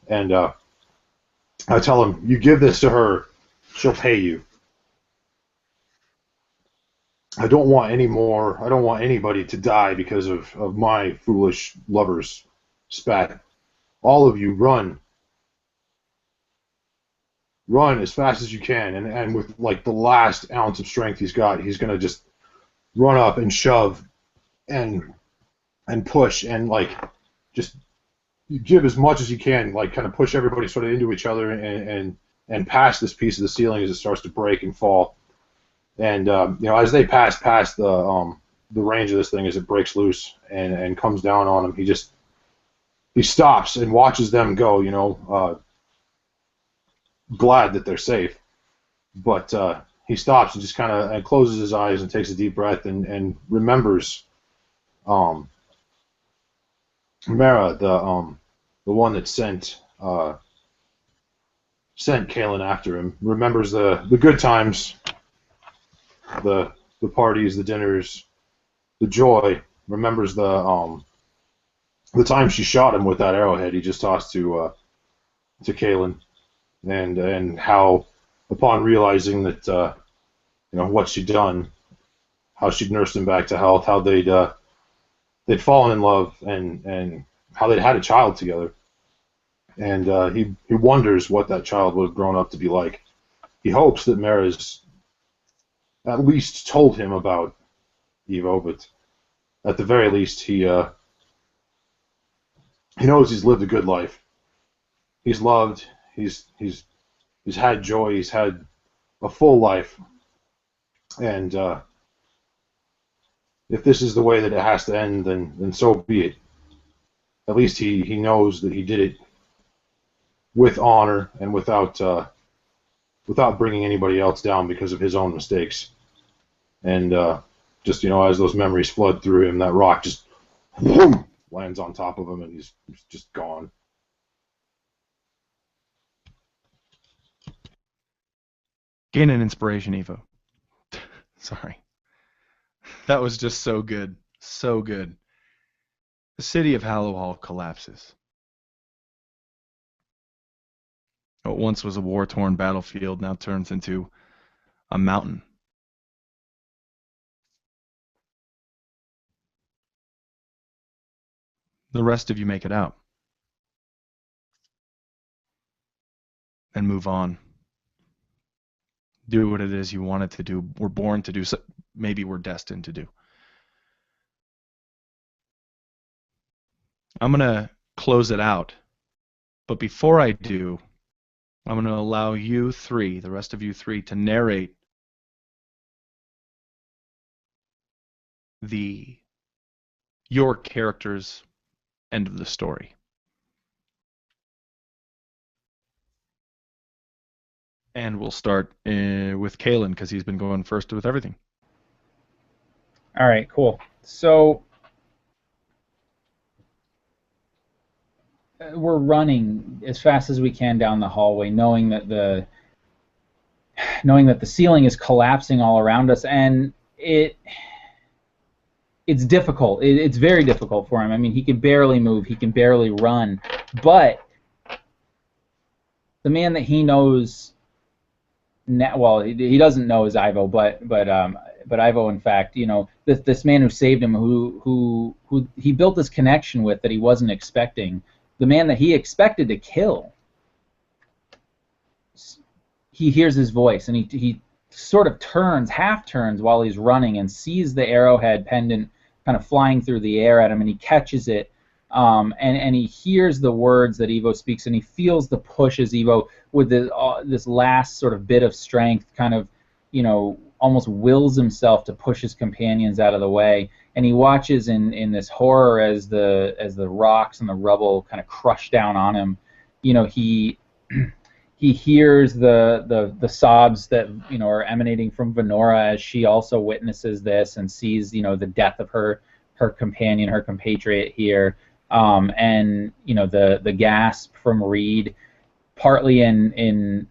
And I tell him, you give this to her, she'll pay you. I don't want anybody to die because of my foolish lover's spat. All of you, run. Run as fast as you can. And with like the last ounce of strength he's got, he's going to just run up and shove and push and like just give as much as you can, like kind of push everybody sort of into each other and past this piece of the ceiling as it starts to break and fall. And as they pass past the range of this thing as it breaks loose and comes down on him, he stops and watches them go. Glad that they're safe, but he stops and just kind of closes his eyes and takes a deep breath and remembers Mara, the one that sent Kalen after him. Remembers the good times. The parties, the dinners, the joy. Remembers the time she shot him with that arrowhead he just tossed to Kalen, and how upon realizing that what she'd done, how she'd nursed him back to health, how they'd fallen in love, and how they'd had a child together, and he wonders what that child would have grown up to be like. He hopes that Mara's at least told him about Evo, but at the very least, he knows he's lived a good life. He's loved. He's had joy. He's had a full life, and if this is the way that it has to end, then so be it. At least he knows that he did it with honor and without bringing anybody else down because of his own mistakes. And just as those memories flood through him, that rock just whoom, lands on top of him, and he's just gone. Gain an inspiration, Evo. Sorry. That was just so good. So good. The city of Hallowhall collapses. What once was a war-torn battlefield now turns into a mountain. The rest of you make it out. And move on. Do what it is you wanted to do, were born to do, so maybe we're destined to do. I'm going to close it out. But before I do, I'm going to allow you three, the rest of you three, to narrate your character's end of the story. And we'll start with Kalen, because he's been going first with everything. All right, cool. So we're running as fast as we can down the hallway, knowing that the ceiling is collapsing all around us, and it's difficult. It's very difficult for him. I mean, he can barely move. He can barely run. But the man that he knows, well, he doesn't know is Ivo, but Ivo, in fact, this man who saved him, who he built this connection with that he wasn't expecting, the man that he expected to kill, he hears his voice, and he sort of half turns while he's running, and sees the arrowhead pendant kind of flying through the air at him, and he catches it, and he hears the words that Evo speaks, and he feels the push as Evo, with this last sort of bit of strength, kind of, almost wills himself to push his companions out of the way, and he watches in this horror as the rocks and the rubble kind of crush down on him. He hears the sobs that are emanating from Venora as she also witnesses this and sees the death of her her companion, her compatriot here, and the gasp from Reed, partly in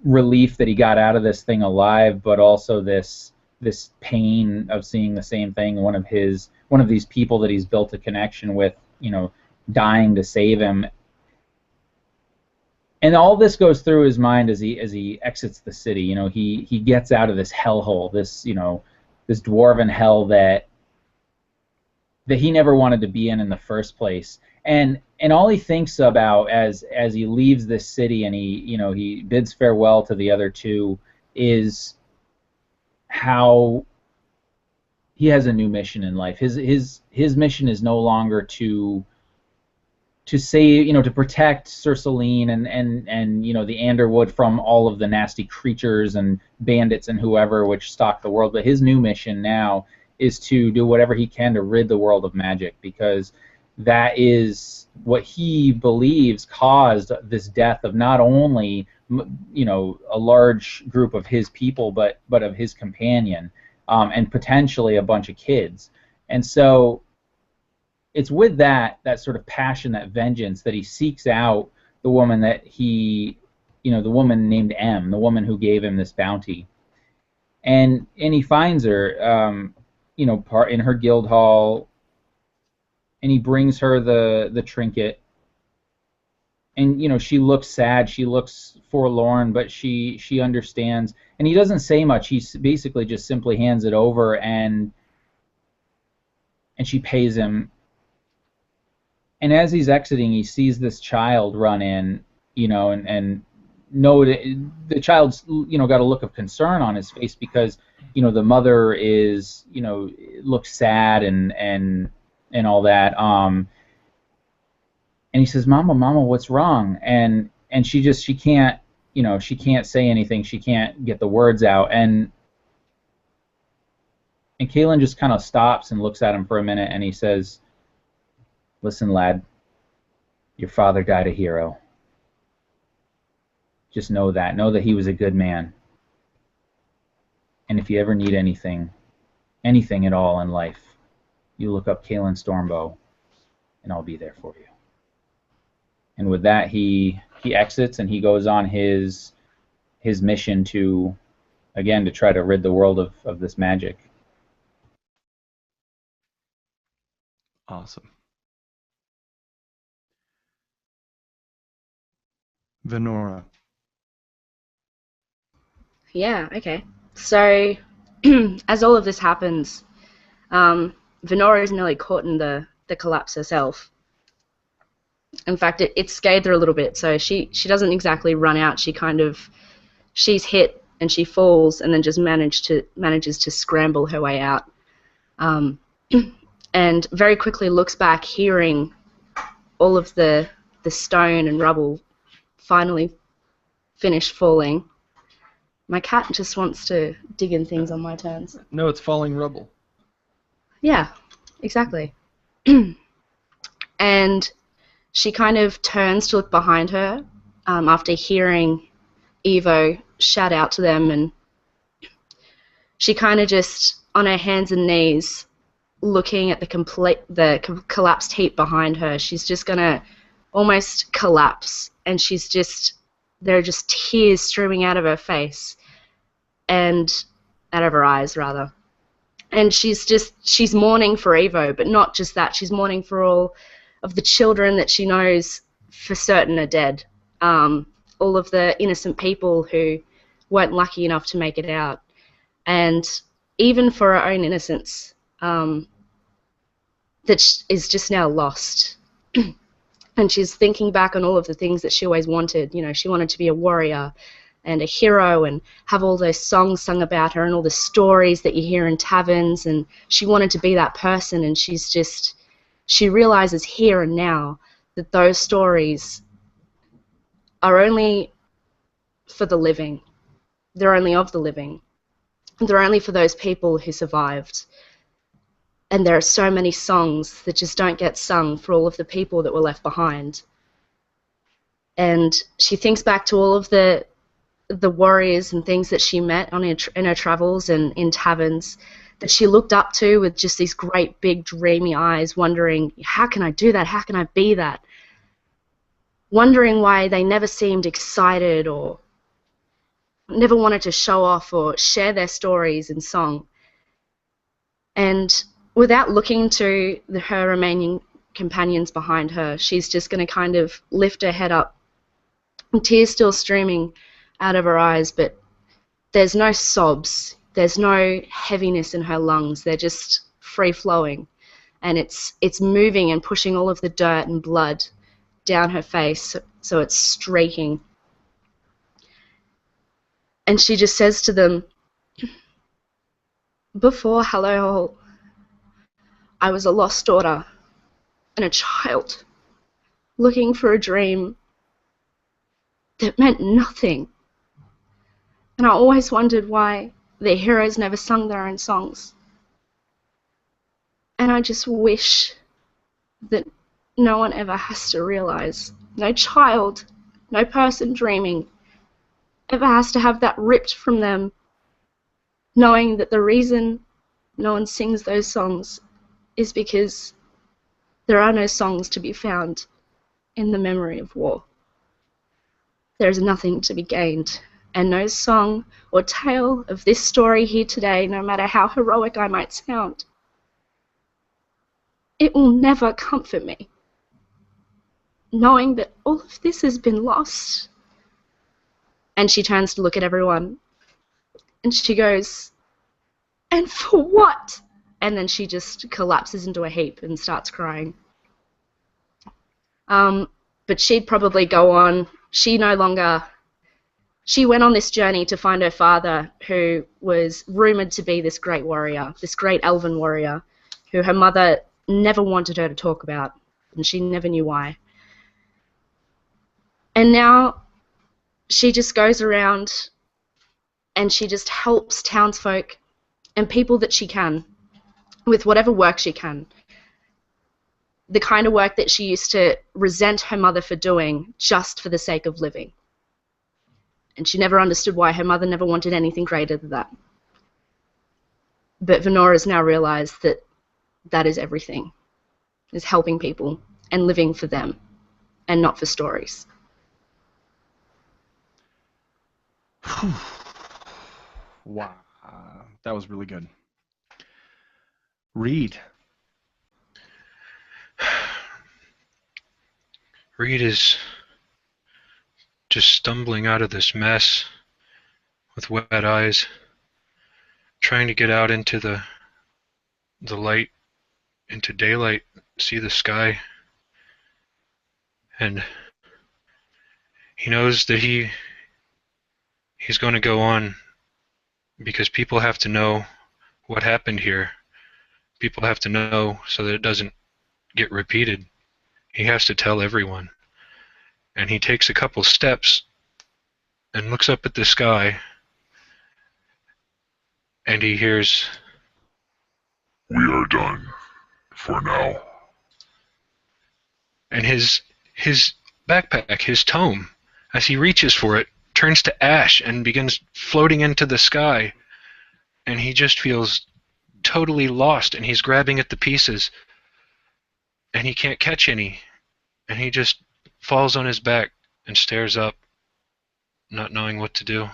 relief that he got out of this thing alive, but also this pain of seeing the same thing, one of these people that he's built a connection with, dying to save him. And all this goes through his mind as he exits the city. He gets out of this hellhole, this dwarven hell that he never wanted to be in the first place. And all he thinks about as he leaves this city and he bids farewell to the other two is how he has a new mission in life. His mission is no longer to save, to protect Sur Salin and the Underwood from all of the nasty creatures and bandits and whoever which stalk the world. But his new mission now is to do whatever he can to rid the world of magic, because that is what he believes caused this death of not only a large group of his people, but of his companion, and potentially a bunch of kids. And so it's with that sort of passion, that vengeance, that he seeks out the woman that the woman named M, the woman who gave him this bounty, and he finds her, part in her guild hall, and he brings her the trinket, and she looks sad, she looks forlorn, but she understands, and he doesn't say much. He basically just simply hands it over, and she pays him. And as he's exiting, he sees this child run in, and the child's got a look of concern on his face, because the mother is looks sad and all that. And he says, "Mama, what's wrong?" And she can't say anything. She can't get the words out. And Kaelin just kind of stops and looks at him for a minute, and he says, "Listen, lad, your father died a hero. Just know that he was a good man. And if you ever need anything at all in life, you look up Kaelin Stormbow, and I'll be there for you." And with that, he exits, and he goes on his mission to try to rid the world of this magic. Awesome. Venora. Yeah, okay. So, as all of this happens, Venora is nearly caught in the collapse herself. In fact, it scared her a little bit, so she doesn't exactly run out. She's hit and she falls, and then just manages to scramble her way out, and very quickly looks back, hearing all of the stone and rubble finally finish falling. My cat just wants to dig in things on my turns. No, it's falling rubble. Yeah, exactly. And she kind of turns to look behind her after hearing Evo shout out to them, and she kind of just, on her hands and knees, looking at the collapsed heap behind her, she's just going to almost collapse, and there are just tears streaming out of her face, and out of her eyes, rather. And she's mourning for Evo, but not just that, she's mourning for all of the children that she knows for certain are dead. All of the innocent people who weren't lucky enough to make it out. And even for her own innocence, that is just now lost. And she's thinking back on all of the things that she always wanted. She wanted to be a warrior and a hero and have all those songs sung about her and all the stories that you hear in taverns, and she wanted to be that person, and she realizes here and now that those stories are only for the living. They're only of the living. They're only for those people who survived. And there are so many songs that just don't get sung for all of the people that were left behind. And she thinks back to all of the warriors and things that she met in her travels and in taverns that she looked up to with just these great big dreamy eyes, wondering, how can I do that? How can I be that? Wondering why they never seemed excited or never wanted to show off or share their stories in song. And without looking to her remaining companions behind her, she's just going to kind of lift her head up, tears still streaming out of her eyes, but there's no sobs, there's no heaviness in her lungs, they're just free-flowing, and it's moving and pushing all of the dirt and blood down her face, so it's streaking. And she just says to them, before Hallowhall, I was a lost daughter and a child looking for a dream that meant nothing. And I always wondered why the heroes never sung their own songs. And I just wish that no one ever has to realize, no child, no person dreaming, ever has to have that ripped from them, knowing that the reason no one sings those songs is because there are no songs to be found in the memory of war. There is nothing to be gained, and no song or tale of this story here today, no matter how heroic I might sound, it will never comfort me, knowing that all of this has been lost. And she turns to look at everyone, and she goes, and for what? And then she just collapses into a heap and starts crying. But she'd probably go on. She went on this journey to find her father, who was rumored to be this great warrior, this great elven warrior, who her mother never wanted her to talk about, and she never knew why. And now she just goes around and she just helps townsfolk and people that she can with whatever work she can. The kind of work that she used to resent her mother for doing just for the sake of living. And she never understood why her mother never wanted anything greater than that. But Venora's now realized that that is everything, is helping people and living for them and not for stories. Wow, that was really good. Reed. Reed is just stumbling out of this mess with wet eyes, trying to get out into the light, into daylight, see the sky. And he knows that he's going to go on because people have to know what happened here. People have to know so that it doesn't get repeated. He has to tell everyone. And he takes a couple steps and looks up at the sky, and he hears, We are done. For now. and his backpack, his tome, as he reaches for it, turns to ash and begins floating into the sky, and he just feels totally lost, and he's grabbing at the pieces, and he can't catch any, and he just falls on his back and stares up, not knowing what to do.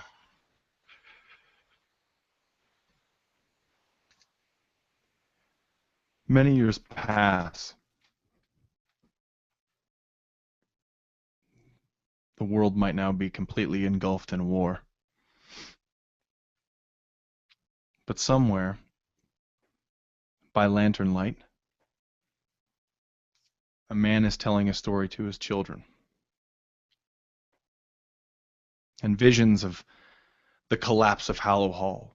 Many years pass. The world might now be completely engulfed in war. But somewhere, by lantern light, a man is telling a story to his children. And visions of the collapse of Hallowhall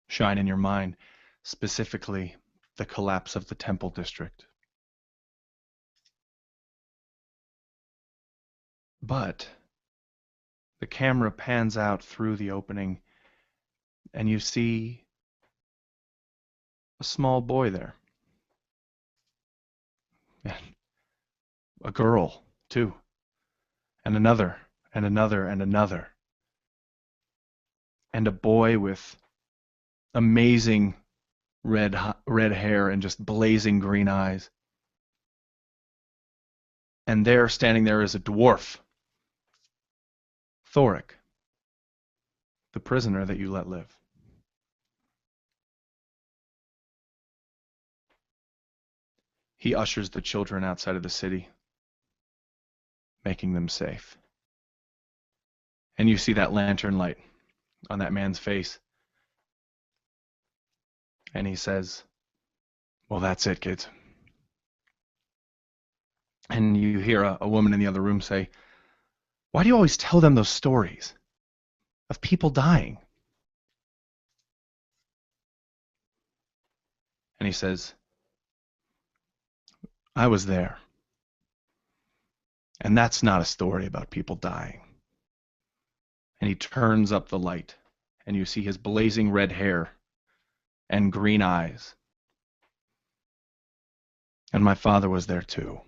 shine in your mind, specifically the collapse of the Temple District. But the camera pans out through the opening, and you see a small boy there. And a girl, too. And another, and another, and another. And a boy with amazing red hair and just blazing green eyes. And there, standing there, is a dwarf, Thoric, the prisoner that you let live. He ushers the children outside of the city, making them safe. And you see that lantern light on that man's face. And he says, "Well, that's it, kids." And you hear a woman in the other room say, "Why do you always tell them those stories of people dying?" And he says, "I was there. And that's not a story about people dying." And he turns up the light, and you see his blazing red hair and green eyes. And my father was there too.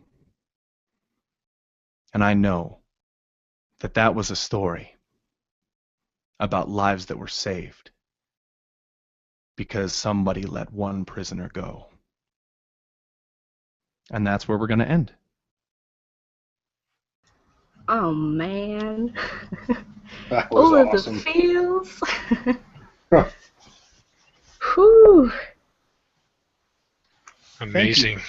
And I know that that was a story about lives that were saved because somebody let one prisoner go. And that's where we're going to end. Oh man. That was All awesome. of the feels. Whew. Amazing.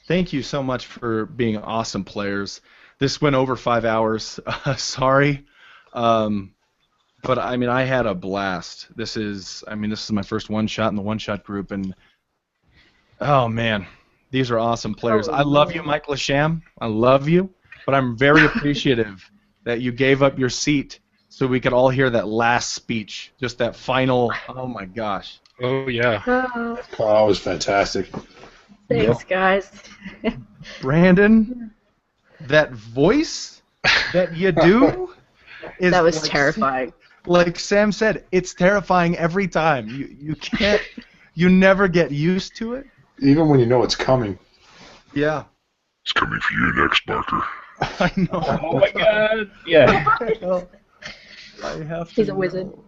Thank you so much for being awesome players. This went over 5 hours. Sorry. But I mean, I had a blast. This is my first one-shot in the one-shot group, and oh man, these are awesome players. I love you, Mike Lasham. I love you, but I'm very appreciative that you gave up your seat so we could all hear that last speech, just that final. Oh my gosh. Oh, yeah. Oh, that was fantastic. Thanks, guys. Brandon, that voice that you do is That was like, terrifying. Like Sam said, it's terrifying every time. You never get used to it. Even when you know it's coming. Yeah. It's coming for you next, Barker. I know. Oh my god! Yeah. I have to He's a wizard. know.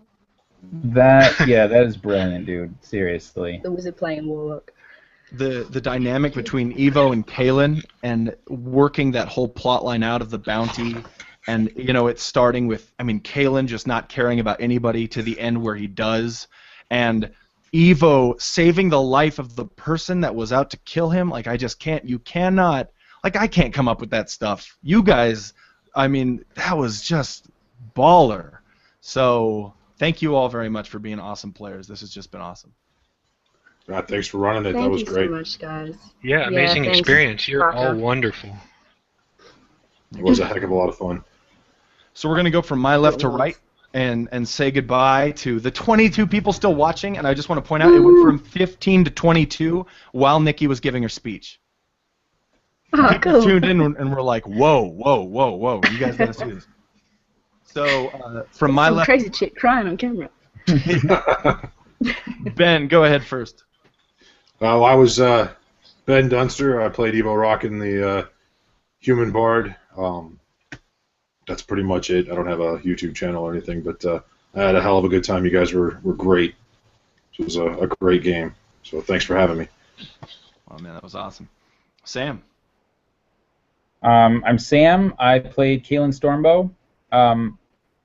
That is brilliant, dude. Seriously. The wizard playing warlock. The dynamic between Evo and Kalen and working that whole plot line out of the bounty, and it's starting with Kalen just not caring about anybody to the end where he does, and Evo saving the life of the person that was out to kill him. Like, I just can't. You cannot. Like, I can't come up with that stuff. You guys, that was just baller. So thank you all very much for being awesome players. This has just been awesome. Thanks for running it. Thank That was you great. so much, guys. Yeah, amazing thanks, experience. You're Parker. all wonderful. It was a heck of a lot of fun. So we're going to go from my left to right and say goodbye to the 22 people still watching. And I just want to point out, it went from 15 to 22 while Nikki was giving her speech. Oh, People cool. tuned in and were like, whoa, you guys got to see this. So from my Some left, crazy chick crying on camera. Ben, go ahead first. I was Ben Dunster. I played Evo Rock in the Human Bard. That's pretty much it. I don't have a YouTube channel or anything, but I had a hell of a good time. You guys were great. It was a great game. So thanks for having me. Oh, man, that was awesome. Sam. I'm Sam. I played Kalen Stormbow.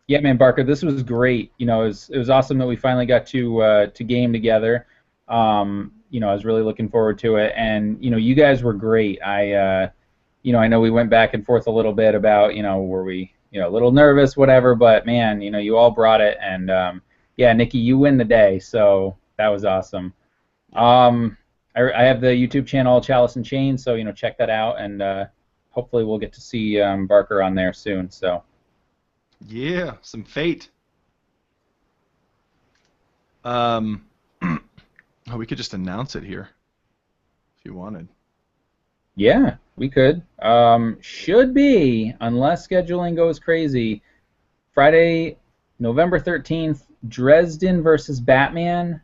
Yeah, man, Barker, this was great. It was awesome that we finally got to game together. I was really looking forward to it, and you guys were great. I know we went back and forth a little bit about were we a little nervous, whatever, but man, you all brought it, and yeah, Nikki, you win the day, so that was awesome. I have the YouTube channel Chalice and Chains, so check that out, and hopefully we'll get to see Barker on there soon. So. Yeah, some fate. We could just announce it here if you wanted. Yeah, we could. Should be, unless scheduling goes crazy, Friday, November 13th, Dresden versus Batman,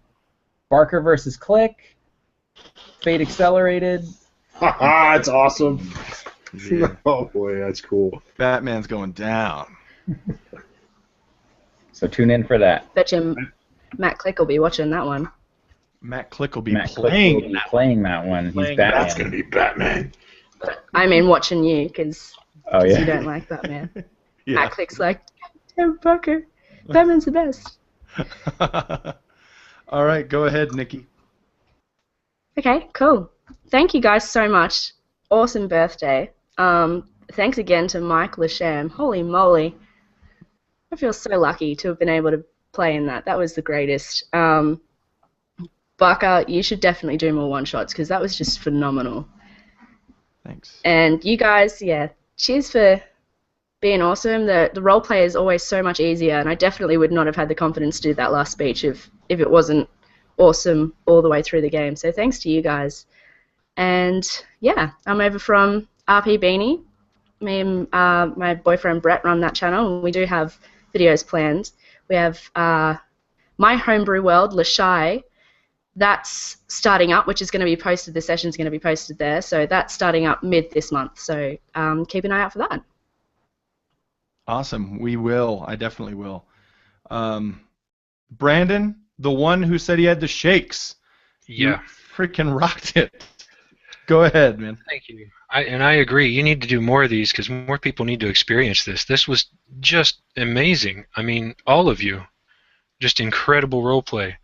Barker versus Click, Fate Accelerated. That's awesome. Yeah. Oh boy, that's cool. Batman's going down. So tune in for that. Bet you Matt Click will be watching that one. Matt Click will be Matt Click playing will be playing that one. He's Playing Batman. That's gonna be Batman. I mean, watching you because Oh you yeah. don't like Batman. Yeah. Matt Click's like, Tim Parker, Batman's the best. All right, go ahead, Nikki. Okay, cool. Thank you guys so much. Awesome birthday. Thanks again to Mike Lasham. Holy moly. I feel so lucky to have been able to play in that. That was the greatest. Barker, you should definitely do more one-shots because that was just phenomenal. Thanks. And you guys, yeah, cheers for being awesome. The role play is always so much easier, and I definitely would not have had the confidence to do that last speech if it wasn't awesome all the way through the game. So thanks to you guys. And yeah, I'm over from RP Beanie. Me and my boyfriend Brett run that channel, and we do have videos planned. We have My Homebrew World, Lashai. That's starting up, which is going to be posted. The session's going to be posted there. So that's starting up mid this month. So keep an eye out for that. Awesome. We will. I definitely will. Brandon, the one who said he had the shakes. Yeah. You freaking rocked it. Go ahead, man. Thank you. I agree. You need to do more of these because more people need to experience this. This was just amazing. I mean, all of you, just incredible role play,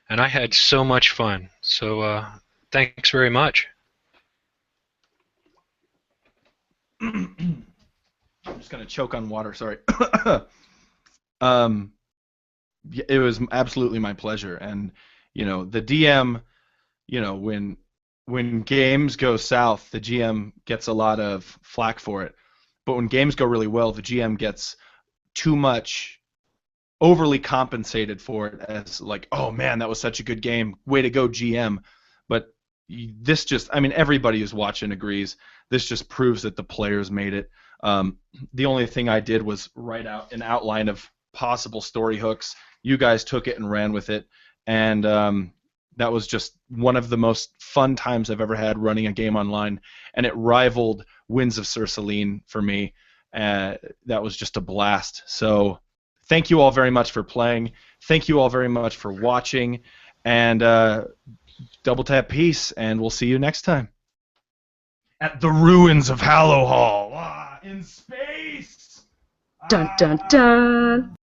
and I had so much fun. So thanks very much. I'm just gonna choke on water. Sorry. It was absolutely my pleasure, and the DM, when games go south, the GM gets a lot of flack for it. But when games go really well, the GM gets too much overly compensated for it as like, oh man, that was such a good game. Way to go, GM. But this just, I mean, everybody who's watching agrees. This just proves that the players made it. The only thing I did was write out an outline of possible story hooks. You guys took it and ran with it. And that was just one of the most fun times I've ever had running a game online, and it rivaled Winds of Sur Salin for me. That was just a blast. So thank you all very much for playing. Thank you all very much for watching, and double tap peace, and we'll see you next time. At the ruins of Hallowhall, in space! Dun dun dun!